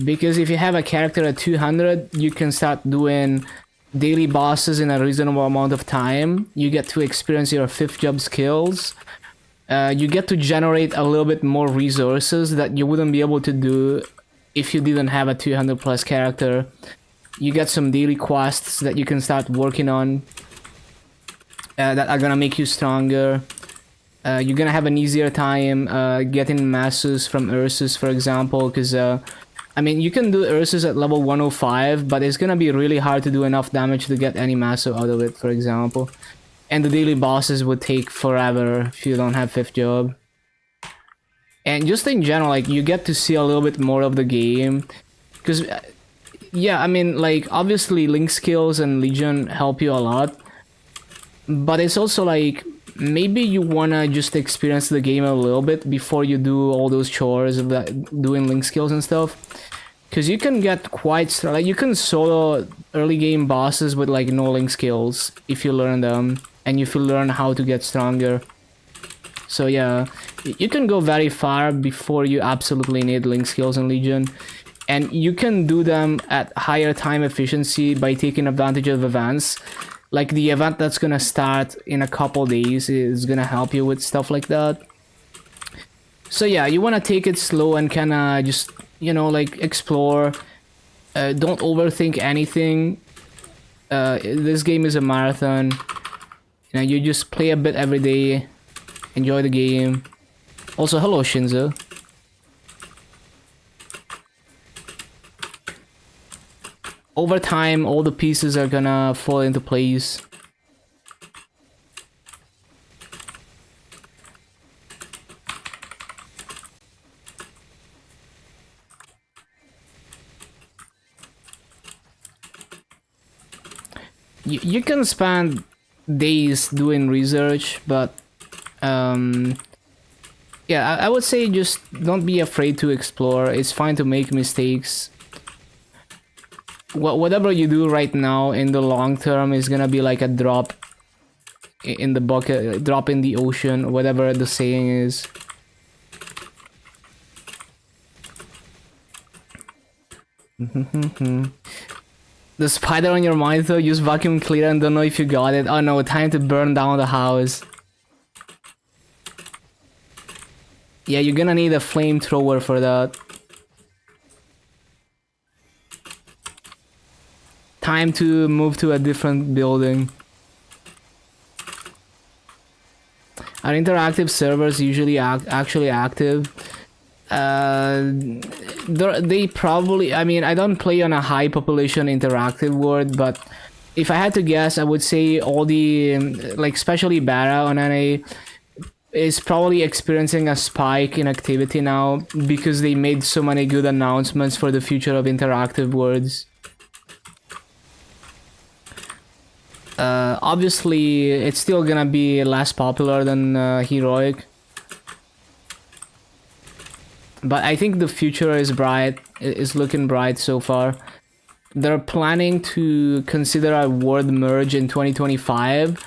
Because if you have a character at 200, you can start doing daily bosses in a reasonable amount of time. You get to experience your 5th job skills. You get to generate a little bit more resources that you wouldn't be able to do if you didn't have a 200 plus character. You get some daily quests that you can start working on that are gonna make you stronger. You're gonna have an easier time getting masses from Ursus, for example, because I mean, you can do Ursus at level 105, but it's gonna be really hard to do enough damage to get any masso out of it, for example. And the daily bosses would take forever if you don't have 5th job. And just in general, like, you get to see a little bit more of the game. Because, yeah, I mean, like, obviously link skills and legion help you a lot. But it's also like, maybe you wanna just experience the game a little bit before you do all those chores of that, doing link skills and stuff. Because you can get quite strong. Like, you can solo early game bosses with like no link skills if you learn them, and if you learn how to get stronger. So yeah, you can go very far before you absolutely need link skills in Legion. And you can do them at higher time efficiency by taking advantage of events. Like the event that's gonna start in a couple days is gonna help you with stuff like that. So yeah, you wanna take it slow and kinda just, you know, like explore. Don't overthink anything. This game is a marathon. You know, you just play a bit every day. Enjoy the game. Also, hello Shinzo. Over time, all the pieces are gonna fall into place. You can spend days doing research, but yeah, I would say just don't be afraid to explore. It's fine to make mistakes. Whatever you do right now in the long term is gonna be like a drop in the bucket, drop in the ocean, whatever the saying is. The spider on your mind though, use vacuum cleaner and don't know if you got it. Oh no, time to burn down the house. Yeah, you're gonna need a flamethrower for that. time to move to a different building. Are interactive servers usually actually active? They probably, I mean, I don't play on a high population interactive world, but if I had to guess, I would say all the, like, especially Bara on NA is probably experiencing a spike in activity now because they made so many good announcements for the future of interactive worlds. Obviously, it's still gonna be less popular than Heroic. But I think the future is bright, is looking bright so far. They're planning to consider a world merge in 2025,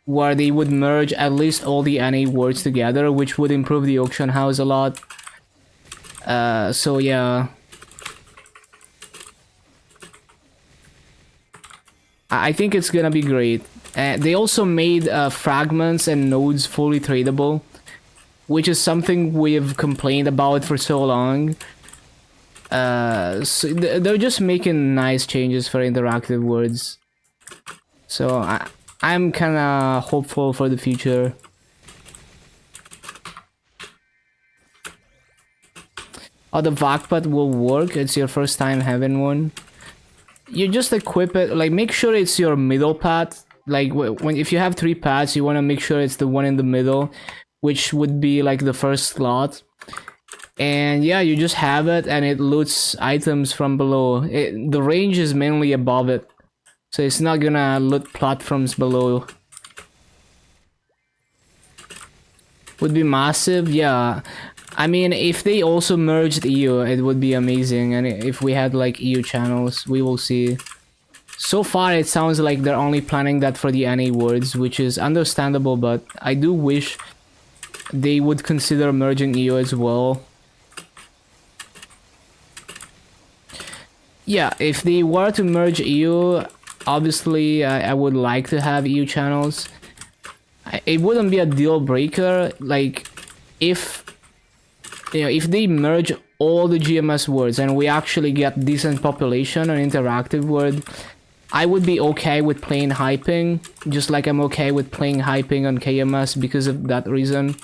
where they would merge at least all the NA worlds together, which would improve the auction house a lot. So yeah. I think it's gonna be great. They also made fragments and nodes fully tradable, which is something we've complained about for so long. So they're just making nice changes for interactive worlds. So I'm kind of hopeful for the future. Oh, the VACPAT will work. It's your first time having one. You just equip it, like, make sure it's your middle pad. Like, when if you have 3 pads, you want to make sure it's the one in the middle, which would be like the first slot. And yeah, you just have it, and it loots items from below. The range is mainly above it, so it's not gonna loot platforms below. Would be massive, yeah. I mean, if they also merged EU, it would be amazing. And if we had like EU channels, we will see. So far, it sounds like they're only planning that for the NA worlds, which is understandable, but I do wish they would consider merging EU as well. Yeah, if they were to merge EU, obviously I would like to have EU channels. It wouldn't be a deal breaker, like, if, you know, if they merge all the GMS worlds and we actually get decent population on interactive world, I would be okay with playing hyping, just like I'm okay with playing hyping on KMS because of that reason.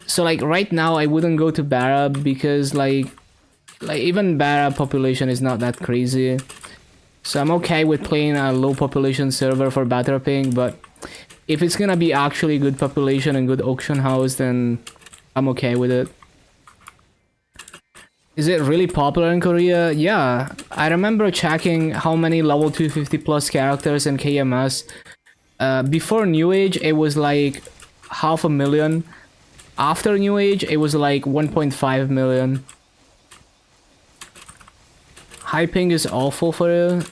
So like right now I wouldn't go to Bara because like even Bara population is not that crazy. So I'm okay with playing a low population server for better ping, but if it's gonna be actually good population and good auction house, then I'm okay with it. Is it really popular in Korea? Yeah, I remember checking how many level 250 plus characters in KMS. Before New Age, it was like 500,000. After New Age, it was like 1.5 million. Hyping is awful for you.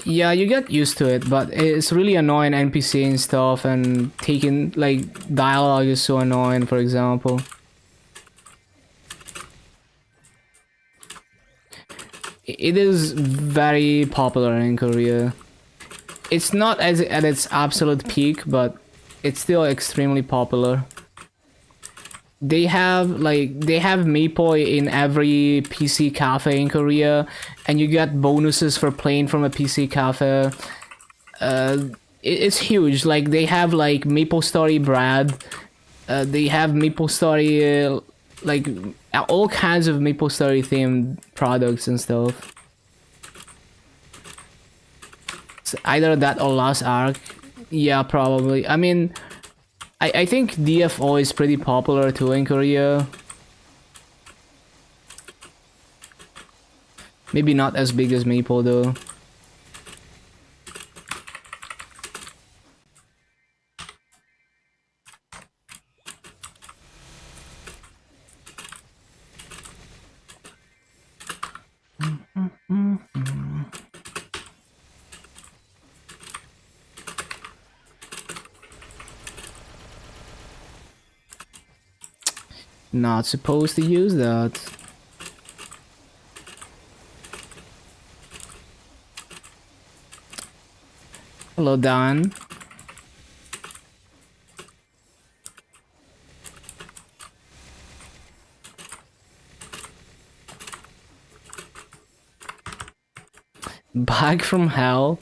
Yeah, you get used to it, but it's really annoying NPC and stuff, and taking, like, dialogue is so annoying, for example. It is very popular in Korea. It's not at its absolute peak, but it's still extremely popular. They have Maple in every PC cafe in Korea, and you get bonuses for playing from a PC cafe. It's huge. Like, they have like MapleStory bread. They have MapleStory, like all kinds of MapleStory themed products and stuff. It's either that or Last Ark. Yeah, probably. I mean, I think DFO is pretty popular too in Korea. Maybe not as big as Maple though. Not supposed to use that. Hello, Dan. Back from hell?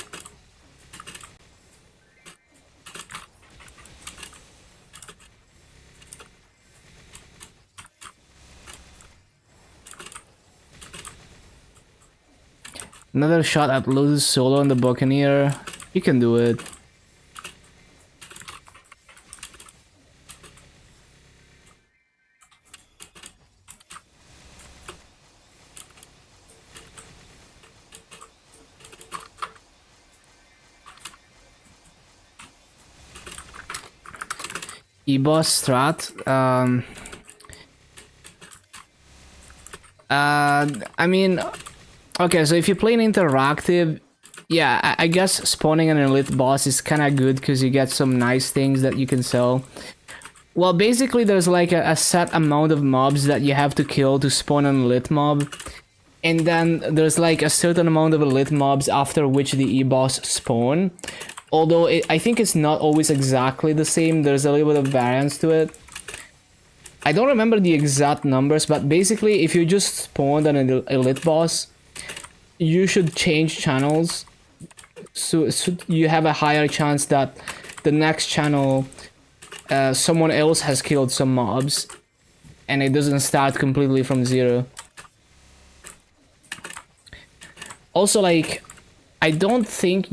Another shot at Luz solo on the Buccaneer. You can do it. E-boss strat. I mean, okay, so if you play an interactive, yeah, I guess spawning an elite boss is kind of good because you get some nice things that you can sell. Well, basically, there's like a set amount of mobs that you have to kill to spawn an elite mob. And then there's like a certain amount of elite mobs after which the E-boss spawn. Although I think it's not always exactly the same, there's a little bit of variance to it. I don't remember the exact numbers, but basically if you just spawned an elite boss, you should change channels so you have a higher chance that the next channel someone else has killed some mobs and it doesn't start completely from zero. Also, like, I don't think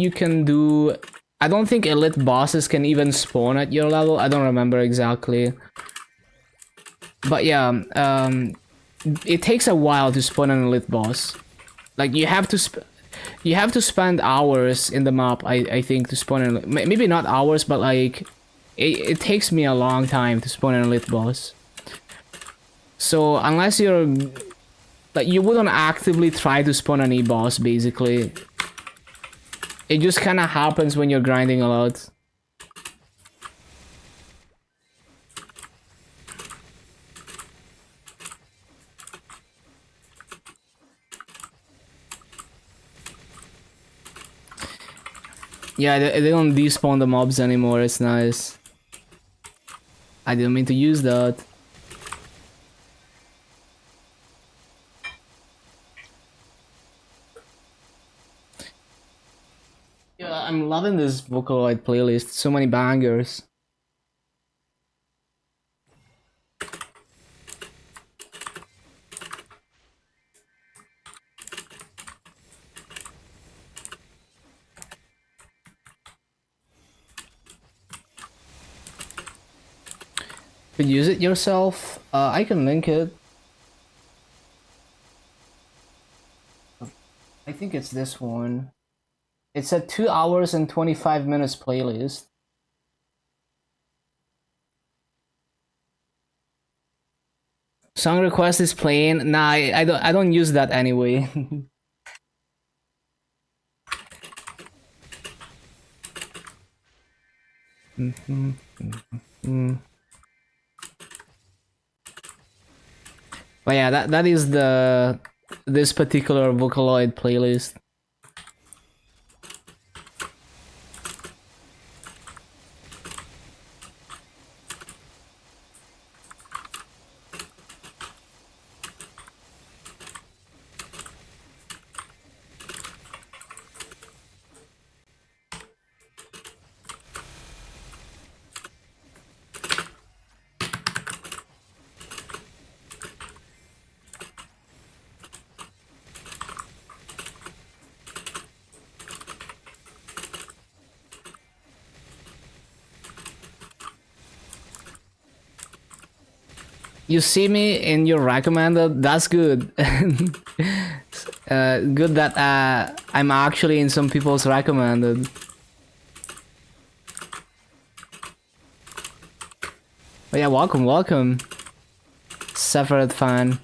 elite bosses can even spawn at your level. I don't remember exactly. But yeah, it takes a while to spawn an elite boss. Like, you have to spend hours in the map, I think, to spawn an elite. Maybe not hours, but like, it takes me a long time to spawn an elite boss. So, unless you're... like, you wouldn't actively try to spawn an E-boss, basically. It just kind of happens when you're grinding a lot. Yeah, they don't despawn the mobs anymore, it's nice. I didn't mean to use that. Yeah, I'm loving this Vocaloid playlist, so many bangers. Could use it yourself? I can link it. I think it's this one. It's a 2 hours and 25 minutes playlist. Song request is playing. Nah, I don't use that anyway. But yeah, that is this particular Vocaloid playlist. You see me in your recommended, that's good. Good that I'm actually in some people's recommended. But yeah, welcome. Separate fan.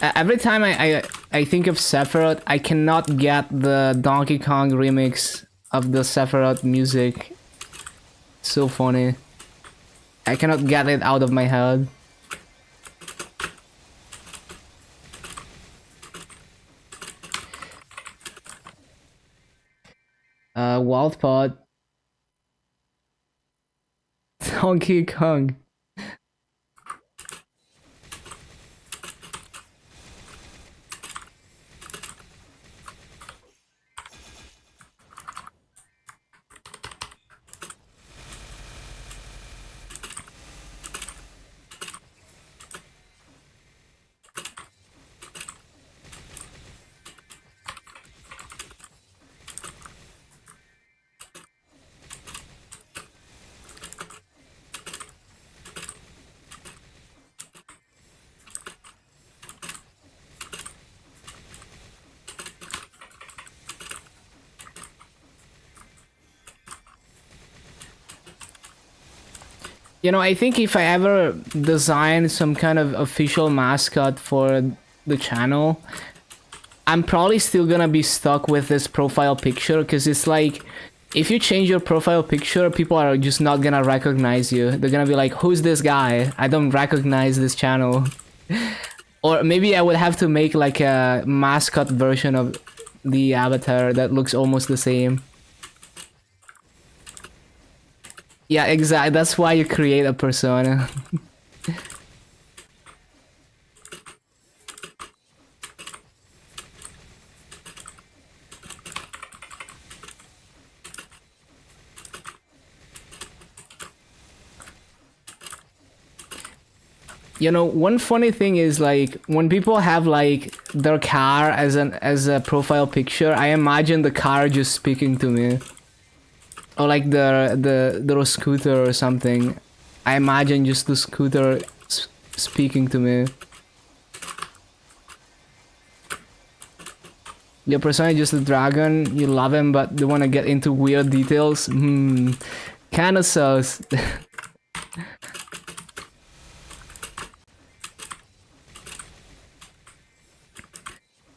Every time I think of Sephiroth, I cannot get the Donkey Kong remix of the Sephiroth music. So funny. I cannot get it out of my head. Wild Pod. Donkey Kong. You know, I think if I ever design some kind of official mascot for the channel, I'm probably still gonna be stuck with this profile picture, because it's like, if you change your profile picture, people are just not gonna recognize you. They're gonna be like, who's this guy? I don't recognize this channel. Or maybe I would have to make like a mascot version of the avatar that looks almost the same. Yeah, exactly. That's why you create a persona. You know, one funny thing is like when people have like their car as a profile picture, I imagine the car just speaking to me. Or like the little scooter or something. I imagine just the scooter speaking to me. Your persona is just a dragon. You love him, but don't want to get into weird details. Kinda sus.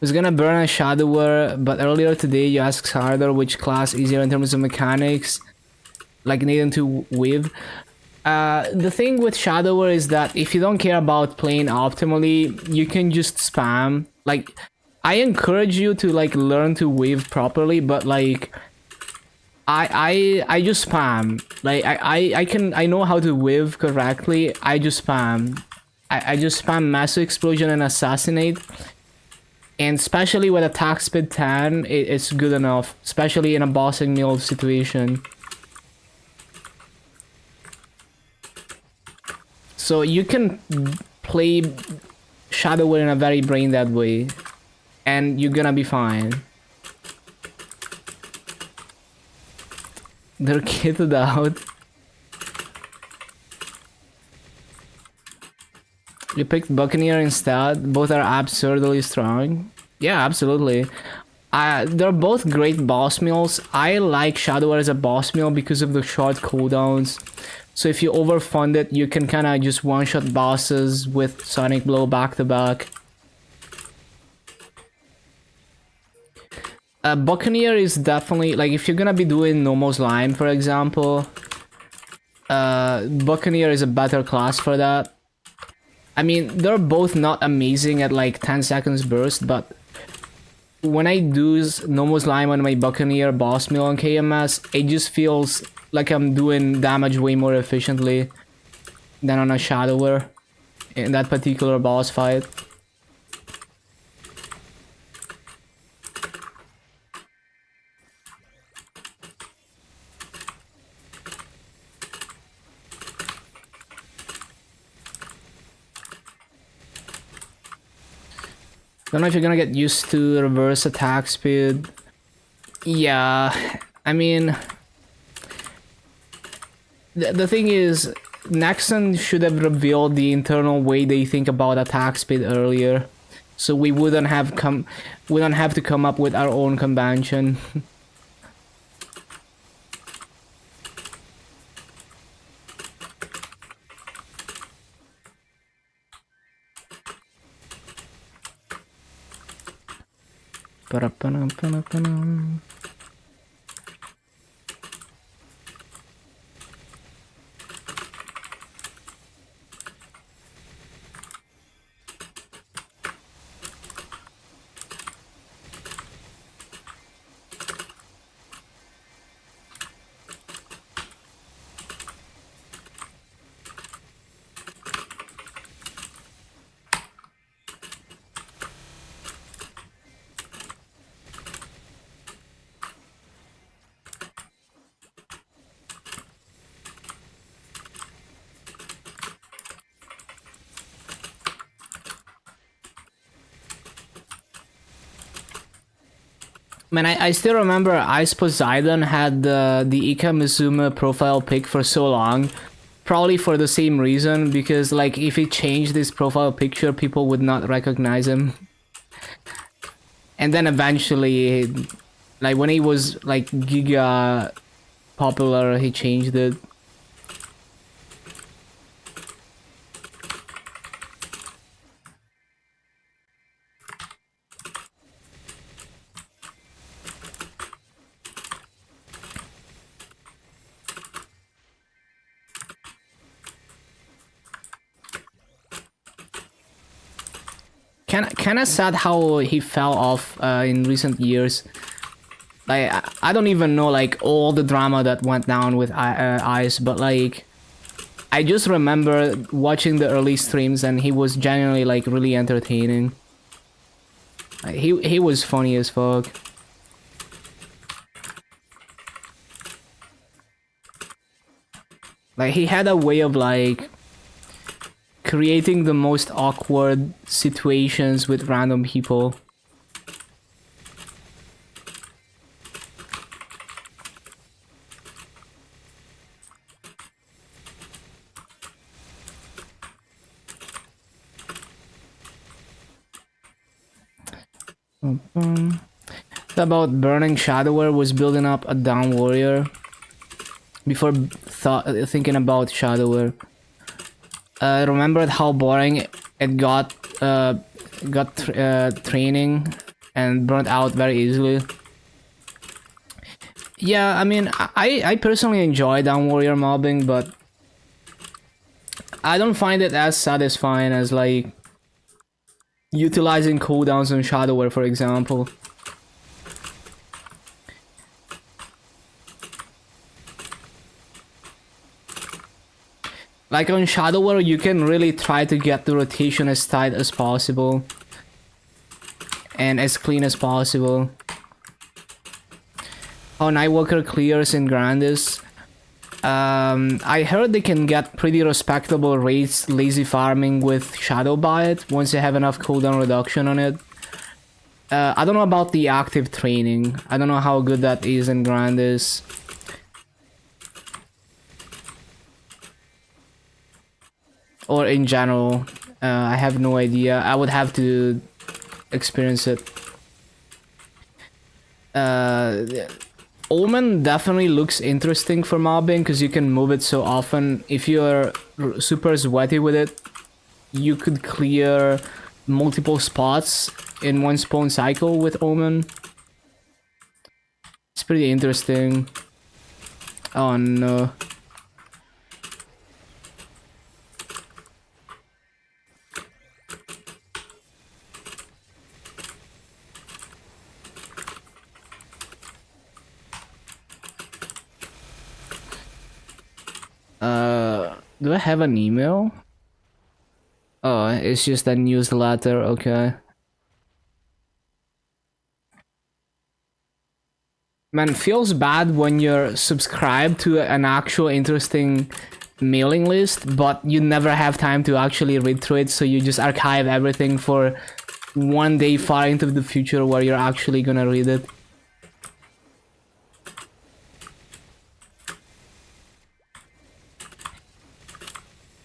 Was gonna burn a Shadower, but earlier today you asked harder which class easier in terms of mechanics, like needing to weave. The thing with Shadower is that if you don't care about playing optimally, you can just spam. Like, I encourage you to like learn to weave properly, but like, I just spam. Like I know how to weave correctly. I just spam. I just spam Massive Explosion and Assassinate. And especially with attack speed 10, it's good enough. Especially in a bossing meal situation. So you can play Shadower in a very brain dead way. And you're gonna be fine. They're kitted out. You picked Buccaneer instead. Both are absurdly strong. Yeah, absolutely. They're both great boss meals. I like Shadow as a boss meal because of the short cooldowns. So if you overfund it, you can kind of just one-shot bosses with Sonic Blow back to back. Buccaneer is definitely, like, if you're gonna be doing normal slime, for example, Buccaneer is a better class for that. I mean, they're both not amazing at like 10 seconds burst, but when I do normal slime on my Buccaneer boss meal on KMS, it just feels like I'm doing damage way more efficiently than on a Shadower in that particular boss fight. Don't know if you're gonna get used to reverse attack speed. Yeah, I mean, the thing is, Nexon should have revealed the internal way they think about attack speed earlier, so we wouldn't have to come up with our own convention. Ba-da-ba-dum-ba-dum-ba-dum. Man, I still remember Ice Poseidon had the Ika Mizuma profile pic for so long. Probably for the same reason, because like if he changed his profile picture, people would not recognize him. And then eventually, like when he was like giga popular, he changed it. Kind of sad how he fell off in recent years. Like I don't even know like all the drama that went down with Ice, but like I just remember watching the early streams and he was genuinely like really entertaining. Like, he was funny as fuck. Like he had a way of like creating the most awkward situations with random people. About burning Shadower was building up a down warrior before thinking about Shadower. I remembered how boring it got training and burnt out very easily. Yeah, I mean, I personally enjoy down warrior mobbing, but I don't find it as satisfying as like utilizing cooldowns on Shadower, for example. Like on Shadower, you can really try to get the rotation as tight as possible and as clean as possible. How Nightwalker clears in Grandis. I heard they can get pretty respectable rates lazy farming with Shadow Bite once they have enough cooldown reduction on it. I don't know about the active training. I don't know how good that is in Grandis. Or in general, I have no idea. I would have to experience it. Omen definitely looks interesting for mobbing because you can move it so often. If you're super sweaty with it, you could clear multiple spots in one spawn cycle with Omen. It's pretty interesting. Oh no. Do I have an email? Oh, it's just a newsletter, okay. Man, feels bad when you're subscribed to an actual interesting mailing list, but you never have time to actually read through it, so you just archive everything for one day far into the future where you're actually gonna read it.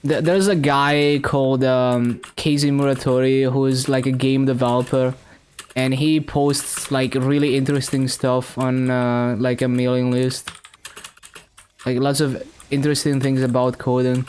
There's a guy called Casey Muratori who is like a game developer, and he posts like really interesting stuff on like a mailing list, like lots of interesting things about coding.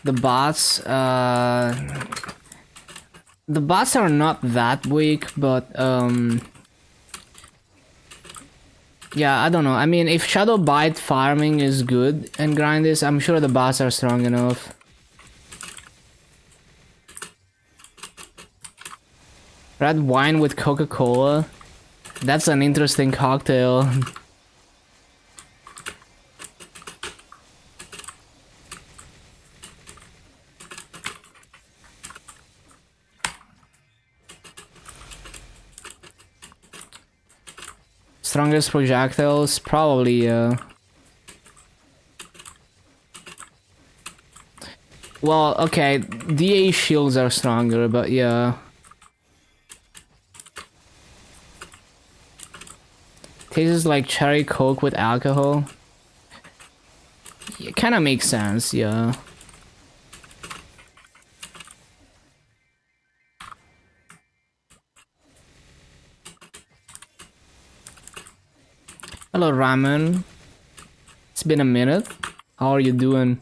The bots, the bots are not that weak, but yeah, I don't know. I mean, if Shadow Bite farming is good and grind this, I'm sure the bots are strong enough. Red wine with Coca-Cola. That's an interesting cocktail. Strongest projectiles? Probably, well, okay, DA shields are stronger, but yeah. Tastes like cherry coke with alcohol. It kind of makes sense, yeah. Hello, Ramen. It's been a minute. How are you doing?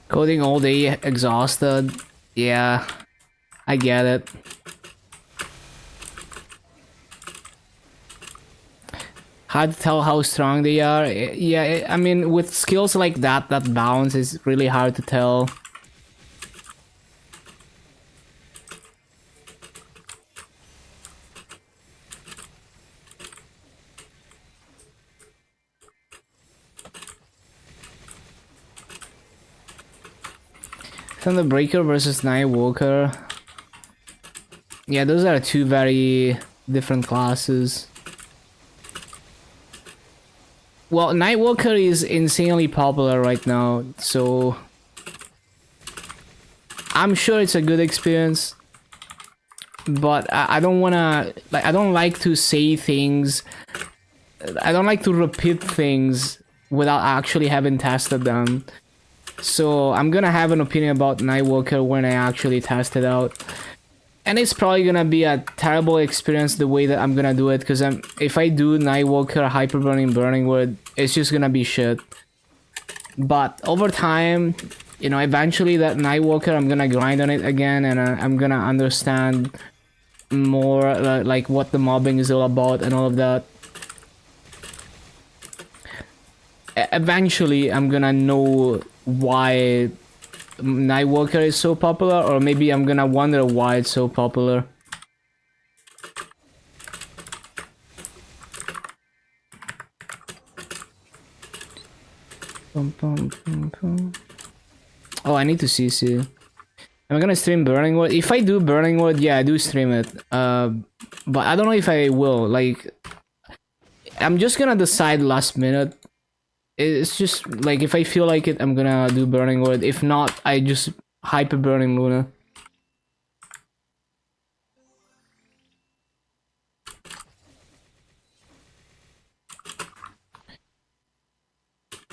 Coding all day, exhausted. Yeah, I get it. Hard to tell how strong they are. Yeah, I mean, with skills like that, that bounce is really hard to tell. Thunderbreaker versus Nightwalker. Yeah, those are two very different classes. Well, Nightwalker is insanely popular right now, so I'm sure it's a good experience. But I don't wanna, like, I don't like to say things. I don't like to repeat things without actually having tested them. So I'm gonna have an opinion about Nightwalker when I actually test it out. And it's probably gonna be a terrible experience the way that I'm gonna do it, because if I do Nightwalker Hyperburning Burning Wood, it's just gonna be shit. But over time, you know, eventually that Nightwalker, I'm gonna grind on it again, and I'm gonna understand more like what the mobbing is all about and all of that. Eventually, I'm gonna know why Nightwalker is so popular, or maybe I'm gonna wonder why it's so popular. Oh, I need to CC. I'm gonna stream Burning Wood. If I do Burning Wood, yeah, I do stream it. But I don't know if I will. Like, I'm just gonna decide last minute. It's just like, if I feel like it, I'm gonna do Burning Wood. If not, I just Hyper Burning Luna.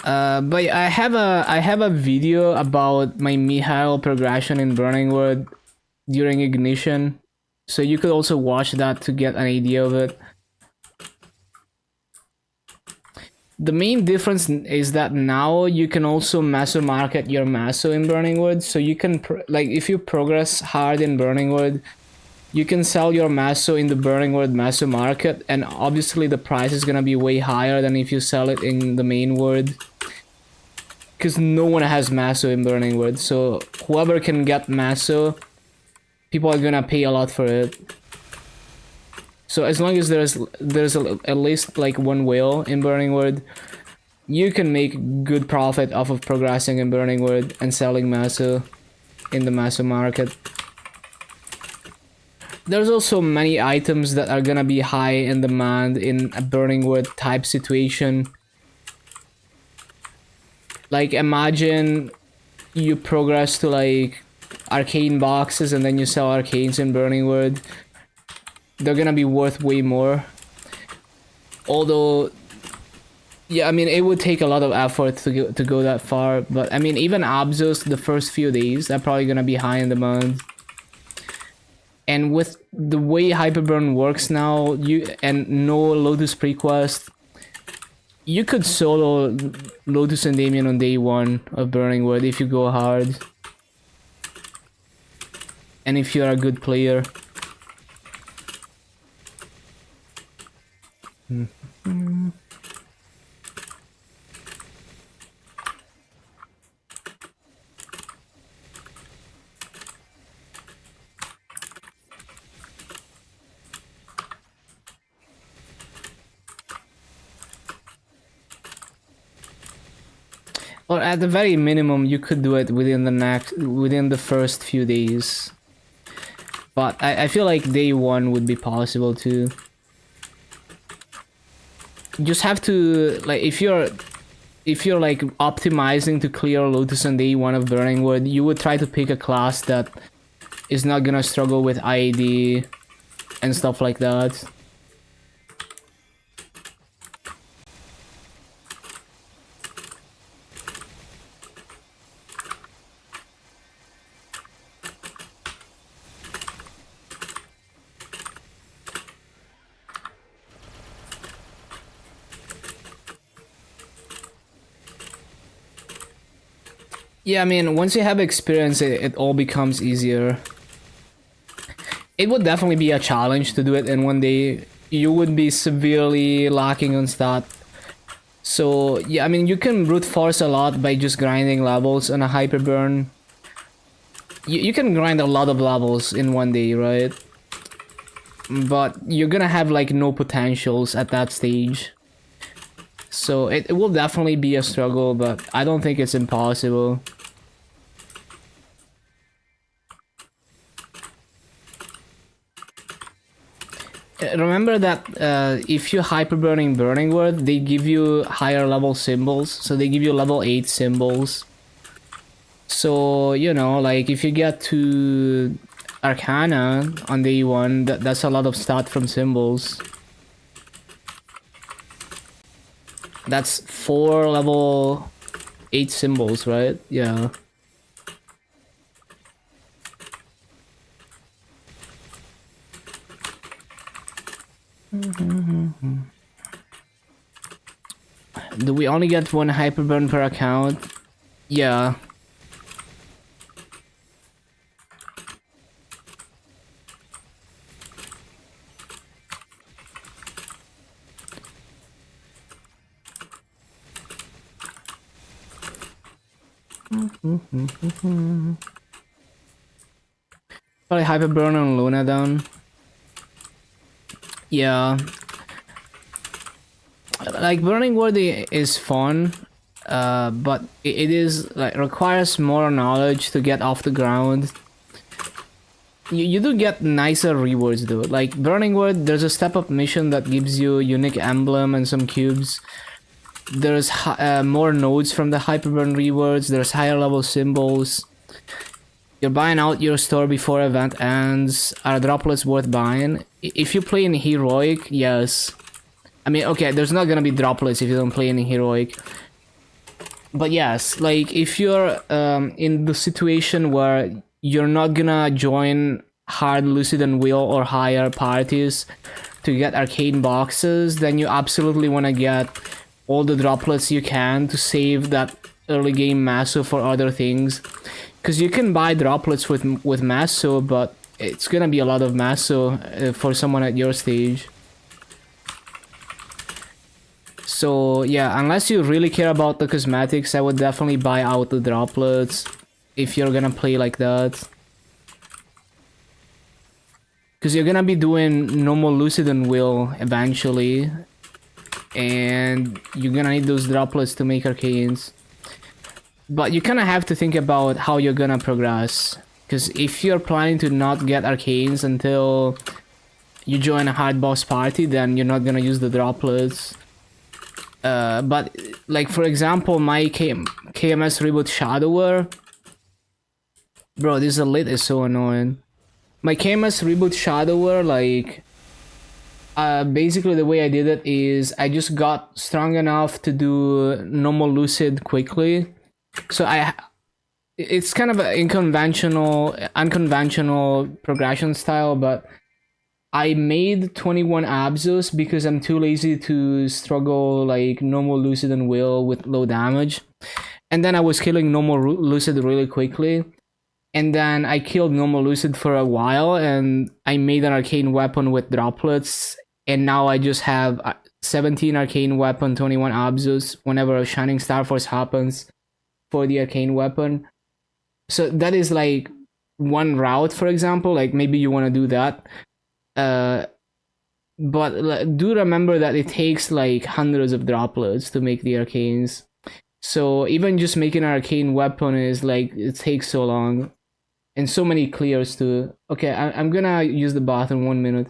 But I have a video about my Mihail progression in Burning Wood during Ignition, so you could also watch that to get an idea of it. The main difference is that now you can also Maso market your Maso in Burning Wood, so you can, like, if you progress hard in Burning Wood, you can sell your Maso in the Burning Wood Maso market, and obviously the price is gonna be way higher than if you sell it in the main wood. Because no one has Maso in Burning Wood, so whoever can get Maso, people are gonna pay a lot for it. So as long as there's at least like one whale in Burning Wood, you can make good profit off of progressing in Burning Wood and selling Maso in the Maso market. There's also many items that are gonna be high in demand in a Burning Wood type situation. Like, imagine you progress to like arcane boxes and then you sell arcanes in Burning Wood. They're gonna be worth way more. Although Yeah, I mean, it would take a lot of effort to go that far, but I mean, even Abzos, the first few days, they're probably gonna be high in demand. And with the way Hyperburn works now, and no Lotus prequest, you could solo Lotus and Damien on day 1 of Burning Wood if you go hard. And if you're a good player. Or at the very minimum, you could do it within the first few days. But I feel like day 1 would be possible too. You just have to, like, if you're like optimizing to clear Lotus on day 1 of Burning Wood, you would try to pick a class that is not gonna struggle with IAD and stuff like that. Yeah, I mean, once you have experience, it all becomes easier. It would definitely be a challenge to do it in one day. You would be severely lacking on stat. So, yeah, I mean, you can brute force a lot by just grinding levels on a Hyperburn. You can grind a lot of levels in one day, right? But you're gonna have, like, no potentials at that stage. So, it will definitely be a struggle, but I don't think it's impossible. Remember that if you hyperburning Burning Word, they give you higher level symbols. So they give you level 8 symbols. So, you know, like if you get to Arcana on day 1, that's a lot of stat from symbols. That's 4 level 8 symbols, right? Yeah. Do we only get 1 hyperburn per account? Yeah. Probably hyperburn on Luna down. Yeah. Like Burning Word is fun, but it is like requires more knowledge to get off the ground. You do get nicer rewards though. Like Burning Word, there's a step up mission that gives you unique emblem and some cubes. There's more nodes from the Hyperburn rewards. There's higher level symbols. You're buying out your store before event ends. Are droplets worth buying? If you play in Heroic, yes. I mean, okay, there's not gonna be droplets if you don't play any Heroic. But yes, like, if you're in the situation where you're not gonna join Hard, Lucid, and Will or higher parties to get arcane boxes, then you absolutely want to get all the droplets you can to save that early game Masso for other things. Because you can buy droplets with Masso, but it's gonna be a lot of Masso for someone at your stage. So yeah, unless you really care about the cosmetics, I would definitely buy out the droplets if you're gonna play like that. Because you're gonna be doing normal Lucid and Will eventually, and you're gonna need those droplets to make arcanes. But you kind of have to think about how you're gonna progress. Because if you're planning to not get arcanes until you join a hard boss party, then you're not gonna use the droplets. But, like, for example, my KMS Reboot Shadower. Bro, this lit is so annoying. My KMS Reboot Shadower, like, Basically the way I did it is I just got strong enough to do normal lucid quickly. So it's kind of an unconventional progression style, but I made 21 Absos because I'm too lazy to struggle like normal lucid and will with low damage. And then I was killing normal lucid really quickly. And then I killed normal lucid for a while, and I made an arcane weapon with droplets. And now I just have 17 arcane weapon, 21 Absos whenever a Shining Star Force happens for the arcane weapon. So that is like one route, for example. Like maybe you want to do that. But do remember that it takes like hundreds of droplets to make the arcanes. So even just making an arcane weapon is like, it takes so long. And so many clears too. Okay, I'm gonna use the bath in 1 minute.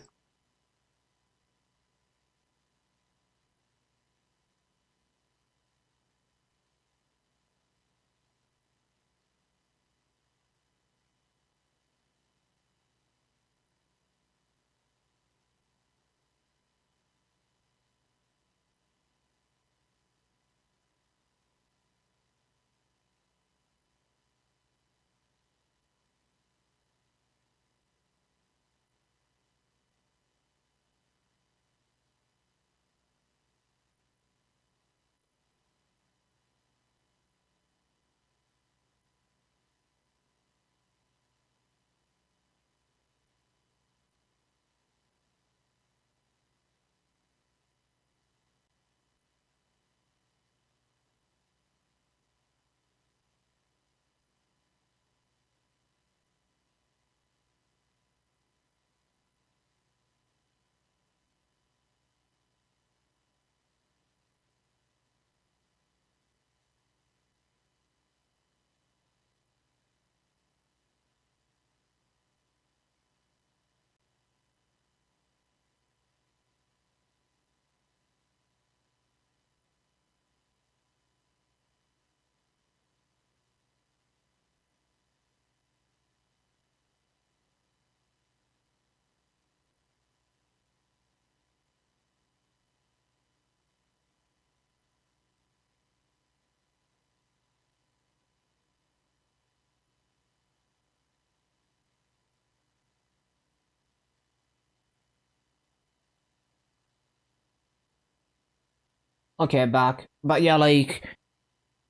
Okay, back. But yeah, like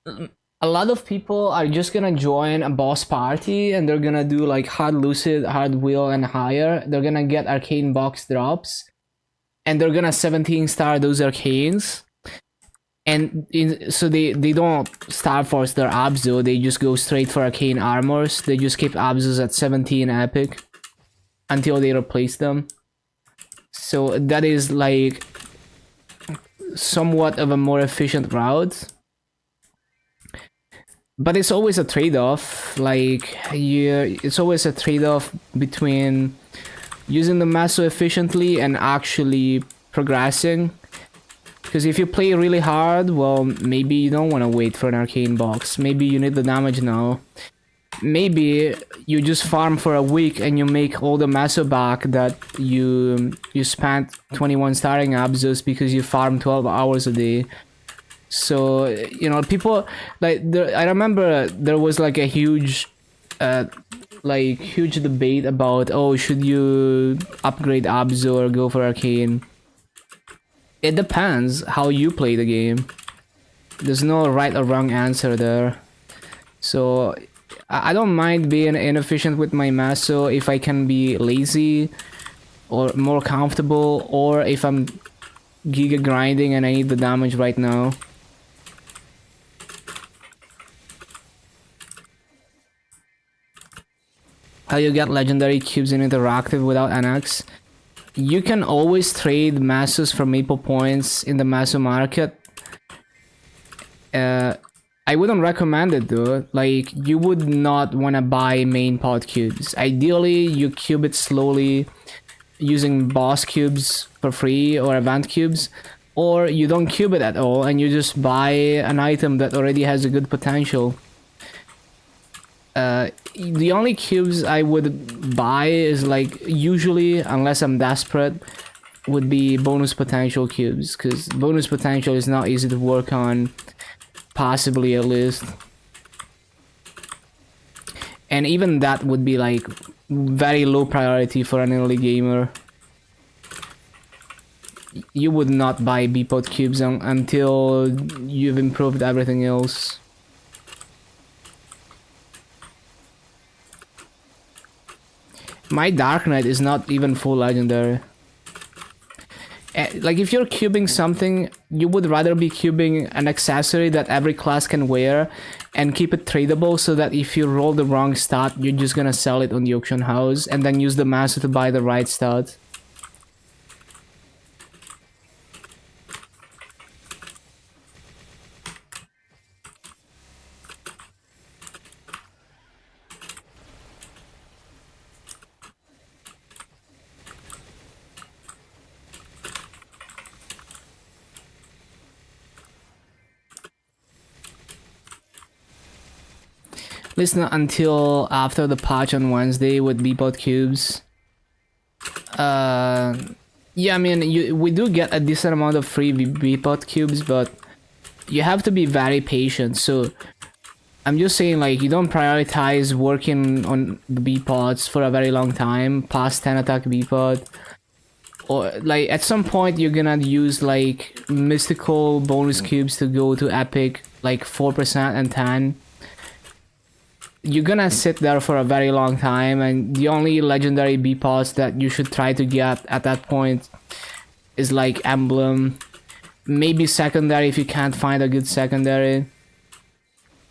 a lot of people are just gonna join a boss party and they're gonna do like hard lucid, hard will, and higher. They're gonna get arcane box drops, and they're gonna 17 star those arcanes. And so they don't star force their Abzo, they just go straight for arcane armors. They just keep Abzos at 17 epic until they replace them. So that is like somewhat of a more efficient route. But it's always a trade-off. Like it's always a trade-off between using the Maso efficiently and actually progressing. Because if you play really hard, well, maybe you don't want to wait for an arcane box. Maybe you need the damage now. Maybe you just farm for a week and you make all the Maso back that you spent 21 starring Abzos because you farm 12 hours a day. So, you know, people like I remember there was like a huge debate about, oh, should you upgrade Abzo or go for arcane? It depends how you play the game. There's no right or wrong answer there. So I don't mind being inefficient with my Maso if I can be lazy or more comfortable, or if I'm giga grinding and I need the damage right now. How you get legendary cubes in interactive without NX? You can always trade Masos for Maple points in the Maso market. I wouldn't recommend it though. Like, you would not want to buy main pot cubes. Ideally, you cube it slowly using boss cubes for free or event cubes, or you don't cube it at all and you just buy an item that already has a good potential. The only cubes I would buy is like, usually, unless I'm desperate, would be bonus potential cubes, because bonus potential is not easy to work on, possibly at least. And even that would be like very low priority for an early gamer. You would not buy B-Pod cubes until you've improved everything else. My Dark Knight is not even full legendary. Like, if you're cubing something, you would rather be cubing an accessory that every class can wear and keep it tradable, so that if you roll the wrong stat, you're just gonna sell it on the auction house and then use the master to buy the right stat. At least not until after the patch on Wednesday with B-Pod cubes. Yeah, I mean, we do get a decent amount of free B-Pod cubes, but you have to be very patient. So I'm just saying, like, you don't prioritize working on the B-Pods for a very long time, past 10 attack B-Pod. Or, like, at some point you're gonna use, like, mystical bonus cubes to go to epic, like 4% and 10. You're gonna sit there for a very long time, and the only legendary B-Pods that you should try to get at that point is like Emblem. Maybe secondary if you can't find a good secondary.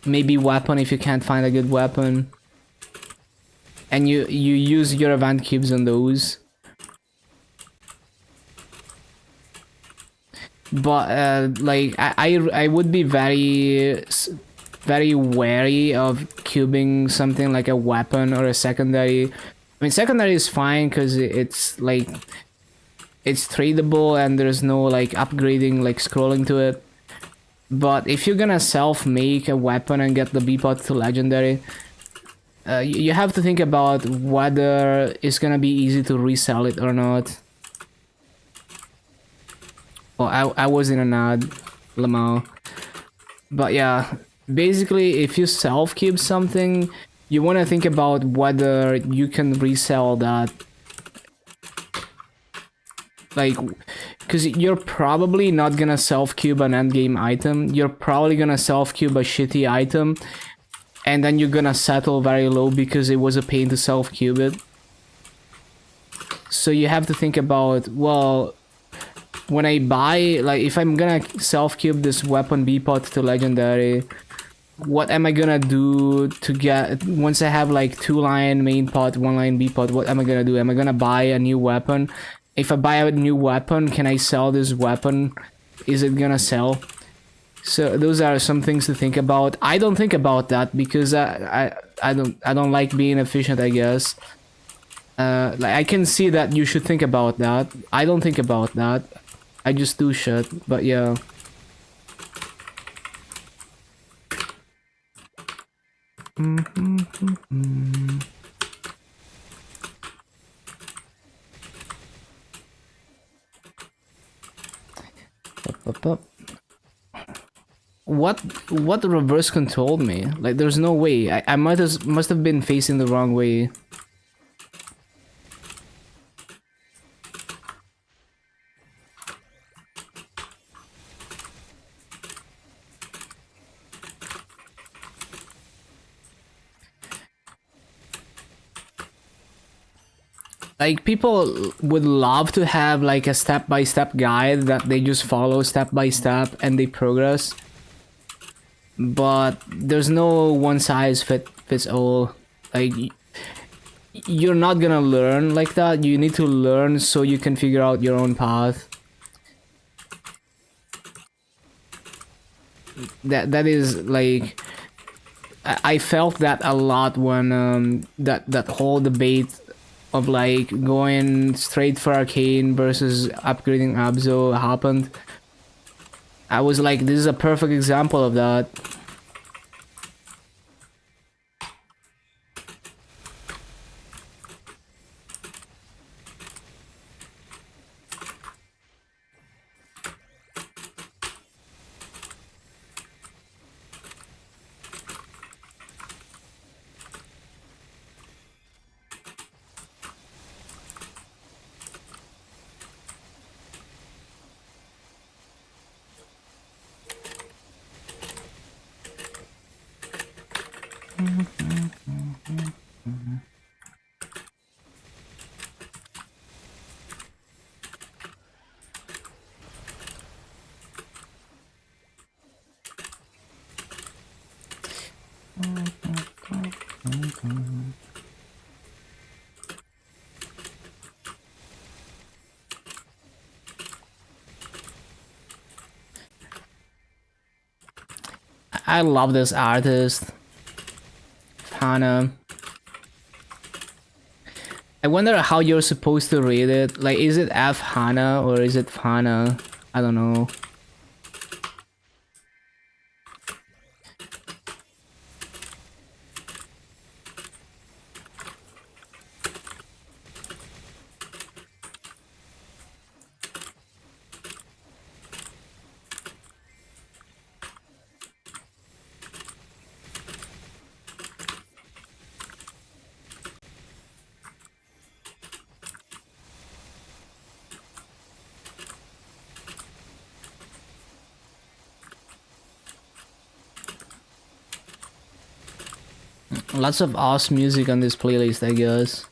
Maybe weapon if you can't find a good weapon. And you use your event cubes on those. But like, I would be very wary of cubing something like a weapon or a secondary. I mean, secondary is fine because it's like, it's tradable and there's no like upgrading, like scrolling to it. But if you're gonna self-make a weapon and get the B-Pod to legendary, you have to think about whether it's gonna be easy to resell it or not. Oh, I was in an ad, Lamau. But yeah, basically, if you self-cube something, you want to think about whether you can resell that. Like, because you're probably not gonna self-cube an endgame item. You're probably gonna self-cube a shitty item, and then you're gonna settle very low because it was a pain to self-cube it. So you have to think about, well, when I buy, like, if I'm gonna self-cube this weapon B-Pod to legendary, what am I gonna do to get, once I have like 2-line main pot, 1-line B-Pod, what am I gonna do? Am I gonna buy a new weapon? If I buy a new weapon, can I sell this weapon? Is it gonna sell? So those are some things to think about. I don't think about that because I don't like being efficient, I guess. Like, I can see that you should think about that. I don't think about that. I just do shit, but yeah. What reverse controlled me? Like, there's no way. I must have been facing the wrong way. Like, people would love to have like a step-by-step guide that they just follow step by step and they progress. But there's no one size fits all. Like, you're not gonna learn like that. You need to learn so you can figure out your own path. That is like, I felt that a lot when that whole debate of like going straight for arcane versus upgrading Abzo happened. I was like, this is a perfect example of that. I love this artist, Hana. I wonder how you're supposed to read it. Like, is it F Hana or is it Fana? I don't know. Lots of awesome music on this playlist, I guess.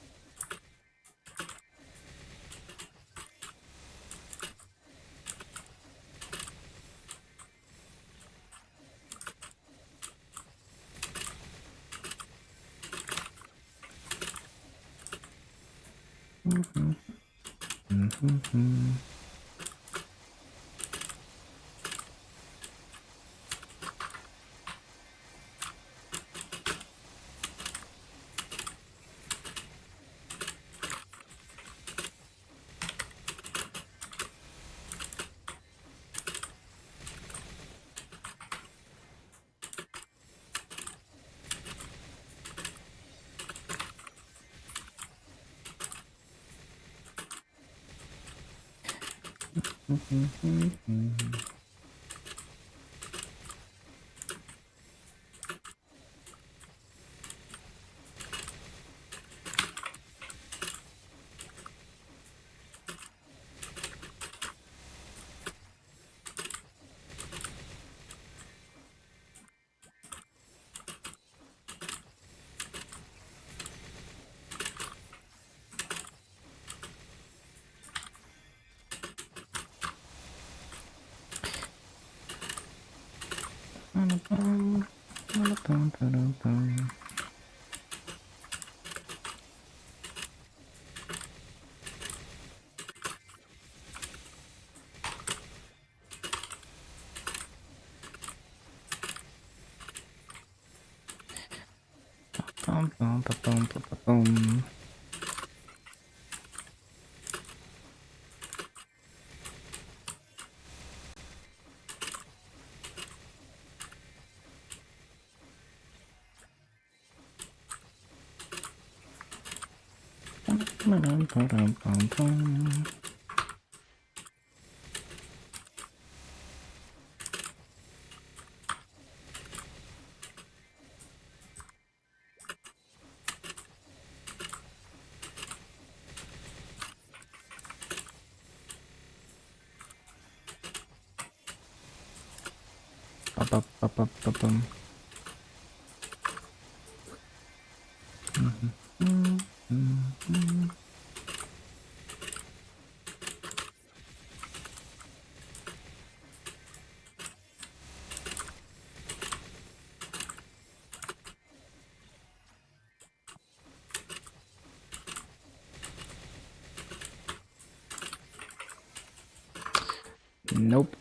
Nope.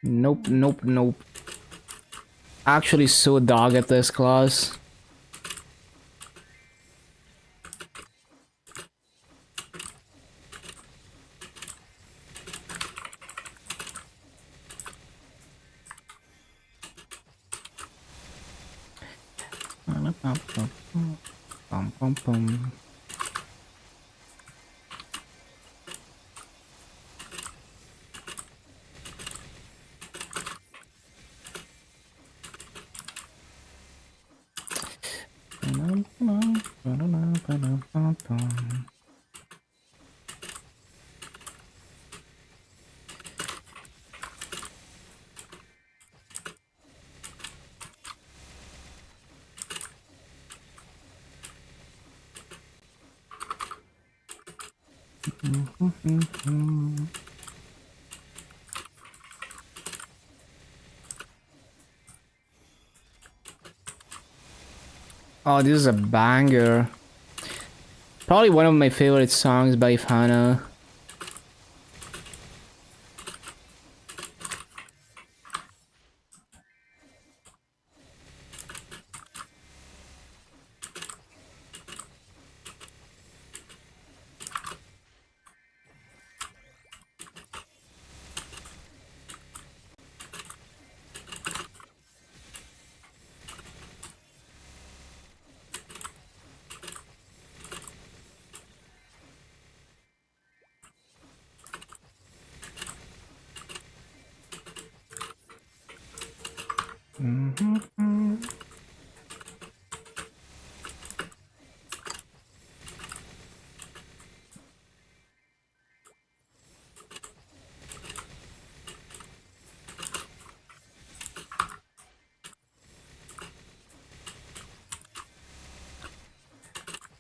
Nope, nope, nope. Actually so dog at this class. Oh, this is a banger. Probably one of my favorite songs by Fana.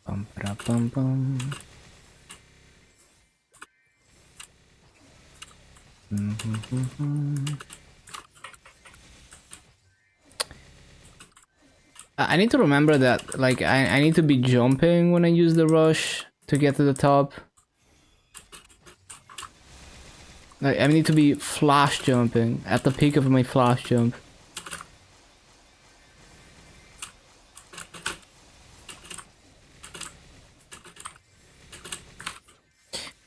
Bum, ba, bum, bum. I need to remember that, like, I need to be jumping when I use the rush to get to the top. Like, I need to be flash jumping at the peak of my flash jump.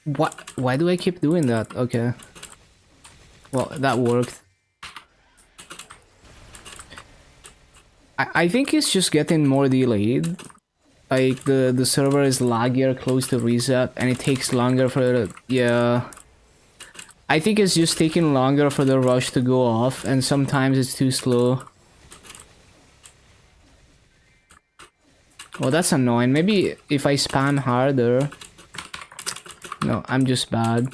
What? Why do I keep doing that? Okay. Well, that worked. I think it's just getting more delayed. Like, the server is laggier close to reset, and it takes longer for the... Yeah. I think it's just taking longer for the rush to go off, and sometimes it's too slow. Well, that's annoying. Maybe if I spam harder... No, I'm just bad.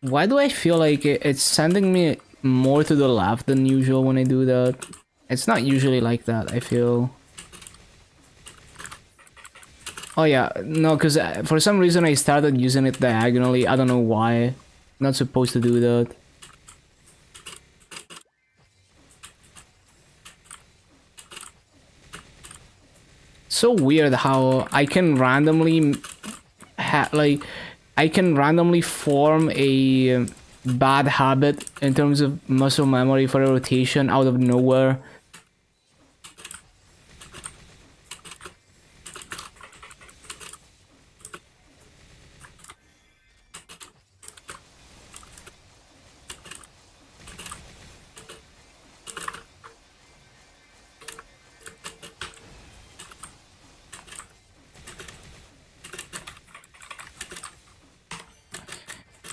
Why do I feel like it's sending me more to the left than usual when I do that? It's not usually like that, I feel. Oh yeah, no, because for some reason I started using it diagonally. I don't know why. Not supposed to do that. So weird how I can randomly I can randomly form a bad habit in terms of muscle memory for a rotation out of nowhere.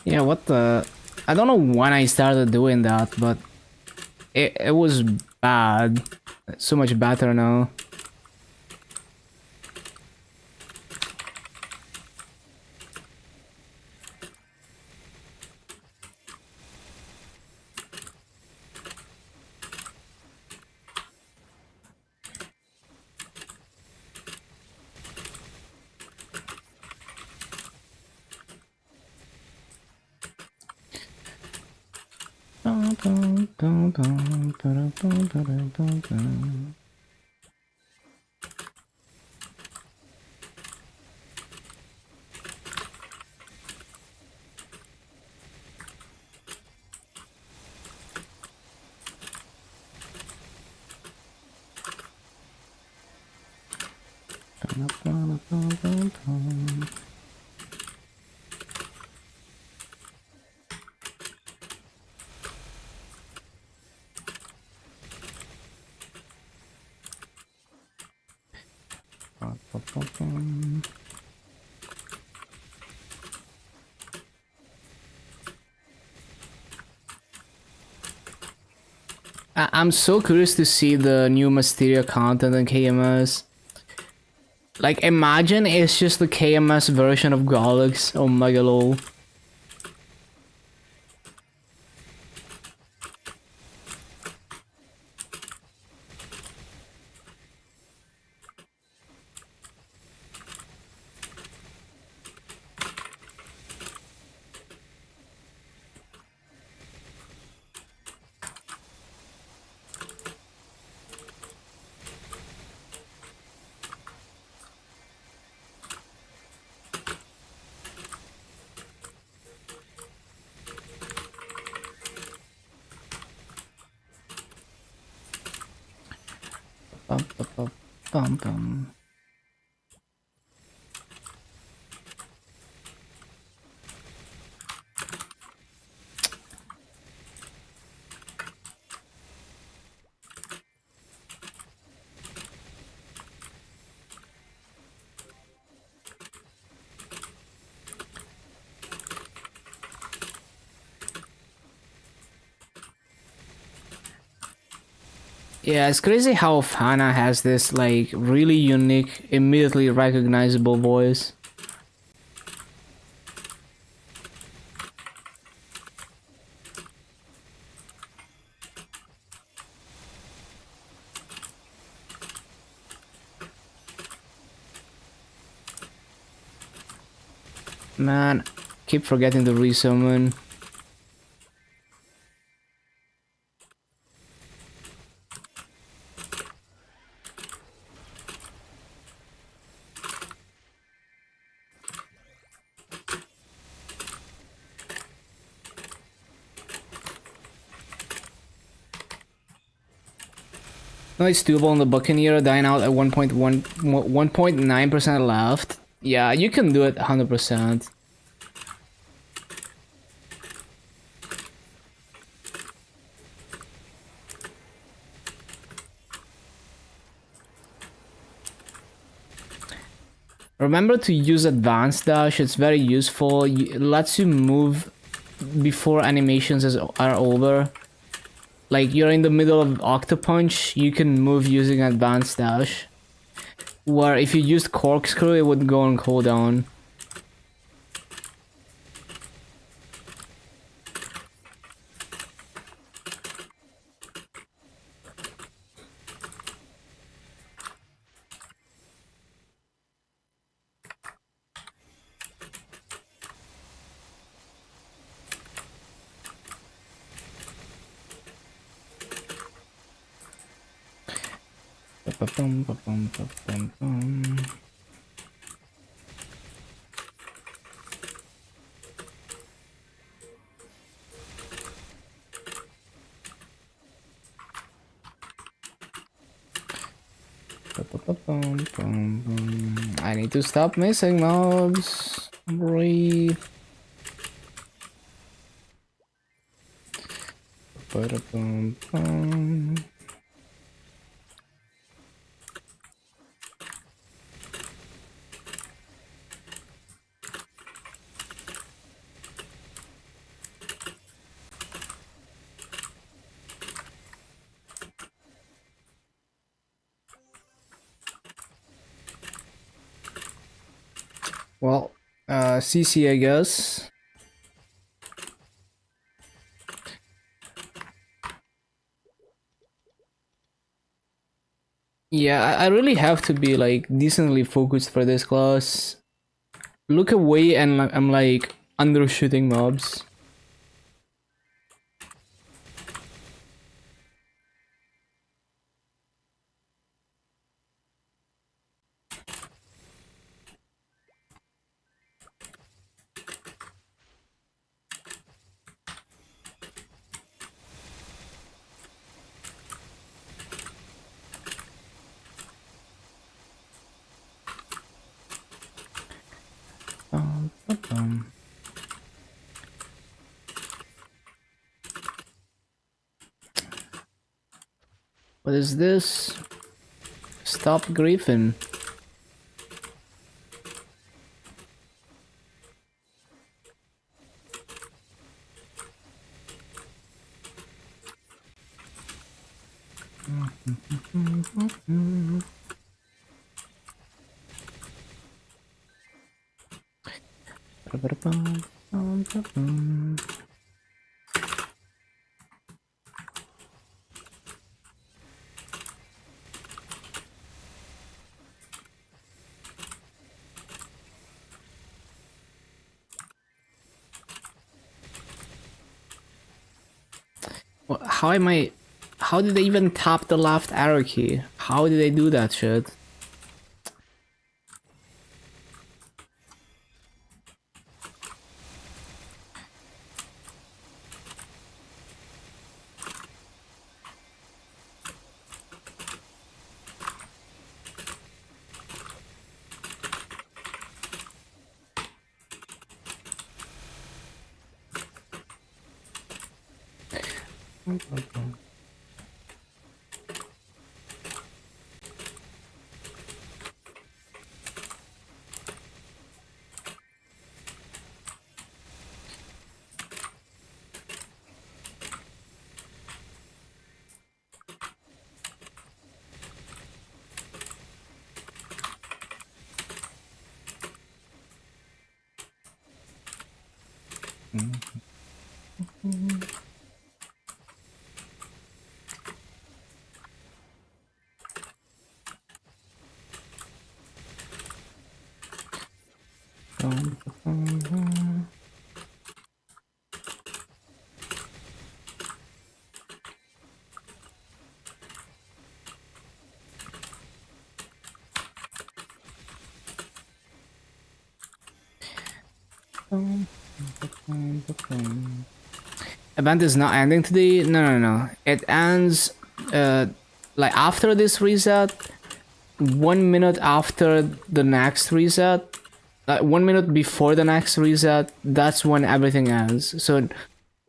Yeah, what the... I don't know when I started doing that, but it was bad. So much better now. I'm so curious to see the new Mysteria content in KMS. Like, imagine it's just the KMS version of Golix. Oh my god, lol. Bum, bum, bum, bum, bum. Yeah, it's crazy how Fana has this like really unique, immediately recognizable voice. Man, keep forgetting to resummon. No, it's doable on the Buccaneer, dying out at 1.9% left. Yeah, you can do it 100%. Remember to use advanced dash, it's very useful. It lets you move before animations are over. Like, you're in the middle of Octopunch, you can move using advanced dash. Where if you used corkscrew, it would go on cooldown. I need to stop missing mobs. Breathe. Well, CC, I guess. Yeah, I really have to be like decently focused for this class. Look away and I'm like undershooting mobs. What is this? Stop griefing. How am I? How did they even tap the left arrow key? How did they do that shit? Event is not ending today. No. It ends like after this reset, 1 minute after the next reset, 1 minute before the next reset. That's when everything ends. So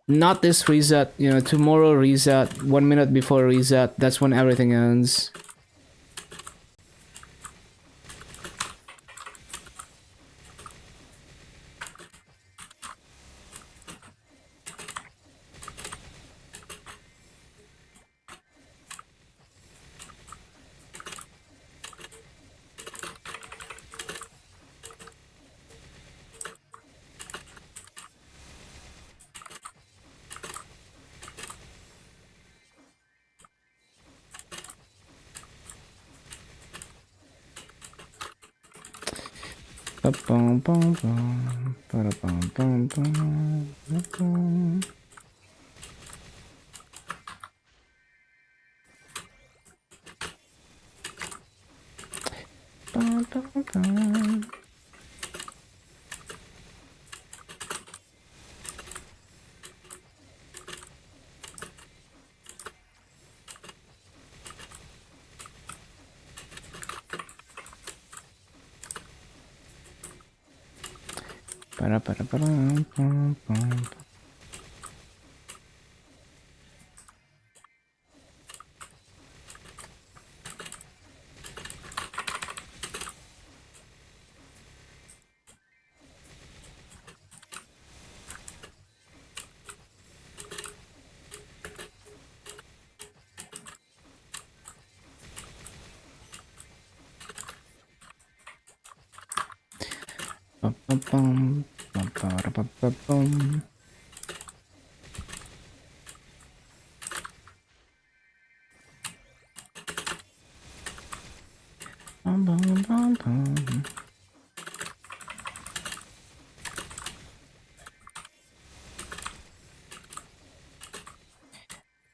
not this reset. You know, tomorrow reset. 1 minute before reset. That's when everything ends.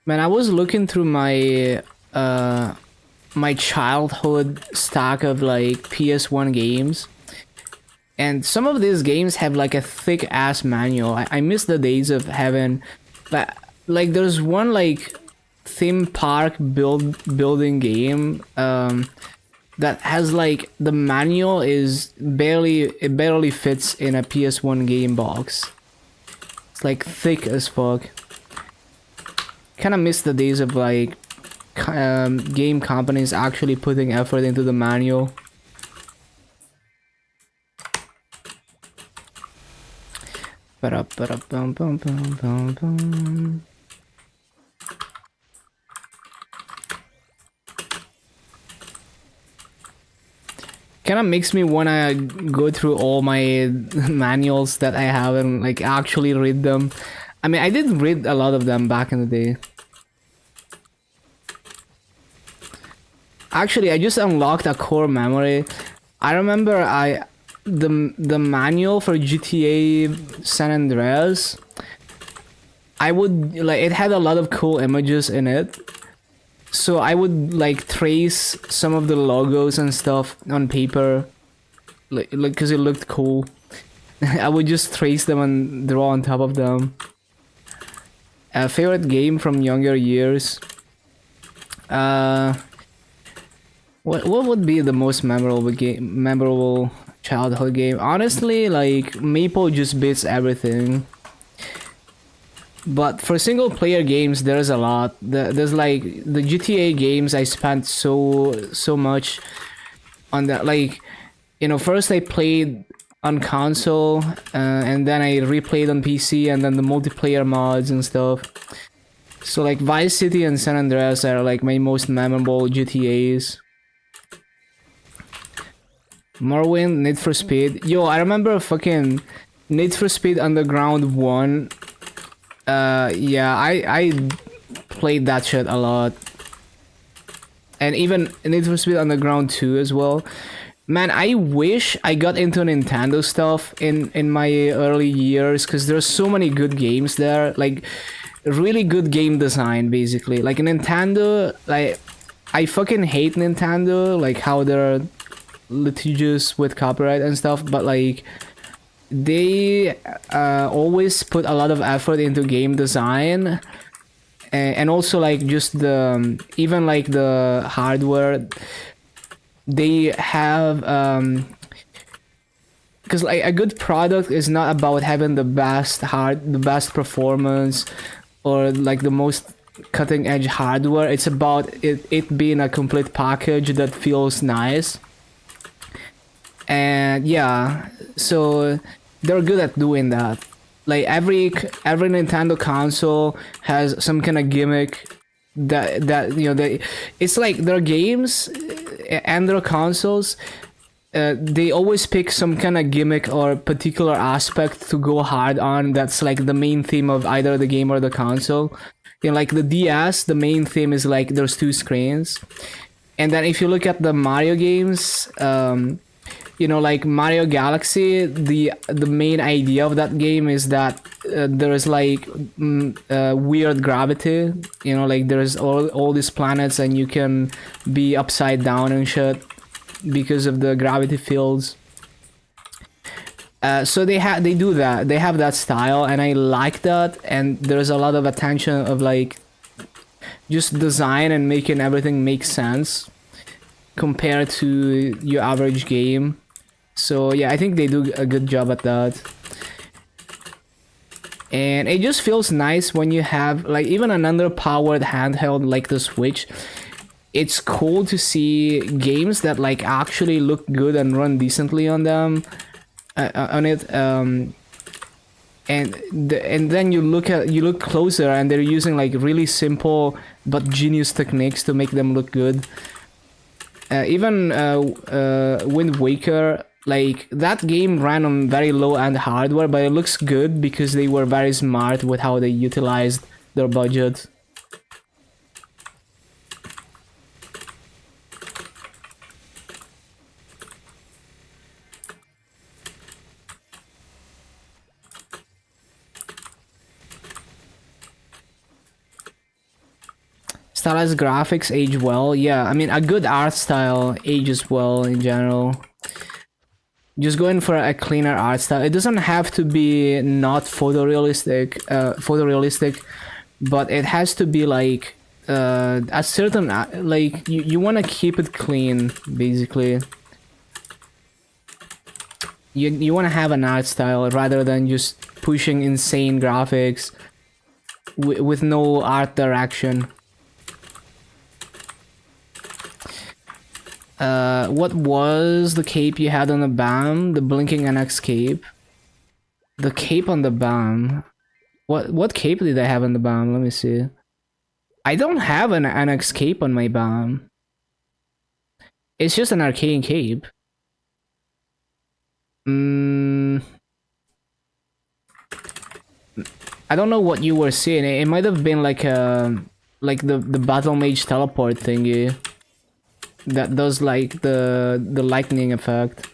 Man, I was looking through my my childhood stack of like PS1 games, and some of these games have like a thick ass manual. I miss the days of having like there's one like theme park building game that has like the manual is barely fits in a PS1 game box. It's like thick as fuck. Kind of miss the days of like game companies actually putting effort into the manual. kind of makes me wanna go through all my manuals that I have and like actually read them. I mean, I did read a lot of them back in the day. Actually, I just unlocked a core memory. I remember the manual for GTA San Andreas. I would like it had a lot of cool images in it. So I would like trace some of the logos and stuff on paper, like because it looked cool. I would just trace them and draw on top of them. Favorite game from younger years. What would be the most memorable childhood game? Honestly, like Maple just beats everything. But for single player games, there's a lot. There's like the GTA games. I spent so much on that. Like, you know, first I played on console, and then I replayed on PC, and then the multiplayer mods and stuff. So like Vice City and San Andreas are like my most memorable GTAs. Morrowind, Need for Speed. Yo, I remember fucking Need for Speed Underground 1. Yeah, I played that shit a lot. And even Need for Speed Underground 2 as well. Man, I wish I got into Nintendo stuff in my early years, because there's so many good games there. Like, really good game design, basically. Like, Nintendo, like, I fucking hate Nintendo, like how they're litigious with copyright and stuff, but like they always put a lot of effort into game design, and also like just the even like the hardware they have, because like a good product is not about having the best performance or like the most cutting edge hardware. It's about it being a complete package that feels nice. And yeah, so they're good at doing that. Like every Nintendo console has some kind of gimmick that you know, it's like their games and their consoles, they always pick some kind of gimmick or particular aspect to go hard on. That's like the main theme of either the game or the console. You know, like the DS, the main theme is like there's two screens. And then if you look at the Mario games, you know, like Mario Galaxy, the main idea of that game is that there's like weird gravity. You know, like there's all these planets and you can be upside down and shit because of the gravity fields. So they do that. They have that style, and I like that. And there's a lot of attention of like just design and making everything make sense compared to your average game. So yeah, I think they do a good job at that. And it just feels nice when you have like even an underpowered handheld like the Switch. It's cool to see games that like actually look good and run decently on them, on it. And then you look closer, and they're using like really simple but genius techniques to make them look good. Even Wind Waker, like that game ran on very low end hardware, but it looks good because they were very smart with how they utilized their budget. Stylized graphics age well. Yeah, I mean a good art style ages well in general. Just going for a cleaner art style. It doesn't have to be not photorealistic, but it has to be like a certain like you want to keep it clean, basically. You want to have an art style rather than just pushing insane graphics with no art direction. What was the cape you had on the BAM? The blinking NX cape. The cape on the BAM. What cape did I have on the BAM? Let me see. I don't have an NX cape on my BAM. It's just an arcane cape. Mm, I don't know what you were seeing. It might have been like the battle mage teleport thingy that does like the lightning effect.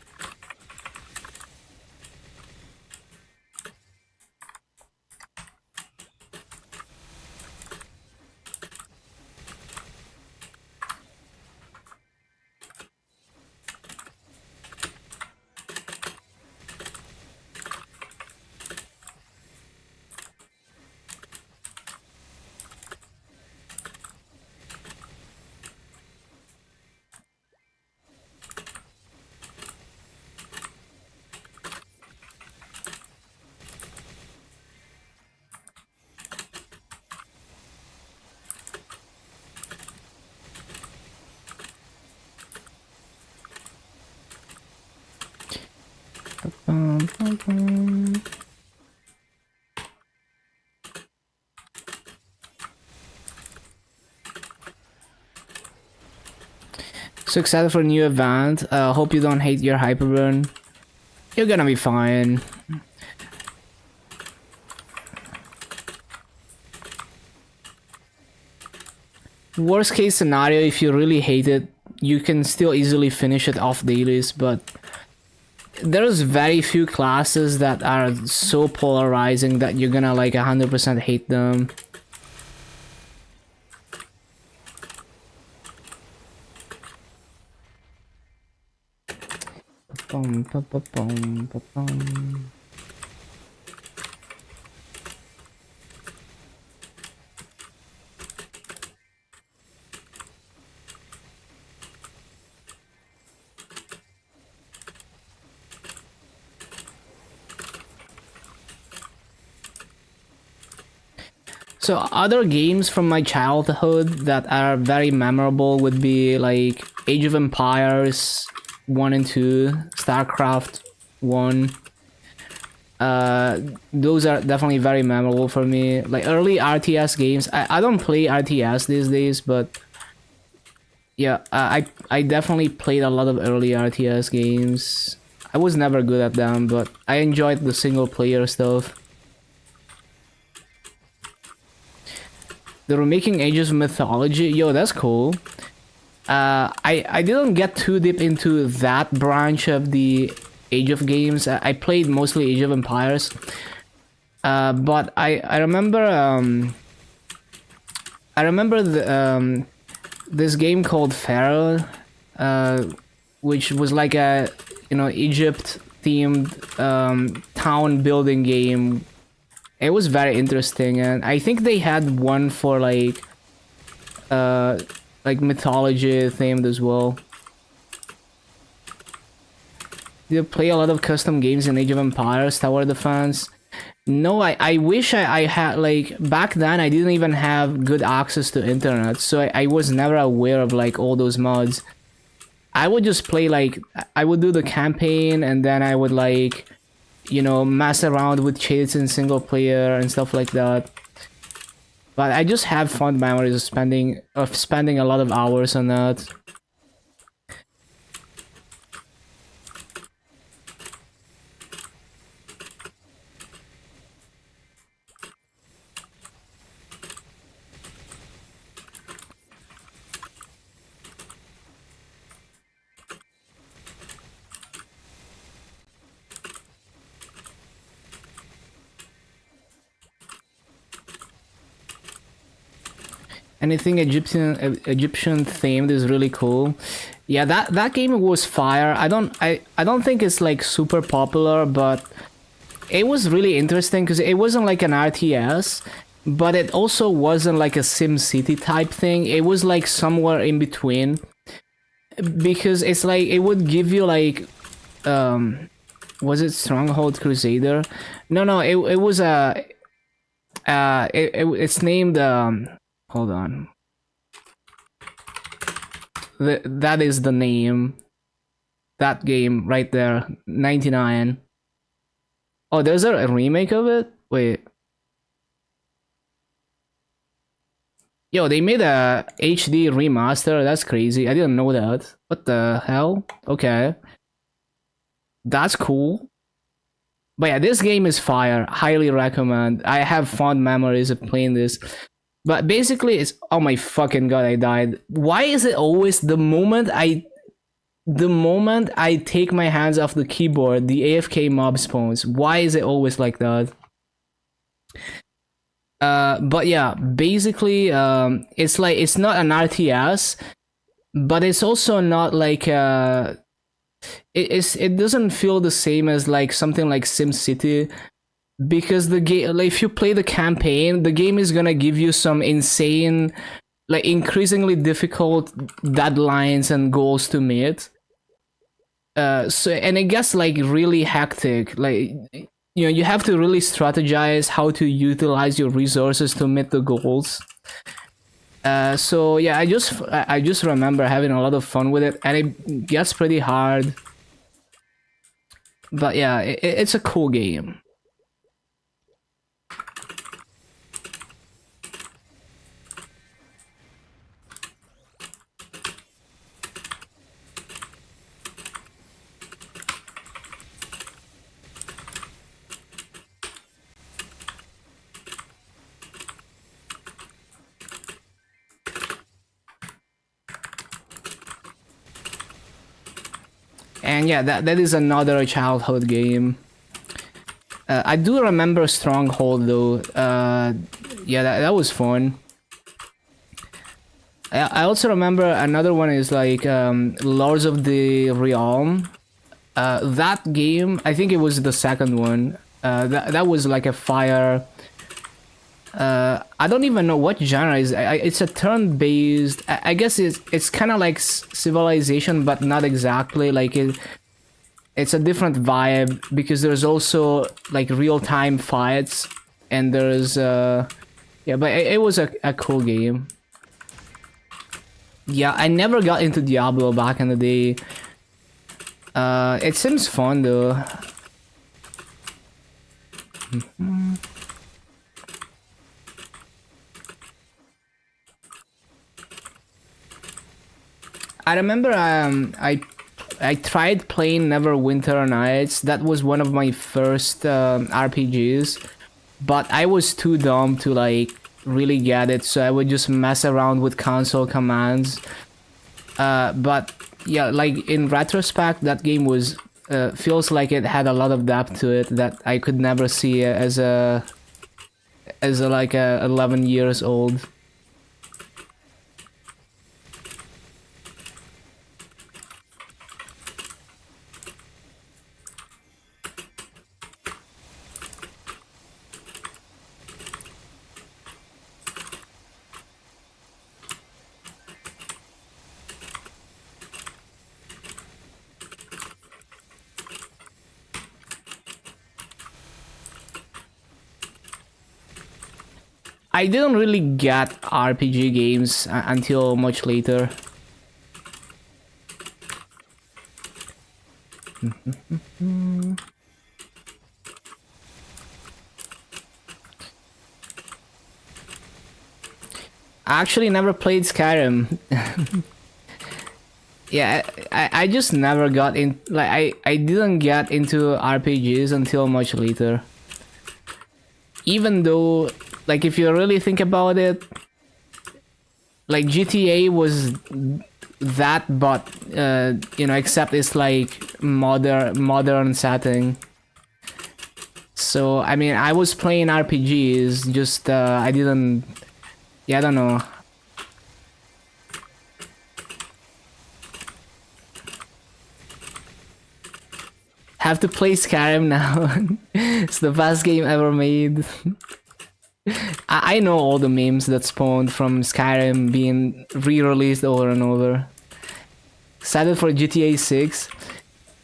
So excited for a new event. Hope you don't hate your hyperburn. You're gonna be fine. Worst case scenario, if you really hate it, you can still easily finish it off dailies, but there's very few classes that are so polarizing that you're gonna like 100% hate them. Bum, bum, bum, bum, bum, bum. So other games from my childhood that are very memorable would be like Age of Empires 1 and 2, StarCraft 1. Those are definitely very memorable for me. Like early RTS games. I don't play RTS these days, but yeah, I definitely played a lot of early RTS games. I was never good at them, but I enjoyed the single player stuff. They were making Ages of Mythology. Yo, that's cool. I didn't get too deep into that branch of the Age of games. I played mostly Age of Empires. But I remember this game called Pharaoh, which was like a Egypt themed town building game. It was very interesting, and I think they had one for like mythology themed as well. Did you play a lot of custom games in Age of Empires, Tower Defense? No, I wish I had, like, back then I didn't even have good access to internet, so I was never aware of like all those mods. I would just play like, I would do the campaign and then I would like, mess around with cheats in single player and stuff like that. But I just have fond memories of spending a lot of hours on that. Anything Egyptian themed is really cool. Yeah, that game was fire. I don't think it's like super popular, but it was really interesting because it wasn't like an RTS, but it also wasn't like a Sim City type thing. It was like somewhere in between, because it's like it would give you like was it Stronghold Crusader? No, it was a it's named hold on. That is the name. That game right there, 99. Oh, there's a remake of it? Wait. Yo, they made a HD remaster. That's crazy. I didn't know that. What the hell? Okay. That's cool. But yeah, this game is fire. Highly recommend. I have fond memories of playing this. But basically, it's oh my fucking god, I died. Why is it always the moment I take my hands off the keyboard, the AFK mob spawns? Why is it always like that? But yeah, basically, it's like it's not an RTS, but it's also not like it doesn't feel the same as like something like SimCity, because the game, like, if you play the campaign, the game is gonna give you some insane, like increasingly difficult deadlines and goals to meet. So and it gets like really hectic. Like, you know, you have to really strategize how to utilize your resources to meet the goals. So yeah, I just remember having a lot of fun with it, and it gets pretty hard. But yeah, it's a cool game. And yeah, that is another childhood game. I do remember Stronghold though. Yeah, that was fun. I also remember another one is like Lords of the Realm. That game, I think it was the second one. That was like a fire. I don't even know what genre is. It's a turn-based. I guess it's kind of like Civilization, but not exactly. Like it's a different vibe because there's also like real-time fights, and there's yeah, but it was a cool game. Yeah, I never got into Diablo back in the day. It seems fun though. I remember I tried playing Neverwinter Nights. That was one of my first RPGs, but I was too dumb to like really get it, so I would just mess around with console commands. But yeah, like in retrospect, that game was feels like it had a lot of depth to it that I could never see as a like a 11 years old. I didn't really get RPG games until much later. I actually never played Skyrim. Yeah, I just never got in, like I didn't get into RPGs until much later. Even though, like, if you really think about it, like GTA was that, but you know, except it's like modern setting. So I mean, I was playing RPGs, just I didn't. Yeah, I don't know. Have to play Skyrim now. It's the best game ever made. I know all the memes that spawned from Skyrim being re-released over and over. Excited for GTA 6.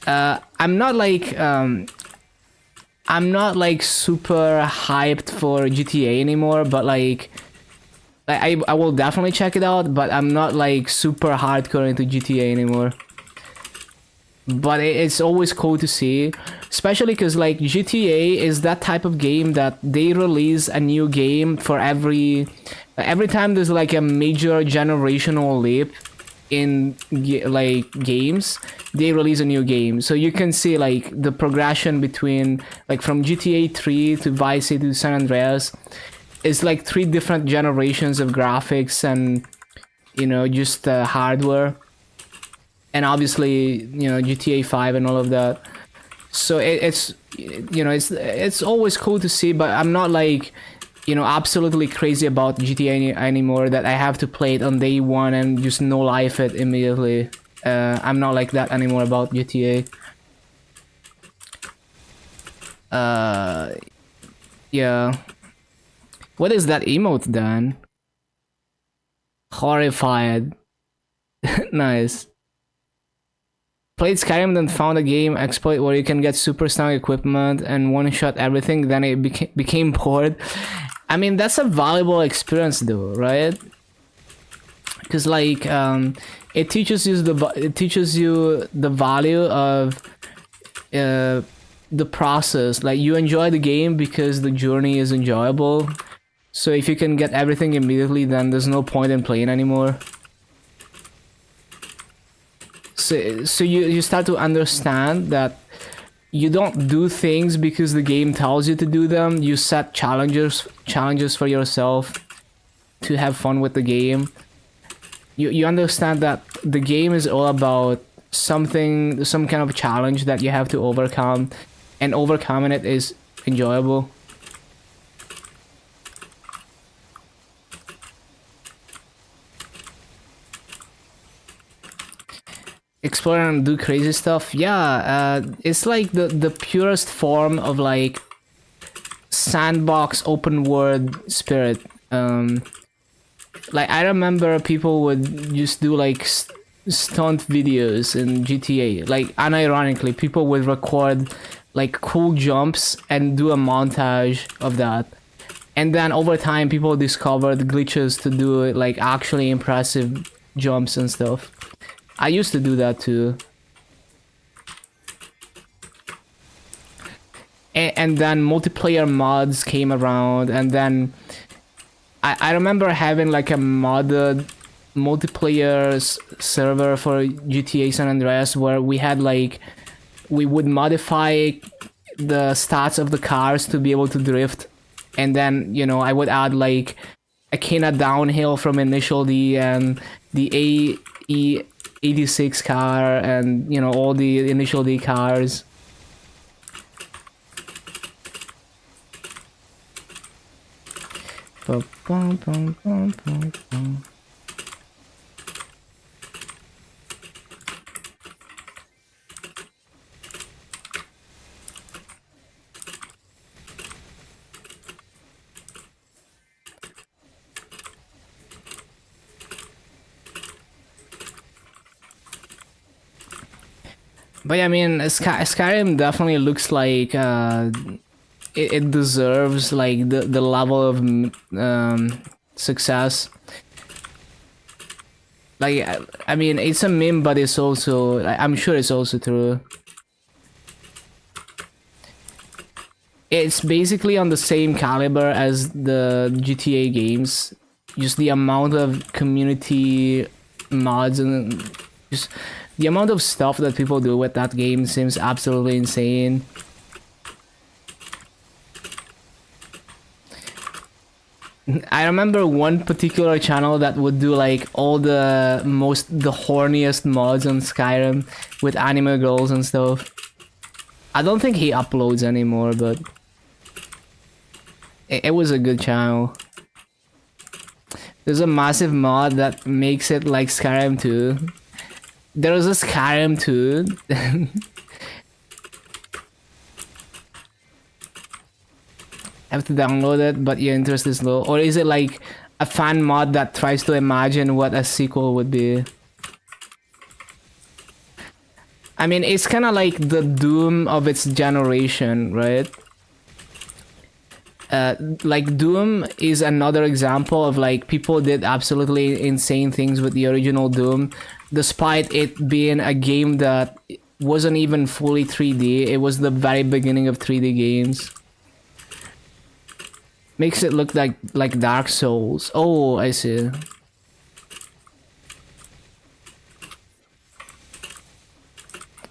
I'm not like super hyped for GTA anymore, but like I will definitely check it out, but I'm not like super hardcore into GTA anymore. But it's always cool to see, especially because like GTA is that type of game that they release a new game for every time there's like a major generational leap. in like games, they release a new game, so you can see like the progression between like from GTA 3 to Vice City to San Andreas. It's like 3 different generations of graphics and just hardware, and obviously GTA 5 and all of that. So it's always cool to see, but I'm not like absolutely crazy about GTA anymore that I have to play it on day one and just no life it immediately. I'm not like that anymore about GTA. Yeah. What is that emote then? Horrified. Nice. Played Skyrim, then found a game exploit where you can get super strong equipment and one-shot everything, then it became bored. I mean, that's a valuable experience though, right? Because like it teaches you the value of the process. Like you enjoy the game because the journey is enjoyable. So if you can get everything immediately, then there's no point in playing anymore. So you start to understand that you don't do things because the game tells you to do them. You set challenges for yourself to have fun with the game. You understand that the game is all about some kind of challenge that you have to overcome, and overcoming it is enjoyable. Explore and do crazy stuff. Yeah, it's like the purest form of like sandbox open world spirit. Like I remember people would just do like stunt videos in GTA. Like unironically, people would record like cool jumps and do a montage of that. And then over time, people discovered glitches to do like actually impressive jumps and stuff. I used to do that too. And then multiplayer mods came around, and then I remember having like a modded multiplayer server for GTA San Andreas where we had like, we would modify the stats of the cars to be able to drift, and then I would add like a Kena downhill from Initial D and the AE86 car and all the Initial D cars. But yeah, I mean, Skyrim definitely looks like it deserves like the level of success. Like I mean, it's a meme, but it's also, I'm sure it's also true. It's basically on the same caliber as the GTA games. Just the amount of community mods and just the amount of stuff that people do with that game seems absolutely insane. I remember one particular channel that would do like all the horniest mods on Skyrim with anime girls and stuff. I don't think he uploads anymore, but it was a good channel. There's a massive mod that makes it like Skyrim 2. There was a Skyrim 2. Have to download it, but your interest is low. Or is it like a fan mod that tries to imagine what a sequel would be? I mean, it's kind of like the Doom of its generation, right? Like Doom is another example of like people did absolutely insane things with the original Doom, despite it being a game that wasn't even fully 3D. It was the very beginning of 3D games. Makes it look like Dark Souls. Oh, I see.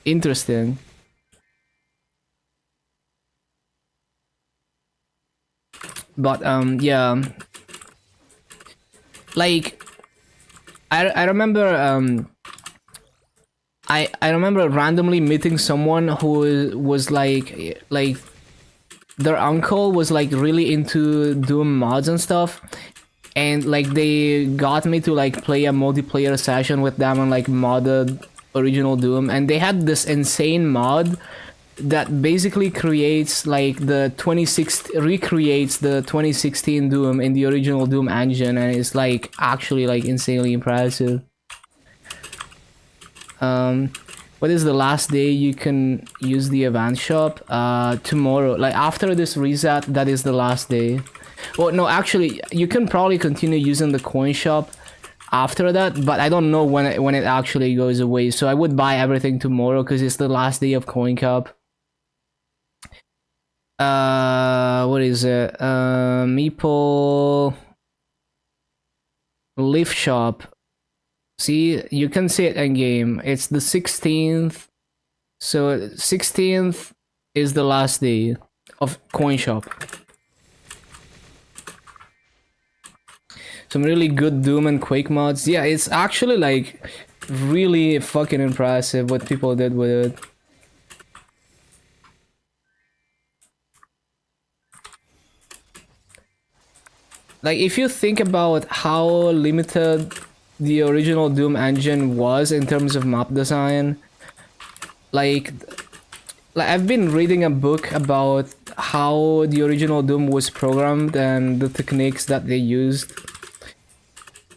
interesting. But yeah, like I remember I remember randomly meeting someone who was like their uncle was like really into Doom mods and stuff, and like they got me to like play a multiplayer session with them and like modded original Doom, and they had this insane mod that basically creates like recreates the 2016 Doom in the original Doom engine, and it's like actually like insanely impressive. What is the last day you can use the event shop? Tomorrow, like after this reset, that is the last day. Well, no, actually, you can probably continue using the coin shop after that, but I don't know when it actually goes away. So I would buy everything tomorrow because it's the last day of Coin Cup. What is it? Meeple Leaf Shop. See, you can see it in game. It's the 16th. So 16th is the last day of Coin Shop. Some really good Doom and Quake mods. Yeah, it's actually like really fucking impressive what people did with it. Like if you think about how limited the original Doom engine was in terms of map design, like I've been reading a book about how the original Doom was programmed and the techniques that they used.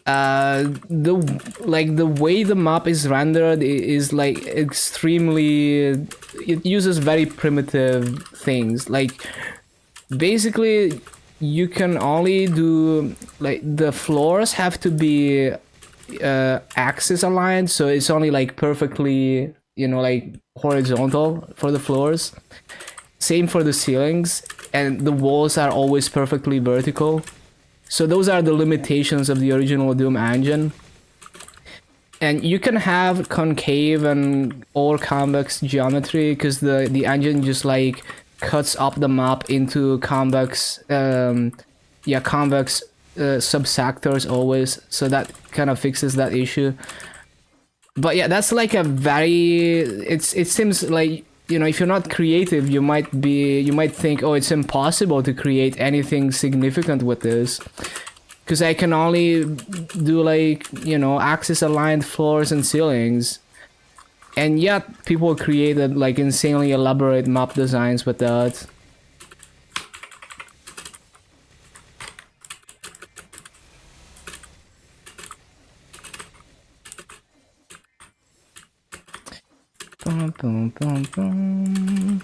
The way the map is rendered is like extremely, it uses very primitive things. Like basically you can only do like the floors have to be axis aligned, so it's only like perfectly, you know, like horizontal for the floors. Same for the ceilings, and the walls are always perfectly vertical. So those are the limitations of the original Doom engine. And you can have concave and or convex geometry because the engine just like cuts up the map into convex convex subsectors always, so that kind of fixes that issue. But yeah, that's like a very, it seems like, you know, if you're not creative, you might think, oh, it's impossible to create anything significant with this because I can only do like, you know, axis aligned floors and ceilings. And yet people created like insanely elaborate map designs with that. Boom, boom, boom, boom.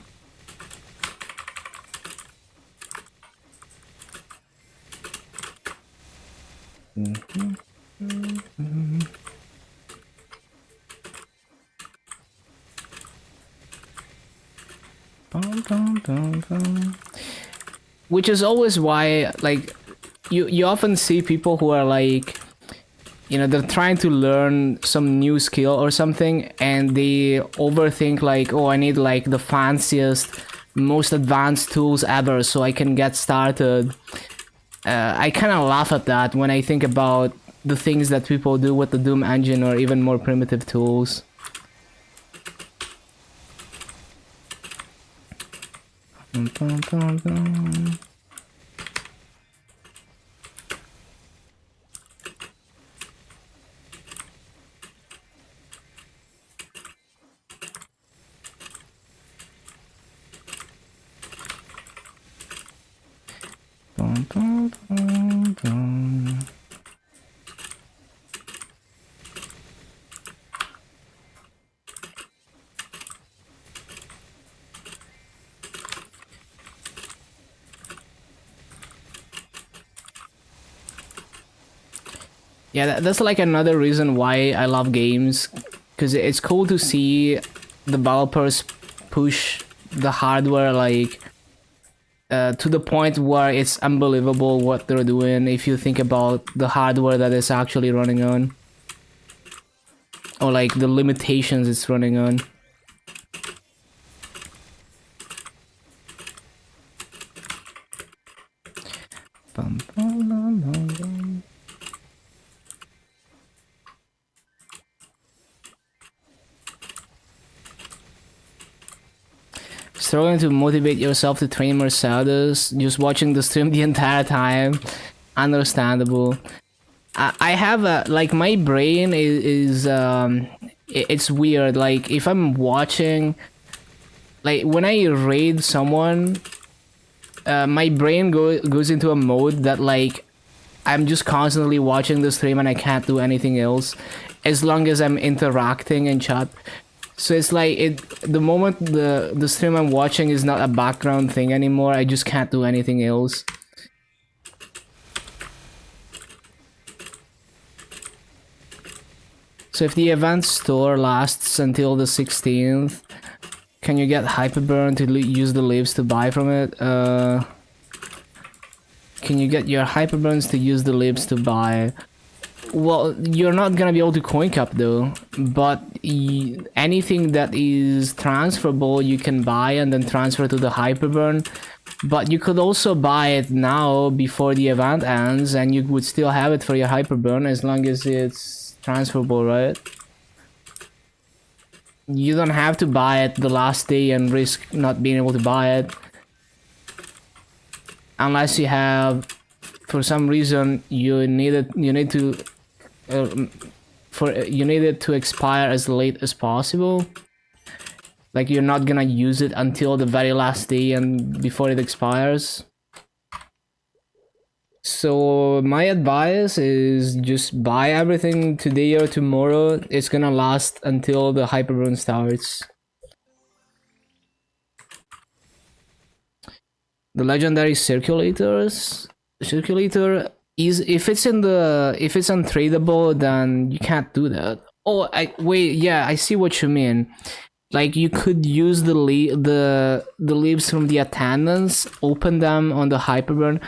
Which is always why, like, you often see people who are like, you know, they're trying to learn some new skill or something, and they overthink like, oh, I need like the fanciest, most advanced tools ever so I can get started. I kind of laugh at that when I think about the things that people do with the Doom engine or even more primitive tools. Yeah, that's like another reason why I love games, because it's cool to see developers push the hardware like to the point where it's unbelievable what they're doing if you think about the hardware that it's actually running on, or like the limitations it's running on. Bum, bum, bum, bum, bum. Struggling to motivate yourself to train more Mercedes, just watching the stream the entire time. Understandable. I have a like my brain is it's weird. Like if I'm watching, like when I raid someone, my brain goes into a mode that like I'm just constantly watching the stream and I can't do anything else, as long as I'm interacting in chat. So it's like the moment the stream I'm watching is not a background thing anymore, I just can't do anything else. So if the event store lasts until the 16th, can you get Hyperburn to use the leaves to buy from it? Can you get your Hyperburns to use the leaves to buy? Well, you're not gonna be able to coin cap though, but anything that is transferable you can buy and then transfer to the Hyperburn. But you could also buy it now before the event ends and you would still have it for your Hyperburn as long as it's transferable, right? You don't have to buy it the last day and risk not being able to buy it. Unless you have, for some reason, you need it to expire as late as possible. Like you're not gonna use it until the very last day and before it expires. So my advice is just buy everything today or tomorrow. It's gonna last until the Hyperburn starts. The legendary circulator is if it's untradeable, then you can't do that. Oh, wait, yeah, I see what you mean. Like you could use the leaves from the attendance, open them on the Hyperburn.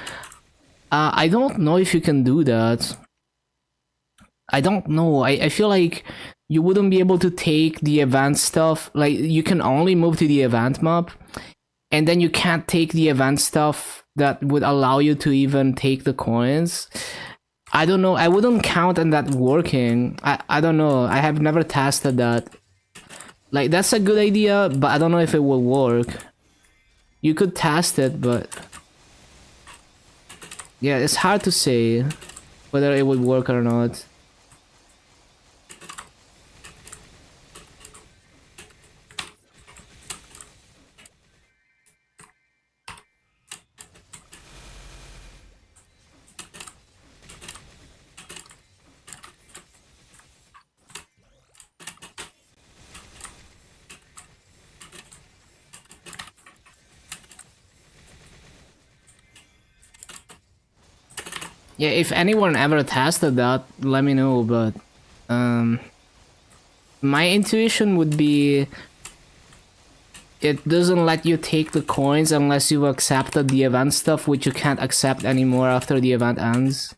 I don't know if you can do that. I don't know. I feel like you wouldn't be able to take the event stuff. Like you can only move to the event map, and then you can't take the event stuff that would allow you to even take the coins. I don't know. I wouldn't count on that working. I don't know. I have never tested that. Like that's a good idea, but I don't know if it will work. You could test it, but yeah, it's hard to say whether it would work or not. Yeah, if anyone ever tested that, let me know, but my intuition would be it doesn't let you take the coins unless you've accepted the event stuff, which you can't accept anymore after the event ends.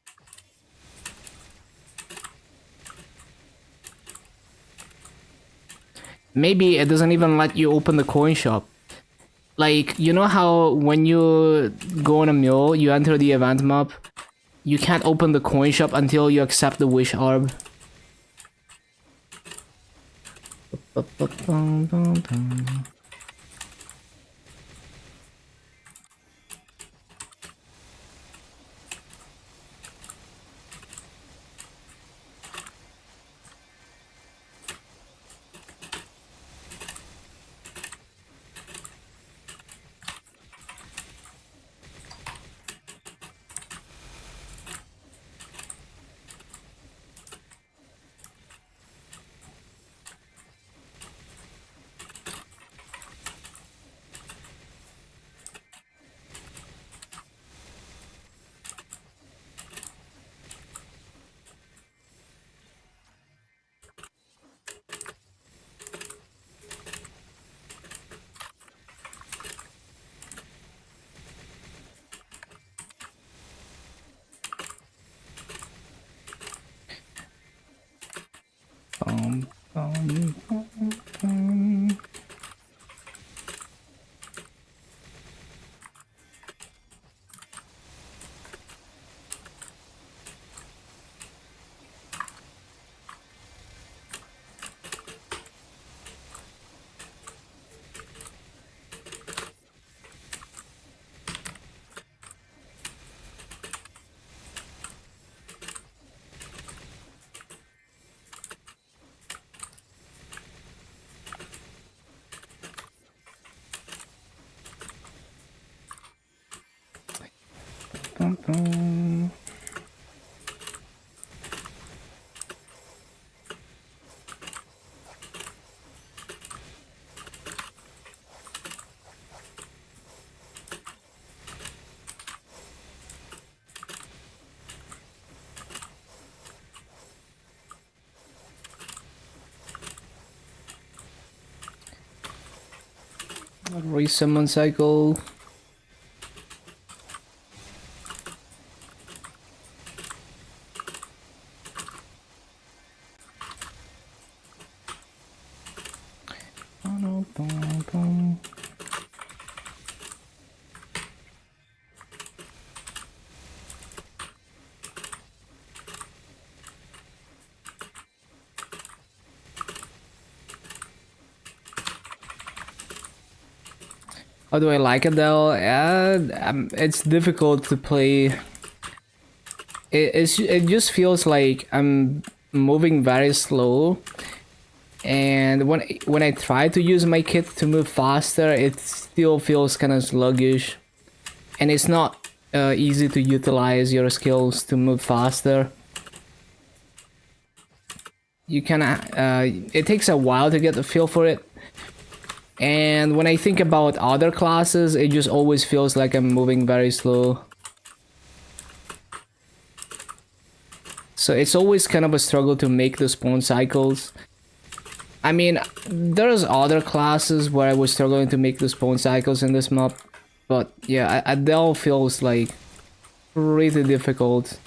Maybe it doesn't even let you open the coin shop. Like, you know how when you go on a mule, you enter the event map, you can't open the coin shop until you accept the wish orb. Resummon cycle. How do I like Adele? It's difficult to play. It just feels like I'm moving very slow, and when I try to use my kit to move faster, it still feels kind of sluggish, and it's not easy to utilize your skills to move faster. You kind of it takes a while to get the feel for it. And when I think about other classes, it just always feels like I'm moving very slow. So it's always kind of a struggle to make the spawn cycles. I mean, there's other classes where I was struggling to make the spawn cycles in this map. But yeah, Adele feels like pretty difficult.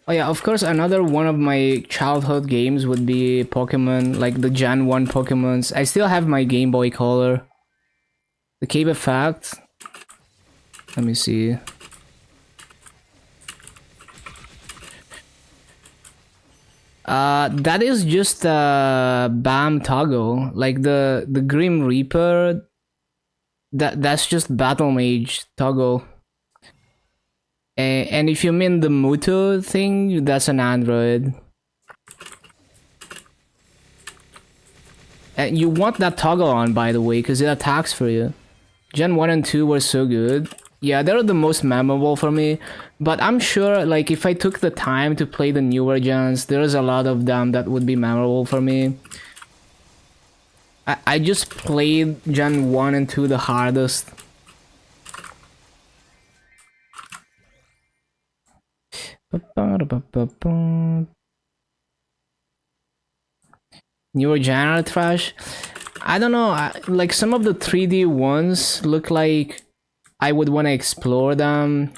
Oh yeah, of course, another one of my childhood games would be Pokemon, like the Gen 1 Pokemons. I still have my Game Boy Color. The Cave Effect. Let me see. That is just BAM toggle. Like the Grim Reaper. That's just Battle Mage toggle. And if you mean the Muto thing, that's an Android. And you want that toggle on, by the way, because it attacks for you. Gen 1 and 2 were so good. Yeah, they're the most memorable for me. But I'm sure, like, if I took the time to play the newer gens, there's a lot of them that would be memorable for me. I just played Gen 1 and 2 the hardest. Newer genre trash. I don't know. Like some of the 3D ones look like I would want to explore them,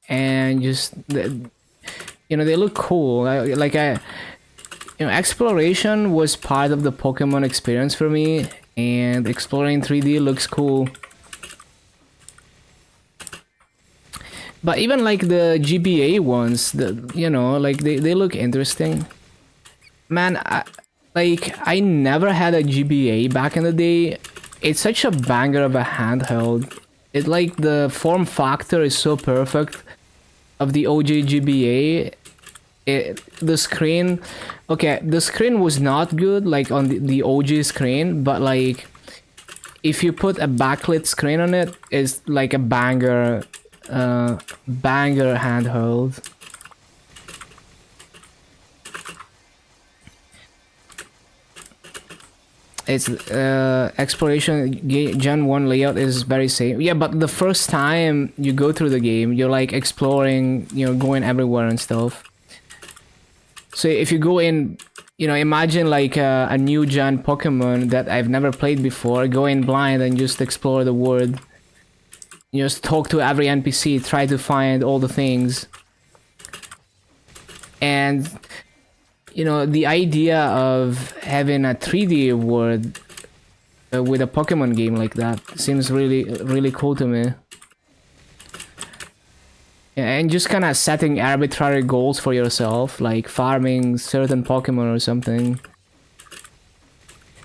and just you know, they look cool. Exploration was part of the Pokemon experience for me, and exploring 3D looks cool. But even like the GBA ones, like they look interesting. Man, I never had a GBA back in the day. It's such a banger of a handheld. It like the form factor is so perfect of the OG GBA. The screen, okay, the screen was not good like on the OG screen, but like if you put a backlit screen on it, it's like a banger handheld. It's exploration Gen 1 layout is very same. Yeah, but the first time you go through the game, you're like exploring, going everywhere and stuff. So if you go in, imagine like a new gen Pokemon that I've never played before, go in blind and just explore the world. Just talk to every NPC, try to find all the things. And you know, the idea of having a 3D world with a Pokemon game like that seems really cool to me. And just kind of setting arbitrary goals for yourself, like farming certain Pokemon or something.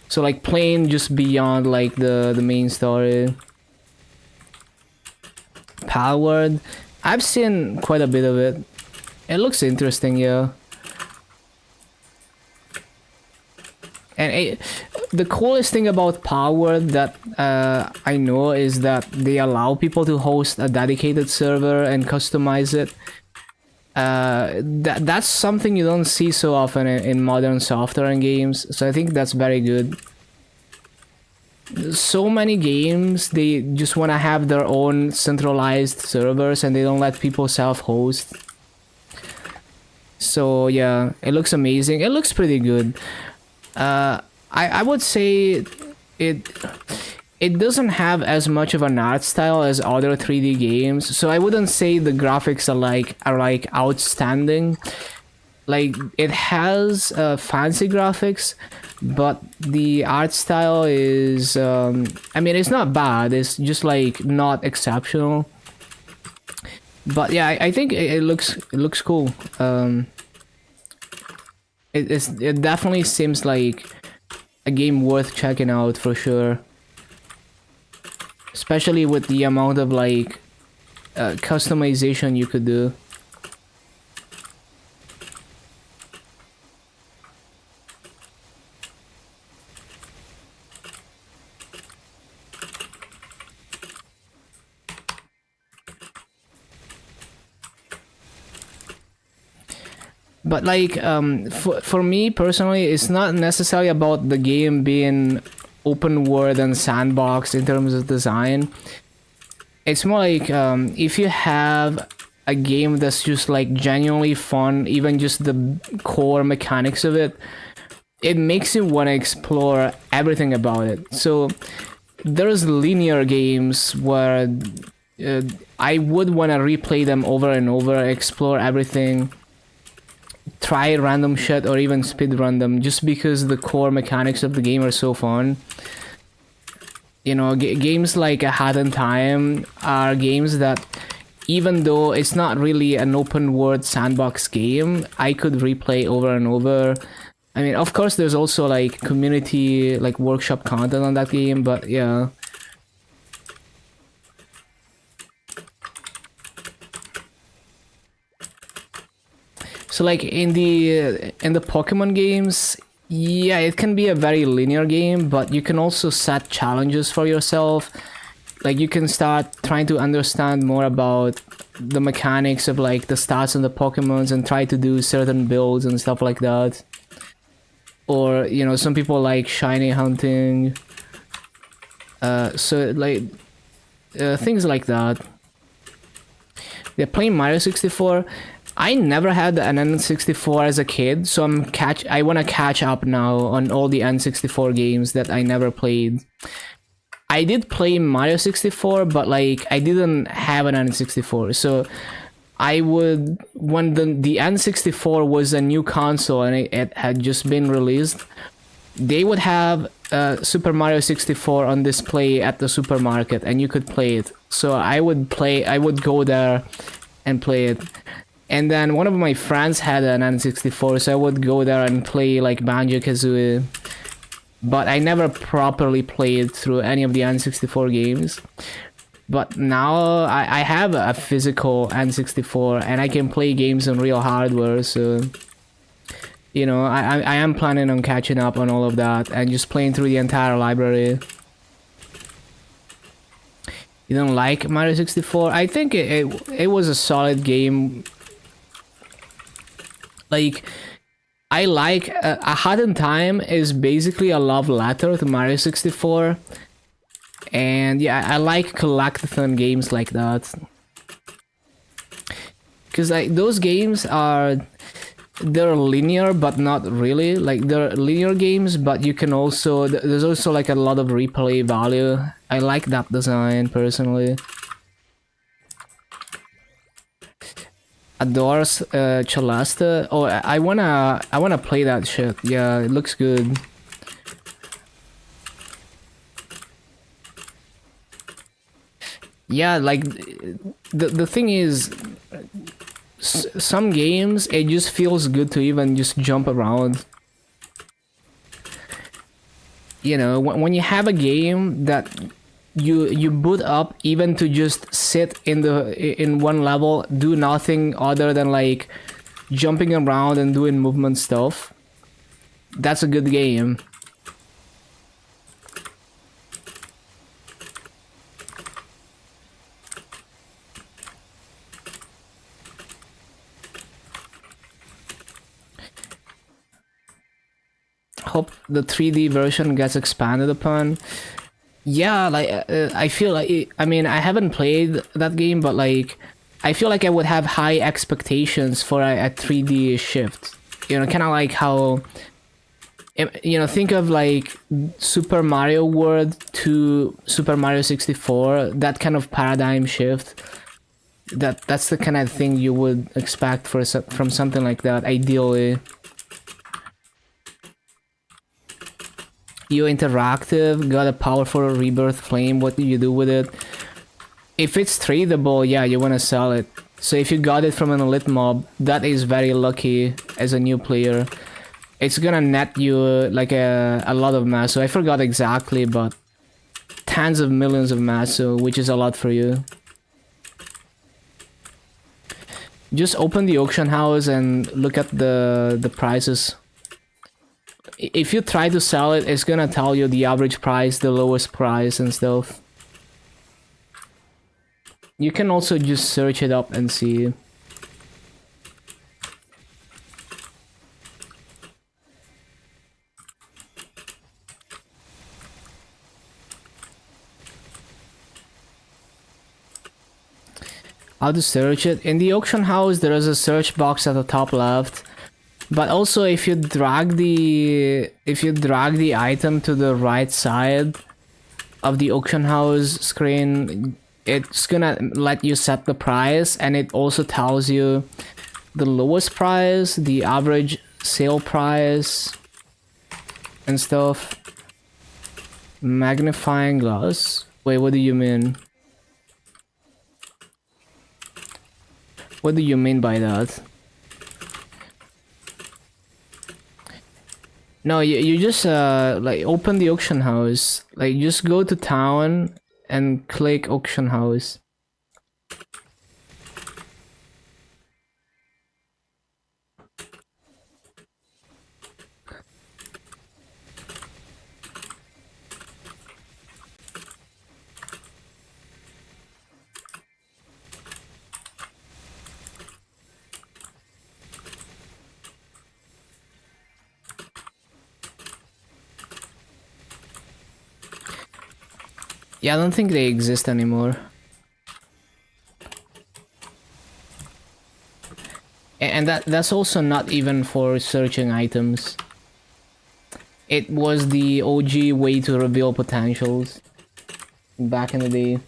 So like playing just beyond like the main story. Powered, I've seen quite a bit of it. It looks interesting, yeah. And the coolest thing about Powered that I know is that they allow people to host a dedicated server and customize it. That's something you don't see so often in modern software and games, so I think that's very good. So many games, they just want to have their own centralized servers and they don't let people self-host. So yeah, it looks amazing. It looks pretty good. I would say it doesn't have as much of an art style as other 3D games, so I wouldn't say the graphics are like outstanding. Like it has fancy graphics, but the art style is I mean, it's not bad, it's just like not exceptional. But yeah, I think it looks cool. It definitely seems like a game worth checking out for sure, especially with the amount of like customization you could do. But like for me personally, it's not necessarily about the game being open world and sandbox in terms of design. It's more like if you have a game that's just like genuinely fun, even just the core mechanics of it, it makes you want to explore everything about it. So there's linear games where I would want to replay them over and over, explore everything, try random shit, or even speedrun them, just because the core mechanics of the game are so fun. You know, games like A Hat in Time are games that, even though it's not really an open world sandbox game, I could replay over and over. I mean, of course, there's also like community, like workshop content on that game, but yeah. So like in the Pokemon games, yeah, it can be a very linear game, but you can also set challenges for yourself. Like you can start trying to understand more about the mechanics of like the stats and the Pokemons and try to do certain builds and stuff like that. Or, you know, some people like shiny hunting. So like things like that. They're playing Mario 64. I never had an N64 as a kid, so I want to catch up now on all the N64 games that I never played. I did play Mario 64, but like I didn't have an N64, so I would, when the N64 was a new console and it had just been released, they would have Super Mario 64 on display at the supermarket and you could play it. So I would go there and play it. And then one of my friends had an N64, so I would go there and play like Banjo-Kazooie. But I never properly played through any of the N64 games. But now I have a physical N64 and I can play games on real hardware, so... You know, I am planning on catching up on all of that and just playing through the entire library. You don't like Mario 64? I think it was a solid game. Like, I like A Hat in Time is basically a love letter to Mario 64, and yeah, I like collectathon games like that, because like those games they're linear but not really. Like they're linear games, but you can also there's also like a lot of replay value. I like that design personally. Adores Celeste. Oh, I wanna play that shit. Yeah, it looks good. Yeah, like the thing is, some games it just feels good to even just jump around. You know, when you have a game that you boot up even to just sit in one level, do nothing other than like jumping around and doing movement stuff. That's a good game. Hope the 3D version gets expanded upon. Yeah, like I feel like I mean I haven't played that game, but like I feel like I would have high expectations for a 3D shift. You know, kind of like how you know, think of like Super Mario World to Super Mario 64. That kind of paradigm shift. That's the kind of thing you would expect from something like that. Ideally. You interactive, got a powerful rebirth flame, what do you do with it? If it's tradable, yeah, you wanna sell it. So if you got it from an elite mob, that is very lucky as a new player. It's gonna net you like a lot of masso. I forgot exactly, but tens of millions of masso, which is a lot for you. Just open the auction house and look at the prices. If you try to sell it, it's gonna tell you the average price, the lowest price and stuff. You can also just search it up and see. How to search it? In the auction house, there is a search box at the top left. But also, if you drag the item to the right side of the auction house screen, it's gonna let you set the price, and it also tells you the lowest price, the average sale price, and stuff. Magnifying glass. Wait, what do you mean? What do you mean by that? No, you just like open the auction house. Like just go to town and click auction house. Yeah, I don't think they exist anymore. And that's also not even for searching items. It was the OG way to reveal potentials back in the day.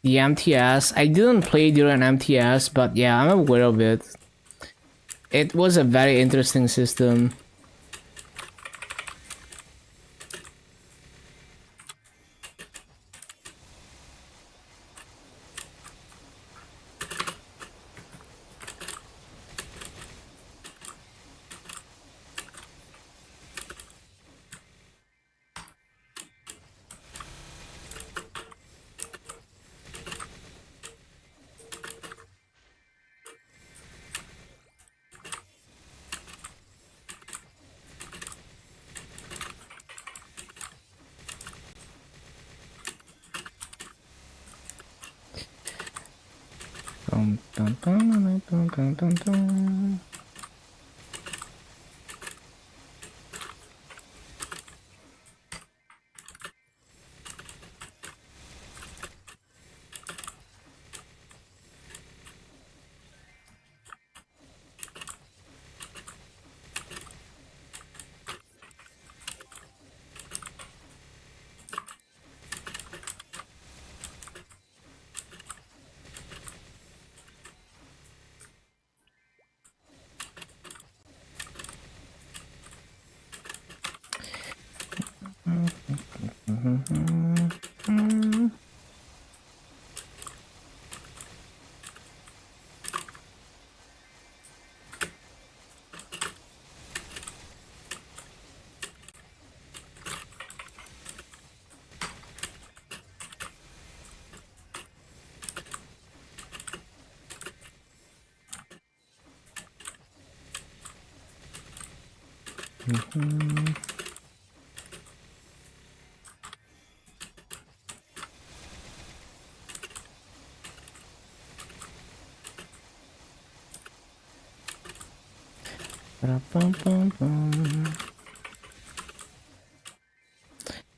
The MTS. I didn't play during MTS, but yeah, I'm aware of it. It was a very interesting system.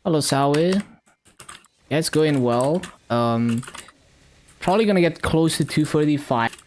Hello, Sawi. Yeah, it's going well. Probably gonna get close to 245.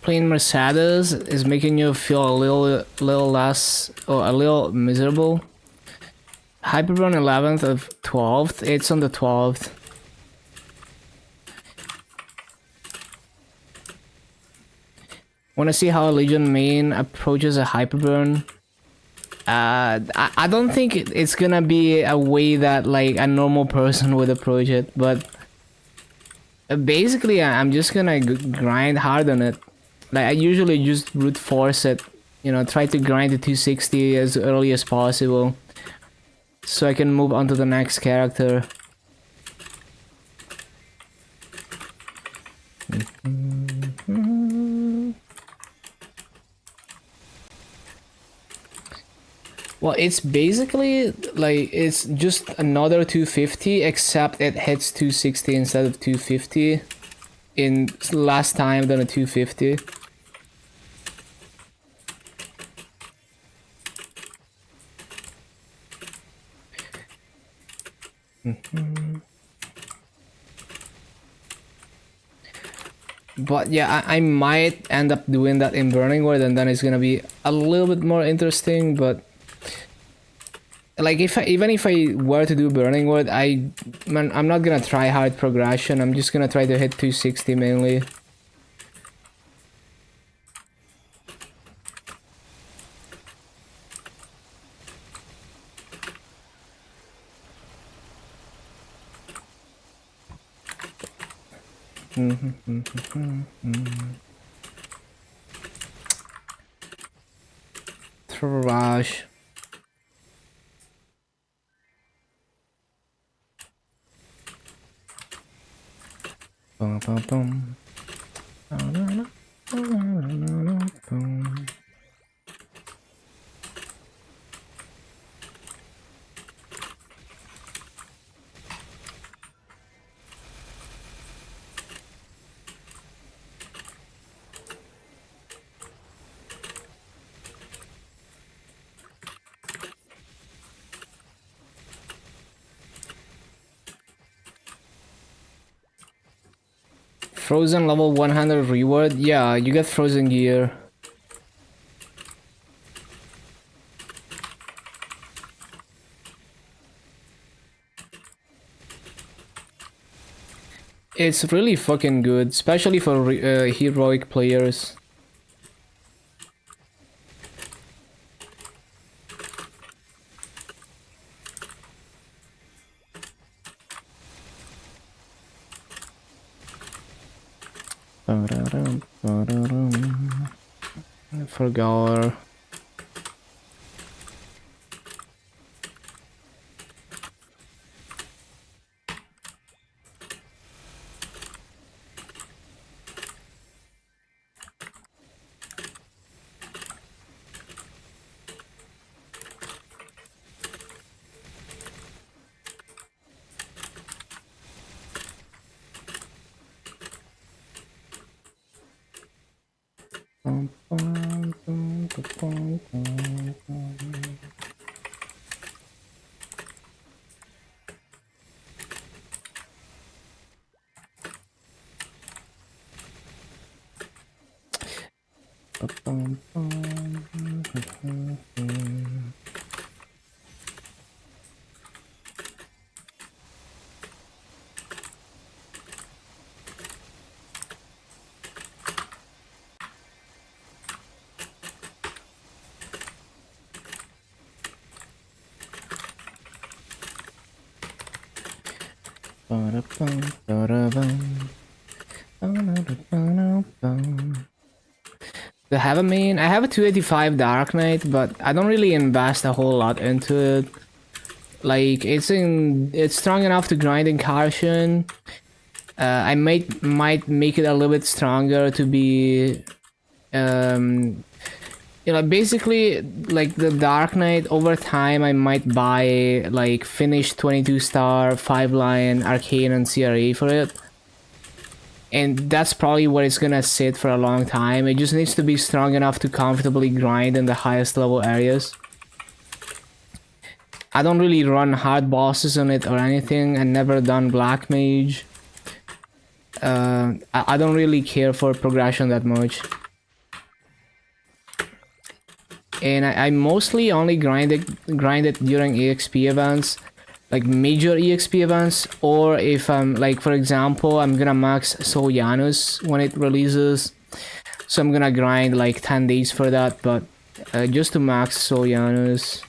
Playing Mercedes is making you feel a little less, or a little miserable. Hyperburn 11th of 12th. It's on the 12th. Want to see how a Legion main approaches a Hyperburn? I don't think it's gonna be a way that like a normal person would approach it, but basically I'm just gonna grind hard on it. Like I usually just brute force it, you know, try to grind to 260 as early as possible, so I can move on to the next character. Well, it's basically like it's just another 250, except it hits 260 instead of 250 in last time than a 250. But yeah, I might end up doing that in Burning World, and then it's gonna be a little bit more interesting. But like, even if I were to do Burning World, I'm not gonna try hard progression. I'm just gonna try to hit 260 mainly. Trash. Bum, bum, bum. Frozen level 100 reward? Yeah, you get frozen gear. It's really fucking good, especially for heroic players. For Galar. Do I have a main? I have a 285 Dark Knight, but I don't really invest a whole lot into it. Like it's strong enough to grind in Carson. I might make it a little bit stronger to be basically like the Dark Knight. Over time I might buy like finished 22 star 5 line arcane and CRE for it, and that's probably where it's gonna sit for a long time. It just needs to be strong enough to comfortably grind in the highest level areas. I don't really run hard bosses on it or anything. I never done Black Mage. I don't really care for progression that much. And I mostly only grind it during EXP events, like major EXP events, or if I'm like, for example, I'm gonna max Soul Janus when it releases, so I'm gonna grind like 10 days for that, but just to max Soul Janus.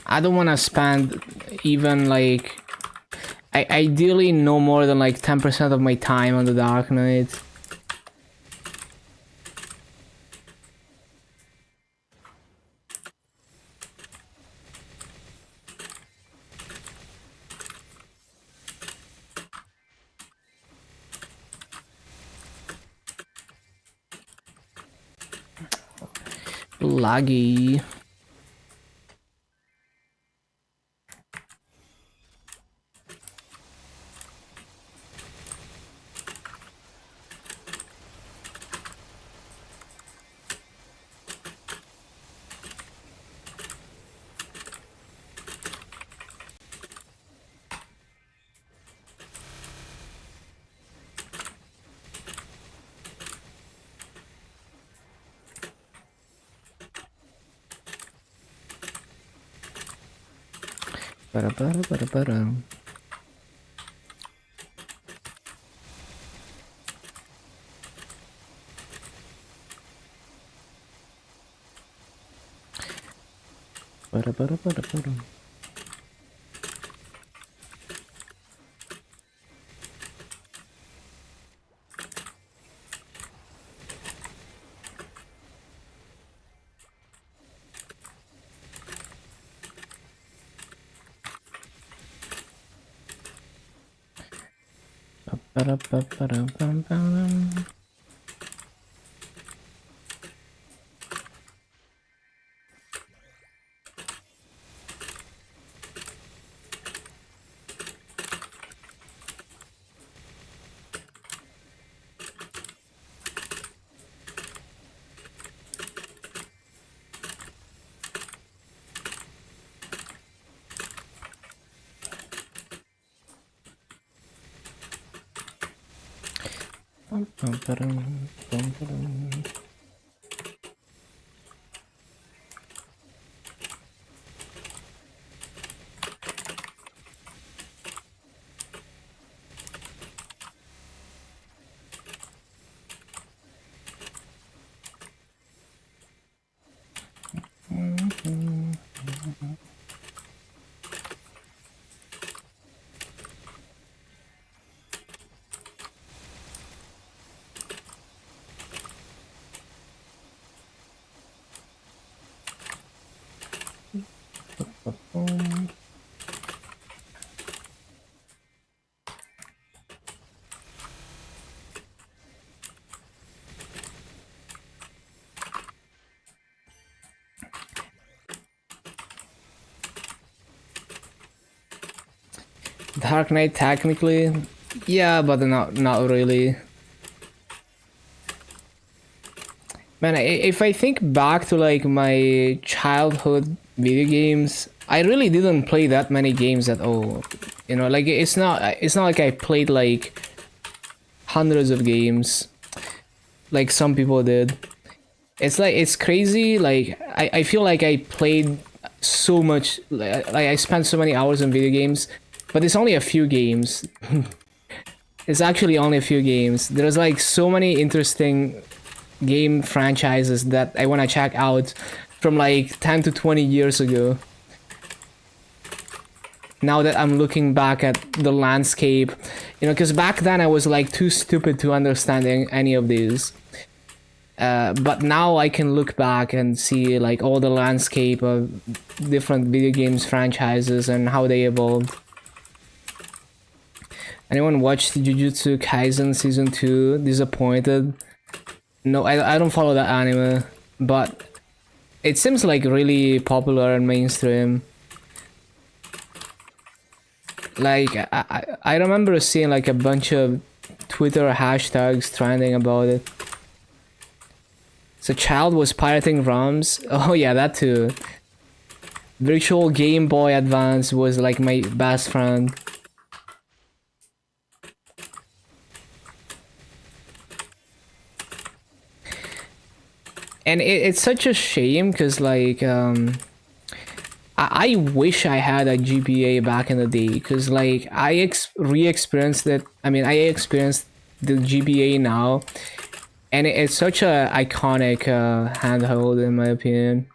I don't want to spend even like ideally no more than like 10% of my time on the Dark Knight. Laggy. Ba-da-ba-da-ba-da-ba-da. Ba-da-ba-da-ba-da-ba-da. Ba-da-ba-ba-da-bam-bam. Bum-bum-ba-dum, bum-ba-dum. Boom. Dark Knight technically, yeah, but not really. Man, if I think back to like my childhood video games, I really didn't play that many games at all. You know, like it's not like I played like hundreds of games like some people did. It's like it's crazy. Like I feel like I played so much. Like I spent so many hours on video games, but it's only a few games. It's actually only a few games. There's like so many interesting game franchises that I want to check out from like 10 to 20 years ago. Now that I'm looking back at the landscape, you know, because back then I was like too stupid to understanding any of these. But now I can look back and see like all the landscape of different video games franchises and how they evolved. Anyone watched Jujutsu Kaisen season 2? Disappointed? No, I don't follow that anime, but it seems like really popular and mainstream. Like I remember seeing like a bunch of Twitter hashtags trending about it. So child was pirating ROMs. Oh yeah, that too. Virtual Game Boy Advance was like my best friend. And it's such a shame because like I wish I had a GPA back in the day because like I re-experienced it. I mean, I experienced the GPA now, and it's such a iconic handheld in my opinion.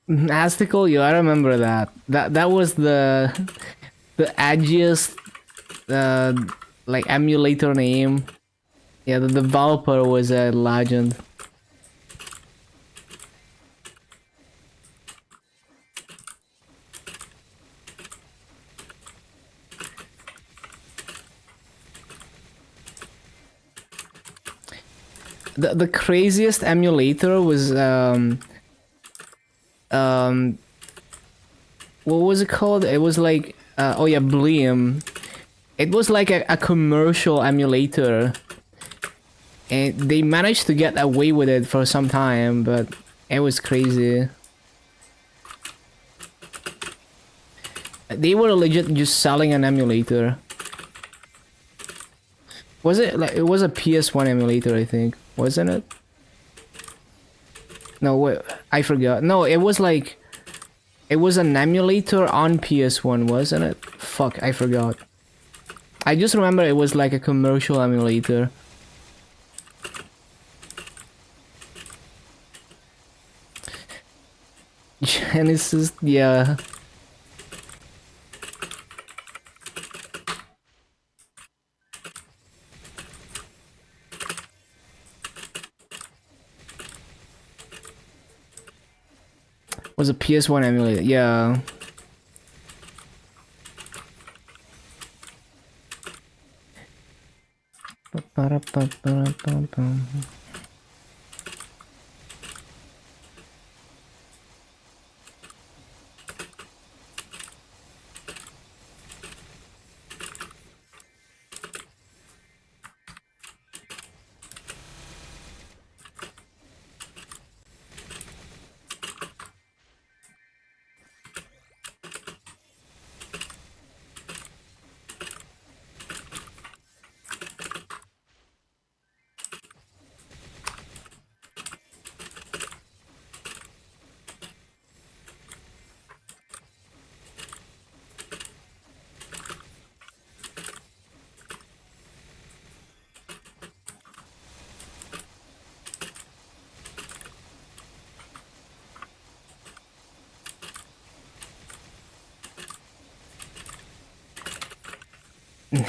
Astical, I remember that. That was the edgiest like emulator name. Yeah, the developer was a legend. The craziest emulator was what was it called? It was like oh yeah, Bleem. It was like a commercial emulator, and they managed to get away with it for some time, but it was crazy. They were legit just selling an emulator. Was it like it was a PS1 emulator, I think, wasn't it? No, wait, I forgot. No, it was like it was an emulator on PS1, wasn't it? Fuck, I forgot. I just remember it was like a commercial emulator. Genesis, yeah. Was a PS1 emulator, yeah.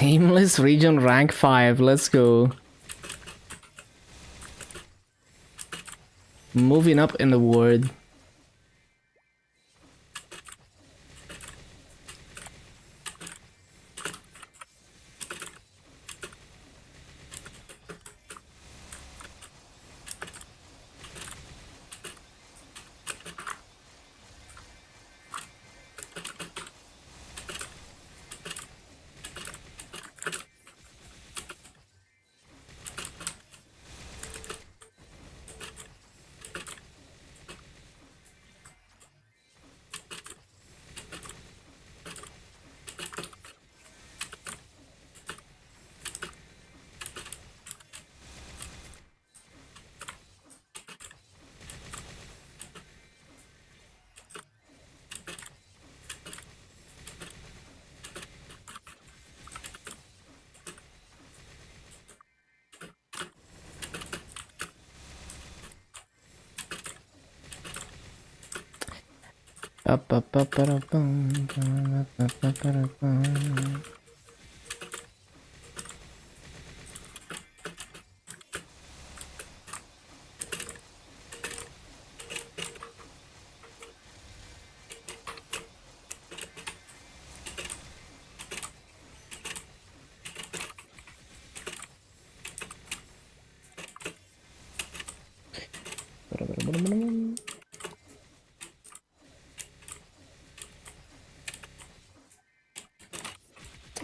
Nameless region rank 5, let's go. Moving up in the world.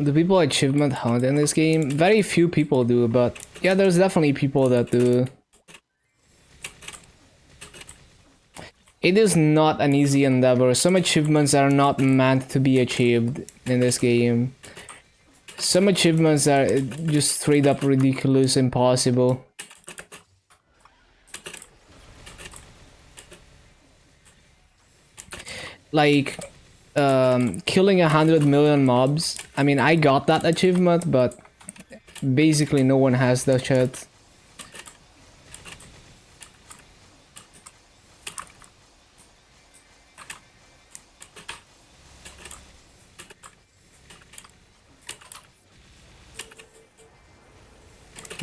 Do people achievement hunt in this game? Very few people do, but yeah, there's definitely people that do. It is not an easy endeavor. Some achievements are not meant to be achieved in this game. Some achievements are just straight up ridiculous, impossible. Like, killing 100 million mobs. I mean, I got that achievement, but basically no one has that shit.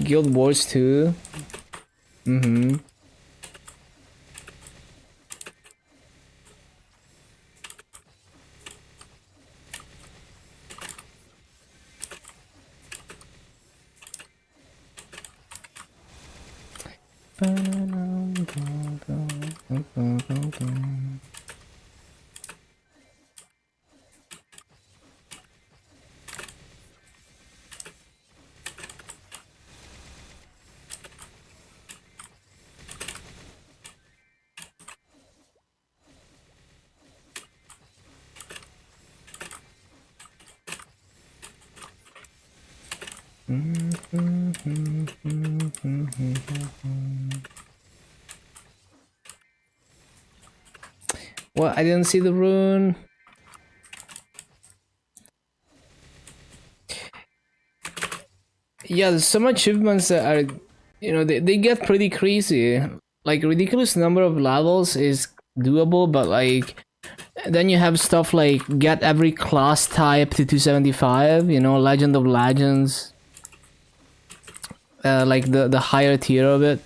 Guild Wars 2. Mm-hmm. Well, I didn't see the rune. Yeah, there's some achievements that are, you know, they get pretty crazy. Like, ridiculous number of levels is doable, but like, then you have stuff like get every class type to 275, you know, Legend of Legends. Like the higher tier of it.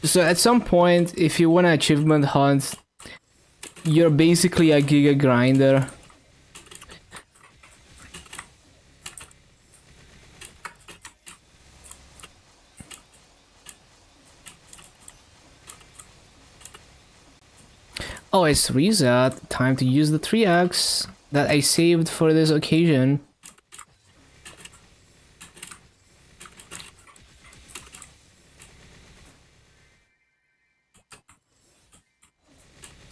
So at some point, if you want to achievement hunt, you're basically a giga grinder. Oh, it's reset. Time to use the 3x that I saved for this occasion.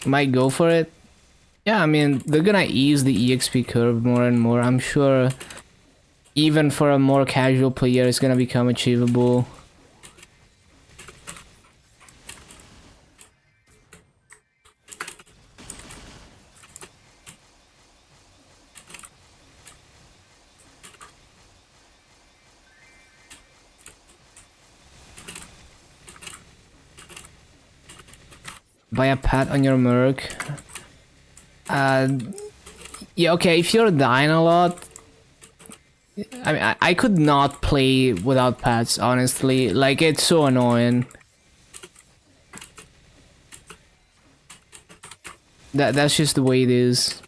Might go for it. Yeah, I mean, they're gonna ease the EXP curve more and more. I'm sure even for a more casual player, it's gonna become achievable. Buy a pet on your merc. Yeah, okay, if you're dying a lot, I mean, I could not play without pets, honestly. Like, it's so annoying. That's just the way it is.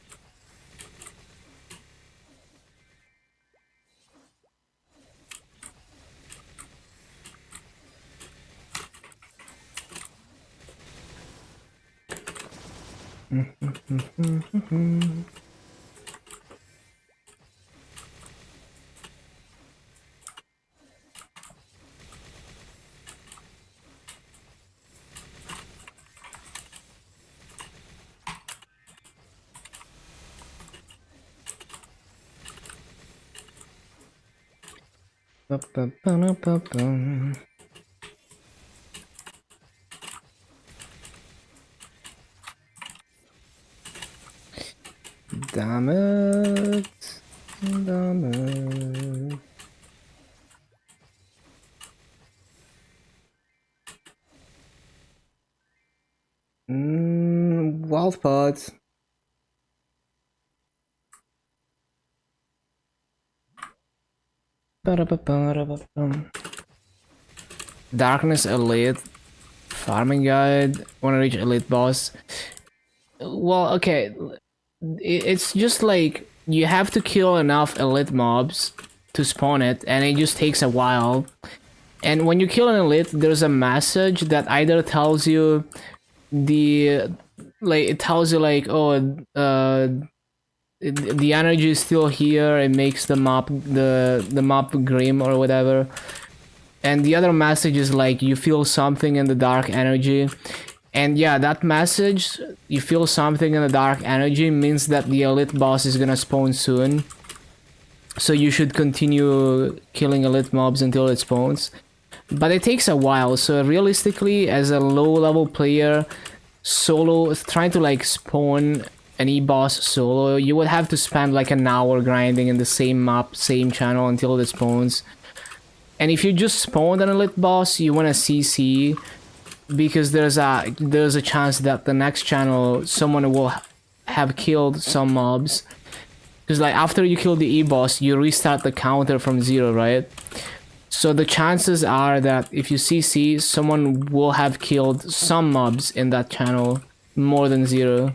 Damn it. Damn it. Wild pods. Darkness Elite. Farming guide. Wanna reach elite boss. Well, okay. It's just like you have to kill enough elite mobs to spawn it, and it just takes a while. And when you kill an elite, there's a message that either tells you it tells you like, oh, the energy is still here. It makes the map grim or whatever. And the other message is like you feel something in the dark energy. And yeah, that message, you feel something in the dark energy, means that the elite boss is gonna spawn soon. So you should continue killing elite mobs until it spawns. But it takes a while, so realistically, as a low-level player, solo, trying to like spawn an E-boss solo, you would have to spend like an hour grinding in the same map, same channel until it spawns. And if you just spawned an elite boss, you wanna CC, because there's a chance that the next channel someone will have killed some mobs. Because like after you kill the E-boss, you restart the counter from 0, right? So the chances are that if you CC, someone will have killed some mobs in that channel more than 0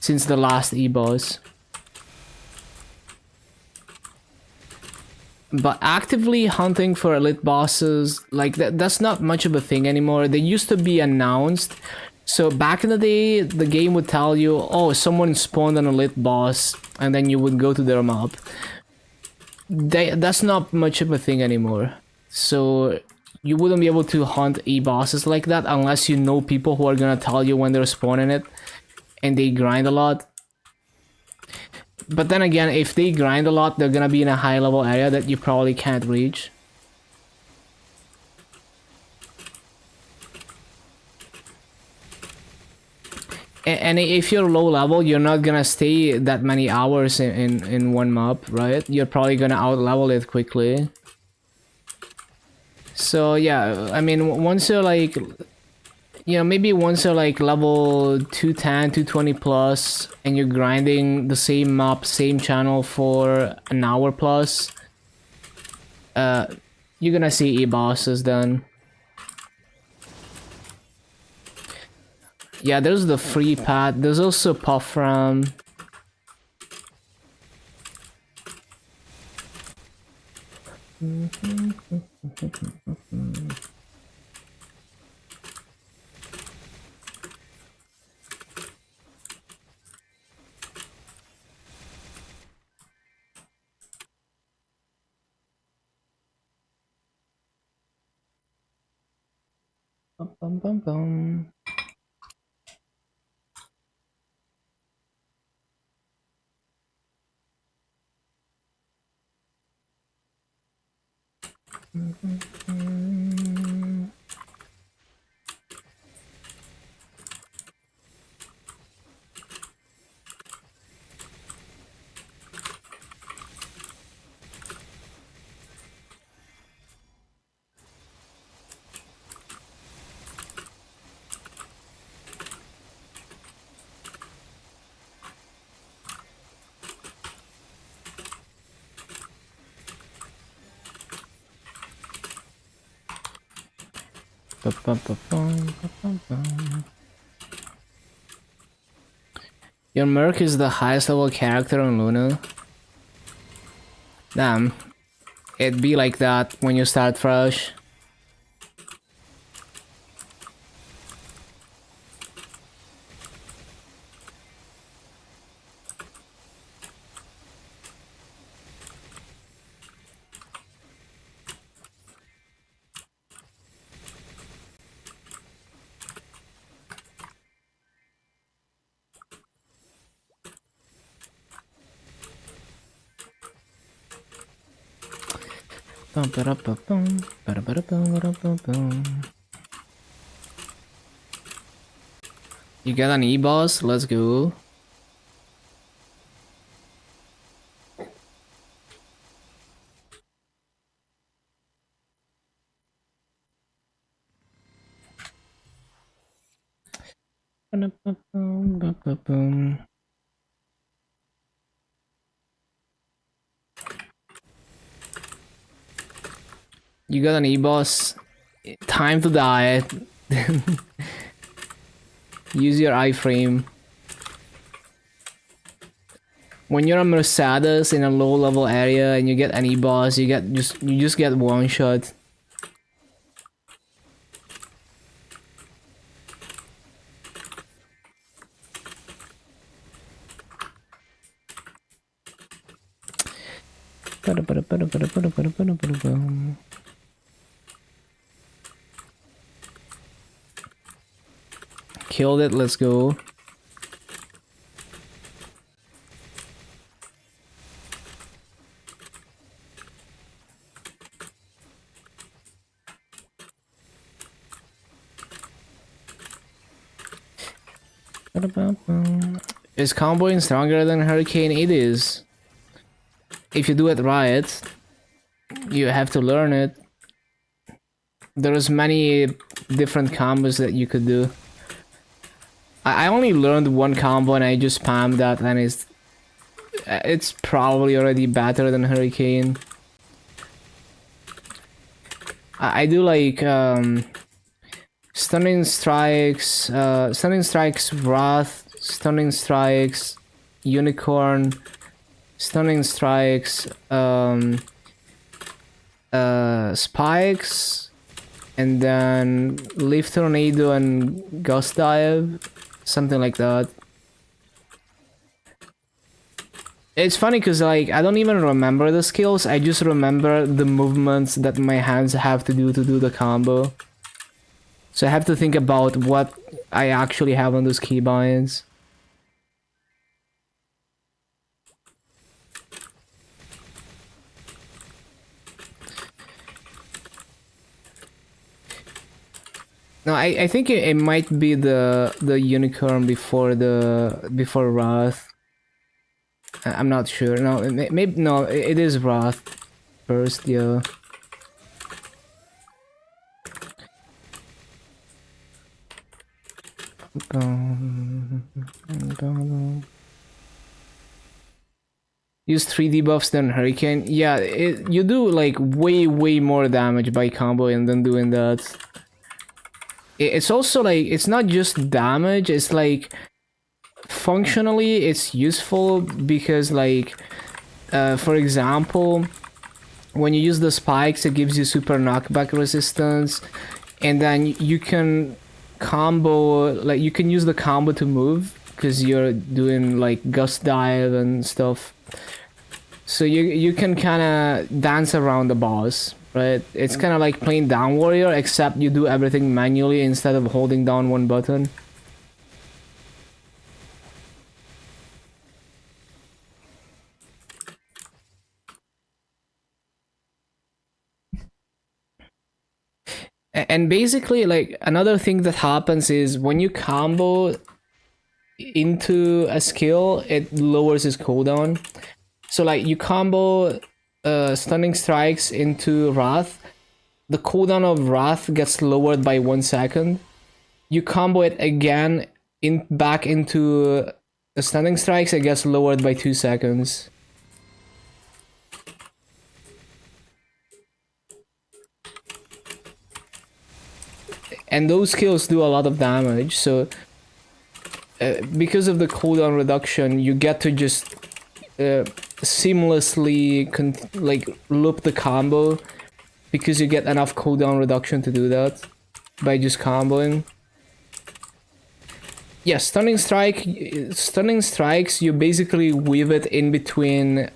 since the last E-boss. But actively hunting for elite bosses, like that's not much of a thing anymore. They used to be announced. So back in the day, the game would tell you, oh, someone spawned an elite boss, and then you would go to their mob. That's not much of a thing anymore. So you wouldn't be able to hunt E-bosses like that unless you know people who are gonna tell you when they're spawning it, and they grind a lot. But then again, if they grind a lot, they're gonna be in a high level area that you probably can't reach. And if you're low level, you're not gonna stay that many hours in one mob, right? You're probably gonna out level it quickly. So yeah, I mean, once you're like, you know, maybe once you're like level 210, 220 plus, and you're grinding the same map, same channel for an hour plus, you're gonna see E-bosses then. Yeah, there's the free path. There's also Puff Ram. Bum, bum, bum, bum. Your Merc is the highest level character on Luna. Damn. It'd be like that when you start fresh. You got an E-boss? Let's go. You got an E-boss? Time to die. Use your iframe. When you're a Mercedes in a low level area and you get an E-boss, you just get one shot. Killed it, let's go. Is comboing stronger than Hurricane? It is. If you do it right, you have to learn it. There's many different combos that you could do. I only learned one combo and I just spammed that, and it's probably already better than Hurricane. I do like Stunning Strikes, Wrath, Stunning Strikes, Unicorn, Stunning Strikes, Spikes, and then Leaf Tornado and Ghost Dive, something like that. It's funny because like I don't even remember the skills, I just remember the movements that my hands have to do the combo. So I have to think about what I actually have on those keybinds. No, I think it might be the unicorn before Wrath. I'm not sure. No, maybe no. It is Wrath first. Yeah. Use 3 debuffs than Hurricane. Yeah, you do like way more damage by comboing than doing that. It's also like, it's not just damage, it's like functionally it's useful because like for example, when you use the spikes it gives you super knockback resistance, and then you can combo, like you can use the combo to move because you're doing like gust dive and stuff, so you can kind of dance around the boss right? It's kind of like playing Down Warrior, except you do everything manually instead of holding down one button. And basically, like, another thing that happens is when you combo into a skill, it lowers its cooldown. So like you combo stunning strikes into Wrath, the cooldown of Wrath gets lowered by 1 second. You combo it again back into the stunning strikes, it gets lowered by 2 seconds. And those skills do a lot of damage, so because of the cooldown reduction, you get to just seamlessly like loop the combo because you get enough cooldown reduction to do that by just comboing. Yeah, stunning strikes, you basically weave it in between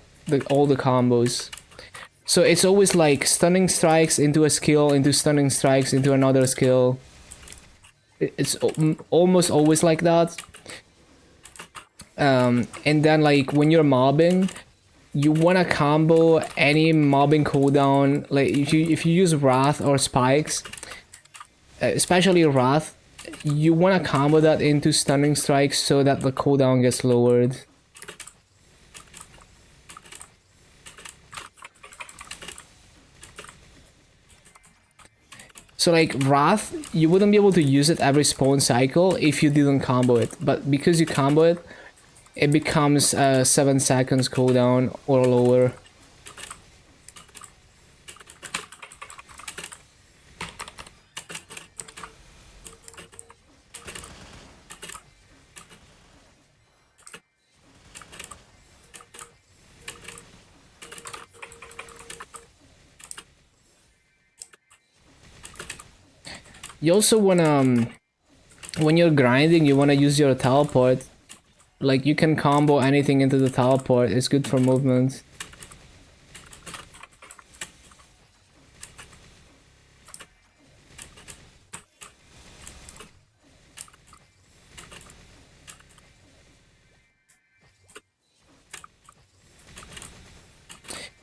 all the combos. So it's always like stunning strikes into a skill, into stunning strikes into another skill. It's almost always like that. And then like when you're mobbing, you wanna combo any mobbing cooldown. Like if you use Wrath or Spikes, especially Wrath, you wanna combo that into stunning strikes so that the cooldown gets lowered. So like Wrath, you wouldn't be able to use it every spawn cycle if you didn't combo it. But because you combo it, it becomes 7 seconds cooldown or lower. You also wanna, when you're grinding, you wanna use your teleport. Like you can combo anything into the teleport. It's good for movement.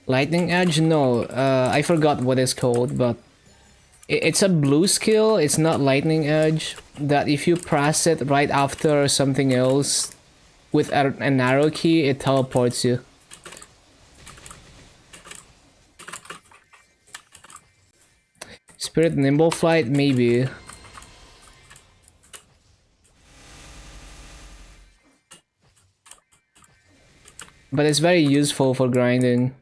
Lightning Edge? No, I forgot what it's called, but it's a blue skill. It's not Lightning Edge. That if you press it right after something else with an arrow key, it teleports you. Spirit Nimble Flight, maybe. But it's very useful for grinding.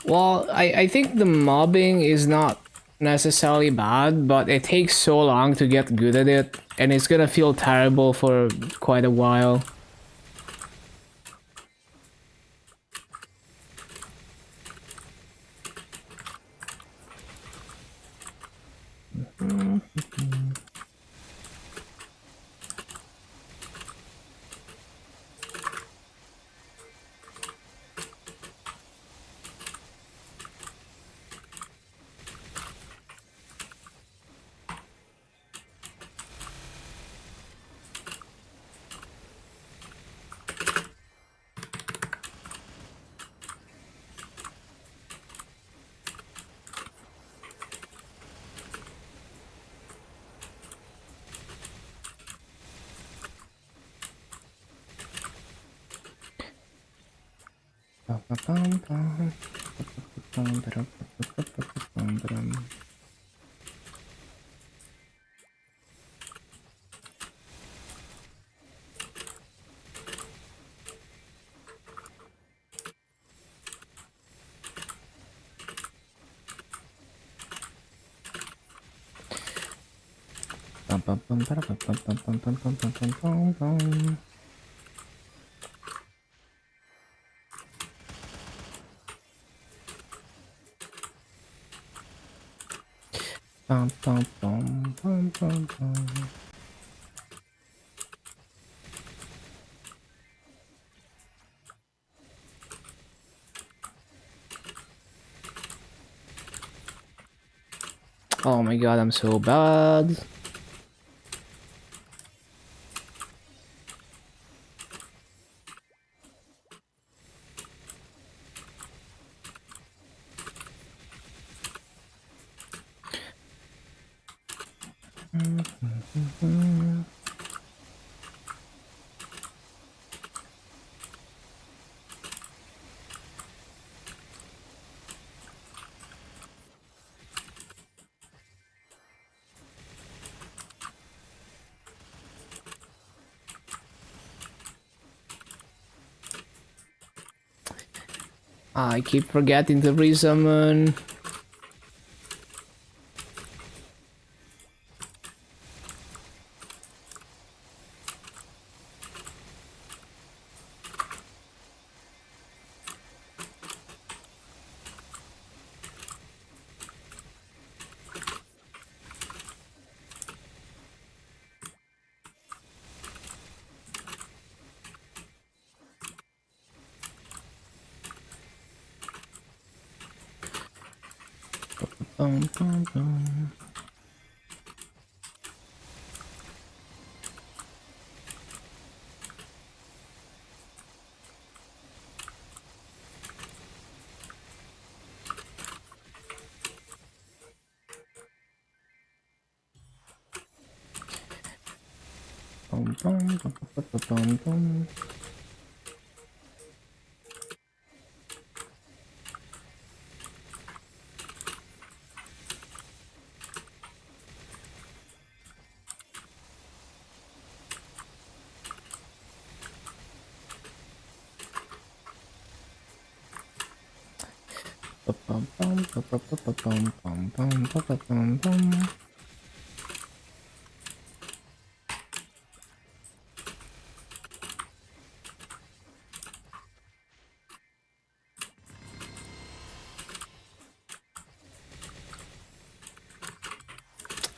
Well, I think the mobbing is not necessarily bad, but it takes so long to get good at it, and it's gonna feel terrible for quite a while. Oh my god, I'm so bad. I keep forgetting to resummon.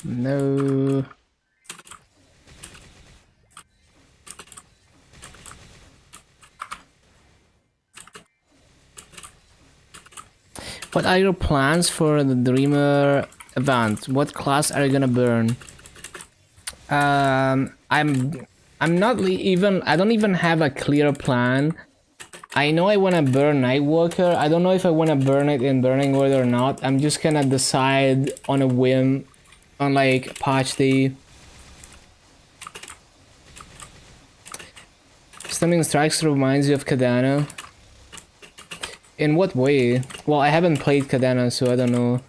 No. What are your plans for the Dreamer event? What class are you gonna burn? I'm not even. I don't even have a clear plan. I know I wanna burn Nightwalker. I don't know if I wanna burn it in burning order or not. I'm just gonna decide on a whim, on like patch day. Stunning Strikes reminds you of Kadana. In what way? Well, I haven't played Kadana, so I don't know.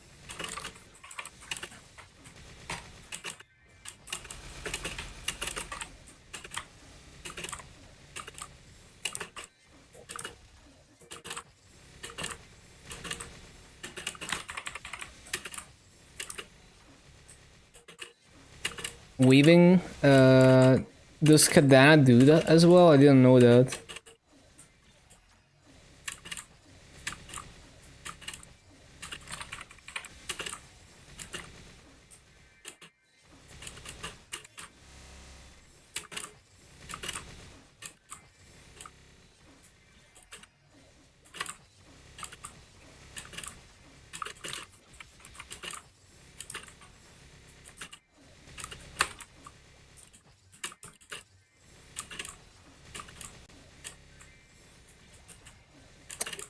Weaving, does Kadana do that as well? I didn't know that.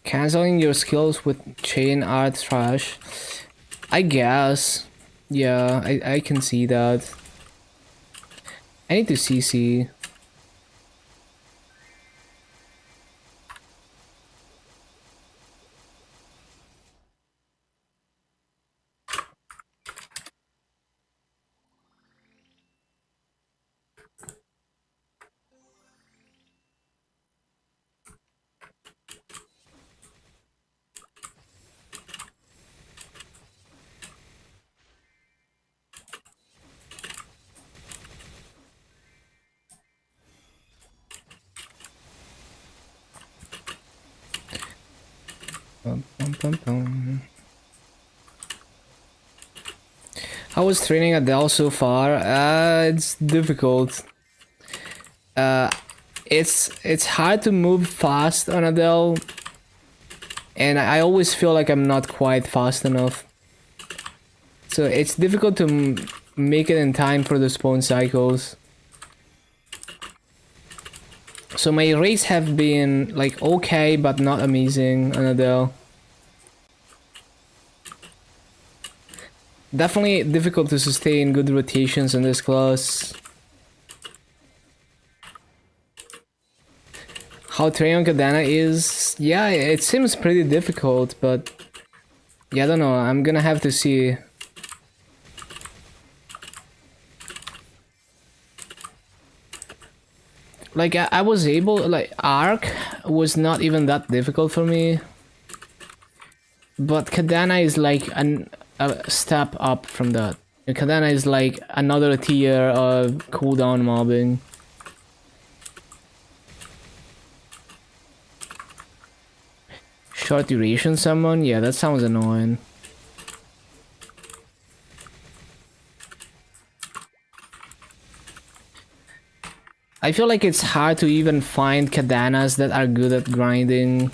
Canceling your skills with chain art trash. I guess. Yeah, I can see that. I need to CC. Bum, bum, bum, bum. How was training Adele so far? It's difficult. Uh, it's hard to move fast on Adele, and I always feel like I'm not quite fast enough. So it's difficult to make it in time for the spawn cycles. So my rates have been like okay, but not amazing on Adele. Definitely difficult to sustain good rotations in this class. How Trayon Kadana is, yeah, it seems pretty difficult, but yeah, I don't know. I'm gonna have to see. Like I was able, like Arc was not even that difficult for me, but Kadana is like a step up from that. Kadana is like another tier of cooldown mobbing. Short duration summon? Yeah, that sounds annoying. I feel like it's hard to even find Kadanas that are good at grinding.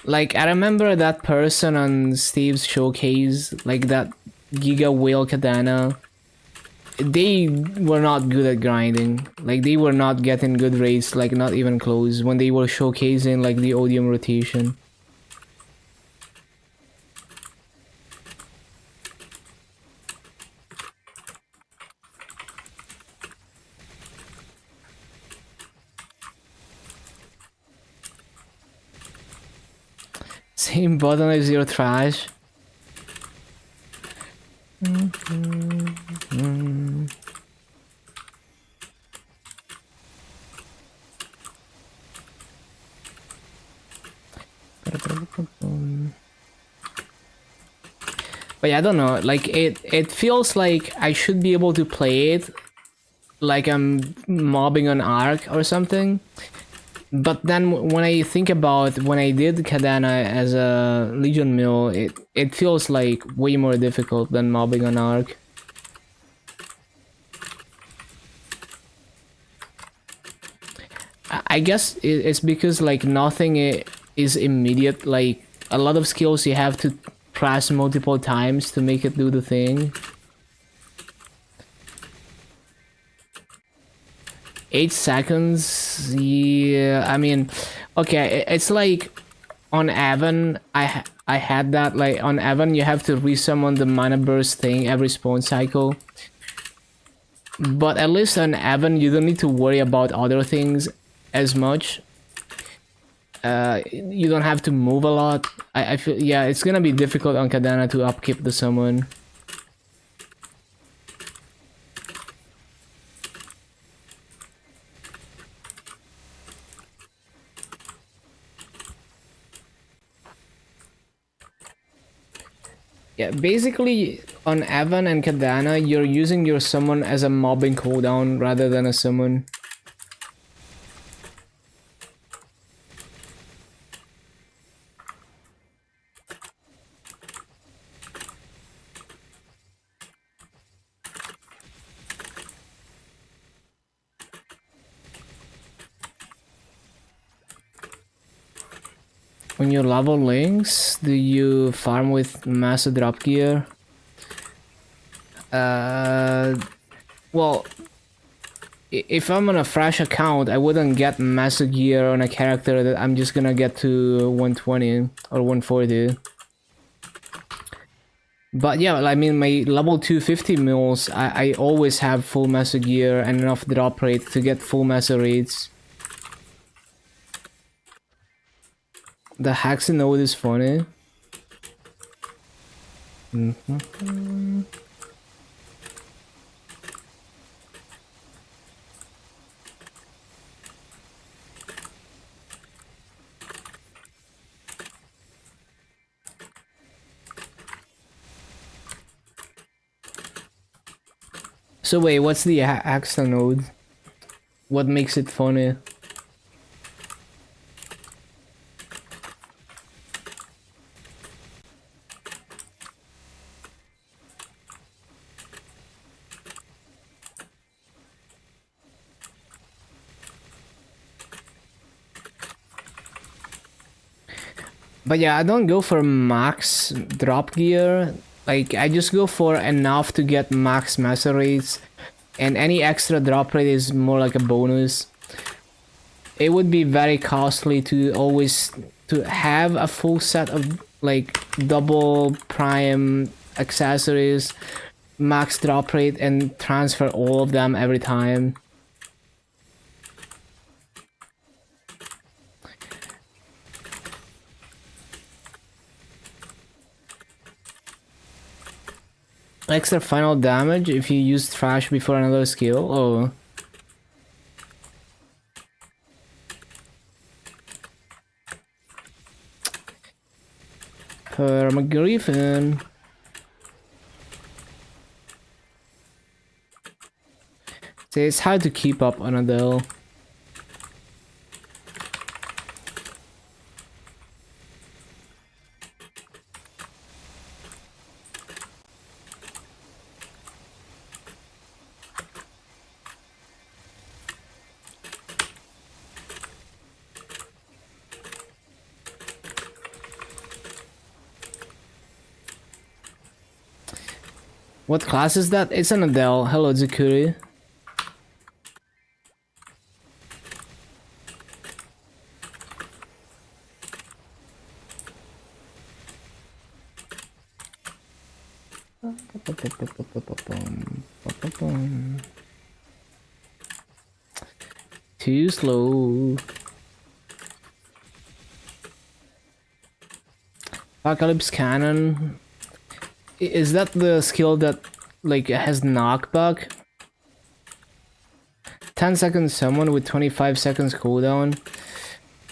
Like, I remember that person on Steve's showcase, like that Giga Whale Kadana. They were not good at grinding. Like, they were not getting good rates, like not even close, when they were showcasing like the Odium rotation. Same button as your trash. But yeah, I don't know, like it feels like I should be able to play it like I'm mobbing an arc or something. But then when I think about when I did Kadana as a Legion Mill, it feels like way more difficult than mobbing an arc. I guess it's because like nothing is immediate. Like a lot of skills you have to press multiple times to make it do the thing. 8 seconds, yeah, I mean, okay, it's like on Evan, I had that, like on Evan you have to resummon the mana burst thing every spawn cycle. But at least on Evan you don't need to worry about other things as much. You don't have to move a lot. I feel, yeah, it's gonna be difficult on Kadana to upkeep the summon. Yeah, basically on Evan and Kadana, you're using your summon as a mobbing cooldown rather than a summon. When you level links, do you farm with massive drop gear? Well, if I'm on a fresh account, I wouldn't get massive gear on a character that I'm just gonna get to 120 or 140. But yeah, I mean, my level 250 mills, I always have full massive gear and enough drop rate to get full massive rates. The Hexen node is funny. So wait, what's the Hexen node? What makes it funny? But yeah, I don't go for max drop gear. Like, I just go for enough to get max master rates, and any extra drop rate is more like a bonus. It would be very costly to always to have a full set of like double prime accessories, max drop rate, and transfer all of them every time. Extra final damage if you use trash before another skill. Oh. Griffin. See, it's hard to keep up on Adele. What class is that? It's an Adele. Hello, Zakuri. Too slow. Apocalypse Cannon. Is that the skill that like has knockback? 10 seconds summon with 25 seconds cooldown.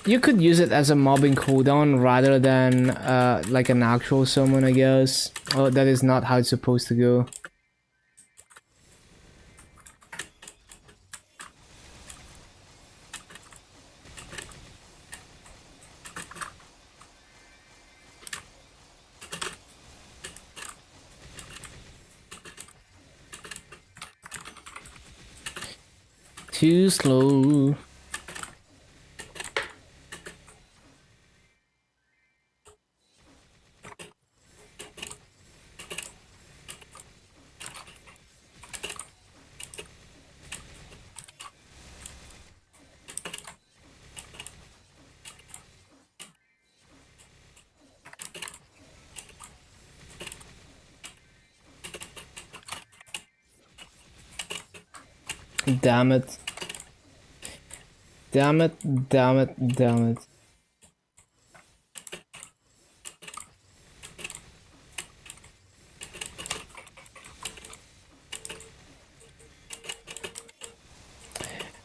You could use it as a mobbing cooldown rather than like an actual summon, I guess. Oh, that is not how it's supposed to go. Too slow. Damn it. Damn it, damn it, damn it.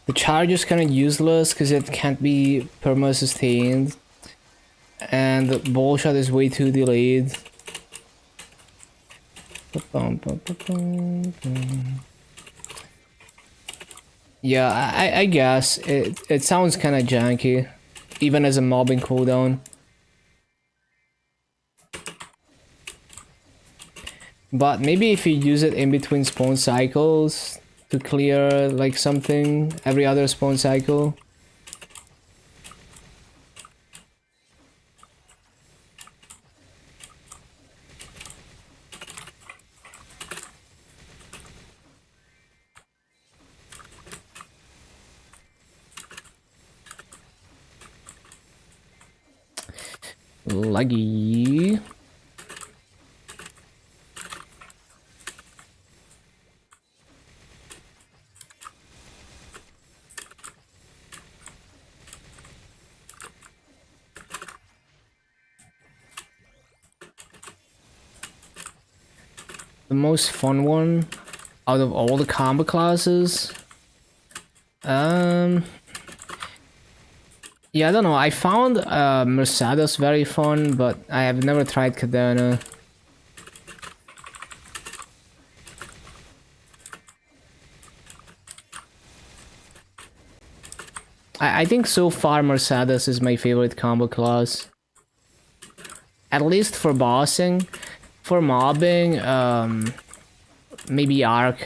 The charge is kind of useless because it can't be perma-sustained. And the ball shot is way too delayed. Yeah, I guess it sounds kind of janky, even as a mobbing cooldown. But maybe if you use it in between spawn cycles to clear like something every other spawn cycle. Laggy. The most fun one out of all the combo classes. Yeah, I don't know. I found Mercedes very fun, but I have never tried Cadena. I think so far Mercedes is my favorite combo class. At least for bossing. For mobbing, maybe Arc.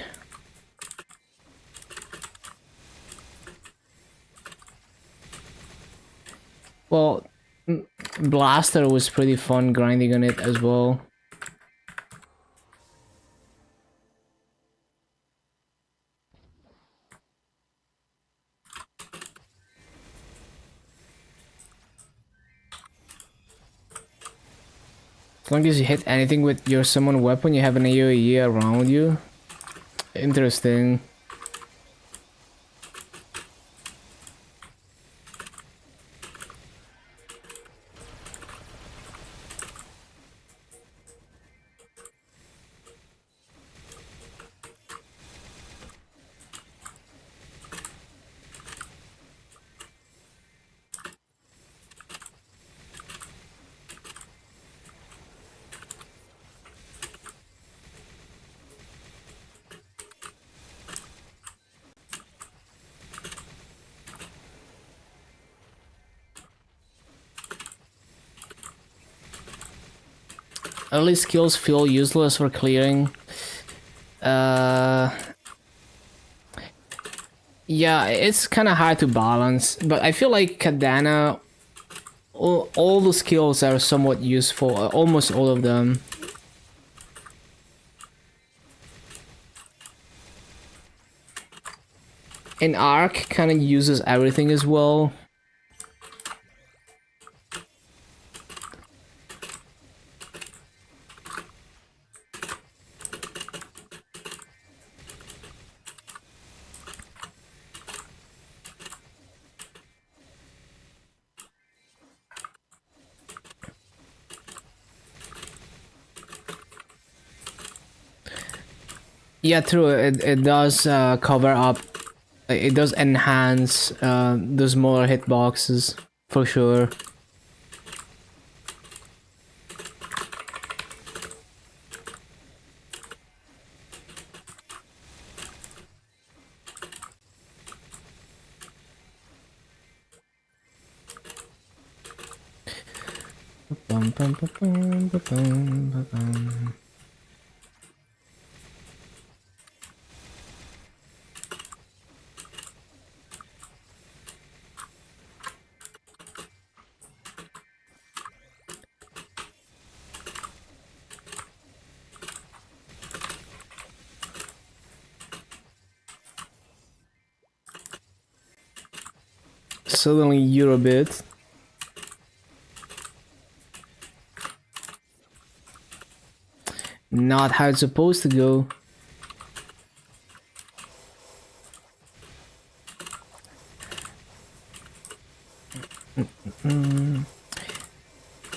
Well, Blaster was pretty fun grinding on it as well. As long as you hit anything with your summon weapon, you have an AoE around you. Interesting. Early skills feel useless for clearing. Yeah, it's kind of hard to balance, but I feel like Katana, all the skills are somewhat useful, almost all of them. And Arc kind of uses everything as well. Yeah, true. It does cover up. It does enhance the smaller hitboxes for sure. Suddenly you're a bit. Not how it's supposed to go.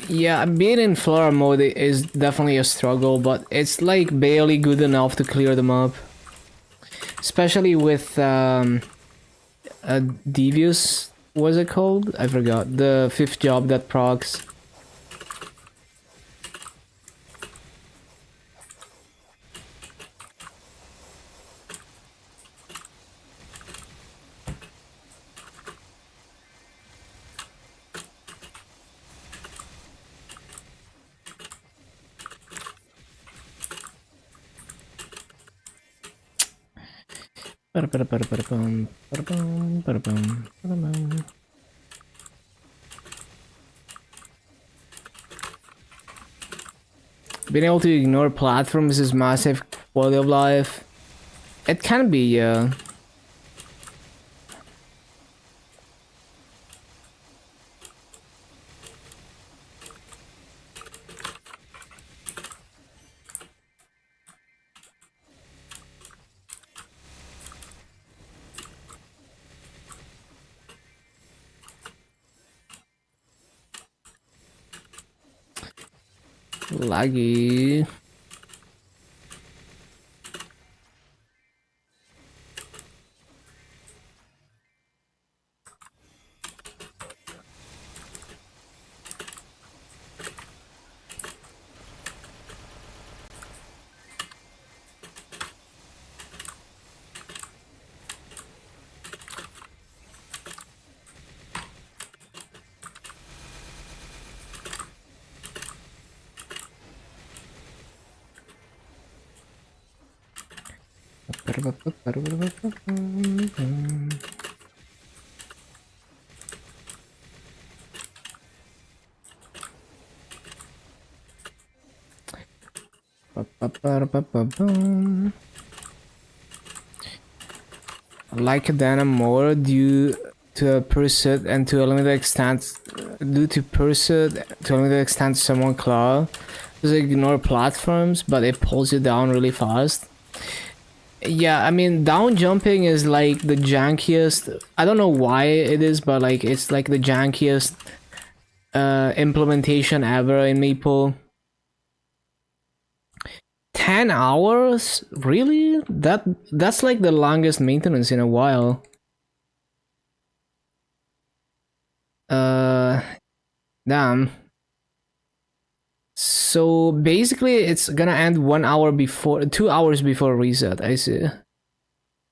Yeah, being in Flora mode is definitely a struggle, but it's like barely good enough to clear them up. Especially with Devious, what's it called? I forgot. The 5th job that procs. Being able to ignore platforms is massive quality of life. It can be, yeah. Laggy. Like Adana more due to a pursuit and to a limited extent someone claw. Just ignore platforms, but it pulls you down really fast. Yeah, I mean, down jumping is like the jankiest. I don't know why it is, but like it's like the jankiest implementation ever in Maple. 10 hours? Really? That's like the longest maintenance in a while. Damn. So basically it's gonna end 1 hour before, 2 hours before reset, I see.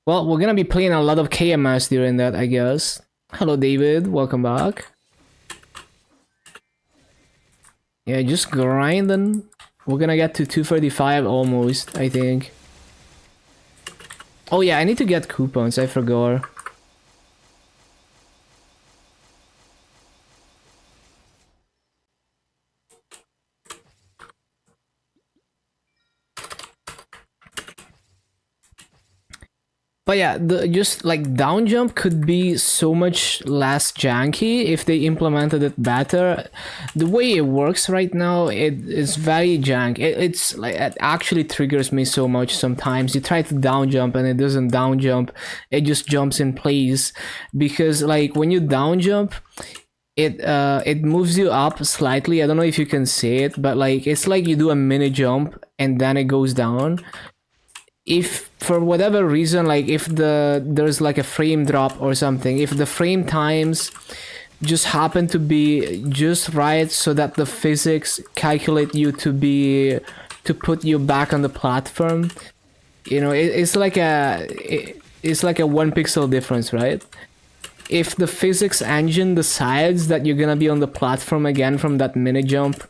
Well, we're gonna be playing a lot of KMS during that, I guess. Hello David, welcome back. Yeah, just grinding. We're gonna get to 235 almost, I think. Oh yeah, I need to get coupons, I forgot. But yeah, just like down jump could be so much less janky if they implemented it better. The way it works right now, it is very jank. It's like it actually triggers me so much sometimes. You try to down jump and it doesn't down jump. It just jumps in place because like when you down jump, it moves you up slightly. I don't know if you can see it, but like it's like you do a mini jump and then it goes down. If for whatever reason, like if there's like a frame drop or something, if the frame times just happen to be just right so that the physics calculate you to put you back on the platform, you know, it's like it's like a 1 pixel difference, right? If the physics engine decides that you're gonna be on the platform again from that mini jump,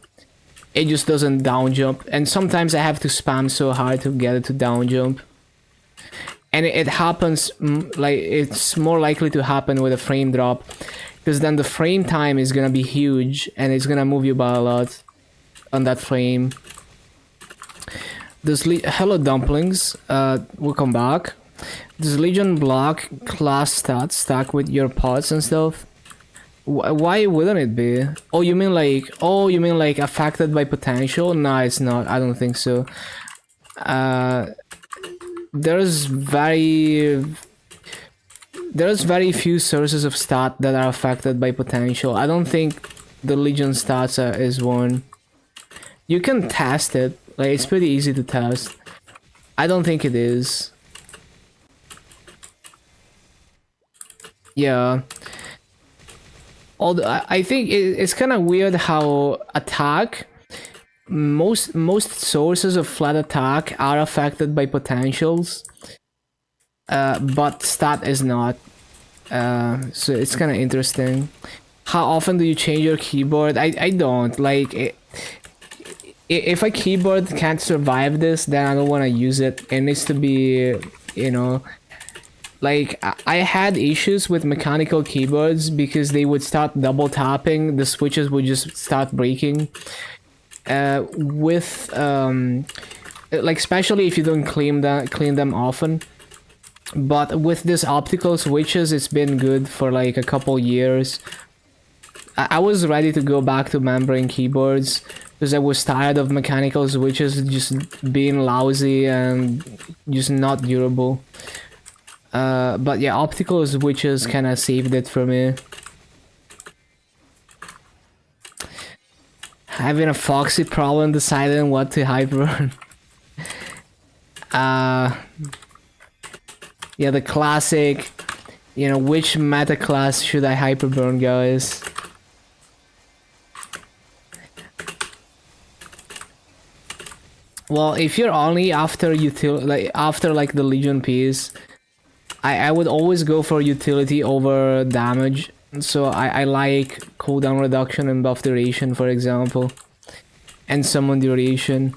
it just doesn't down jump, and sometimes I have to spam so hard to get it to down jump, and it happens like it's more likely to happen with a frame drop, because then the frame time is gonna be huge and it's gonna move you by a lot on that frame. This hello dumplings, welcome back. Does Legion block class stats stack with your pods and stuff? Why wouldn't it be? Oh, you mean like affected by potential? No, it's not. I don't think so. There's very few sources of stat that are affected by potential. I don't think the Legion stats is one. You can test it. Like it's pretty easy to test. I don't think it is. Yeah. Although I think it's kind of weird how attack, most sources of flat attack are affected by potentials, but stat is not. So it's kind of interesting. How often do you change your keyboard? I don't like. If a keyboard can't survive this, then I don't want to use it. It needs to be, you know. Like, I had issues with mechanical keyboards because they would start double tapping, the switches would just start breaking. Like, especially if you don't clean them often. But with this optical switches, it's been good for like a couple years. I was ready to go back to membrane keyboards because I was tired of mechanical switches just being lousy and just not durable. But yeah, optical switches kind of saved it for me. Having a Foxy problem deciding what to hyper. Yeah, the classic, you know, which meta class should I hyperburn, guys? Well, if you're only after after like the Legion piece, I would always go for utility over damage. So I like cooldown reduction and buff duration, for example, and summon duration.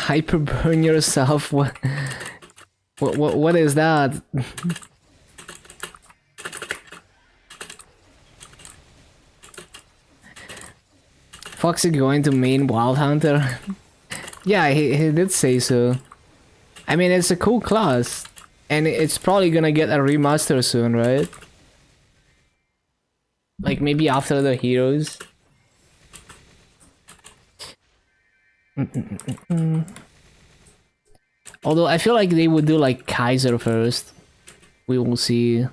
Hyper burn yourself? What is that? Foxy going to main Wild Hunter? Yeah, he did say so. I mean, it's a cool class. And it's probably gonna get a remaster soon, right? Like, maybe after the heroes. Although, I feel like they would do, like, Kaiser first. We will see.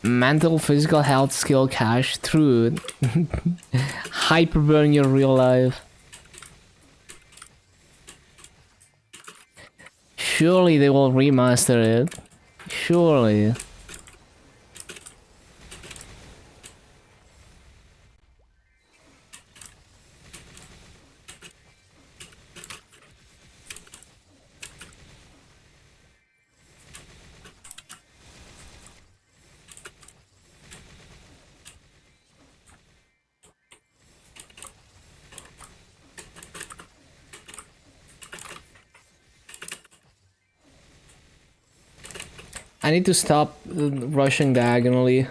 Mental, physical health, skill, cash, true. Hyper burn your real life. Surely they will remaster it. Surely. I need to stop rushing diagonally.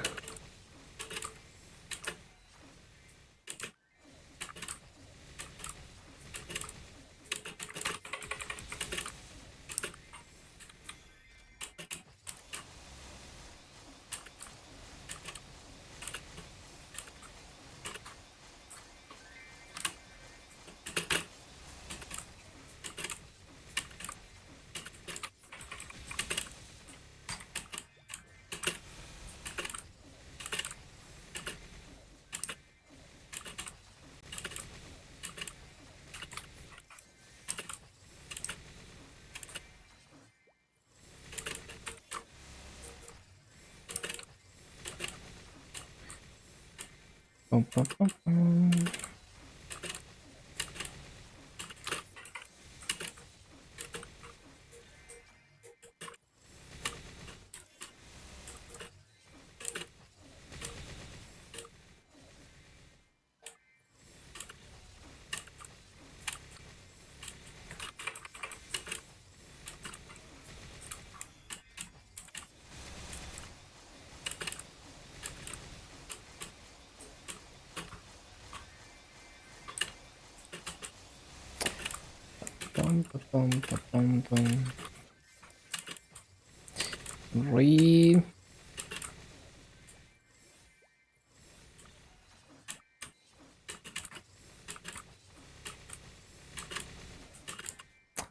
Read.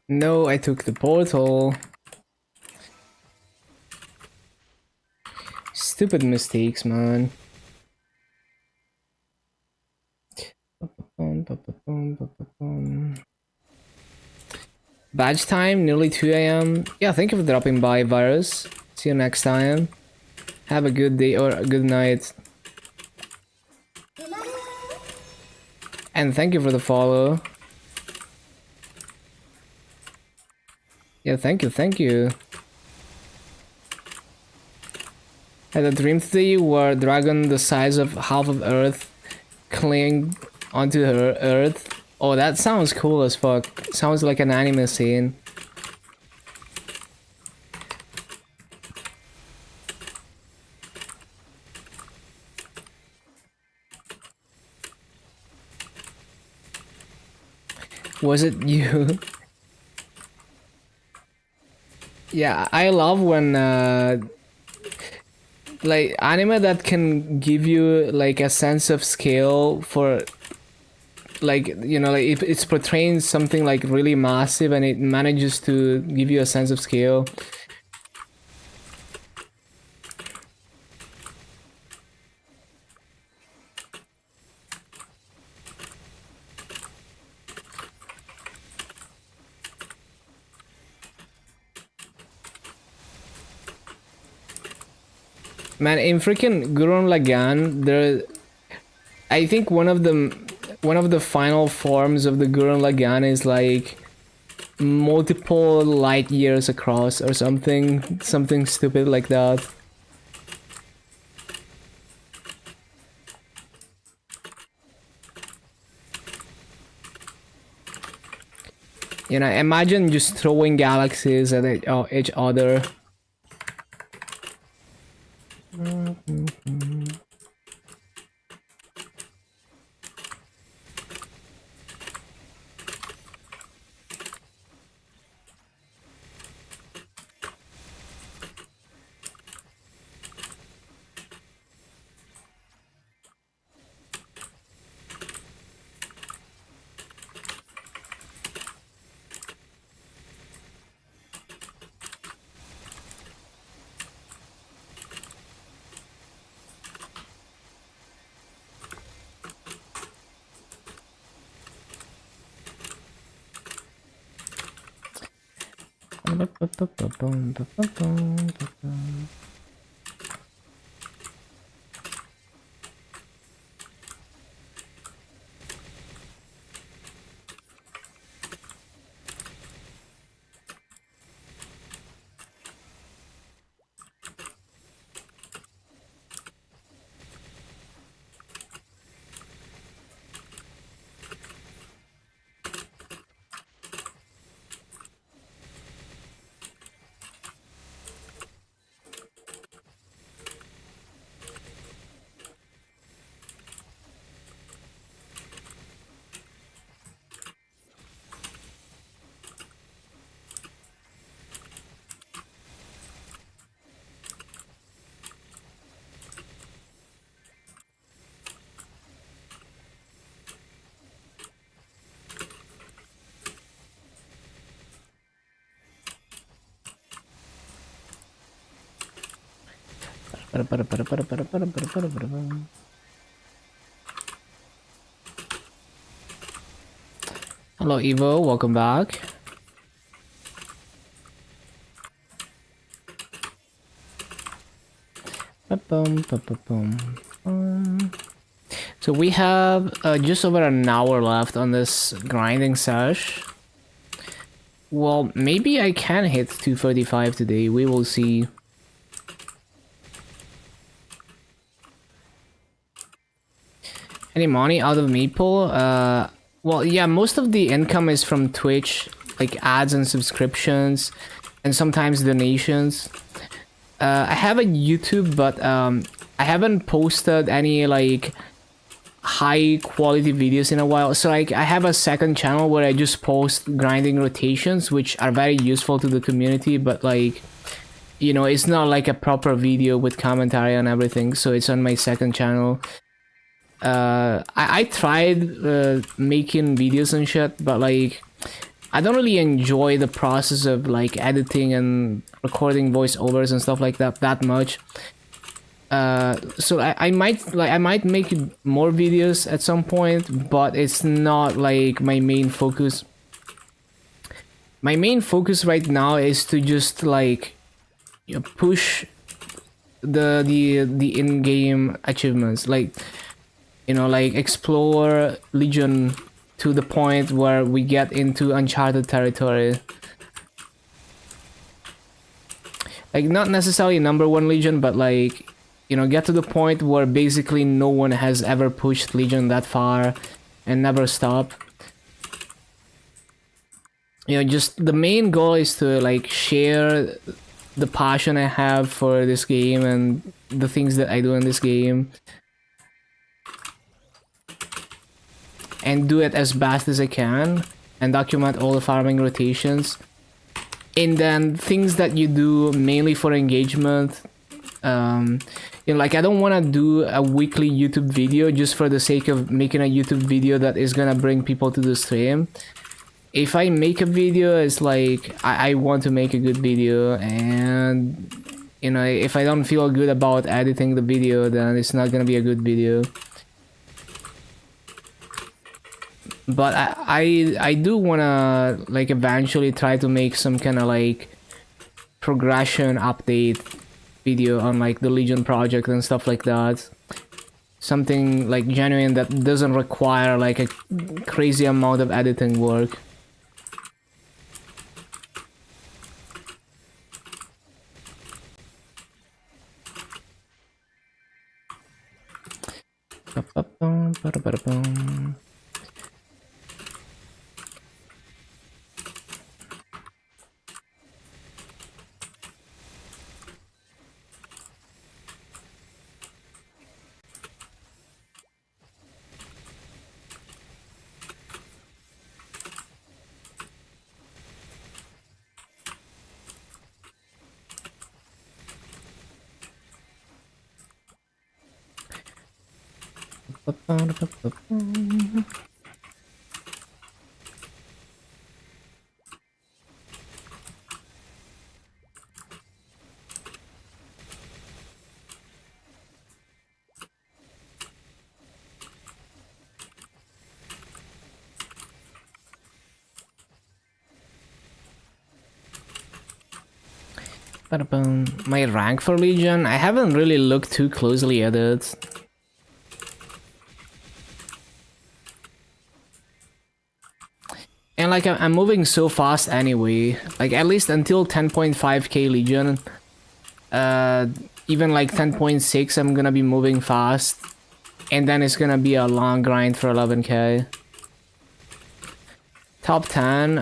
No, I took the portal. Stupid mistakes, man. Badge time, nearly 2 AM. Yeah, thank you for dropping by, Virus. See you next time. Have a good day or a good night. And thank you for the follow. Yeah, thank you, thank you. I had a dream today where a dragon the size of half of Earth clinged onto her Earth. Oh, that sounds cool as fuck. Sounds like an anime scene. Was it you? Yeah, I love when like anime that can give you like a sense of scale for like, you know, like if it's portraying something like really massive and it manages to give you a sense of scale. Man, in freaking Gurren Lagann, there, I think one of the final forms of the Gurren Lagann is like multiple light years across or something stupid like that. You know, imagine just throwing galaxies at each other. Hello, Evo. Welcome back. So we have just over an hour left on this grinding sesh. Well, maybe I can hit 235 today. We will see. Any money out of Maple? Well, yeah, most of the income is from Twitch, like ads and subscriptions, and sometimes donations. I have a YouTube, but I haven't posted any like high quality videos in a while. So like I have a second channel where I just post grinding rotations, which are very useful to the community, but like, you know, it's not like a proper video with commentary and everything. So it's on my second channel. I tried making videos and shit, but like I don't really enjoy the process of like editing and recording voiceovers and stuff like that much. So I might make more videos at some point, but it's not like my main focus. My main focus right now is to just like, you know, push the in-game achievements, like, you know, like explore Legion to the point where we get into uncharted territory. Like not necessarily #1 Legion, but like, you know, get to the point where basically no one has ever pushed Legion that far and never stop. You know, just the main goal is to like share the passion I have for this game and the things that I do in this game, and do it as best as I can and document all the farming rotations. And then things that you do mainly for engagement, you know, like I don't want to do a weekly YouTube video just for the sake of making a YouTube video that is gonna bring people to the stream. If I make a video, it's like I want to make a good video, and you know, if I don't feel good about editing the video, then it's not gonna be a good video. But I do wanna like eventually try to make some kind of like progression update video on like the Legion project and stuff like that. Something like genuine that doesn't require like a crazy amount of editing work. My rank for Legion? I haven't really looked too closely at it. And like I'm moving so fast anyway, like at least until 10.5k Legion. Even like 10.6 I'm gonna be moving fast. And then it's gonna be a long grind for 11k. Top 10,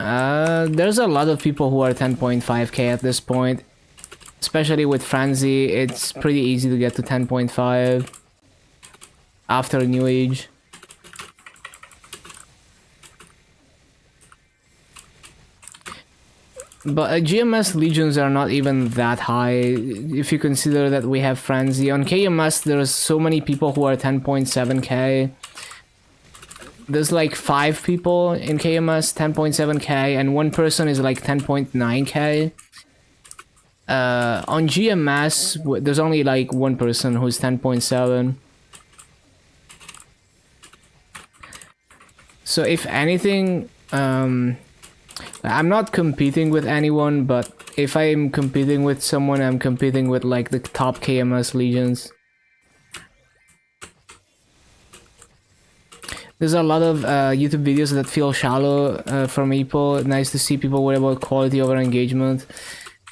there's a lot of people who are 10.5k at this point. Especially with Frenzy, it's pretty easy to get to 10.5 after New Age. But GMS Legions are not even that high if you consider that we have Frenzy. On KMS there's so many people who are 10.7k. There's like 5 people in KMS 10.7k and one person is like 10.9k. On GMS there's only like one person who's 10.7. So if anything, I'm not competing with anyone, but if I'm competing with someone, I'm competing with like the top KMS Legions. There's a lot of YouTube videos that feel shallow for people. Nice to see people worry about quality over engagement.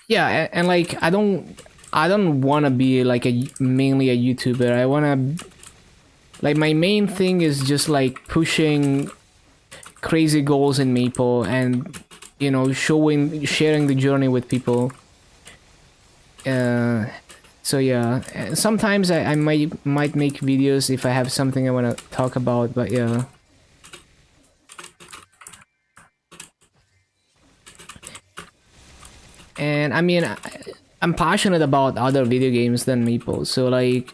Yeah, and like I don't want to be like mainly a YouTuber. I want to, like, my main thing is just like pushing crazy goals in Maple and, you know, sharing the journey with people. So yeah, sometimes I might make videos if I have something I want to talk about, but yeah. And I mean, I'm passionate about other video games than Maple, so like,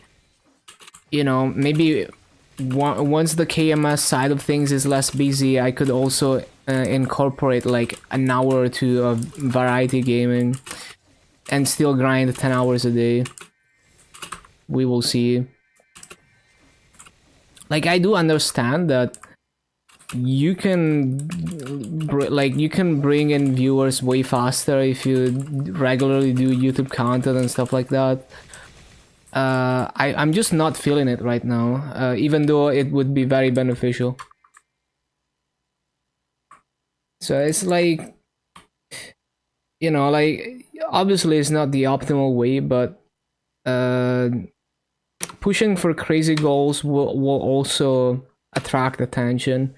you know, maybe once the KMS side of things is less busy, I could also incorporate like an hour or two of variety gaming and still grind 10 hours a day. We will see. Like, I do understand that you can bring in viewers way faster if you regularly do YouTube content and stuff like that. I'm just not feeling it right now, even though it would be very beneficial. So it's like, you know, like, obviously it's not the optimal way, but pushing for crazy goals will also attract attention.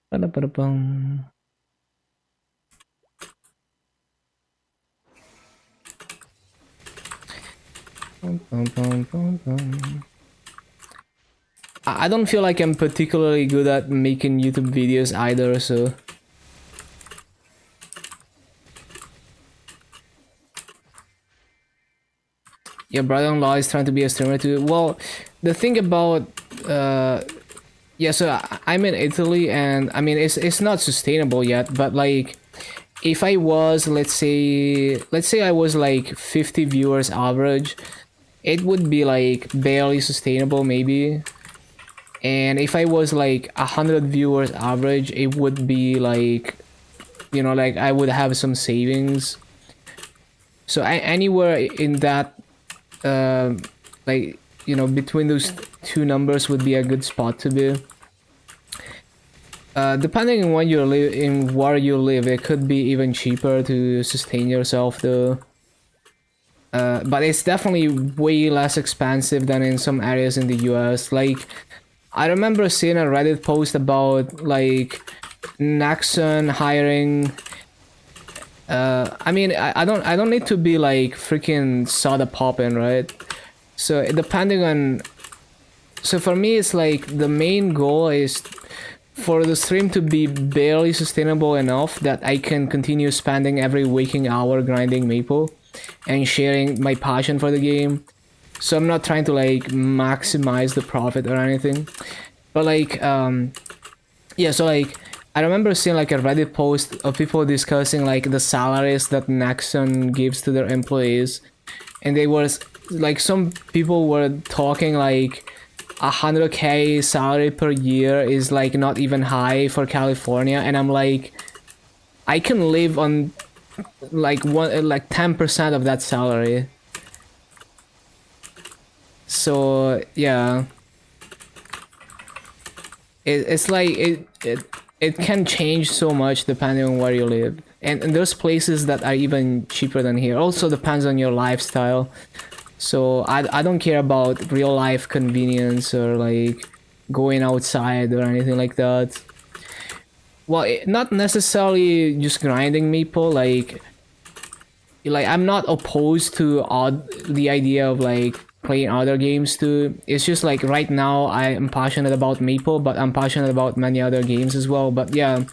Ba-da-ba-da-bum. I don't feel like I'm particularly good at making YouTube videos either, so your brother-in-law is trying to be a streamer too. Well, the thing about yeah, so I'm in Italy, and I mean it's not sustainable yet, but like if I was, let's say I was like 50 viewers average, it would be like barely sustainable maybe. And if I was like 100 viewers average, it would be like, you know, like I would have some savings. So anywhere in that like, you know, between those two numbers would be a good spot to be. Depending on where you live, it could be even cheaper to sustain yourself though. But it's definitely way less expensive than in some areas in the US. Like, I remember seeing a Reddit post about like Nexon hiring. I mean, I don't need to be like freaking soda popping, right? So depending on, so for me it's like the main goal is for the stream to be barely sustainable enough that I can continue spending every waking hour grinding Maple and sharing my passion for the game. So I'm not trying to like maximize the profit or anything, but like yeah, so like I remember seeing like a Reddit post of people discussing like the salaries that Nexon gives to their employees, and they were like, some people were talking like 100K salary per year is like not even high for California, and I'm like, I can live on like 10% of that salary. So yeah, it's like it can change so much depending on where you live, and there's places that are even cheaper than here. Also depends on your lifestyle. So I don't care about real life convenience or like going outside or anything like that. Well, not necessarily just grinding Maple, like I'm not opposed to the idea of like playing other games too. It's just like right now I am passionate about Maple, but I'm passionate about many other games as well. But yeah,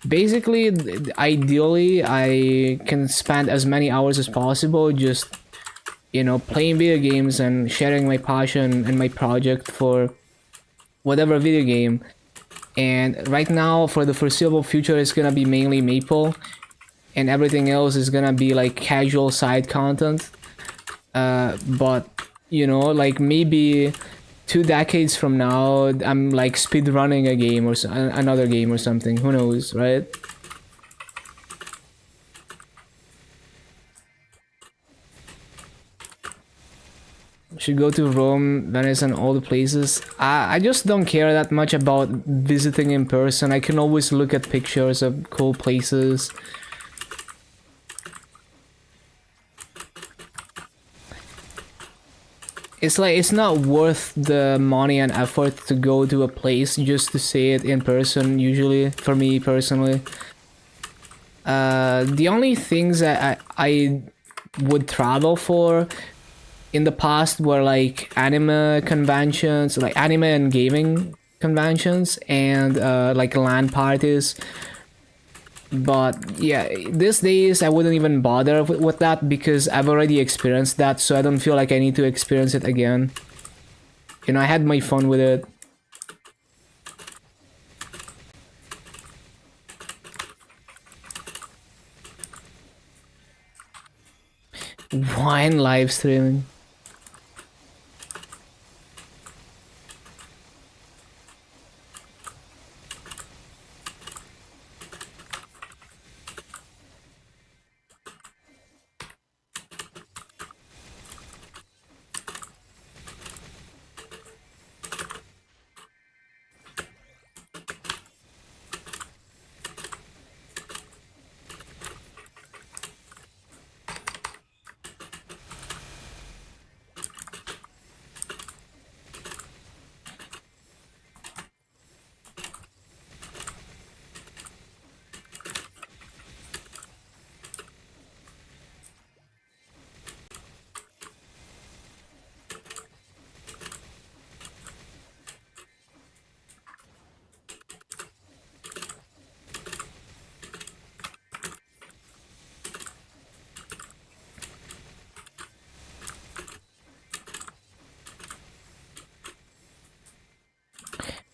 basically, ideally, I can spend as many hours as possible just, you know, playing video games and sharing my passion and my project for whatever video game. And right now, for the foreseeable future, it's gonna be mainly Maple, and everything else is gonna be like casual side content. But you know, like maybe 2 decades from now, I'm like speed running a game or another game or something. Who knows, right? Should go to Rome, Venice, and all the places. I just don't care that much about visiting in person. I can always look at pictures of cool places. It's like, it's not worth the money and effort to go to a place just to see it in person, usually, for me personally. The only things that I would travel for in the past were like anime conventions, like anime and gaming conventions, and like LAN parties. But yeah, these days I wouldn't even bother with that because I've already experienced that, so I don't feel like I need to experience it again. You know, I had my fun with it. Wine live streaming.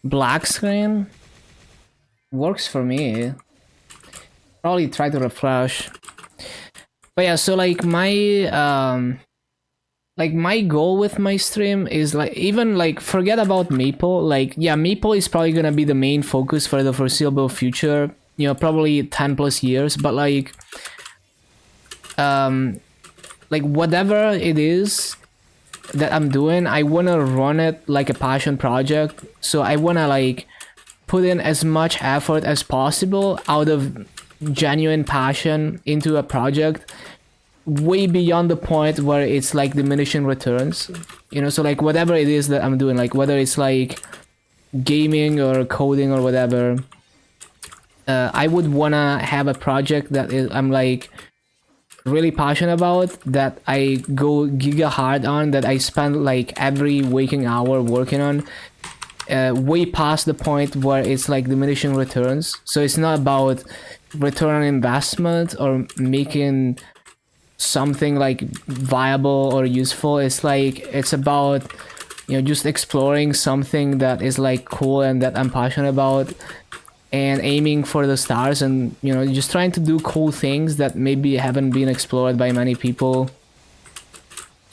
Black screen works for me. Probably try to refresh. But yeah, so like my goal with my stream is like, even like, forget about Maple. Like, yeah, Maple is probably gonna be the main focus for the foreseeable future, you know, probably 10 plus years. But like whatever it is that I'm doing, I wanna run it like a passion project. So I wanna like put in as much effort as possible out of genuine passion into a project, way beyond the point where it's like diminishing returns. You know, so like whatever it is that I'm doing, like whether it's like gaming or coding or whatever, I would wanna have a project that I'm like really passionate about, that I go giga hard on, that I spend like every waking hour working on. way past the point where it's like diminishing returns. So it's not about return on investment or making something like viable or useful. It's like it's about, you know, just exploring something that is like cool and that I'm passionate about, and aiming for the stars, and you know, just trying to do cool things that maybe haven't been explored by many people.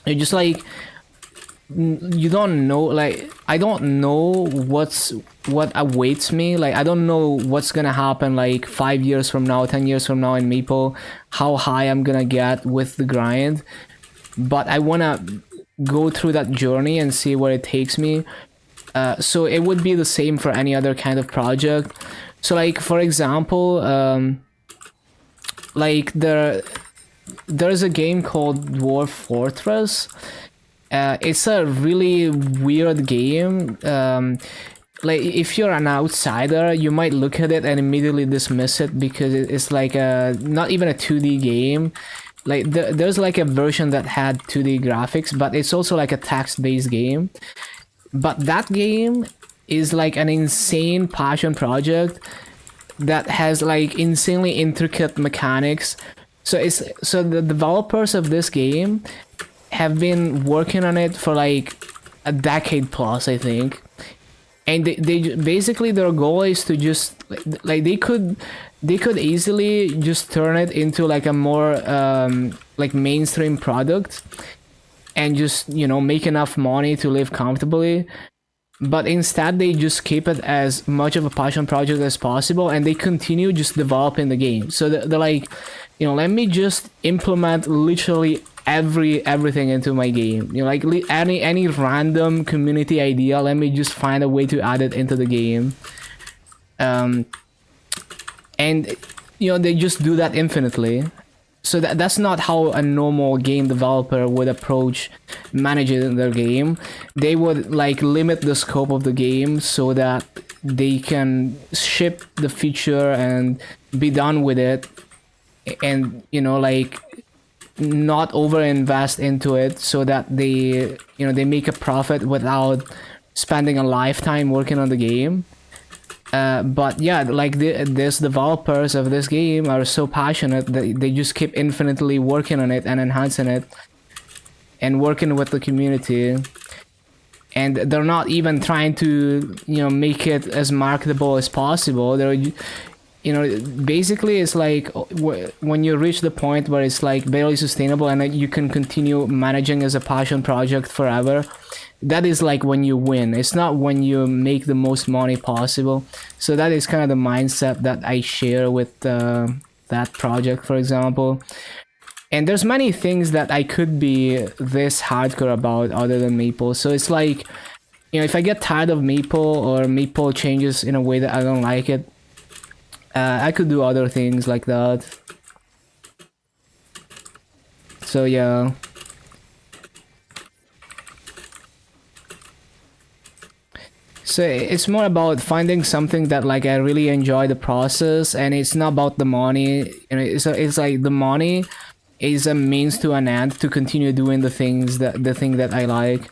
You just like, you don't know, like I don't know what awaits me. Like I don't know what's gonna happen like 5 years from now, 10 years from now in Maple, how high I'm gonna get with the grind, but I wanna go through that journey and see where it takes me. So it would be the same for any other kind of project. So like for example, like there's a game called Dwarf Fortress. It's a really weird game. Like if you're an outsider, you might look at it and immediately dismiss it because it's like a not even a 2D game. Like there's like a version that had 2D graphics, but it's also like a text-based game. But that game is like an insane passion project that has like insanely intricate mechanics. So the developers of this game have been working on it for like a decade plus, I think. And they basically, their goal is to just like they could easily just turn it into like a more like mainstream product and just, you know, make enough money to live comfortably. But instead they just keep it as much of a passion project as possible, and they continue just developing the game. So they're like, you know, let me just implement literally everything into my game. You know, like any random community idea, let me just find a way to add it into the game. And you know, they just do that infinitely. So that's not how a normal game developer would approach managing their game. They would like limit the scope of the game so that they can ship the feature and be done with it, and you know, like not over invest into it so that they, you know, they make a profit without spending a lifetime working on the game. But yeah, like these developers of this game are so passionate that they just keep infinitely working on it and enhancing it and working with the community, and they're not even trying to, you know, make it as marketable as possible. They're, you know, basically it's like when you reach the point where it's like barely sustainable and you can continue managing as a passion project forever, that is like when you win. It's not when you make the most money possible. So that is kind of the mindset that I share with that project, for example. And there's many things that I could be this hardcore about other than Maple. So it's like, you know, if I get tired of Maple or Maple changes in a way that I don't like it, I could do other things like that. So yeah. So it's more about finding something that like I really enjoy the process, and it's not about the money. You know, it's like the money is a means to an end to continue doing the thing that I like.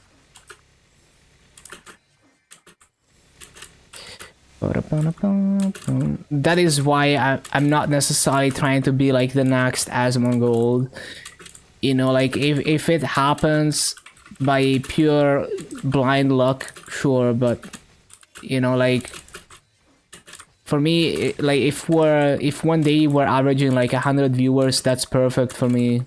That is why I'm not necessarily trying to be like the next Asmongold. You know, like if it happens by pure blind luck, sure, but you know, like for me, like if one day we're averaging like 100 viewers, that's perfect for me.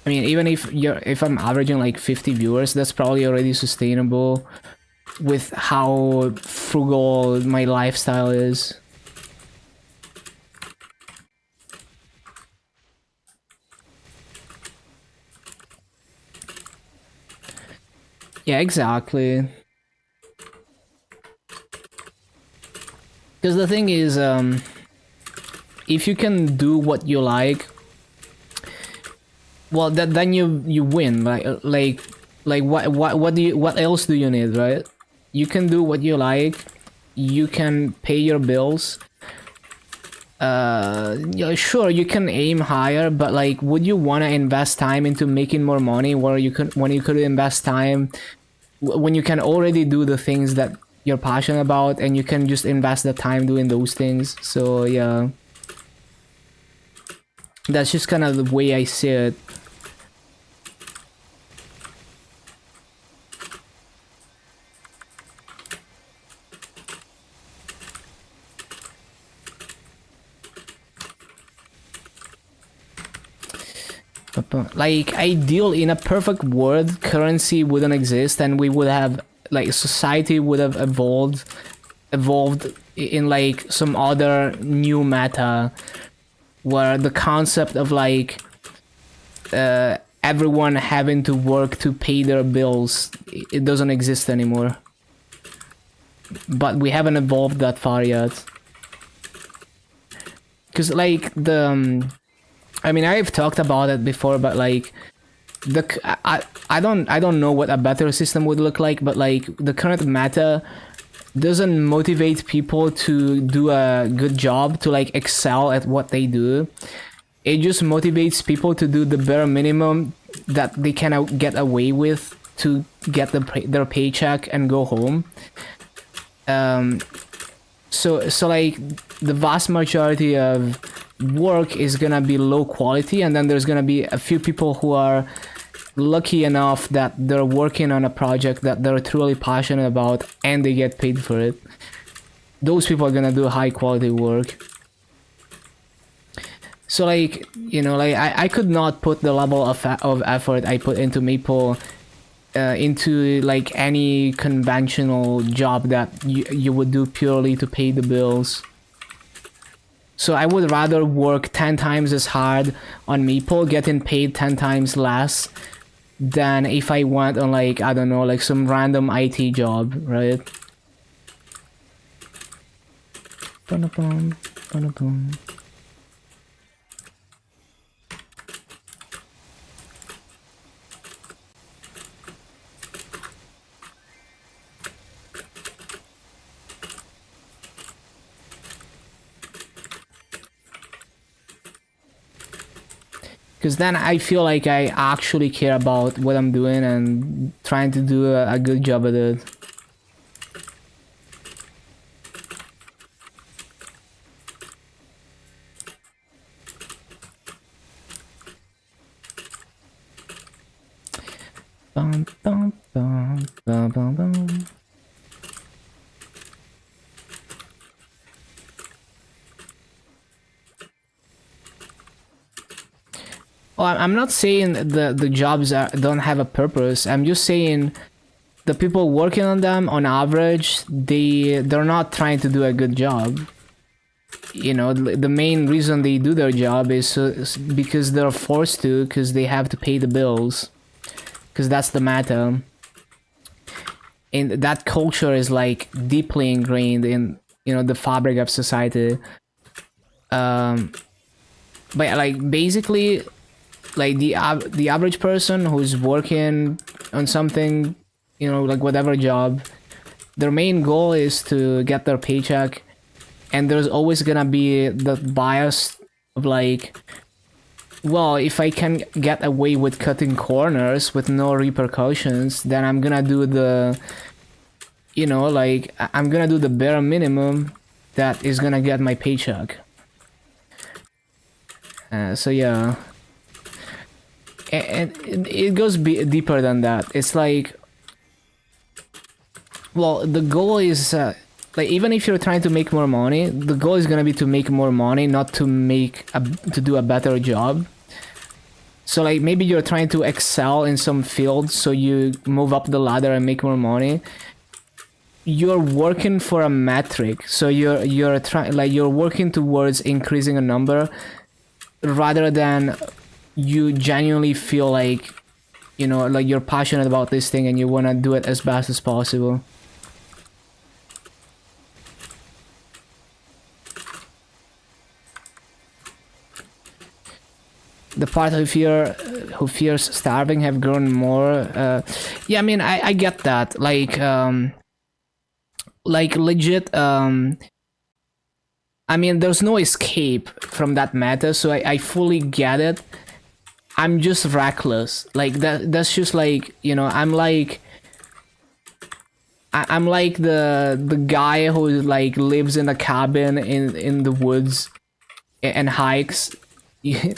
I mean, even if I'm averaging like 50 viewers, that's probably already sustainable with how frugal my lifestyle is. Yeah, exactly. Because the thing is, if you can do what you like, well, then you win. Like what else do you need, right? You can do what you like. You can pay your bills. Yeah, sure, you can aim higher, but like, would you want to invest time into making more money where you could when you could invest time when you can already do the things that you're passionate about, and you can just invest the time doing those things. So yeah, that's just kind of the way I see it. Like, ideal, in a perfect world, currency wouldn't exist, and we would have, like, society would have evolved in like some other new meta where the concept of like everyone having to work to pay their bills, it doesn't exist anymore. But we haven't evolved that far yet. Because like I mean, I've talked about it before, but like I don't know what a better system would look like, but like the current meta doesn't motivate people to do a good job, to like excel at what they do. It just motivates people to do the bare minimum that they can get away with to get their paycheck and go home. So like the vast majority of work is gonna be low quality, and then there's gonna be a few people who are lucky enough that they're working on a project that they're truly passionate about and they get paid for it. Those people are gonna do high quality work. So like, you know, like I could not put the level of effort I put into Maple into like any conventional job that you would do purely to pay the bills. So I would rather work 10 times as hard on Maple, getting paid 10 times less, than if I went on like, I don't know, like some random IT job, right? Ba-da-bum, ba-da-bum. Because then I feel like I actually care about what I'm doing and trying to do a good job at it. Bum, bum, bum, bum, bum, bum. Well, I'm not saying the jobs don't have a purpose. I'm just saying the people working on them, on average, they're not trying to do a good job. You know, the main reason they do their job is because they're forced to, because they have to pay the bills, because that's the matter. And that culture is like deeply ingrained in, you know, the fabric of society. But like basically, like the average person who's working on something, you know, like whatever job, their main goal is to get their paycheck, and there's always gonna be the bias of like, well, if I can get away with cutting corners with no repercussions, then I'm gonna do the, you know, like I'm gonna do the bare minimum that is gonna get my paycheck. So yeah. And it goes deeper than that. It's like, well, the goal is like, even if you're trying to make more money, the goal is gonna be to make more money, not to to do a better job. So like maybe you're trying to excel in some field, so you move up the ladder and make more money. You're working for a metric, so you're trying, like, you're working towards increasing a number, rather than you genuinely feel like, you know, like you're passionate about this thing and you want to do it as best as possible. The part who fears starving have grown more. Yeah, I mean, I get that. Like legit. I mean, there's no escape from that meta, so I fully get it. I'm just reckless. Like that's just like, you know, I'm like the guy who like lives in a cabin in the woods and hikes. You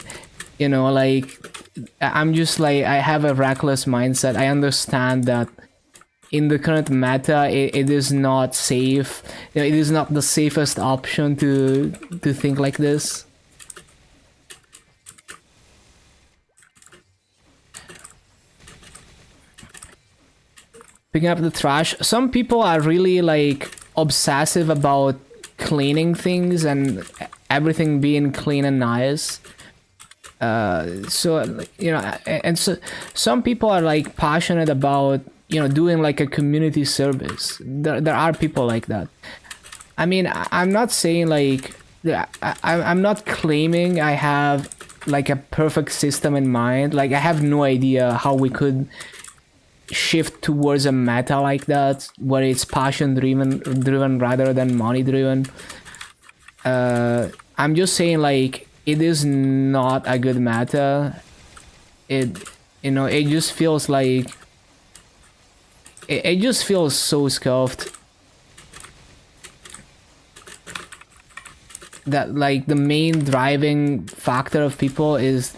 know, like I'm just like, I have a reckless mindset. I understand that in the current meta, it is not safe. You know, it is not the safest option to think like this. Picking up the trash. Some people are really like obsessive about cleaning things and everything being clean and nice. So you know, and so some people are like passionate about, you know, doing like a community service. There are people like that. I mean, I'm not saying like, I'm not claiming I have like a perfect system in mind. Like I have no idea how we could shift towards a meta like that, where it's passion driven rather than money driven. I'm just saying like, it is not a good meta. It, you know, it just feels like it just feels so scuffed that like the main driving factor of people is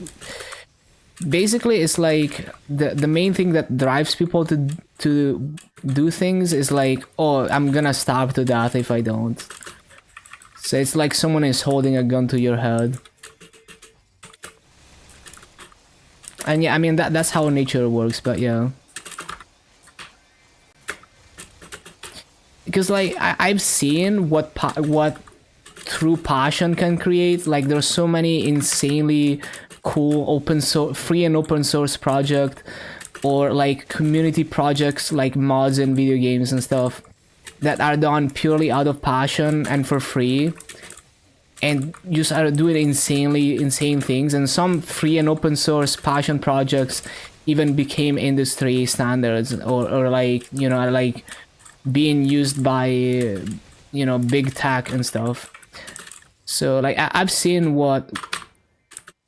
basically, it's like the main thing that drives people to do things is like, oh, I'm gonna starve to death if I don't. So it's like someone is holding a gun to your head. And yeah, I mean that's how nature works, but yeah. Because like I've seen what true passion can create. Like there's so many insanely cool open source, free and open source project, or like community projects like mods in video games and stuff that are done purely out of passion and for free, and just are doing insane things. And some free and open source passion projects even became industry standards, or like, you know, are like being used by, you know, big tech and stuff. So like I've seen what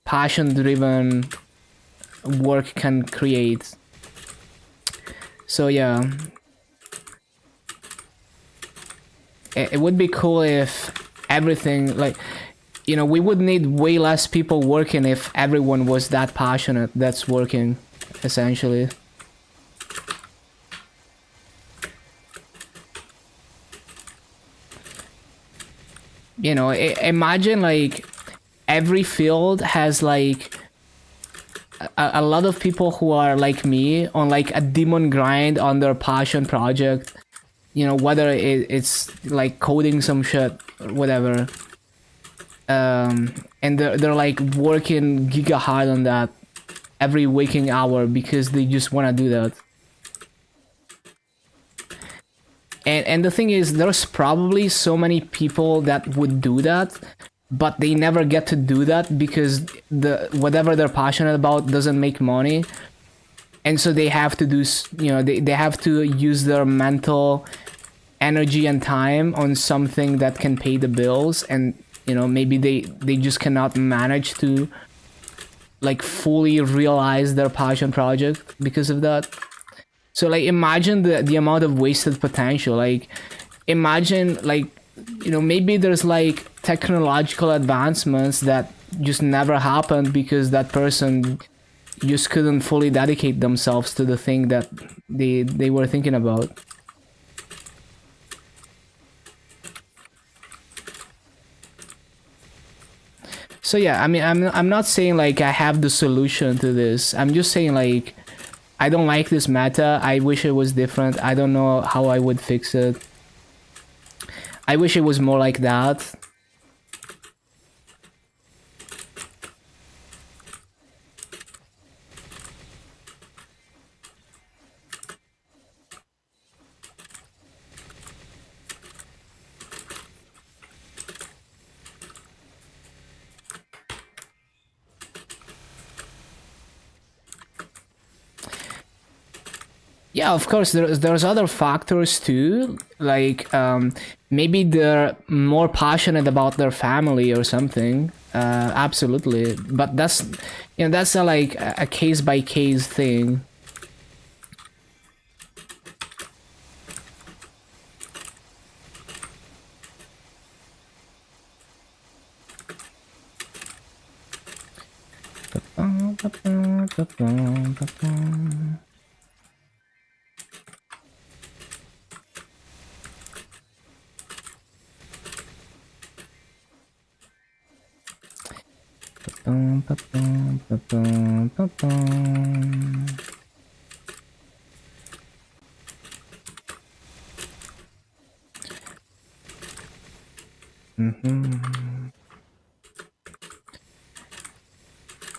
passion driven work can create. So yeah, it would be cool if everything, like, you know, we would need way less people working if everyone was that passionate that's working, essentially. You know, imagine like every field has like a lot of people who are like me on like a demon grind on their passion project. You know, whether it's like coding some shit or whatever. And they're like working giga hard on that every waking hour because they just want to do that. And the thing is, there's probably so many people that would do that, but they never get to do that because the whatever they're passionate about doesn't make money. And so they have to do, you know, they have to use their mental energy and time on something that can pay the bills. And, you know, maybe they just cannot manage to like fully realize their passion project because of that. So like imagine the amount of wasted potential. Like imagine like, you know, maybe there's like technological advancements that just never happened because that person just couldn't fully dedicate themselves to the thing that they were thinking about. So yeah, I mean, I'm not saying like I have the solution to this. I'm just saying like I don't like this meta. I wish it was different. I don't know how I would fix it. I wish it was more like that. Yeah, of course. There's other factors too. Like maybe they're more passionate about their family or something. Absolutely, but that's a, like a case by case thing.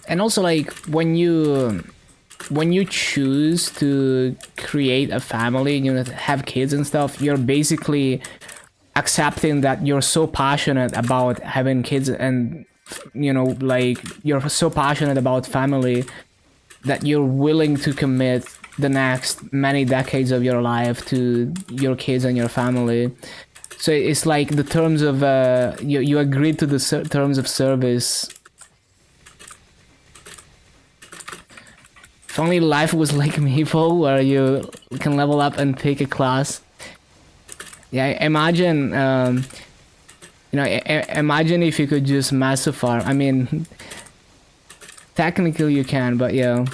And also, like when you choose to create a family, have kids and stuff, you're basically accepting that you're so passionate about having kids, and like you're so passionate about family that you're willing to commit the next many decades of your life to your kids and your family. So it's like the terms of you agreed to the terms of service. If only life was like Maple, where you can level up and pick a class. Yeah, imagine, imagine if you could just massive farm. I mean, technically you can, but yeah.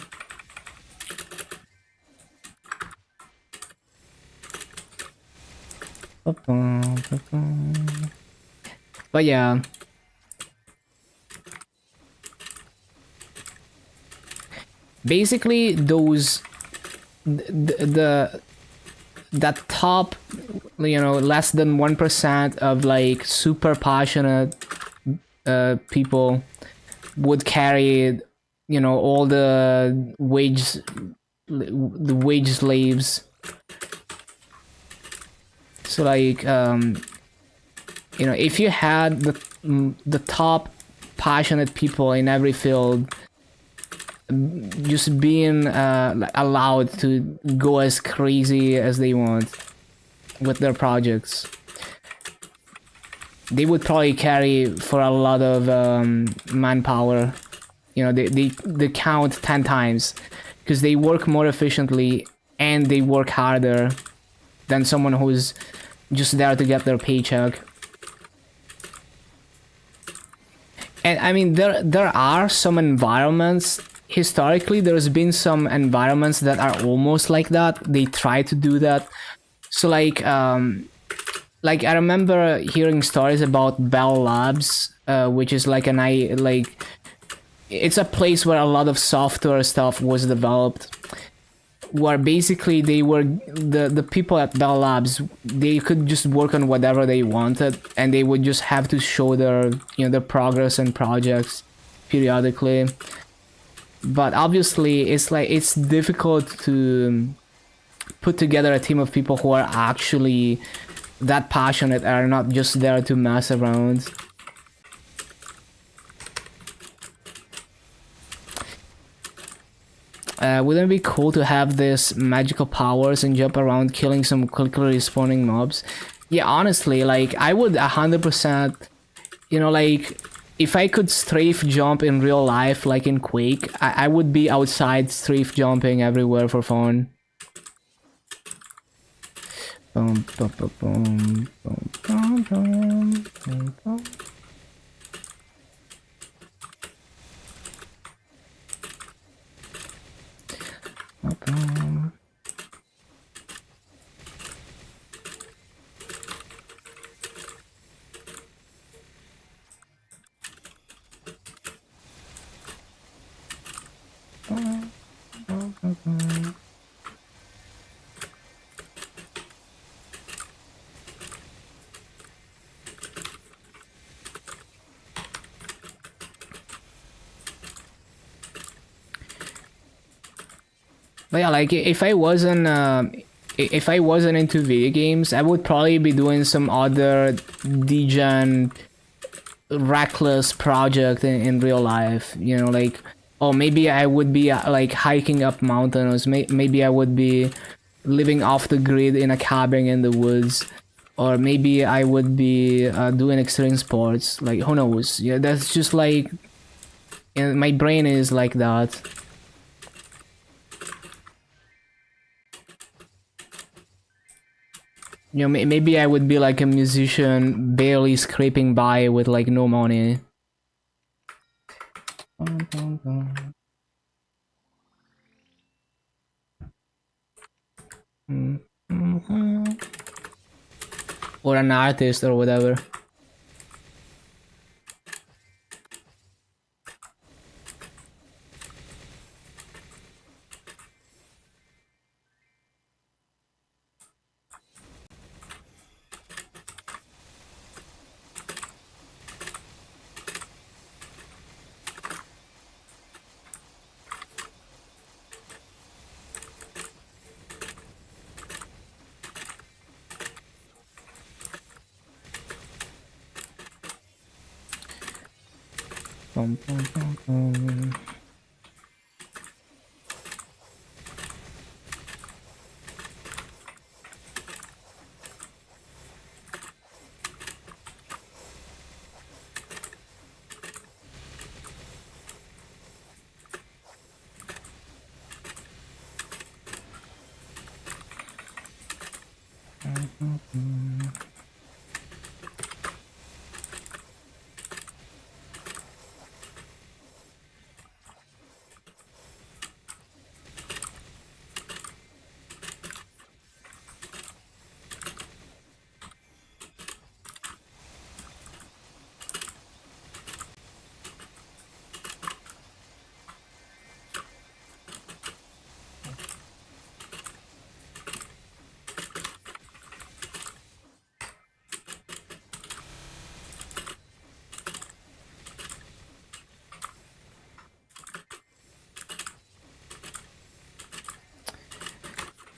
But yeah. Basically, that top, less than 1% of like super passionate people would carry, all the wage slaves. So like, if you had the top passionate people in every field just being allowed to go as crazy as they want with their projects, they would probably carry for a lot of manpower. They count 10 times because they work more efficiently and they work harder than someone who's just there to get their paycheck. And I mean, there are some environments. Historically, there's been some environments that are almost like that. They try to do that. So like I remember hearing stories about Bell Labs, which is like it's a place where a lot of software stuff was developed, where basically they were the people at Bell Labs, they could just work on whatever they wanted, and they would just have to show their their progress and projects periodically. But obviously it's difficult to put together a team of people who are actually that passionate and are not just there to mess around. Wouldn't it be cool to have this magical powers and jump around killing some quickly respawning mobs? Yeah, honestly, like I would 100%, like if I could strafe jump in real life, like in Quake, I would be outside strafe jumping everywhere for fun. Boom, boom, boom, boom, boom, boom, boom, boom, boom. But yeah, like if I wasn't into video games, I would probably be doing some other degen reckless project in real life. Like, oh, maybe I would be like hiking up mountains. Maybe I would be living off the grid in a cabin in the woods, or maybe I would be doing extreme sports. Like, who knows? Yeah, that's just like, my brain is like that. You know, maybe I would be like a musician barely scraping by with like no money. Or an artist or whatever. Bum, bum, bum, bum.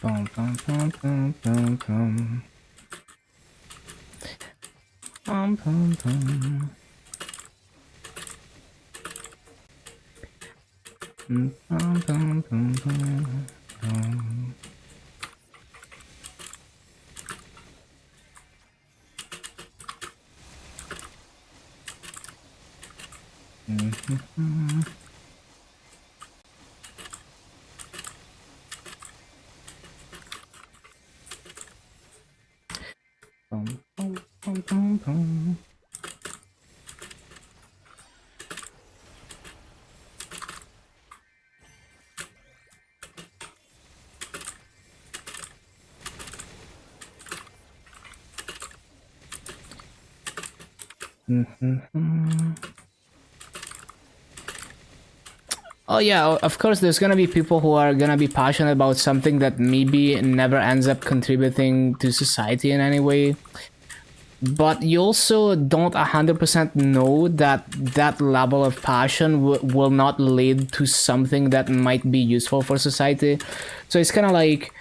Bum, bum, bum, bum, bum, bum. Bum, bum, bum. Bum, bum, bum, bum, bum. Bum, bum, bum, bum, bum. Oh yeah, of course there's gonna be people who are gonna be passionate about something that maybe never ends up contributing to society in any way. But you also don't 100% know that that level of passion will not lead to something that might be useful for society. So it's kind of like,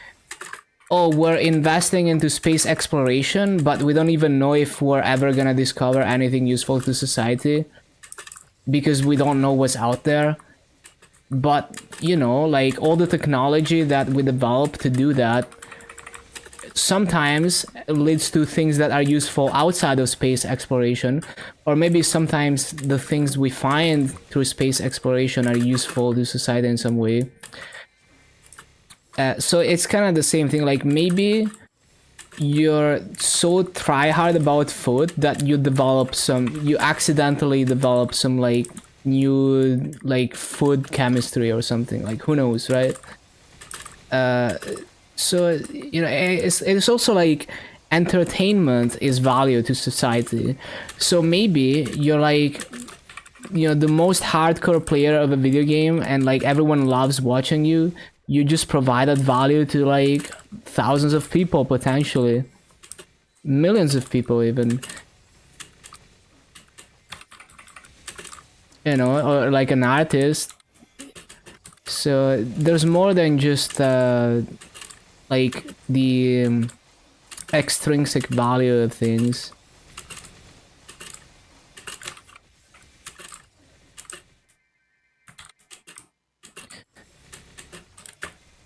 oh, we're investing into space exploration, but we don't even know if we're ever gonna discover anything useful to society because we don't know what's out there. But, you know, like all the technology that we develop to do that sometimes leads to things that are useful outside of space exploration, or maybe sometimes the things we find through space exploration are useful to society in some way. So it's kind of the same thing. Like maybe you're so try hard about food that you accidentally develop some like new like food chemistry or something. Like who knows, right? So you know, it's also like entertainment is value to society. So maybe you're like, you know, the most hardcore player of a video game and like everyone loves watching you. You just provided value to like thousands of people, potentially millions of people even, you know, or like an artist. So there's more than just like the extrinsic value of things.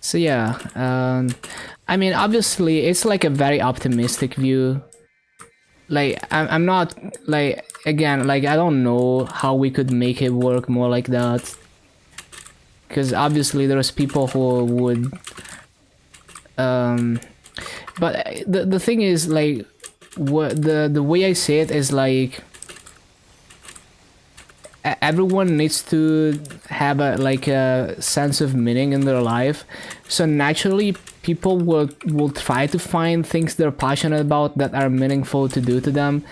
So yeah, I mean, obviously, it's like a very optimistic view. Like, I'm not like, again, like, I don't know how we could make it work more like that. Because obviously, there's people who would. Um, but the thing is, like, what the way I say it is like everyone needs to have a like a sense of meaning in their life, so naturally people will try to find things they're passionate about that are meaningful to do to them,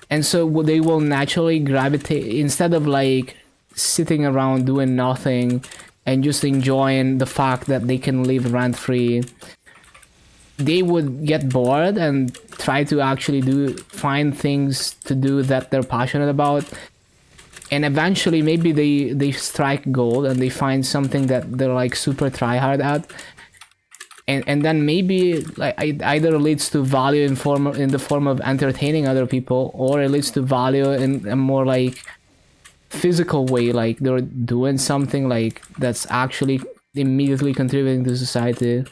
and so they will naturally gravitate instead of like sitting around doing nothing and just enjoying the fact that they can live rent free. They would get bored and try to actually find things to do that they're passionate about, and eventually maybe they strike gold and they find something that they're like super try hard at, and then maybe like it either leads to value in the form of entertaining other people, or it leads to value in a more like physical way, like they're doing something like that's actually immediately contributing to society.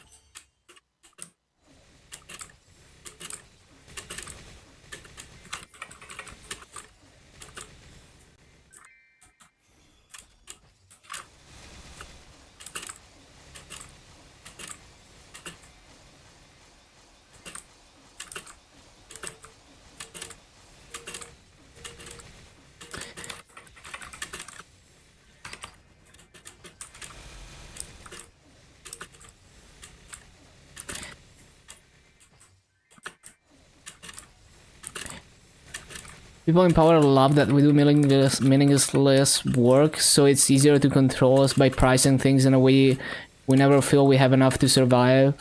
People in power love that we do meaningless work, so it's easier to control us by pricing things in a way we never feel we have enough to survive.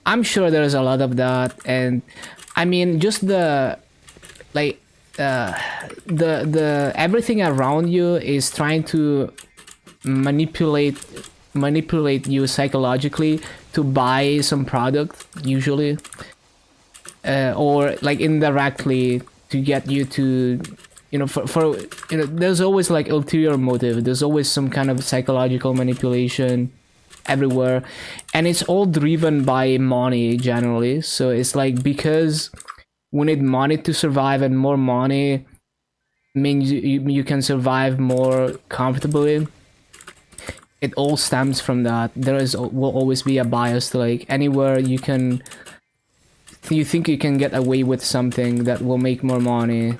I'm sure there's a lot of that, and I mean, just the like the everything around you is trying to manipulate you psychologically to buy some product, usually, or like indirectly to get you to, for there's always like ulterior motive, there's always some kind of psychological manipulation everywhere, and it's all driven by money generally. So it's like, because we need money to survive, and more money means you can survive more comfortably. It all stems from that. Will always be a bias to like anywhere you think you can get away with something that will make more money,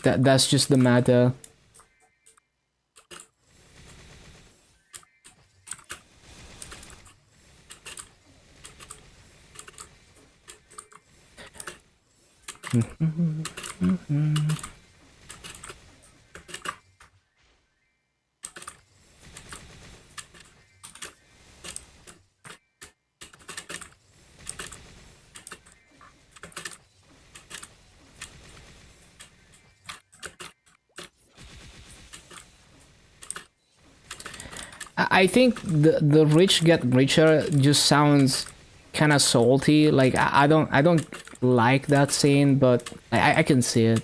that's just the matter. I think the rich get richer just sounds kind of salty. Like I don't like that saying, but I can see it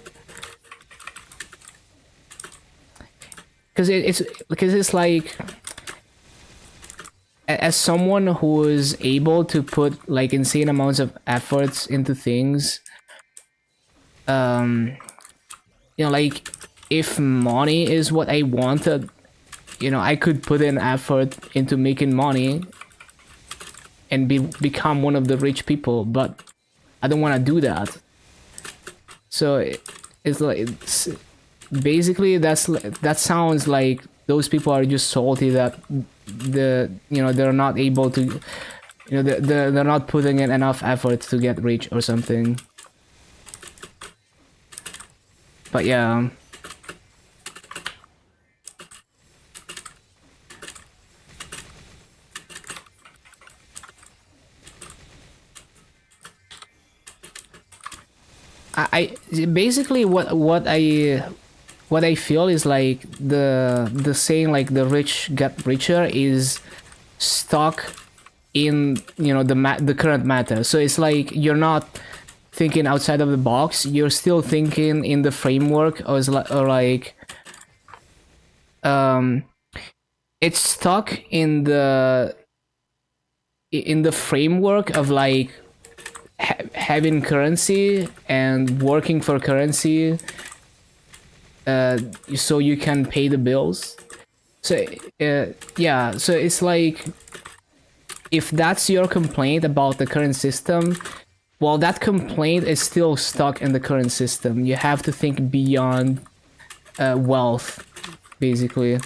because it's like, as someone who is able to put like insane amounts of efforts into things, um, like, if money is what I wanted, I could put in effort into making money and become one of the rich people, but I don't want to do that. So it's like, basically that sounds like those people are just salty that they're not able to, they're not putting in enough effort to get rich or something. But yeah. I basically what I feel is like the saying like the rich get richer is stuck in the current matter. So it's like you're not thinking outside of the box. You're still thinking in the framework, or like um it's stuck in in the framework of like having currency and working for currency, so you can pay the bills. So yeah, so it's like, if that's your complaint about the current system, well, that complaint is still stuck in the current system. You have to think beyond wealth, basically.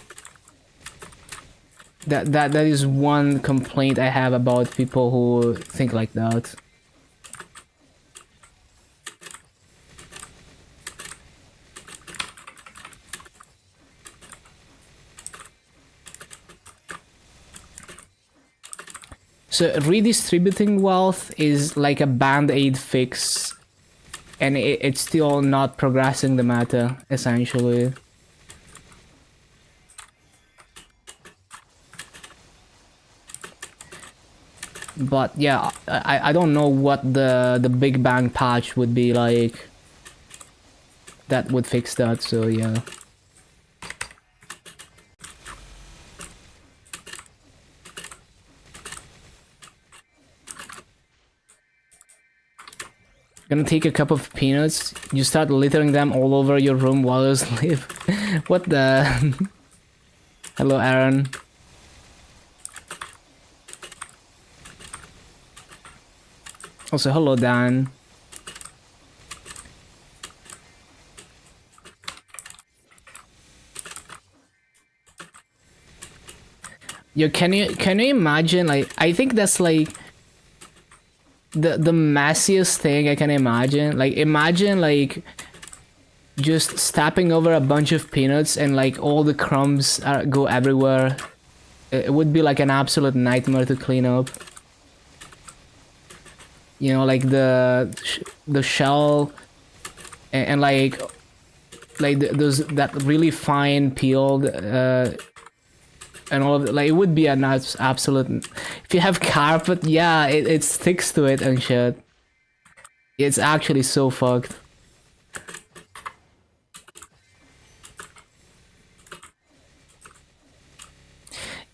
That is one complaint I have about people who think like that. So redistributing wealth is like a band-aid fix, and it's still not progressing the matter, essentially. But yeah, I don't know what the Big Bang patch would be like that would fix that, so yeah. Gonna take a cup of peanuts, you start littering them all over your room while you sleep. What the... Hello, Aaron. Also, hello, Dan. Yo, can you imagine, like, I think that's like the messiest thing I can imagine. Like, imagine like just stepping over a bunch of peanuts and like all the crumbs go everywhere. It would be like an absolute nightmare to clean up. You know, like the shell and like those that really fine peeled and all of it, like it would be an absolute. If you have carpet, yeah, it sticks to it and shit. It's actually so fucked.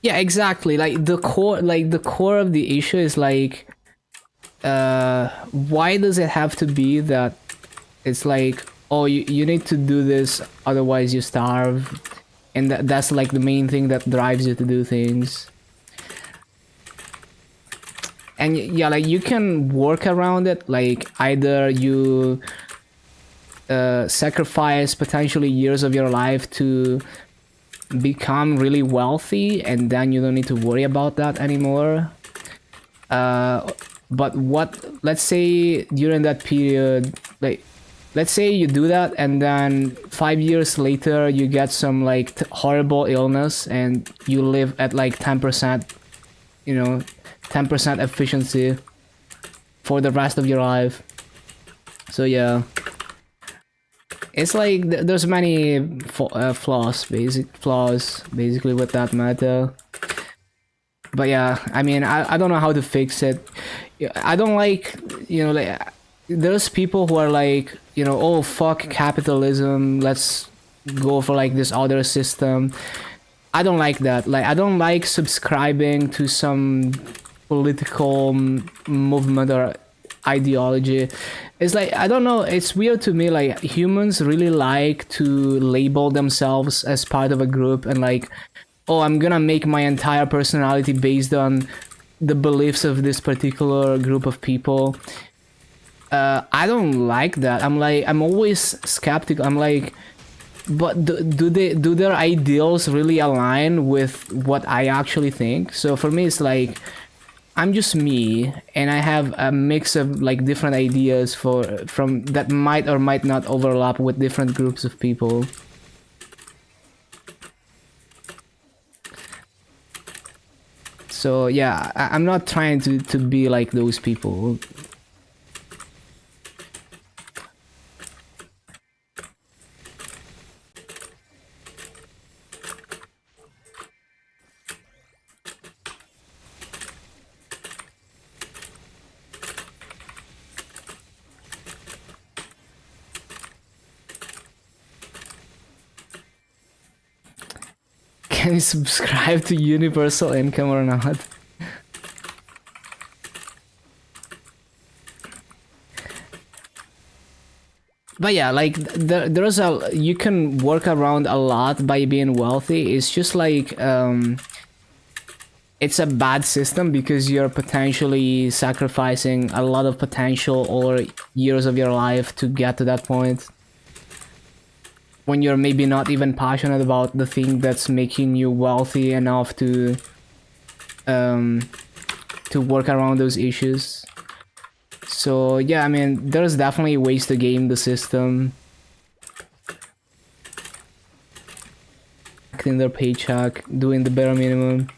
Yeah, exactly. Like the core of the issue is like, why does it have to be that it's like, oh, you need to do this, otherwise you starve, and that's like the main thing that drives you to do things. And yeah, like you can work around it, like either you sacrifice potentially years of your life to become really wealthy, and then you don't need to worry about that anymore. But let's say during that period, like, let's say you do that and then 5 years later you get some like horrible illness and you live at like 10%, you know, 10% efficiency for the rest of your life. So yeah, it's like there's many flaws basically with that matter. But yeah, I mean, I don't know how to fix it. I don't like, you know, like there's people who are like, you know, oh fuck capitalism, let's go for like this other system. I don't like that. Like, I don't like subscribing to some political movement or ideology. It's like, I don't know, it's weird to me, like humans really like to label themselves as part of a group and like, oh, I'm gonna make my entire personality based on the beliefs of this particular group of people. I don't like that. I'm always skeptical. I'm like, but do their ideals really align with what I actually think? So for me, it's like, I'm just me, and I have a mix of like different ideas from that might or might not overlap with different groups of people. So yeah, I'm not trying to be like those people. Can you subscribe to universal income or not? But yeah, like there's a you can work around a lot by being wealthy. It's just like it's a bad system because you're potentially sacrificing a lot of potential or years of your life to get to that point when you're maybe not even passionate about the thing that's making you wealthy enough to work around those issues. So yeah, I mean, there's definitely ways to game the system. Acting their paycheck, doing the bare minimum.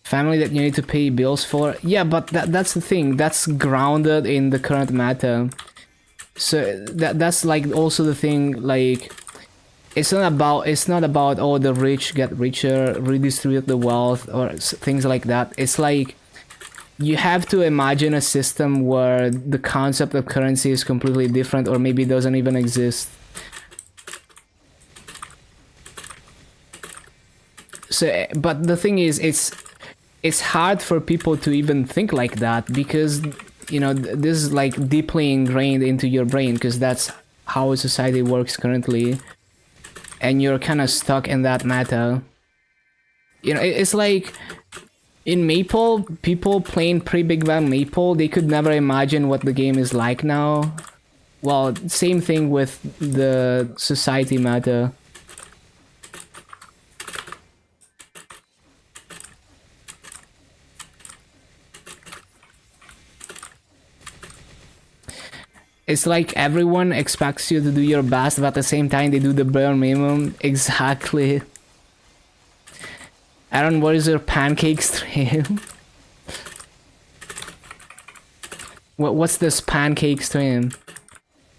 Family that you need to pay bills for. Yeah, but that's the thing. That's grounded in the current meta. So that's like also the thing, like it's not about oh the rich get richer, redistribute the wealth or things like that. It's like you have to imagine a system where the concept of currency is completely different or maybe doesn't even exist. So but the thing is, it's hard for people to even think like that because you know this is like deeply ingrained into your brain because that's how society works currently, and you're kind of stuck in that meta. You know, it's like in Maple, people playing pre-Big Bang Maple, they could never imagine what the game is like now. Well, same thing with the society meta. It's like everyone expects you to do your best, but at the same time they do the bare minimum. Exactly. Aaron, what is your pancake stream? What's this pancake stream?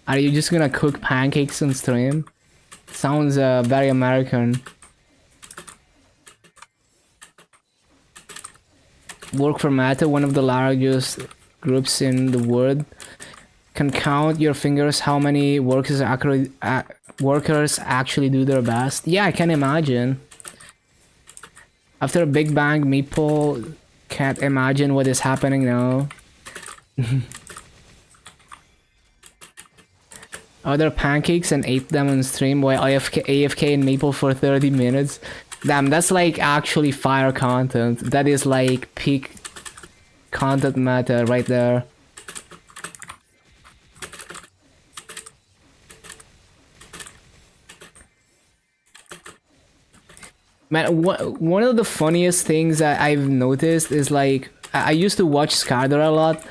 Are you just gonna cook pancakes on stream? Sounds very American. Work for Meta, one of the largest groups in the world. Can count your fingers how many workers actually do their best. Yeah, I can imagine. After Big Bang, Maple can't imagine what is happening now. Other pancakes and ate them on stream while AFK in Maple for 30 minutes. Damn, that's like actually fire content. That is like peak content meta right there. Man, one of the funniest things that I've noticed is like I used to watch Skyder a lot.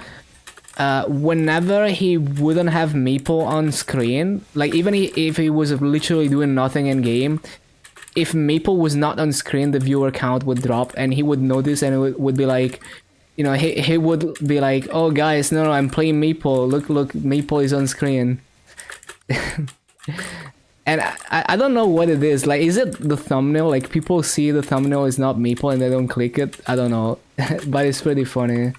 Whenever he wouldn't have Maple on screen, like even if he was literally doing nothing in game, if Maple was not on screen, the viewer count would drop, and he would notice, and it would be like, you know, he would be like, "Oh guys, no, I'm playing Maple. Look, Maple is on screen." And I don't know what it is. Like, is it the thumbnail? Like, people see the thumbnail is not Maple and they don't click it. I don't know, but it's pretty funny.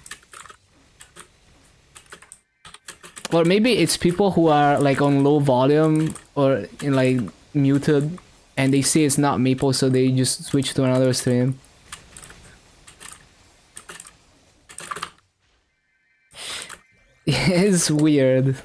Or maybe it's people who are like on low volume or in like muted, and they see it's not Maple, so they just switch to another stream. It's weird.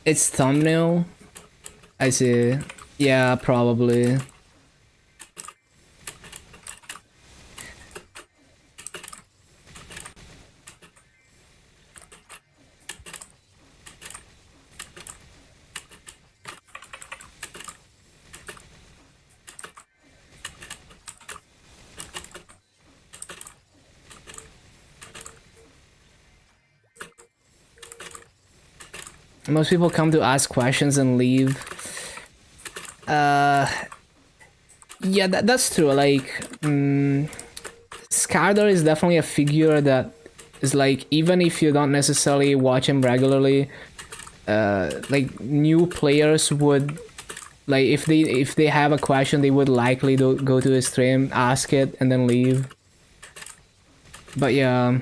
It's thumbnail? I see. Yeah, probably. Most people come to ask questions and leave. Yeah, that's true. Like, Skyder is definitely a figure that is like, even if you don't necessarily watch him regularly, like new players would Like if they have a question, they would likely go to his stream, ask it, and then leave. But yeah.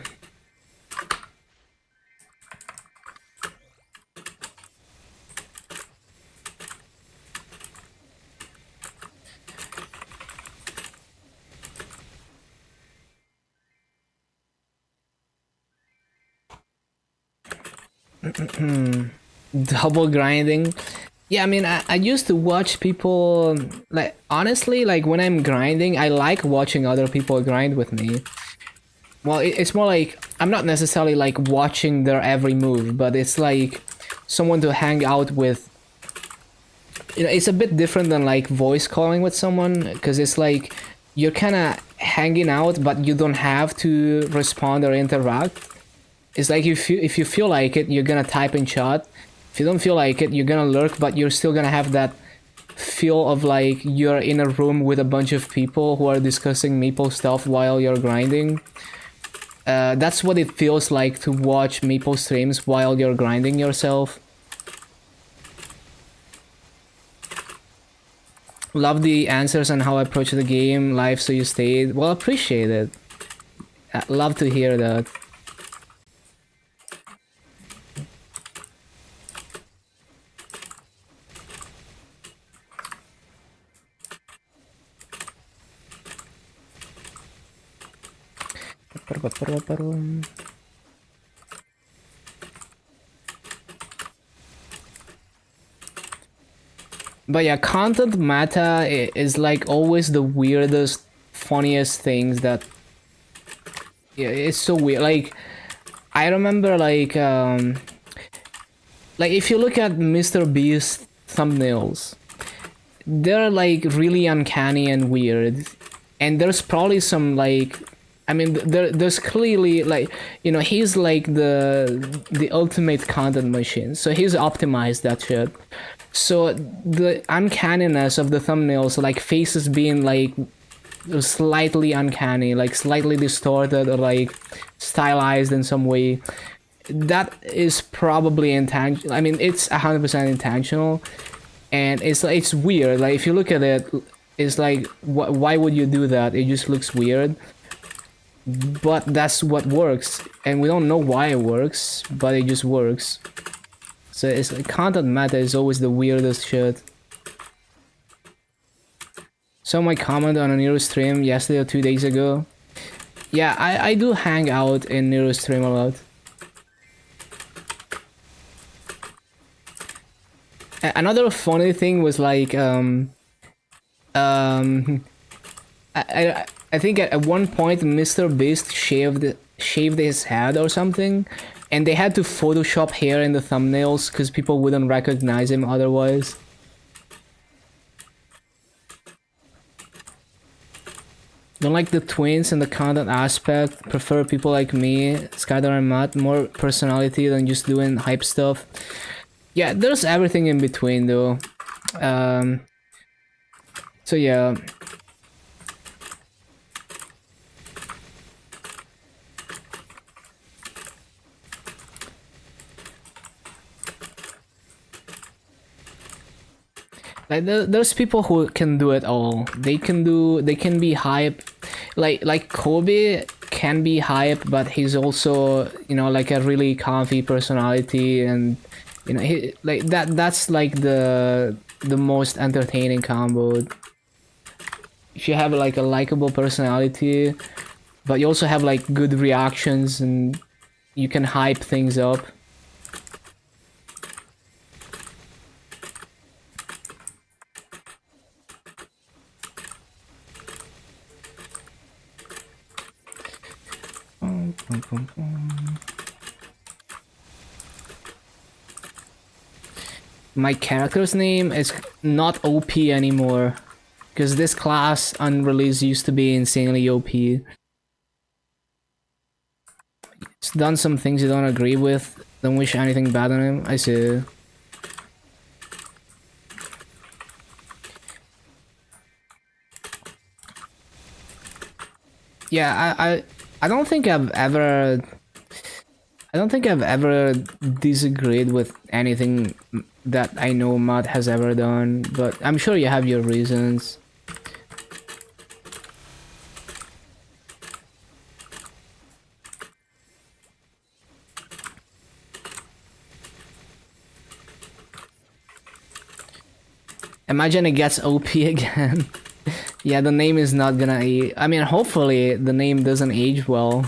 Double grinding. Yeah, I mean, I used to watch people, like, honestly, like when I'm grinding, I like watching other people grind with me. Well, it's more like I'm not necessarily like watching their every move, but it's like someone to hang out with. You know, it's a bit different than like voice calling with someone, because it's like you're kind of hanging out, but you don't have to respond or interact. It's like if you feel like it, you're gonna type in chat. If you don't feel like it, you're gonna lurk, but you're still gonna have that feel of like you're in a room with a bunch of people who are discussing Maple stuff while you're grinding. That's what it feels like to watch Maple streams while you're grinding yourself. Love the answers on how I approach the game live, so you stayed. Well, appreciate it. Love to hear that. But yeah, content meta is like always the weirdest, funniest things that. Yeah, it's so weird. Like, I remember like if you look at Mr. Beast thumbnails, they're like really uncanny and weird, and there's probably some like, I mean, there's clearly like, you know, he's like the ultimate content machine, so he's optimized that shit. So the uncanniness of the thumbnails, like faces being like slightly uncanny, like slightly distorted or like stylized in some way, that is probably intentional. I mean, it's 100% intentional, and it's weird. Like if you look at it, it's like why would you do that? It just looks weird. But that's what works, and we don't know why it works, but it just works. So it's like content meta is always the weirdest shit. So my comment on a Nero stream yesterday or 2 days ago. Yeah, I do hang out in Nero stream a lot. Another funny thing was like I think at one point Mr. Beast shaved his head or something, and they had to Photoshop hair in the thumbnails because people wouldn't recognize him otherwise. Don't like the twins and the content aspect. Prefer people like me, Skydar and Matt, more personality than just doing hype stuff. Yeah, there's everything in between though. So yeah. Like there's people who can do it all. They can be hype. Like Kobe can be hype, but he's also, you know, like a really comfy personality, and you know, he like that's like the most entertaining combo. If you have like a likable personality, but you also have like good reactions and you can hype things up. My character's name is not OP anymore, because this class on release used to be insanely OP. It's done some things you don't agree with. Don't wish anything bad on him. I see. Yeah, I don't think I've ever. I don't think I've ever disagreed with anything that I know Matt has ever done, but I'm sure you have your reasons. Imagine it gets OP again. Yeah, the name is not gonna age. I mean, hopefully the name doesn't age well.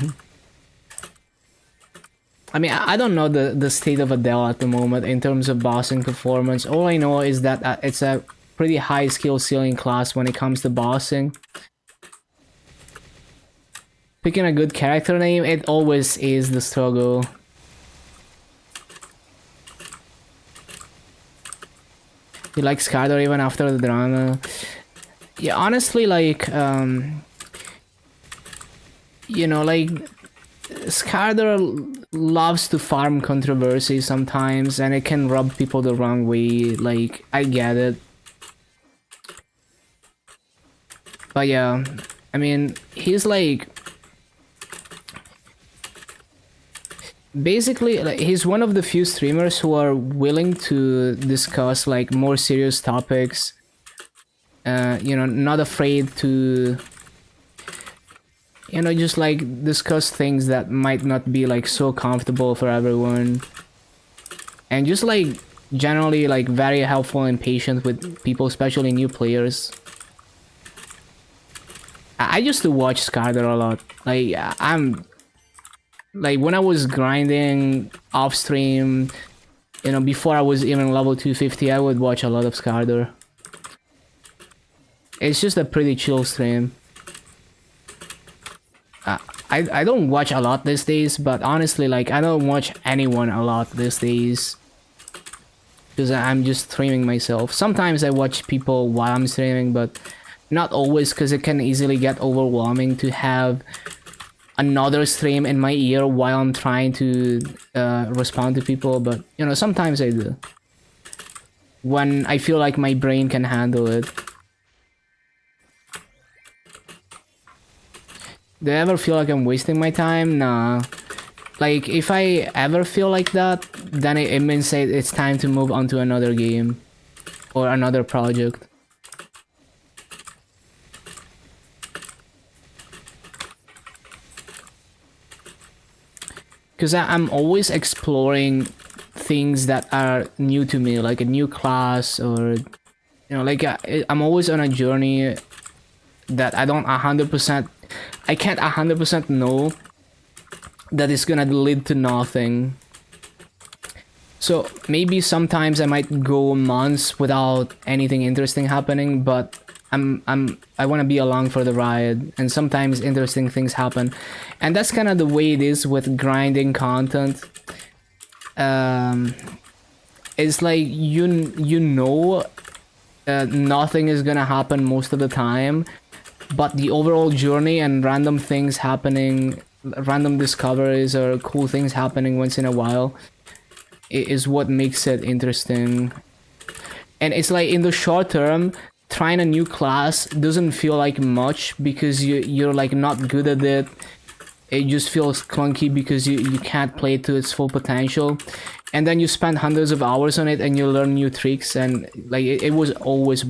I mean, I don't know the state of Adele at the moment in terms of bossing performance. All I know is that it's a pretty high skill ceiling class when it comes to bossing. Picking a good character name, it always is the struggle. You like Skardor even after the drama? Yeah, honestly, like, you know, like, Skardor loves to farm controversy sometimes, and it can rub people the wrong way. Like, I get it. But yeah, I mean, he's like... Basically, like, he's one of the few streamers who are willing to discuss, like, more serious topics. You know, not afraid to... You know, just like discuss things that might not be like so comfortable for everyone. And just like generally like very helpful and patient with people, especially new players. I used to watch Skardor a lot. Like I'm like when I was grinding off stream, you know, before I was even level 250, I would watch a lot of Skardor. It's just a pretty chill stream. I don't watch a lot these days, but honestly, like, I don't watch anyone a lot these days. Because I'm just streaming myself. Sometimes I watch people while I'm streaming, but not always, because it can easily get overwhelming to have another stream in my ear while I'm trying to respond to people. But, you know, sometimes I do. When I feel like my brain can handle it. Do I ever feel like I'm wasting my time? Nah. Like, if I ever feel like that, then it means that it's time to move on to another game. Or another project. Because I'm always exploring things that are new to me, like a new class or... You know, like, I'm always on a journey that I don't 100%... I can't 100% know that it's gonna lead to nothing. So maybe sometimes I might go months without anything interesting happening, but I want to be along for the ride, and sometimes interesting things happen, and that's kind of the way it is with grinding content. It's like you know nothing is gonna happen most of the time. But the overall journey and random things happening, random discoveries or cool things happening once in a while is what makes it interesting. And it's like in the short term, trying a new class doesn't feel like much because you're like not good at it. It just feels clunky because you can't play it to its full potential. And then you spend hundreds of hours on it and you learn new tricks, and like it was always...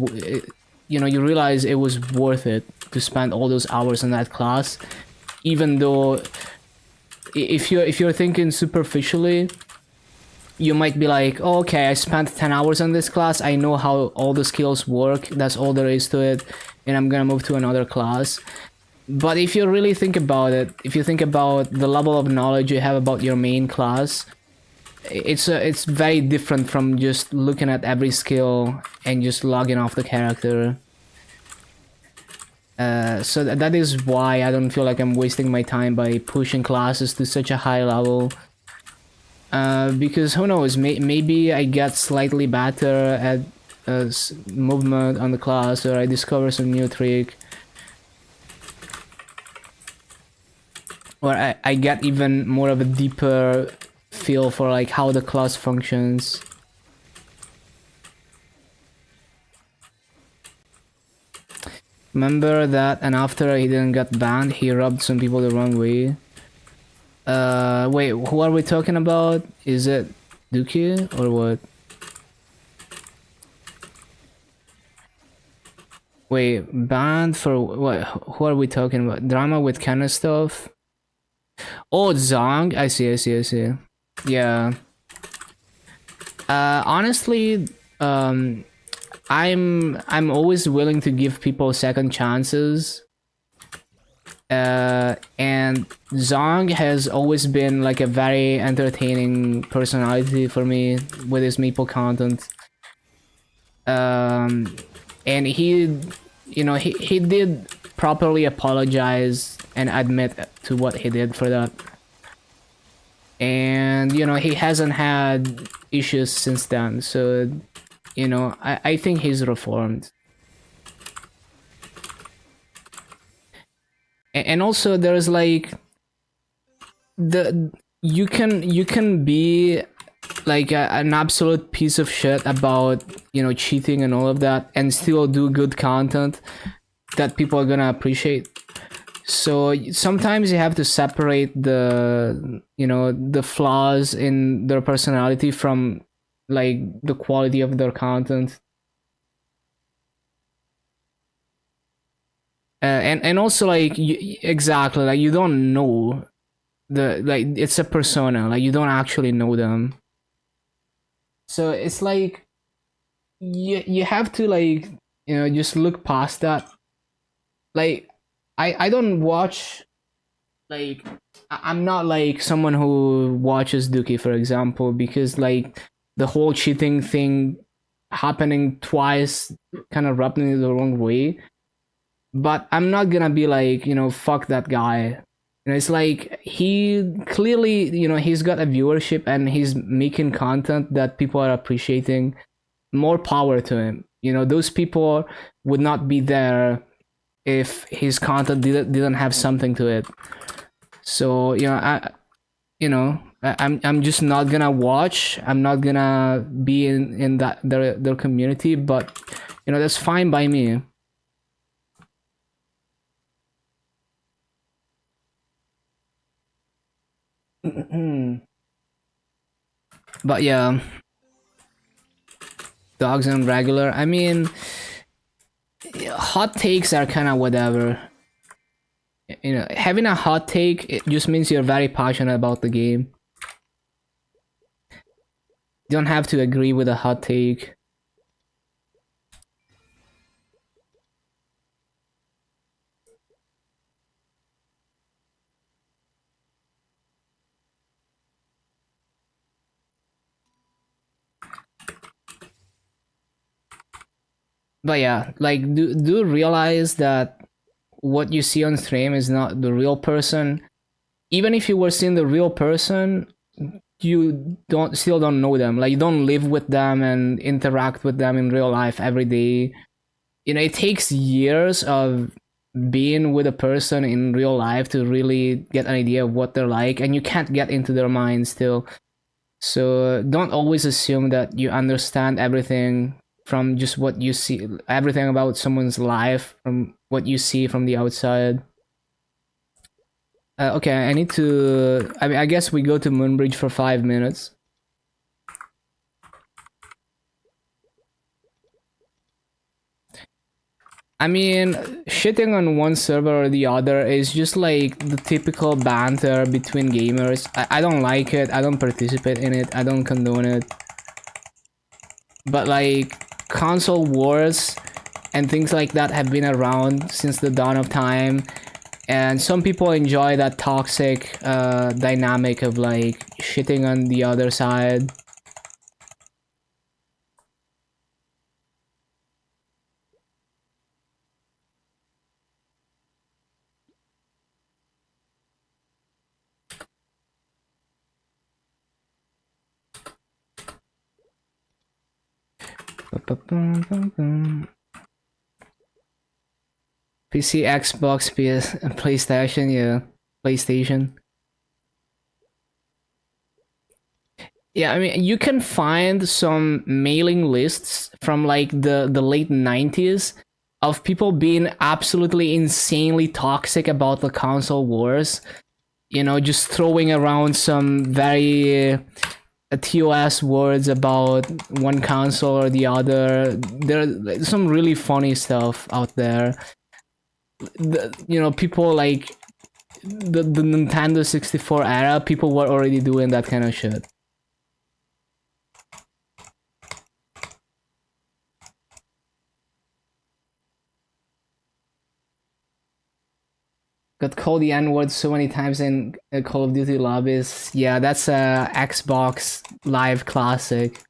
you know, you realize it was worth it to spend all those hours in that class, even though if you're thinking superficially, you might be like, oh, okay, I spent 10 hours on this class, I know how all the skills work, that's all there is to it, and I'm gonna move to another class. But if you really think about it, if you think about the level of knowledge you have about your main class, it's very different from just looking at every skill and just logging off the character. So that is why I don't feel like I'm wasting my time by pushing classes to such a high level. Because who knows, maybe I get slightly better at movement on the class, or I discover some new trick. Or I get even more of a deeper feel for like how the class functions. Remember that, and after he didn't get banned, he rubbed some people the wrong way. Wait, who are we talking about? Is it Dookie or what? Wait, banned for what? Who are we talking about? Drama with kind of stuff? Oh, Zong. I see. Yeah. Honestly, I'm always willing to give people second chances. And Zong has always been like a very entertaining personality for me with his Maple content. And he did properly apologize and admit to what he did for that. And he hasn't had issues since then, so I think he's reformed. And also there's like you can be like an absolute piece of shit about cheating and all of that and still do good content that people are gonna appreciate. So sometimes you have to separate the flaws in their personality from like the quality of their content. And also like exactly, like you don't know like it's a persona, like you don't actually know them. So it's like you have to like just look past that. Like I don't watch, like I'm not like someone who watches Dookie, for example, because like the whole cheating thing happening twice kind of rubbed me the wrong way. But I'm not gonna be like fuck that guy. It's like he clearly he's got a viewership and he's making content that people are appreciating. More power to him. Those people would not be there if his content didn't have something to it. So I'm just not gonna watch. I'm not gonna be in that their community, but that's fine by me. But yeah, dogs and regular. I mean, hot takes are kind of whatever. Having a hot take, it just means you're very passionate about the game. You don't have to agree with a hot take. But yeah, like do realize that what you see on stream is not the real person. Even if you were seeing the real person, you still don't know them. Like you don't live with them and interact with them in real life every day. It takes years of being with a person in real life to really get an idea of what they're like, and you can't get into their mind still. So don't always assume that you understand everything from just what you see, everything about someone's life from what you see from the outside. Okay, I need to. I mean, I guess we go to Moonbridge for 5 minutes. I mean, shitting on one server or the other is just like the typical banter between gamers. I don't like it. I don't participate in it. I don't condone it. But like console wars and things like that have been around since the dawn of time, and some people enjoy that toxic dynamic of like shitting on the other side. PC, Xbox, PS, PlayStation, yeah, PlayStation. Yeah, I mean, you can find some mailing lists from like the late 90s of people being absolutely insanely toxic about the console wars. just throwing around some very TOS words about one console or the other. There's some really funny stuff out there. People like the Nintendo 64 era, people were already doing that kind of shit. Got called the N-word so many times in Call of Duty lobbies. Yeah, that's a Xbox Live classic.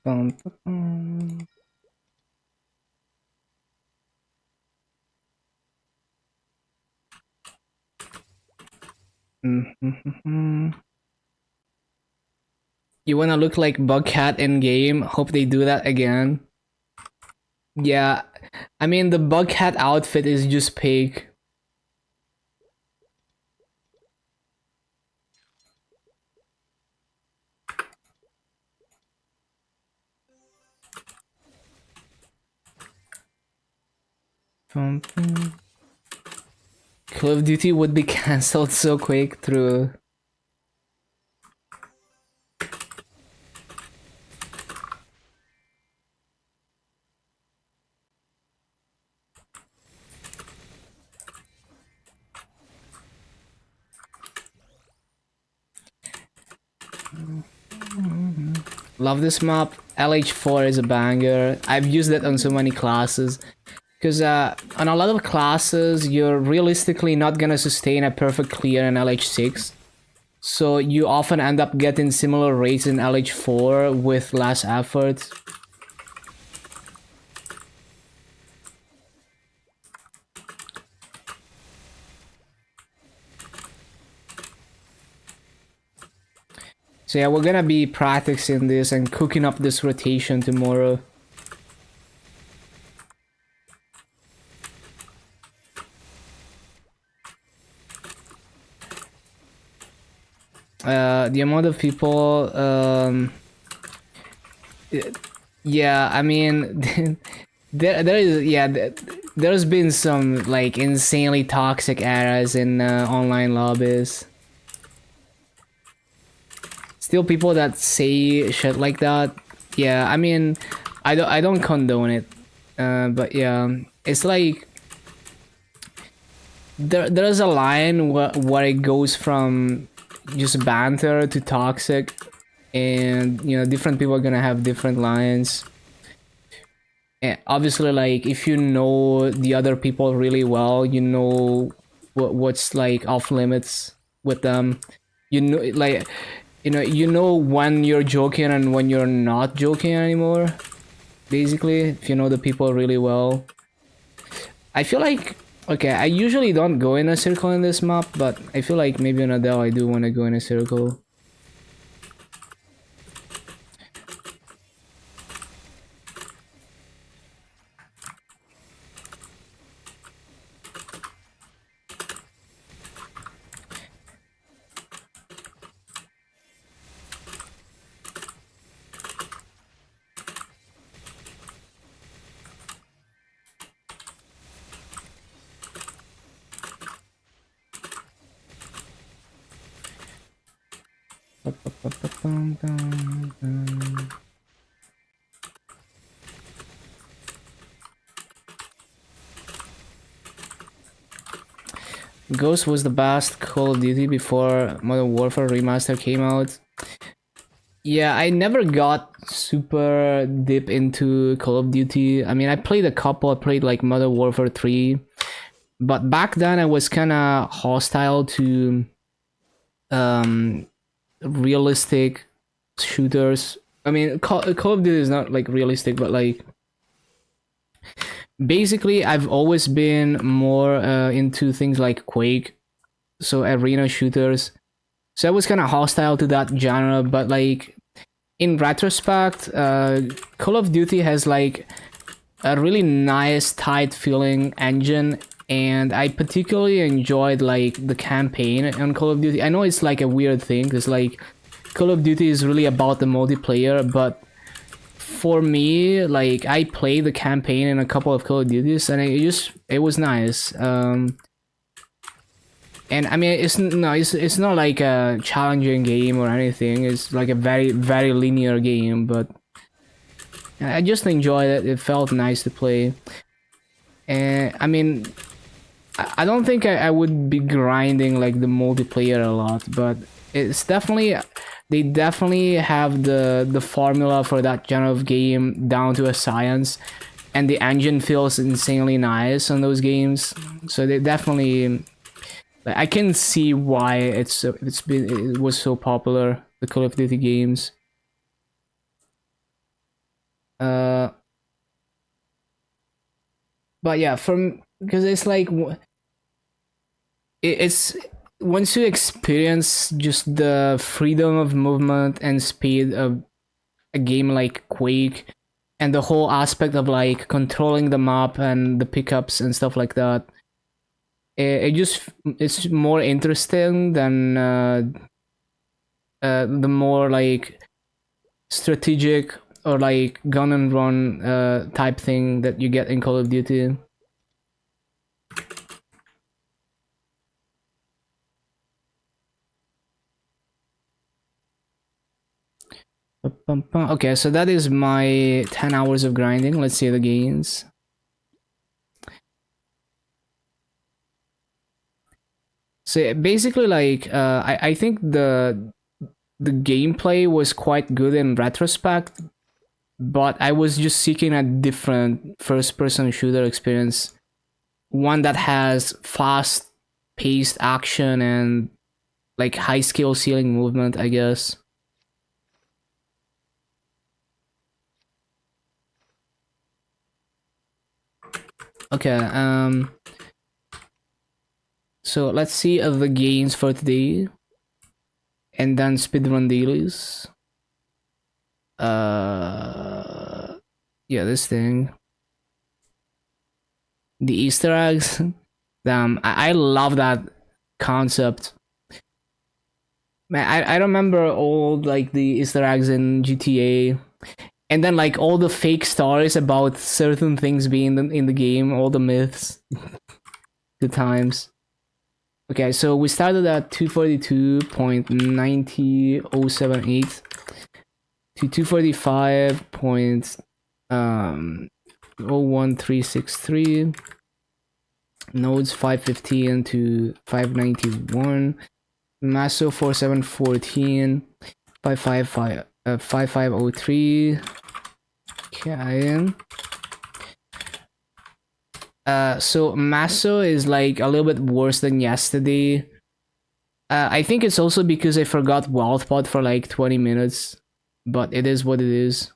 Bum, bum. Mm-hmm. You wanna look like Bugcat in game? Hope they do that again. Yeah, I mean the Bugcat outfit is just pig. Call of Duty would be cancelled so quick through. Love this map. LH4 is a banger. I've used it on so many classes. Because on a lot of classes, you're realistically not gonna sustain a perfect clear in LH6. So you often end up getting similar rates in LH4 with less effort. So yeah, we're gonna be practicing this and cooking up this rotation tomorrow. The amount of people, yeah, I mean, there's been some like insanely toxic eras in online lobbies. Still people that say shit like that. Yeah, I mean, I don't condone it. But yeah, it's like there's a line where it goes from just banter to toxic, and different people are gonna have different lines. And obviously, like if you know the other people really well, you know what's like off limits with them. You know, like you know when you're joking and when you're not joking anymore. Basically, if you know the people really well. I feel like, okay, I usually don't go in a circle in this map, but I feel like maybe on Adele I do want to go in a circle. Ghost was the best Call of Duty before Modern Warfare Remaster came out. Yeah, I never got super deep into Call of Duty. I mean, I played a couple. I played like Modern Warfare 3. But back then I was kind of hostile to realistic shooters. I mean, Call of Duty is not like realistic, but like basically I've always been more into things like Quake, so arena shooters. So I was kind of hostile to that genre, but like in retrospect, Call of Duty has like a really nice tight feeling engine, and I particularly enjoyed like the campaign on Call of Duty. I know it's like a weird thing because like Call of Duty is really about the multiplayer, but for me, like I played the campaign in a couple of Call of Duties, and it was nice. And I mean, it's not like a challenging game or anything. It's like a very linear game, but I just enjoyed it. It felt nice to play. And I mean, I don't think I would be grinding like the multiplayer a lot, but it's definitely they definitely have the formula for that genre of game down to a science, and the engine feels insanely nice on those games. So they definitely, I can see why it was so popular, the Call of Duty games. Uh, but yeah, from because it's like it's once you experience just the freedom of movement and speed of a game like Quake, and the whole aspect of like controlling the map and the pickups and stuff like that, it just it's more interesting than the more like strategic or like gun and run type thing that you get in Call of Duty. Okay, so that is my 10 hours of grinding. Let's see the gains. So basically, like, I think the gameplay was quite good in retrospect, but I was just seeking a different first-person shooter experience, one that has fast-paced action and like high skill ceiling movement, I guess. Okay, so let's see the gains for today, and then speedrun dailies. Yeah, this thing. The Easter eggs. Damn, I love that concept. Man, I remember all like the Easter eggs in GTA, and then like all the fake stories about certain things being in the game, all the myths, good times. Okay, so we started at 242.90078 to 245.01363. Nodes 515 to 591. Maso 4714. 5503. Okay. So Maso is like a little bit worse than yesterday. I think it's also because I forgot Wildpod for like 20 minutes, but it is what it is.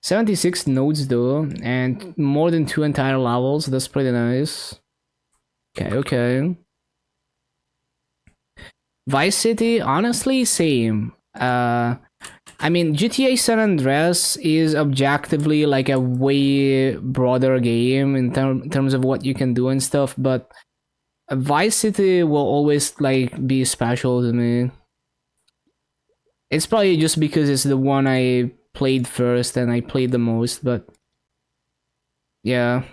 76 nodes though, and more than 2 entire levels. That's pretty nice. Okay. Vice City, honestly, same. I mean, GTA San Andreas is objectively like a way broader game in terms of what you can do and stuff, but Vice City will always like be special to me. It's probably just because it's the one I played first and I played the most, but yeah.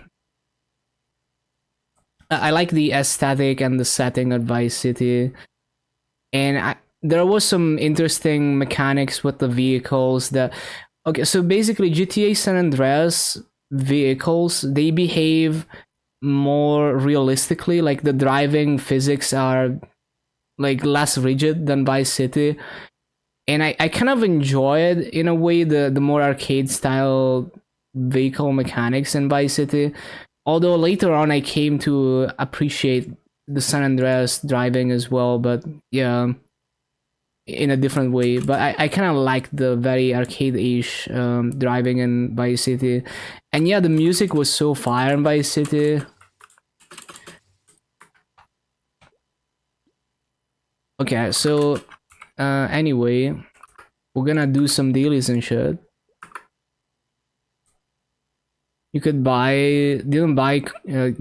I like the aesthetic and the setting of Vice City. And there was some interesting mechanics with the vehicles that okay, so basically GTA San Andreas vehicles, they behave more realistically, like the driving physics are like less rigid than Vice City, and I kind of enjoyed in a way the more arcade style vehicle mechanics in Vice City, although later on I came to appreciate the San Andreas driving as well. But yeah, in a different way. But I kind of like the very arcade-ish driving in Vice City, and yeah, the music was so fire in Vice City. Okay, so anyway, we're gonna do some dailies and shit. You could didn't buy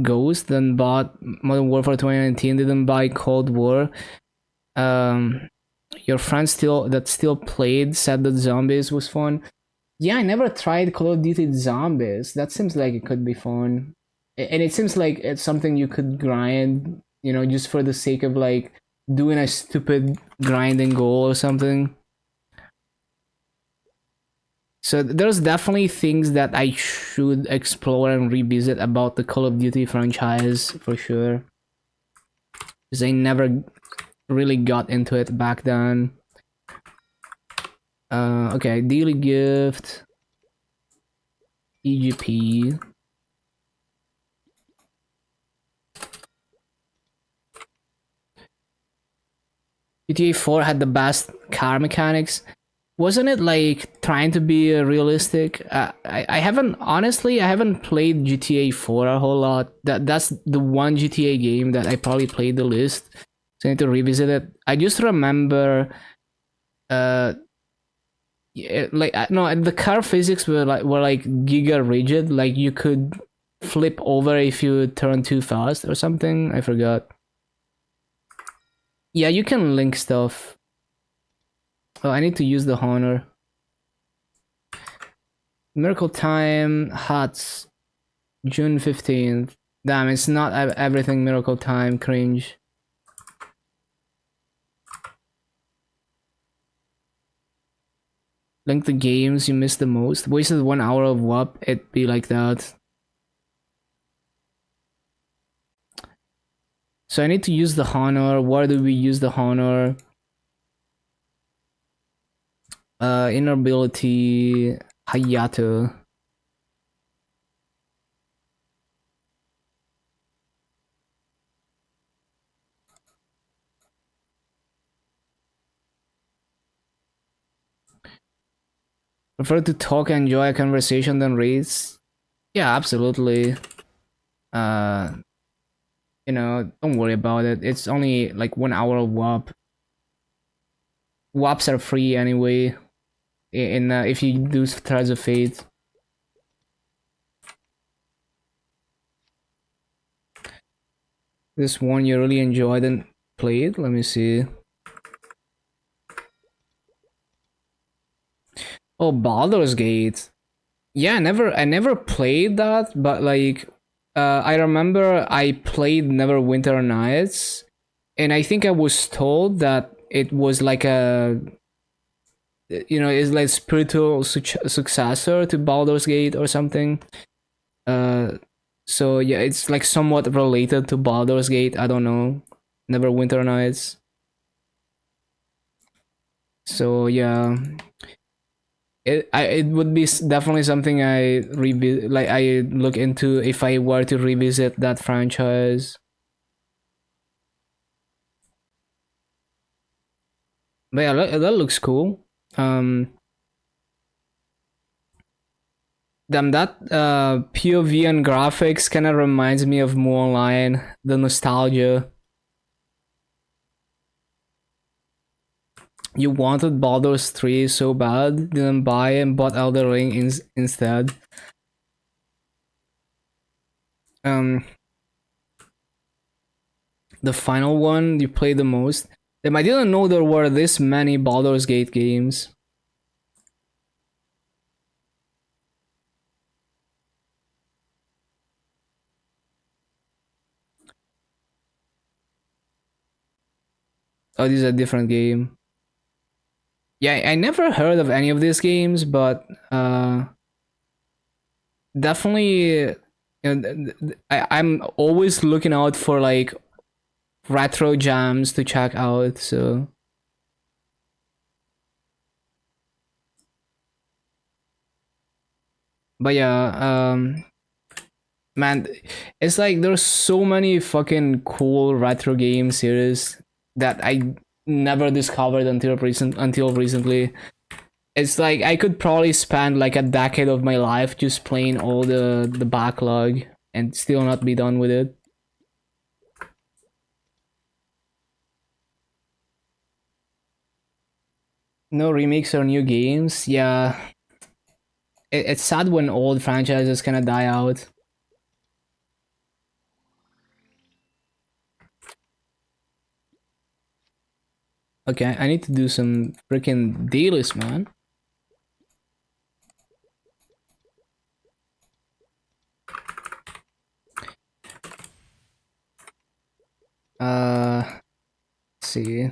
Ghost, then bought Modern Warfare 2019, didn't buy Cold War. Your friend still played said that Zombies was fun. Yeah, I never tried Call of Duty Zombies. That seems like it could be fun. And it seems like it's something you could grind, just for the sake of like doing a stupid grinding goal or something. So there's definitely things that I should explore and revisit about the Call of Duty franchise for sure. Because I never really got into it back then. Okay, daily gift. EGP. GTA 4 had the best car mechanics. Wasn't it like trying to be realistic? I haven't honestly. I haven't played GTA 4 a whole lot. That's the one GTA game that I probably played the least. So I need to revisit it. I just remember, yeah, like no, the car physics were like giga rigid. Like you could flip over if you turn too fast or something. I forgot. Yeah, you can link stuff. Oh, I need to use the Honor. Miracle Time, Huts, June 15th. Damn, it's not everything Miracle Time, cringe. Link the games you missed the most. Wasted 1 hour of WAP, it'd be like that. So I need to use the Honor. Where do we use the Honor? Inner ability, Hayato. Prefer to talk and enjoy a conversation than reads? Yeah, absolutely. Uh, don't worry about it. It's only like 1 hour of WAP. WAPs are free anyway. In if you do Threads of Fate. This one you really enjoyed and played. Let me see. Oh, Baldur's Gate. Yeah, I never played that, but like, I remember I played Neverwinter Nights, and I think I was told that it was like it's like spiritual successor to Baldur's Gate or something. Uh, so yeah, it's like somewhat related to Baldur's Gate. I don't know, Neverwinter Nights. So yeah, it would be definitely something I look into if I were to revisit that franchise. But yeah, that looks cool. Um, Damn, that POV and graphics kind of reminds me of More Online, the nostalgia. You wanted Baldur's 3 so bad, didn't buy and bought Elder Ring instead. Um, the final one you played the most. Damn, I didn't know there were this many Baldur's Gate games. Oh, this is a different game. Yeah, I never heard of any of these games, but definitely, I'm always looking out for like retro jams to check out. So, but yeah, man, it's like there's so many fucking cool retro game series that never discovered until recently. It's like I could probably spend like a decade of my life just playing all the backlog and still not be done with it. No remakes or new games. Yeah, it's sad when old franchises kind of die out. Okay, I need to do some freaking dailies, man. Let's see.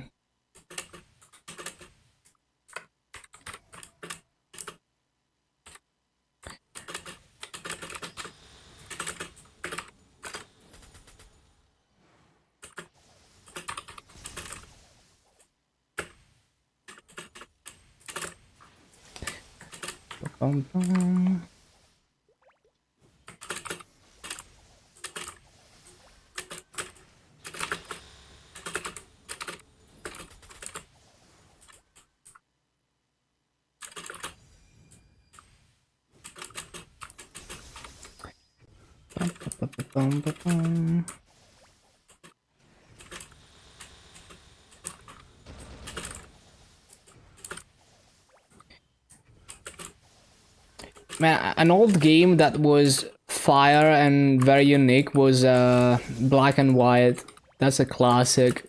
Bum, bum. Bum, bum, bum. Man, an old game that was fire and very unique was Black and White. That's a classic.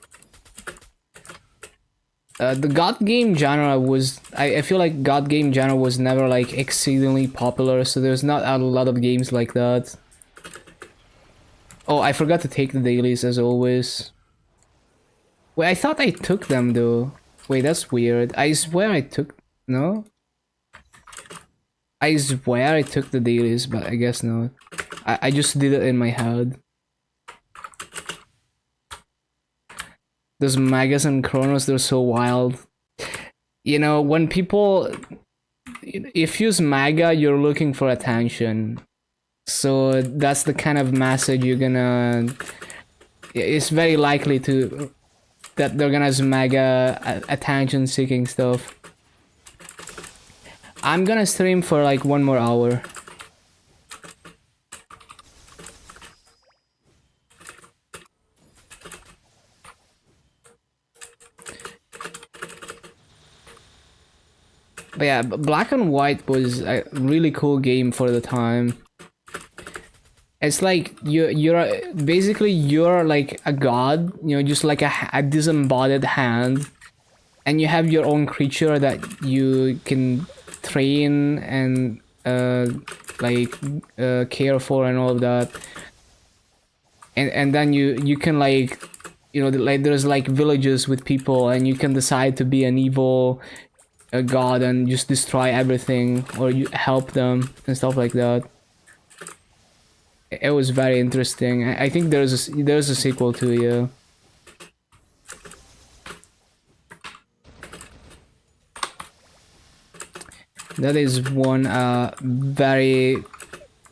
The God game genre was I feel like God game genre was never like exceedingly popular, so there's not a lot of games like that. Oh, I forgot to take the dailies as always. Wait, I thought I took them though. Wait, that's weird. I swear I took... No? I swear I took the dailies, but I guess not. I just did it in my head. Those Magas and Chronos, they're so wild. You know, when people... If you use Maga, you're looking for attention. So that's the kind of message you're gonna... It's very likely to... that they're gonna use Maga attention-seeking stuff. I'm gonna stream for like 1 more hour. But yeah, Black and White was a really cool game for the time. It's like you're basically you're like a god, you know, just like a disembodied hand, and you have your own creature that you can train and care for and all of that. And then you can like, you know, like there's like villages with people, and you can decide to be an evil god and just destroy everything, or you help them and stuff like that. It was very interesting. I think there's a sequel to it. Yeah. That is one very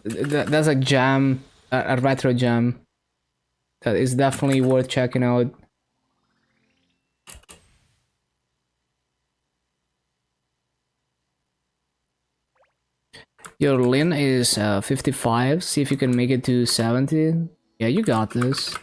that's a jam, a retro jam that is definitely worth checking out. Your Lin is 55. See if you can make it to 70. Yeah, you got this.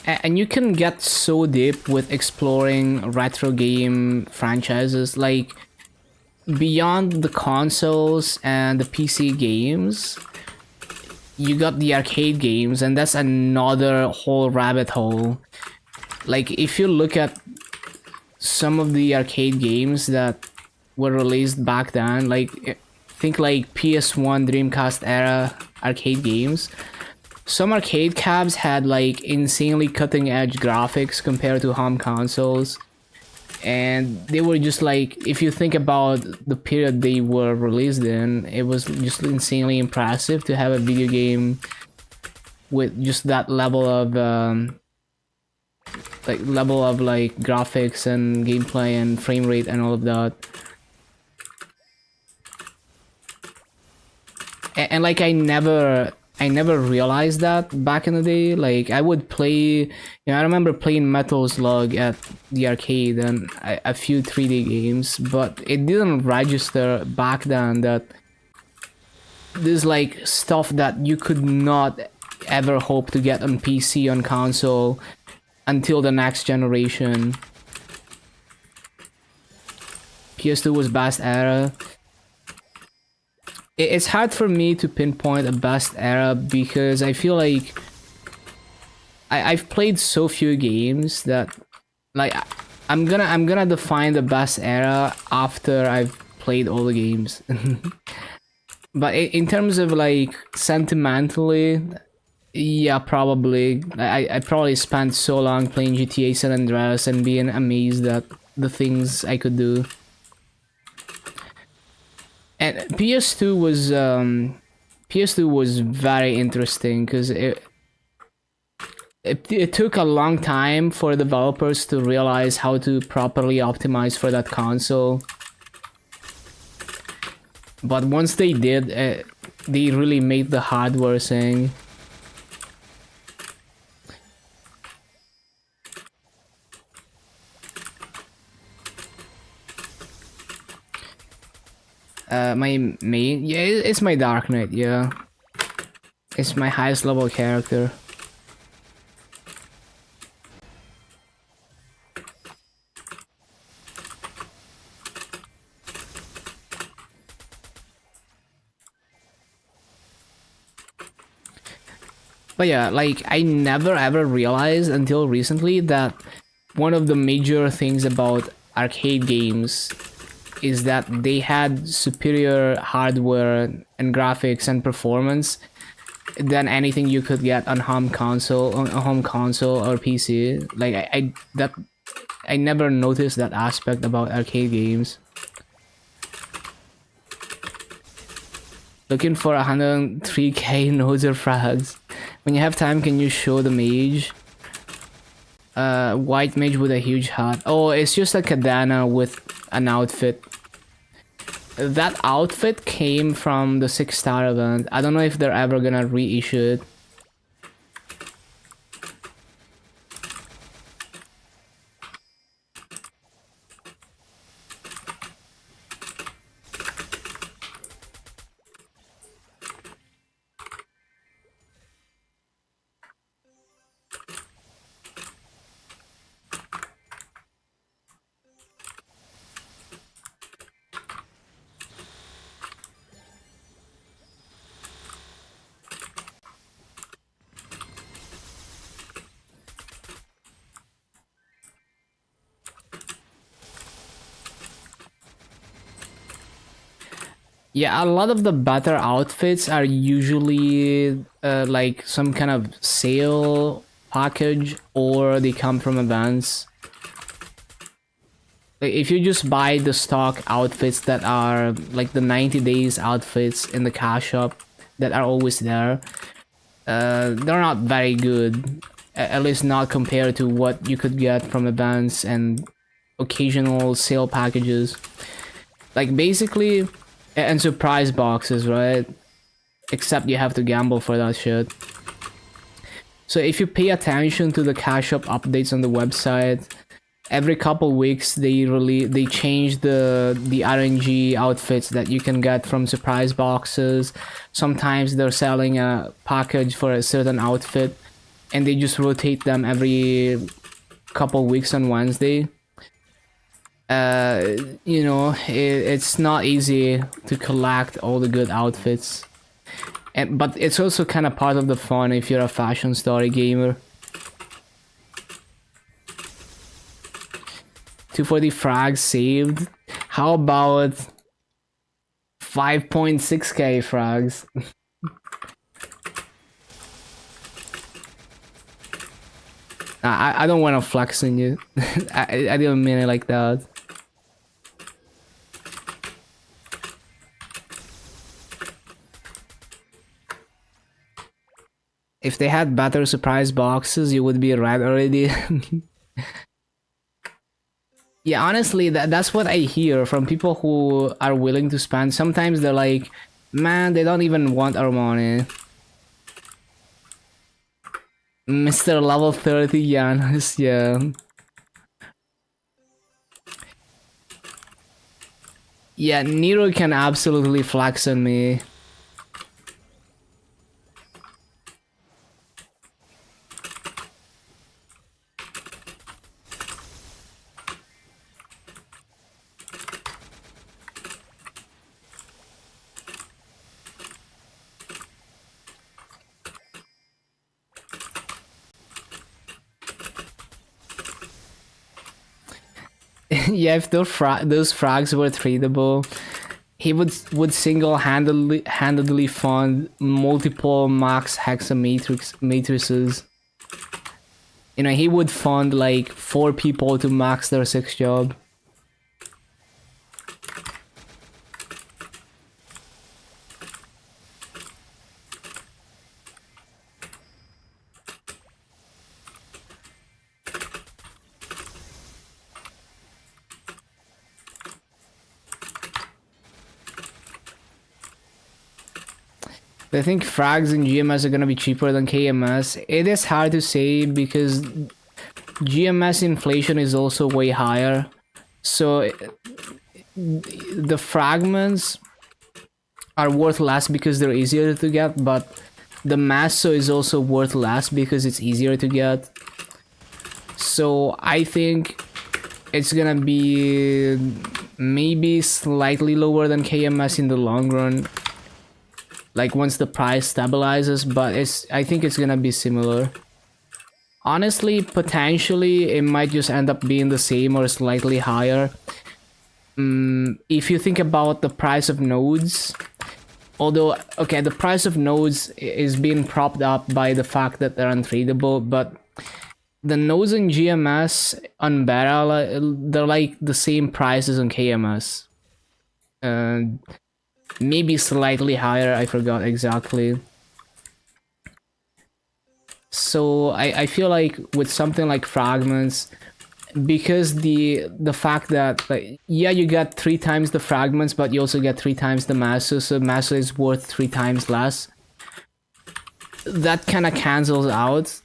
And you can get so deep with exploring retro game franchises, like beyond the consoles and the PC games. You got the arcade games, and that's another whole rabbit hole. Like if you look at some of the arcade games that were released back then, like think like PS1, Dreamcast era arcade games, some arcade cabs had like insanely cutting edge graphics compared to home consoles. And they were just like, if you think about the period they were released in, it was just insanely impressive to have a video game with just that level of like graphics and gameplay and frame rate and all of that. And like I never realized that back in the day. Like I would play, I remember playing Metal Slug at the arcade and a few 3D games, but it didn't register back then that there's like stuff that you could not ever hope to get on PC, on console, until the next generation. PS2 was best era. It's hard for me to pinpoint a best era because I feel like I've played so few games that like I'm gonna define the best era after I've played all the games. But in terms of like sentimentally, yeah, probably I probably spent so long playing GTA San Andreas and being amazed at the things I could do. And PS2 was very interesting because it took a long time for developers to realize how to properly optimize for that console. But once they did, they really made the hardware sing. My main, yeah, it's my Dark Knight, yeah. It's my highest level character. But yeah, like I never ever realized until recently that one of the major things about arcade games is that they had superior hardware and graphics and performance than anything you could get on home console, or PC. Like I never noticed that aspect about arcade games. Looking for 103k nodes or frags. When you have time, can you show the mage? White mage with a huge hat. Oh, it's just a katana with an outfit. That outfit came from the 6-star event. I don't know if they're ever gonna reissue it. Yeah, a lot of the better outfits are usually like some kind of sale package, or they come from events. Like if you just buy the stock outfits that are like the 90 days outfits in the cash shop that are always there, they're not very good. At least not compared to what you could get from events and occasional sale packages. Like basically, and surprise boxes, right? Except you have to gamble for that shit. So if you pay attention to the cash shop updates on the website, every couple weeks they change the RNG outfits that you can get from surprise boxes. Sometimes they're selling a package for a certain outfit and they just rotate them every couple weeks on Wednesday. You know, it's not easy to collect all the good outfits, but it's also kind of part of the fun if you're a fashion story gamer. 240 frags saved. How about 5.6k frags. I don't want to flex on you. I didn't mean it like that. If they had better surprise boxes, you would be red already. Yeah, honestly, that's what I hear from people who are willing to spend. Sometimes they're like, man, they don't even want our money. Mr. Level 30 Giannis, yeah. Yeah, Nero can absolutely flex on me. Yeah, if those frags were tradable, he would single-handedly fund multiple max hexa matrices. You know, he would fund like 4 people to max their 6 job. I think frags in GMS are gonna be cheaper than KMS. It is hard to say because GMS inflation is also way higher. So the fragments are worth less because they're easier to get, but the masso is also worth less because it's easier to get. So I think it's gonna be maybe slightly lower than KMS in the long run, like once the price stabilizes, but I think it's gonna be similar. Honestly, potentially it might just end up being the same or slightly higher. If you think about the price of nodes, although okay, the price of nodes is being propped up by the fact that they're untradeable, but the nodes in GMS on Barrel, they're like the same prices on KMS. Maybe slightly higher, I forgot exactly. So I feel like with something like fragments, because the fact that like yeah, you get 3 times the fragments, but you also get 3 times the masso, so masso is worth 3 times less. That kind of cancels out.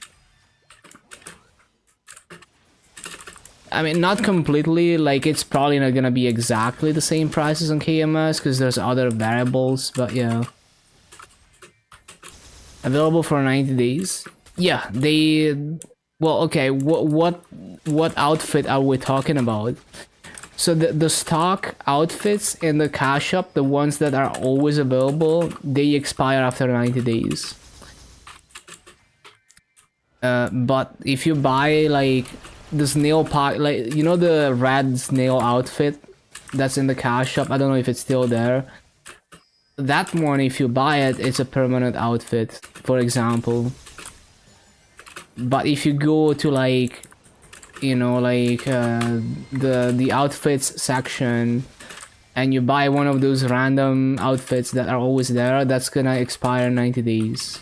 I mean, not completely, like it's probably not gonna be exactly the same prices on KMS because there's other variables, but yeah. Available for 90 days. Yeah, they... Well, okay, what outfit are we talking about? So the stock outfits in the cash shop, the ones that are always available, they expire after 90 days. But if you buy like the snail pack, like you know the red snail outfit that's in the cash shop, I don't know if it's still there. That one, if you buy it, it's a permanent outfit, for example. But if you go to like, you know, like the outfits section, and you buy one of those random outfits that are always there, that's gonna expire in 90 days.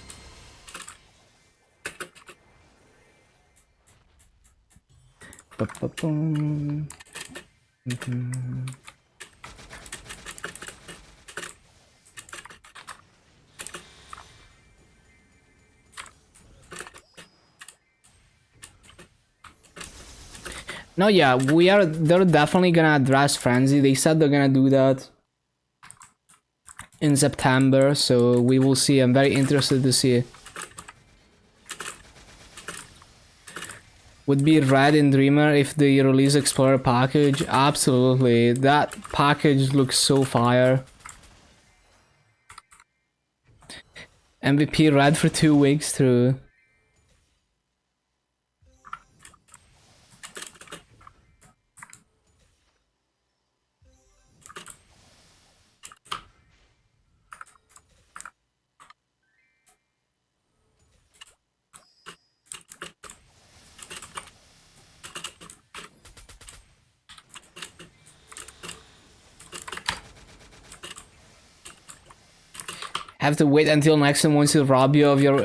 No, yeah, they're definitely gonna address Frenzy. They said they're gonna do that in September, so we will see. I'm very interested to see. Would be red in Dreamer if they release Explorer package? Absolutely. That package looks so fire. MVP red for 2 weeks through. have to wait until next time wants to rob you of your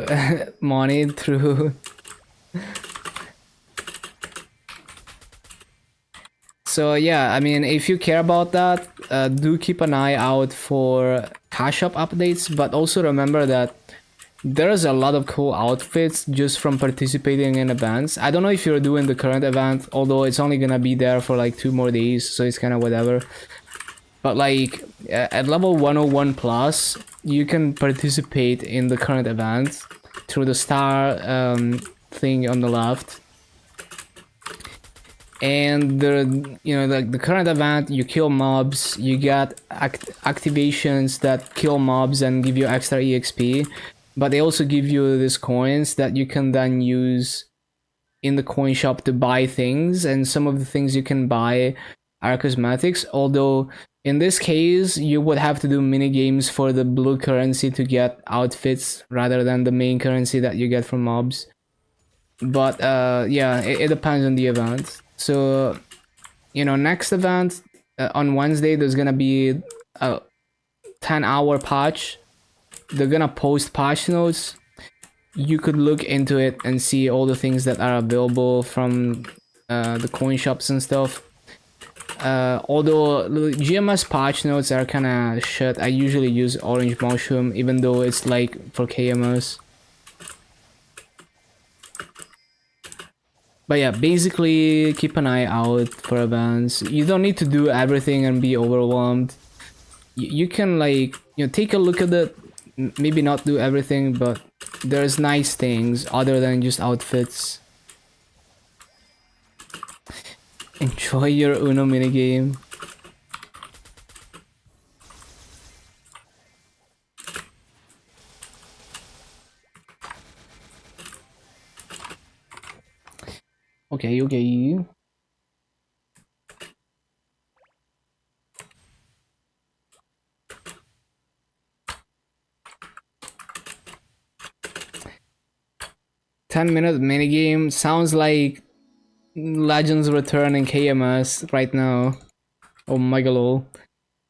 money through. So yeah, I mean, if you care about that, do keep an eye out for cash up updates, but also remember that there's a lot of cool outfits just from participating in events. I don't know if you're doing the current event, although it's only gonna be there for like 2 more days, so it's kind of whatever. But like at level 101 plus, you can participate in the current event through the star thing on the left. And the current event, you kill mobs, you get activations that kill mobs and give you extra exp, but they also give you these coins that you can then use in the coin shop to buy things, and some of the things you can buy are cosmetics, although in this case you would have to do mini games for the blue currency to get outfits rather than the main currency that you get from mobs. But yeah, it depends on the event. So, next event on Wednesday, there's gonna be a 10-hour patch. They're gonna post patch notes. You could look into it and see all the things that are available from the coin shops and stuff. Although the GMS patch notes are kind of shit, I usually use Orange Mushroom, even though it's like for KMS. But yeah, basically keep an eye out for events. You don't need to do everything and be overwhelmed. You can take a look at it, maybe not do everything, but there's nice things other than just outfits. Enjoy your Uno minigame. Okay. 10-minute minigame sounds like Legends Return in KMS right now. Oh my god.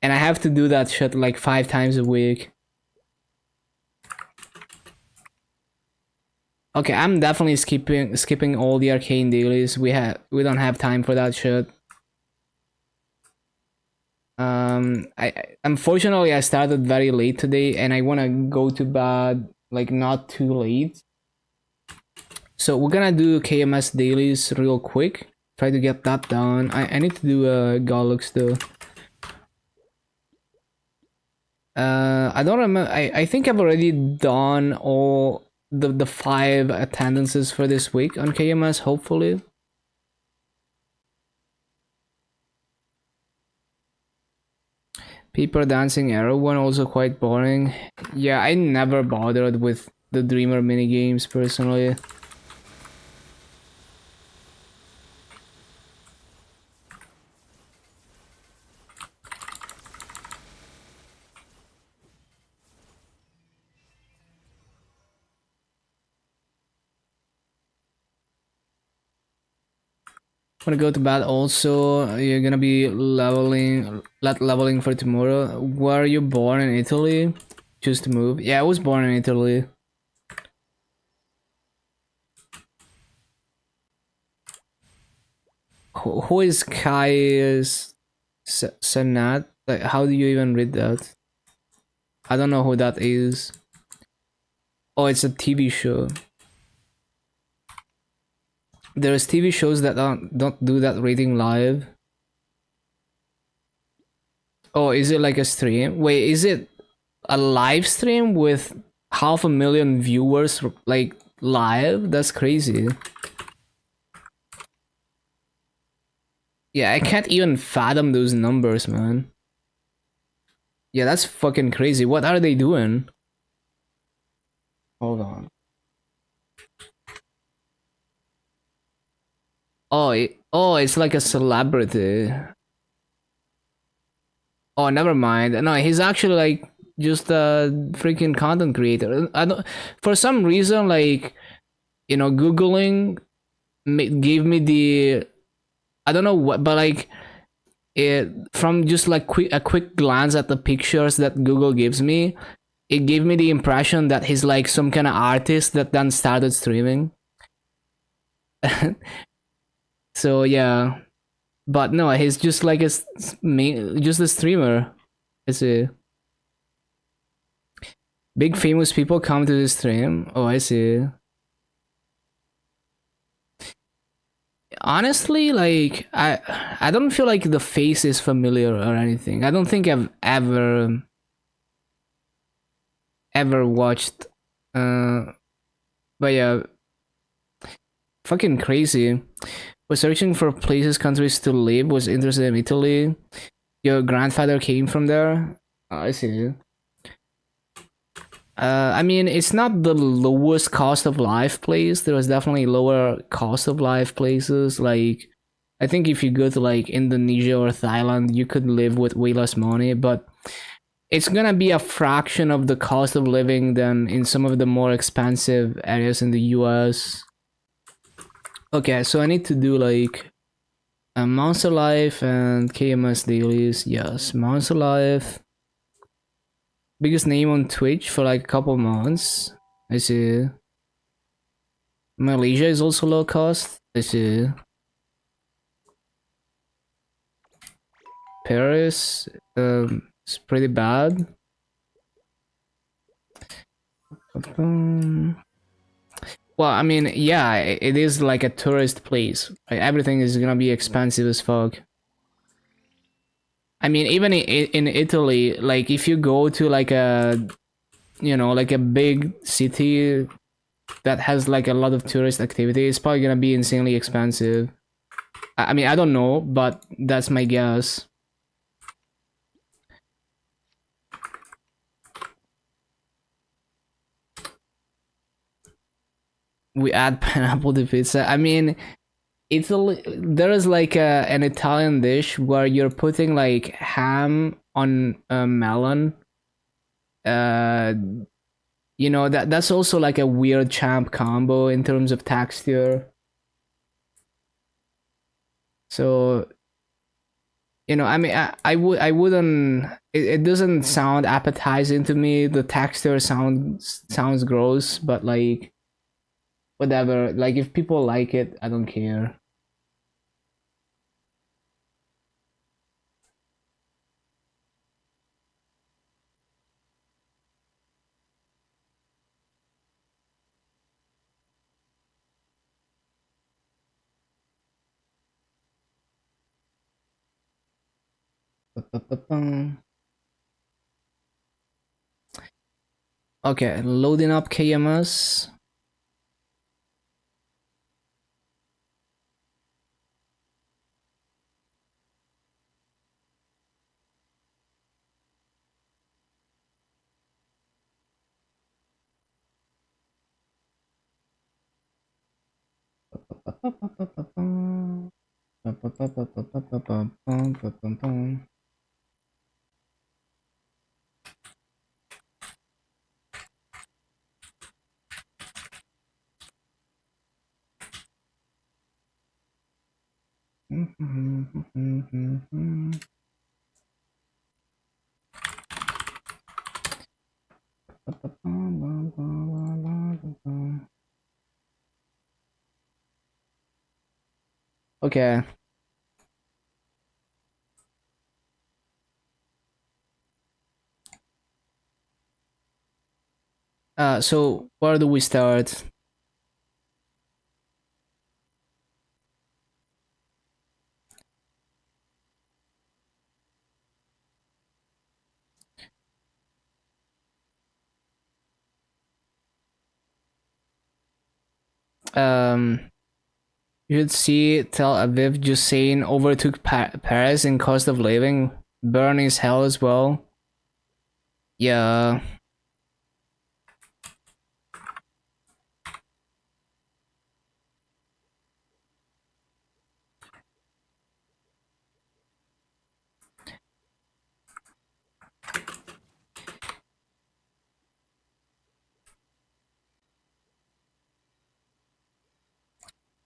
And I have to do that shit like 5 times a week. Okay, I'm definitely skipping all the arcane dailies. We don't have time for that shit. Unfortunately I started very late today and I wanna go to bed like not too late. So we're gonna do KMS dailies real quick. Try to get that done. I need to do Gollux though. I don't remember. I think I've already done all the 5 attendances for this week on KMS, hopefully. Paper Dancing Arrow one also quite boring. Yeah, I never bothered with the Dreamer minigames personally. I'm gonna go to bed also. You're gonna be leveling for tomorrow. Were you born in Italy? Just to move? Yeah, I was born in Italy. Who is Kai Sanat? Like, how do you even read that? I don't know who that is. Oh, it's a TV show. There's TV shows that don't do that rating live. Oh, is it like a stream? Wait, is it a live stream with 500,000 viewers like live? That's crazy. Yeah, I can't even fathom those numbers, man. Yeah, that's fucking crazy. What are they doing? Hold on. Oh, it's like a celebrity. Oh, never mind. No, he's actually like just a freaking content creator. I don't. For some reason, like Googling gave me the. I don't know what, but like it from just like a quick glance at the pictures that Google gives me, it gave me the impression that he's like some kind of artist that then started streaming. So yeah, but no, he's just like just a streamer. I see. Big famous people come to the stream. Oh, I see. Honestly, like I don't feel like the face is familiar or anything. I don't think I've ever watched. But yeah, fucking crazy. Was searching for places, countries to live. Was interested in Italy. Your grandfather came from there. Oh, I see. I mean, it's not the lowest cost of life place. There was definitely lower cost of life places. Like, I think if you go to like Indonesia or Thailand, you could live with way less money, but it's gonna be a fraction of the cost of living than in some of the more expensive areas in the US. Okay, so I need to do like a Monster Life and KMS dailies. Yes, Monster Life. Biggest name on Twitch for like a couple months. I see. Malaysia is also low cost. I see. Paris, it's pretty bad. Well, I mean, yeah, it is like a tourist place. Like, everything is gonna be expensive as fuck. I mean, even in Italy, like if you go to like a, you know, like a big city that has like a lot of tourist activity, it's probably gonna be insanely expensive. I mean, I don't know, but that's my guess. We add pineapple to pizza. I mean, Italy, there is like an Italian dish where you're putting like ham on a melon. Uh, you know, that's also like a weird champ combo in terms of texture. So, you know, I mean, I wouldn't. It doesn't sound appetizing to me. The texture sounds gross, but like whatever. Like if people like it, I don't care. Okay, loading up KMS. Okay. So where do we start? You should see Tel Aviv just saying overtook Paris in cost of living. Burn is hell as well. Yeah.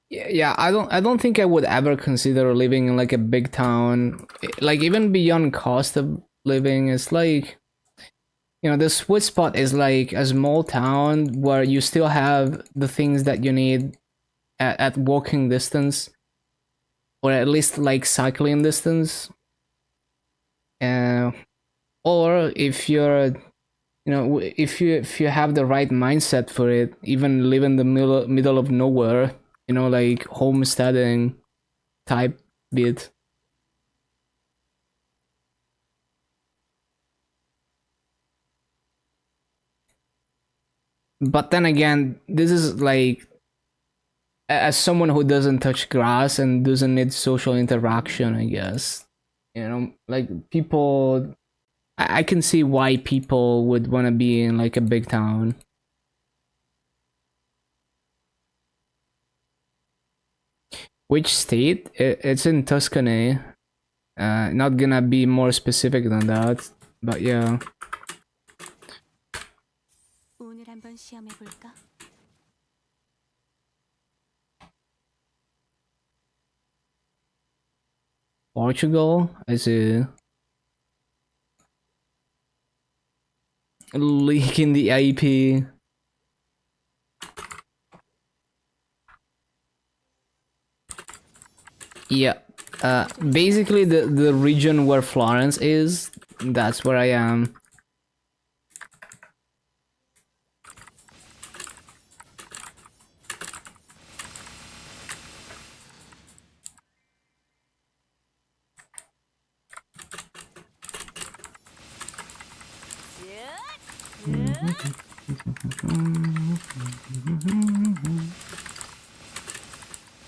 Yeah, I don't think I would ever consider living in like a big town. Like even beyond cost of living, it's like, You know, the sweet spot is like a small town where you still have the things that you need at walking distance, or at least like cycling distance. Uh, or if you're, you know, if you have the right mindset for it, even live in the middle of nowhere, you know, like homesteading type bit. But then again, this is like, as someone who doesn't touch grass and doesn't need social interaction, I guess, you know, like people, I can see why people would want to be in like a big town. Which state? It's in Tuscany. Not gonna be more specific than that, but yeah. 오늘 한번 시험해 볼까? Portugal? I see. Leak in the IP. Yeah. Basically the region where Florence is, that's where I am.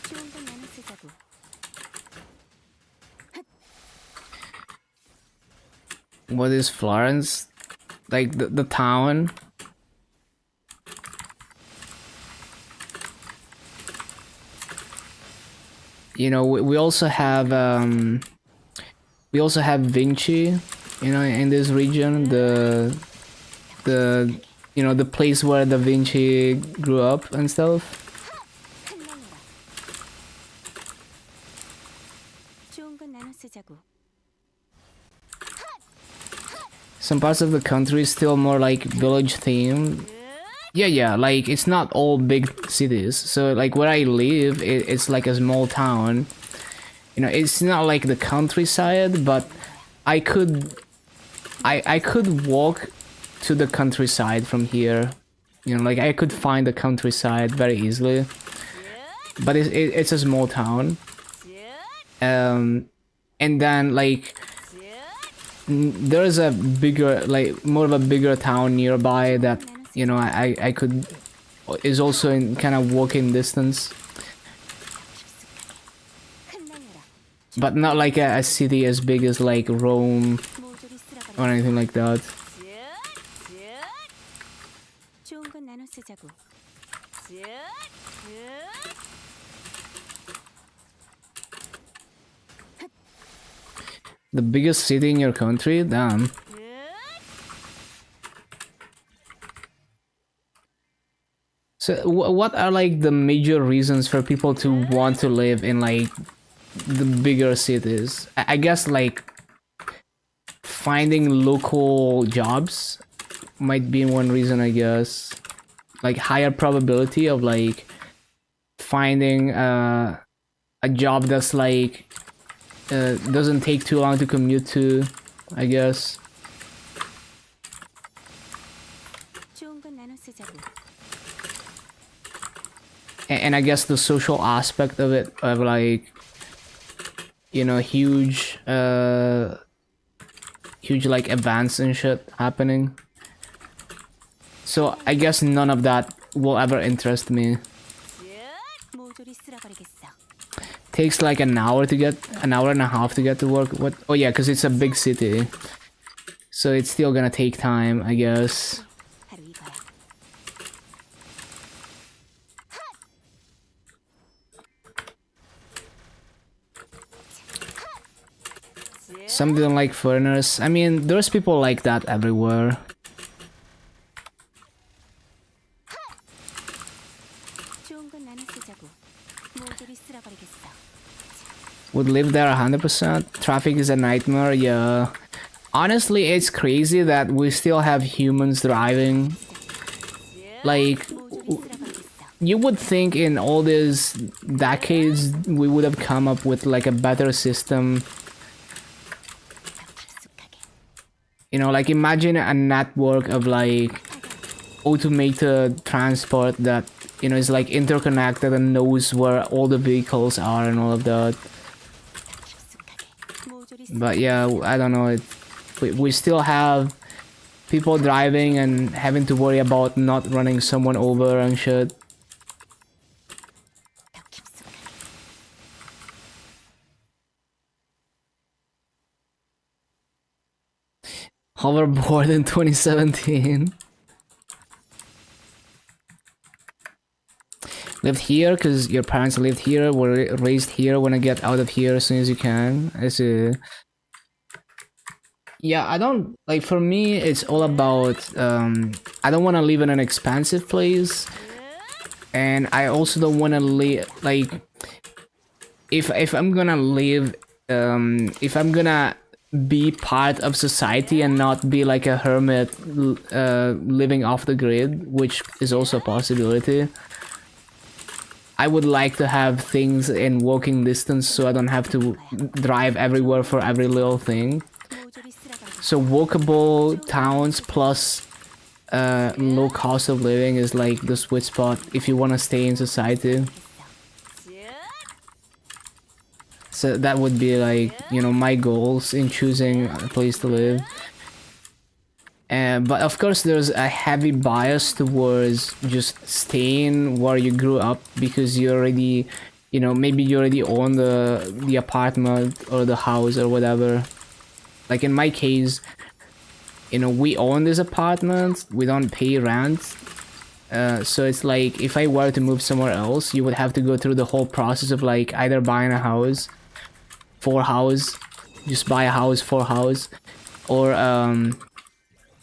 좋은 건 나눠 쓰자고. What is Florence? Like the town? You know, we also have Vinci, you know, in this region, the you know, the place where Da Vinci grew up and stuff. 좋은 건 나눠 쓰자고. Some parts of the country is still more like village themed. Yeah, like it's not all big cities. So like where I live, it's like a small town. You know, it's not like the countryside, but I could walk to the countryside from here. You know, like I could find the countryside very easily. But it's a small town. And then like there's a bigger, like more of a bigger town nearby that, you know, I could, is also in kind of walking distance, but not like a city as big as like Rome or anything like that. 좋은 건 나눠 쓰자고. The biggest city in your country? Damn. So what are like the major reasons for people to want to live in like the bigger cities? I guess like finding local jobs might be one reason, I guess. Like higher probability of like finding a job that's like doesn't take too long to commute to, I guess. 좋은 건 나눠 쓰자고. And I guess the social aspect of it, of like, you know, huge like events and shit happening. So I guess none of that will ever interest me. 모조리 쓸어버리겠어. Takes like an hour and a half to get to work. What? Oh yeah, because it's a big city, so it's still gonna take time, I guess. 바로 이거야. Some don't like foreigners. I mean, there's people like that everywhere. 좋은 건 나눠 쓰자고. 모조리 쓸어버리겠어. Would live there 100%. Traffic is a nightmare, yeah. Honestly, it's crazy that we still have humans driving. Like, you would think in all these decades we would have come up with like a better system. You know, like imagine a network of like automated transport that, you know, is like interconnected and knows where all the vehicles are and all of that. But yeah, I don't know. We still have people driving and having to worry about not running someone over and shit. Hoverboard in 2017. Lived here because your parents lived here, were raised here. Wanna get out of here as soon as you can. I see. Yeah, I don't like. For me, it's all about. I don't want to live in an expensive place, and I also don't want to live like. If I'm gonna live, if I'm gonna be part of society and not be like a hermit, living off the grid, which is also a possibility. I would like to have things in walking distance so I don't have to drive everywhere for every little thing. So walkable towns plus low cost of living is like the sweet spot if you want to stay in society. So that would be like, you know, my goals in choosing a place to live. But of course there's a heavy bias towards just staying where you grew up because you already, you know, maybe you already own the apartment or the house or whatever. Like in my case, you know, we own this apartment, we don't pay rent. So it's like if I were to move somewhere else, you would have to go through the whole process of like either buying a house, just buy a house for house, or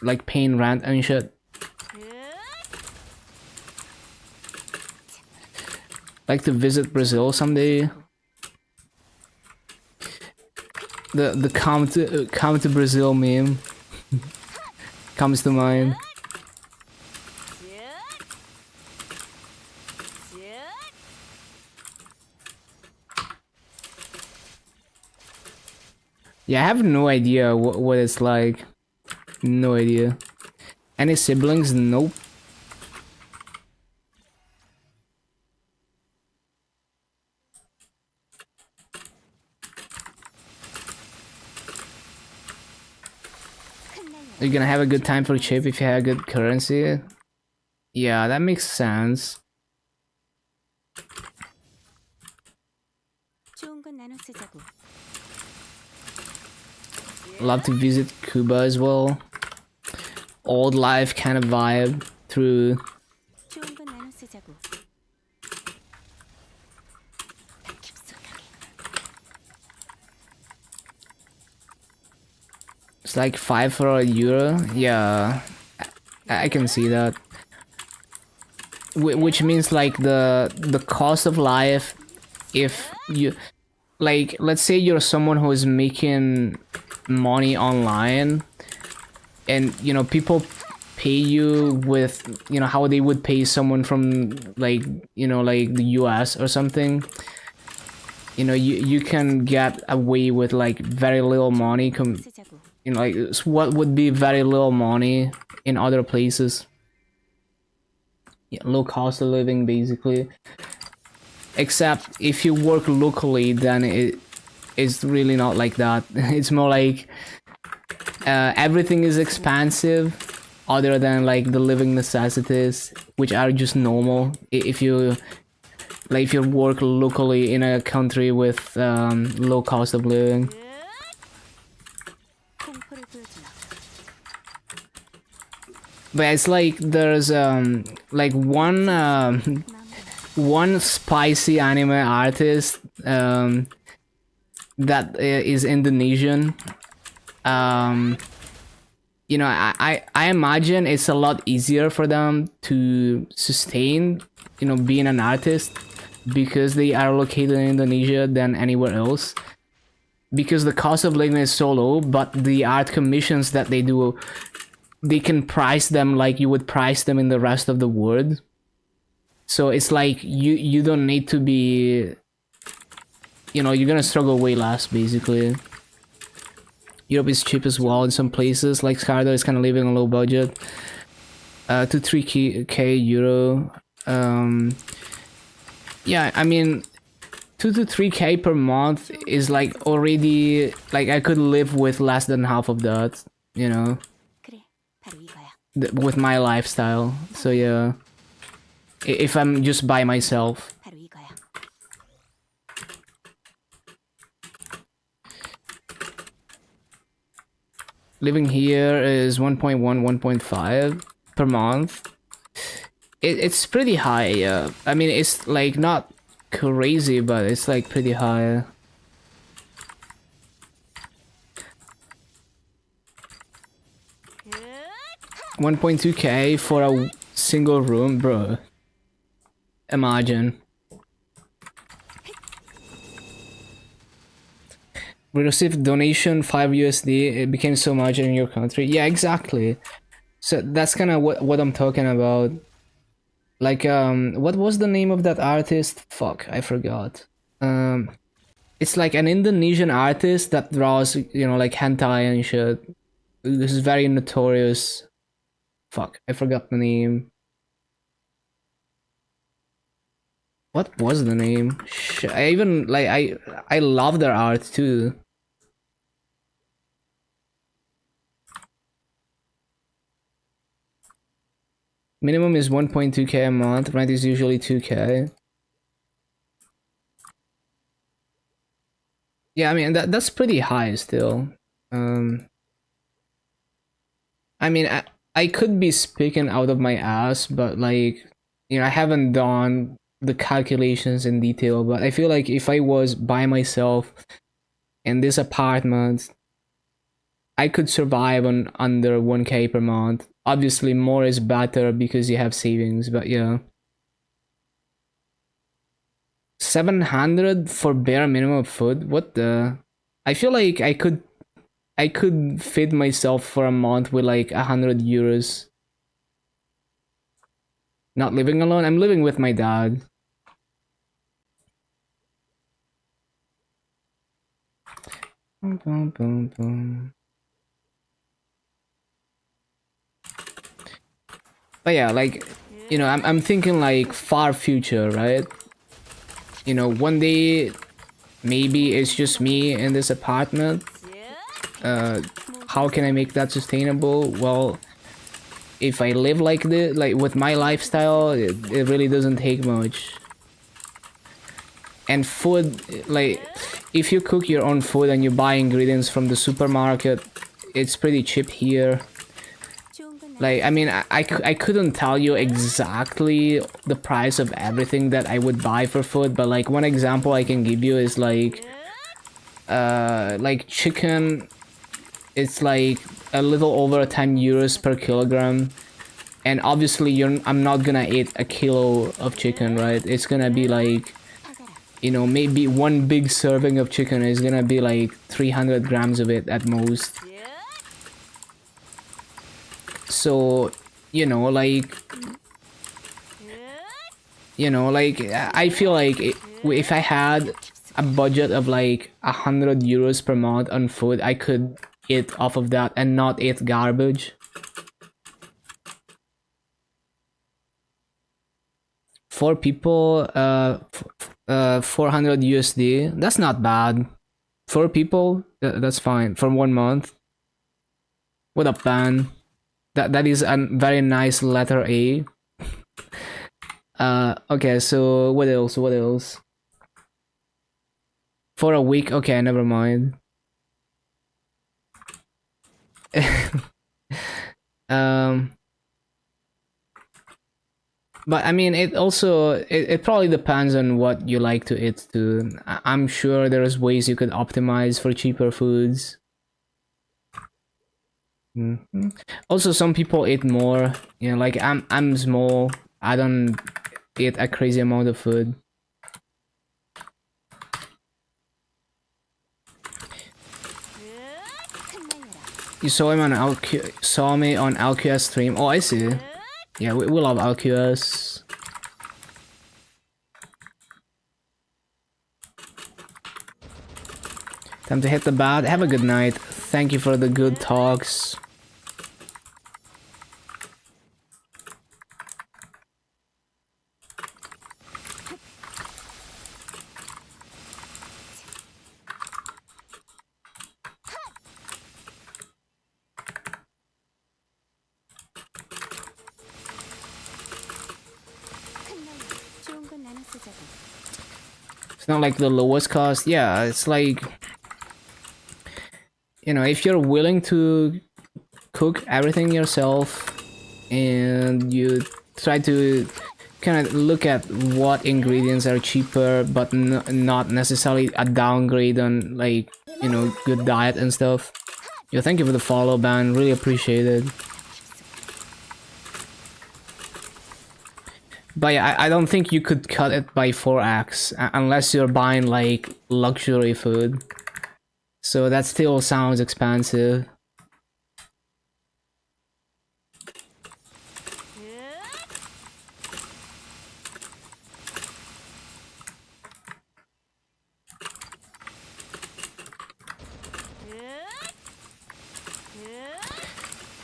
like paying rent and shit. Like to visit Brazil someday. The come to Brazil meme comes to mind. Yeah, I have no idea what it's like. No idea. Any siblings? Nope. You're gonna have a good time for cheap if you have good currency. Yeah, that makes sense. Love to visit Cuba as well. Old life kind of vibe through. It's like 5 for a euro. Yeah, I can see that. Which means like the cost of life, if you like, let's say you're someone who is making money online, and you know people pay you with, you know, how they would pay someone from like, you know, like the US or something. You know, you can get away with like very little money you know, like what would be very little money in other places. Yeah, low cost of living basically. Except if you work locally, then it is really not like that. It's more like everything is expensive other than like the living necessities, which are just normal if you like, if you work locally in a country with low cost of living. But it's like there's like one spicy anime artist that is Indonesian. You know, I imagine it's a lot easier for them to sustain, you know, being an artist because they are located in Indonesia than anywhere else. because the cost of living is so low, but the art commissions that they do, they can price them like you would price them in the rest of the world. So it's like you don't need to be, you know, you're gonna struggle way less basically. Europe is cheap as well in some places, like Scardo is kind of living on low budget. 2-3k euro. Yeah, I mean 2 to 3k per month is like already, like I could live with less than half of that, you know, 그래, 바로 이거야. with my lifestyle. So yeah, if I'm just by myself. 바로 이거야. Living here is 1.1, 1.5 per month. It's pretty high, yeah. I mean, it's like not crazy, but it's like pretty high. 으, 1.2k for a single room, bro. Imagine. We received donation 5 USD. It became so much in your country. Yeah, exactly. So that's kind of what I'm talking about. Like, what was the name of that artist? Fuck, I forgot. It's like an Indonesian artist that draws, you know, like hentai and shit. This is very notorious. Fuck, I forgot the name. What was the name? I even like I love their art too. Minimum is 1.2k a month. Rent is usually 2k. Yeah, I mean that's pretty high still. I mean I could be speaking out of my ass, but like, you know, I haven't done the calculations in detail, but I feel like if I was by myself in this apartment, I could survive on under 1k per month. Obviously more is better because you have savings, but yeah. 700 for bare minimum of food? What the? I feel like I could feed myself for a month with like 100 euros. Not living alone, I'm living with my dad. Boom, boom, boom, boom. But yeah, like, you know, I'm thinking like far future, right? You know, one day maybe it's just me in this apartment. How can I make that sustainable? Well, if I live like this, like with my lifestyle, it really doesn't take much. And food, like, if you cook your own food and you buy ingredients from the supermarket, it's pretty cheap here. 좋은 건 Like, I mean, I couldn't tell you exactly the price of everything that I would buy for food, but like one example I can give you is like chicken, it's like a little over 10 euros per kilogram. And obviously I'm not gonna eat a kilo of chicken, right? It's gonna be like, you know, maybe one big serving of chicken is gonna be like 300 grams of it at most. So, you know, like, I feel like if I had a budget of like 100 euros per month on food, I could eat off of that and not eat garbage. Four people, 400 USD. That's not bad. Four people, that's fine for 1 month. What up, man? That is a very nice letter A. Okay, so what else? What else? For a week, okay, never mind. But I mean, it probably depends on what you like to eat too. I'm sure there's ways you could optimize for cheaper foods. Also, some people eat more. You know, like I'm small. I don't eat a crazy amount of food. You saw him on saw me on LQS stream. Oh, I see. Yeah, we love LQS. Time to hit the bat. Have a good night. Thank you for the good talks. 좋은 건 나눠 쓰자고. It's not like the lowest cost. Yeah, it's like, you know, if you're willing to cook everything yourself and you try to kind of look at what ingredients are cheaper but not necessarily a downgrade on, like, you know, good diet and stuff. Yo, thank you for the follow, man. Really appreciate it. But yeah, I don't think you could cut it by 4x unless you're buying like luxury food. So that still sounds expensive.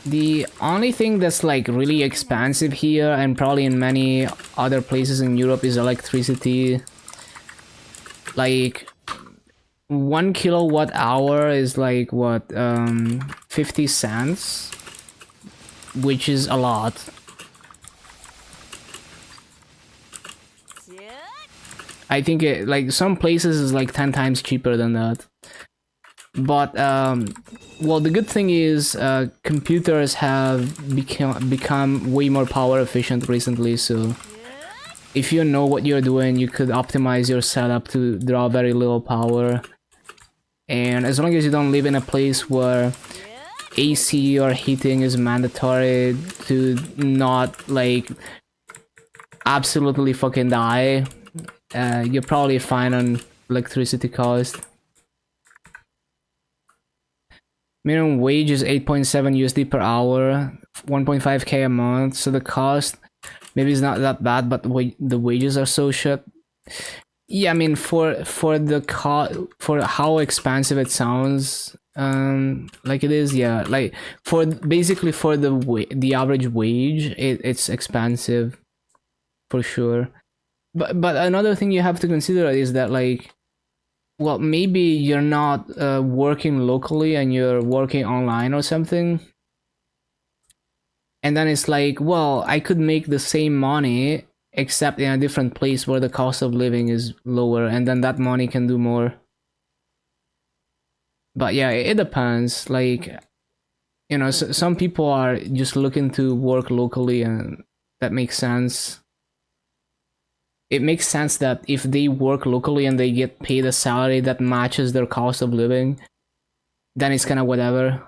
The only thing that's like really expensive here and probably in many other places in Europe is electricity. Like 1 kilowatt hour is like what, 50 cents, which is a lot. I think it, like some places is like 10 times cheaper than that. But well, the good thing is computers have become way more power efficient recently, so if you know what you're doing, you could optimize your setup to draw very little power. And as long as you don't live in a place where AC or heating is mandatory to not like absolutely fucking die, you're probably fine on electricity cost. Minimum wage is 8.7 USD per hour, 1.5k a month, so the cost maybe is not that bad, but the wages are so shit. Yeah, I mean for how expensive it sounds, like it is, yeah, like for basically for the average wage, it's expensive for sure. But another thing you have to consider is that, like, well, maybe you're not working locally and you're working online or something. And then it's like, well, I could make the same money except in a different place where the cost of living is lower, and then that money can do more. But yeah, it depends. Like, you know, some people are just looking to work locally, and that makes sense. It makes sense that if they work locally and they get paid a salary that matches their cost of living, then it's kind of whatever.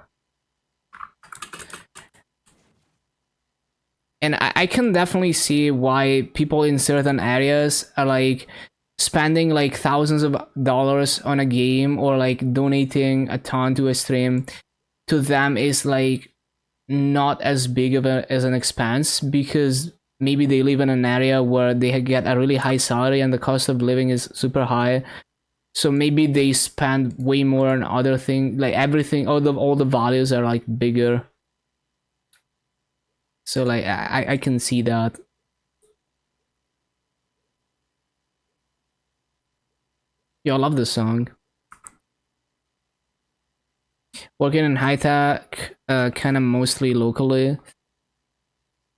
And I can definitely see why people in certain areas are like spending like thousands of dollars on a game or like donating a ton to a stream. To them is like not as big of as an expense, because maybe they live in an area where they get a really high salary and the cost of living is super high. So maybe they spend way more on other things, like everything, all the values are like bigger. So like I can see that. Yo, I love this song. Working in high tech, kind of mostly locally.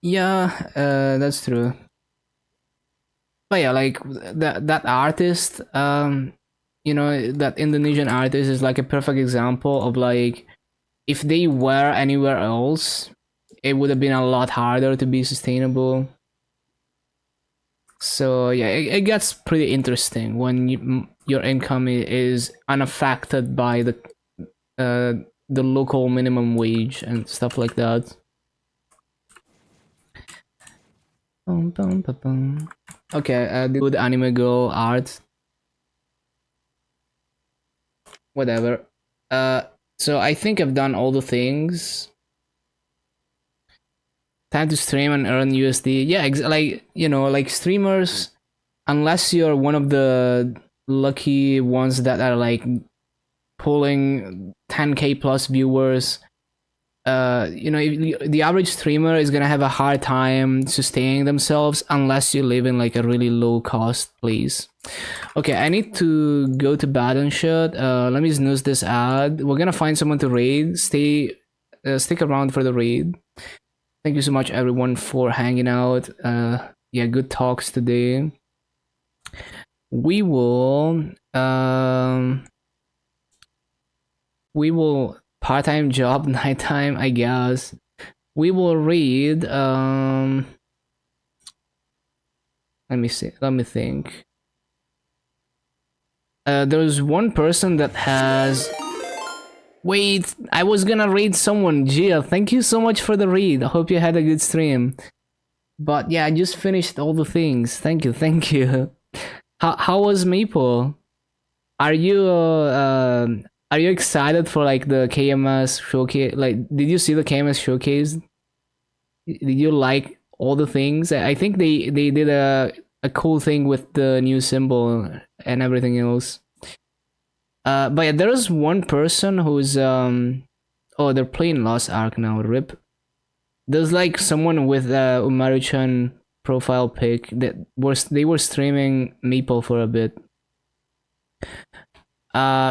Yeah, that's true. But yeah, like that artist, you know, that Indonesian artist is like a perfect example of like, if they were anywhere else, it would have been a lot harder to be sustainable. So yeah, it gets pretty interesting when your income is unaffected by the local minimum wage and stuff like that. Okay, good anime girl art. Whatever. So I think I've done all the things. Time to stream and earn USD. Yeah, like like streamers, unless you're one of the lucky ones that are like pulling 10k plus viewers, the average streamer is gonna have a hard time sustaining themselves unless you live in like a really low cost place. Okay, I need to go to bed and shit. Let me snooze this ad. We're gonna find someone to raid. Stick around for the raid. Thank you so much, everyone, for hanging out. Yeah, good talks today. We will part-time job nighttime, I guess. We will read. Let me see. Let me think. There's one person that has. Wait, I was gonna raid someone. Gia, thank you so much for the raid. I hope you had a good stream. But yeah, I just finished all the things. Thank you, thank you. How was Maple? Are you are you excited for like the KMS showcase? Like, did you see the KMS showcase? Did you like all the things? I think they did a cool thing with the new symbol and everything else. But yeah, there is one person who's oh, they're playing Lost Ark now. Rip. There's like someone with Umaru-chan profile pic that they were streaming Maple for a bit.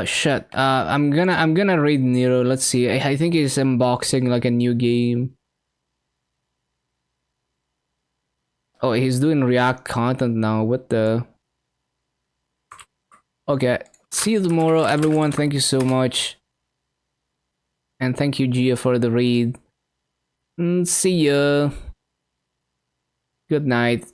Shit. I'm gonna raid Nero. Let's see. I think he's unboxing like a new game. Oh, he's doing React content now. What the? Okay. See you tomorrow, everyone. Thank you so much. And thank you, Gia, for the raid. See ya. Good night.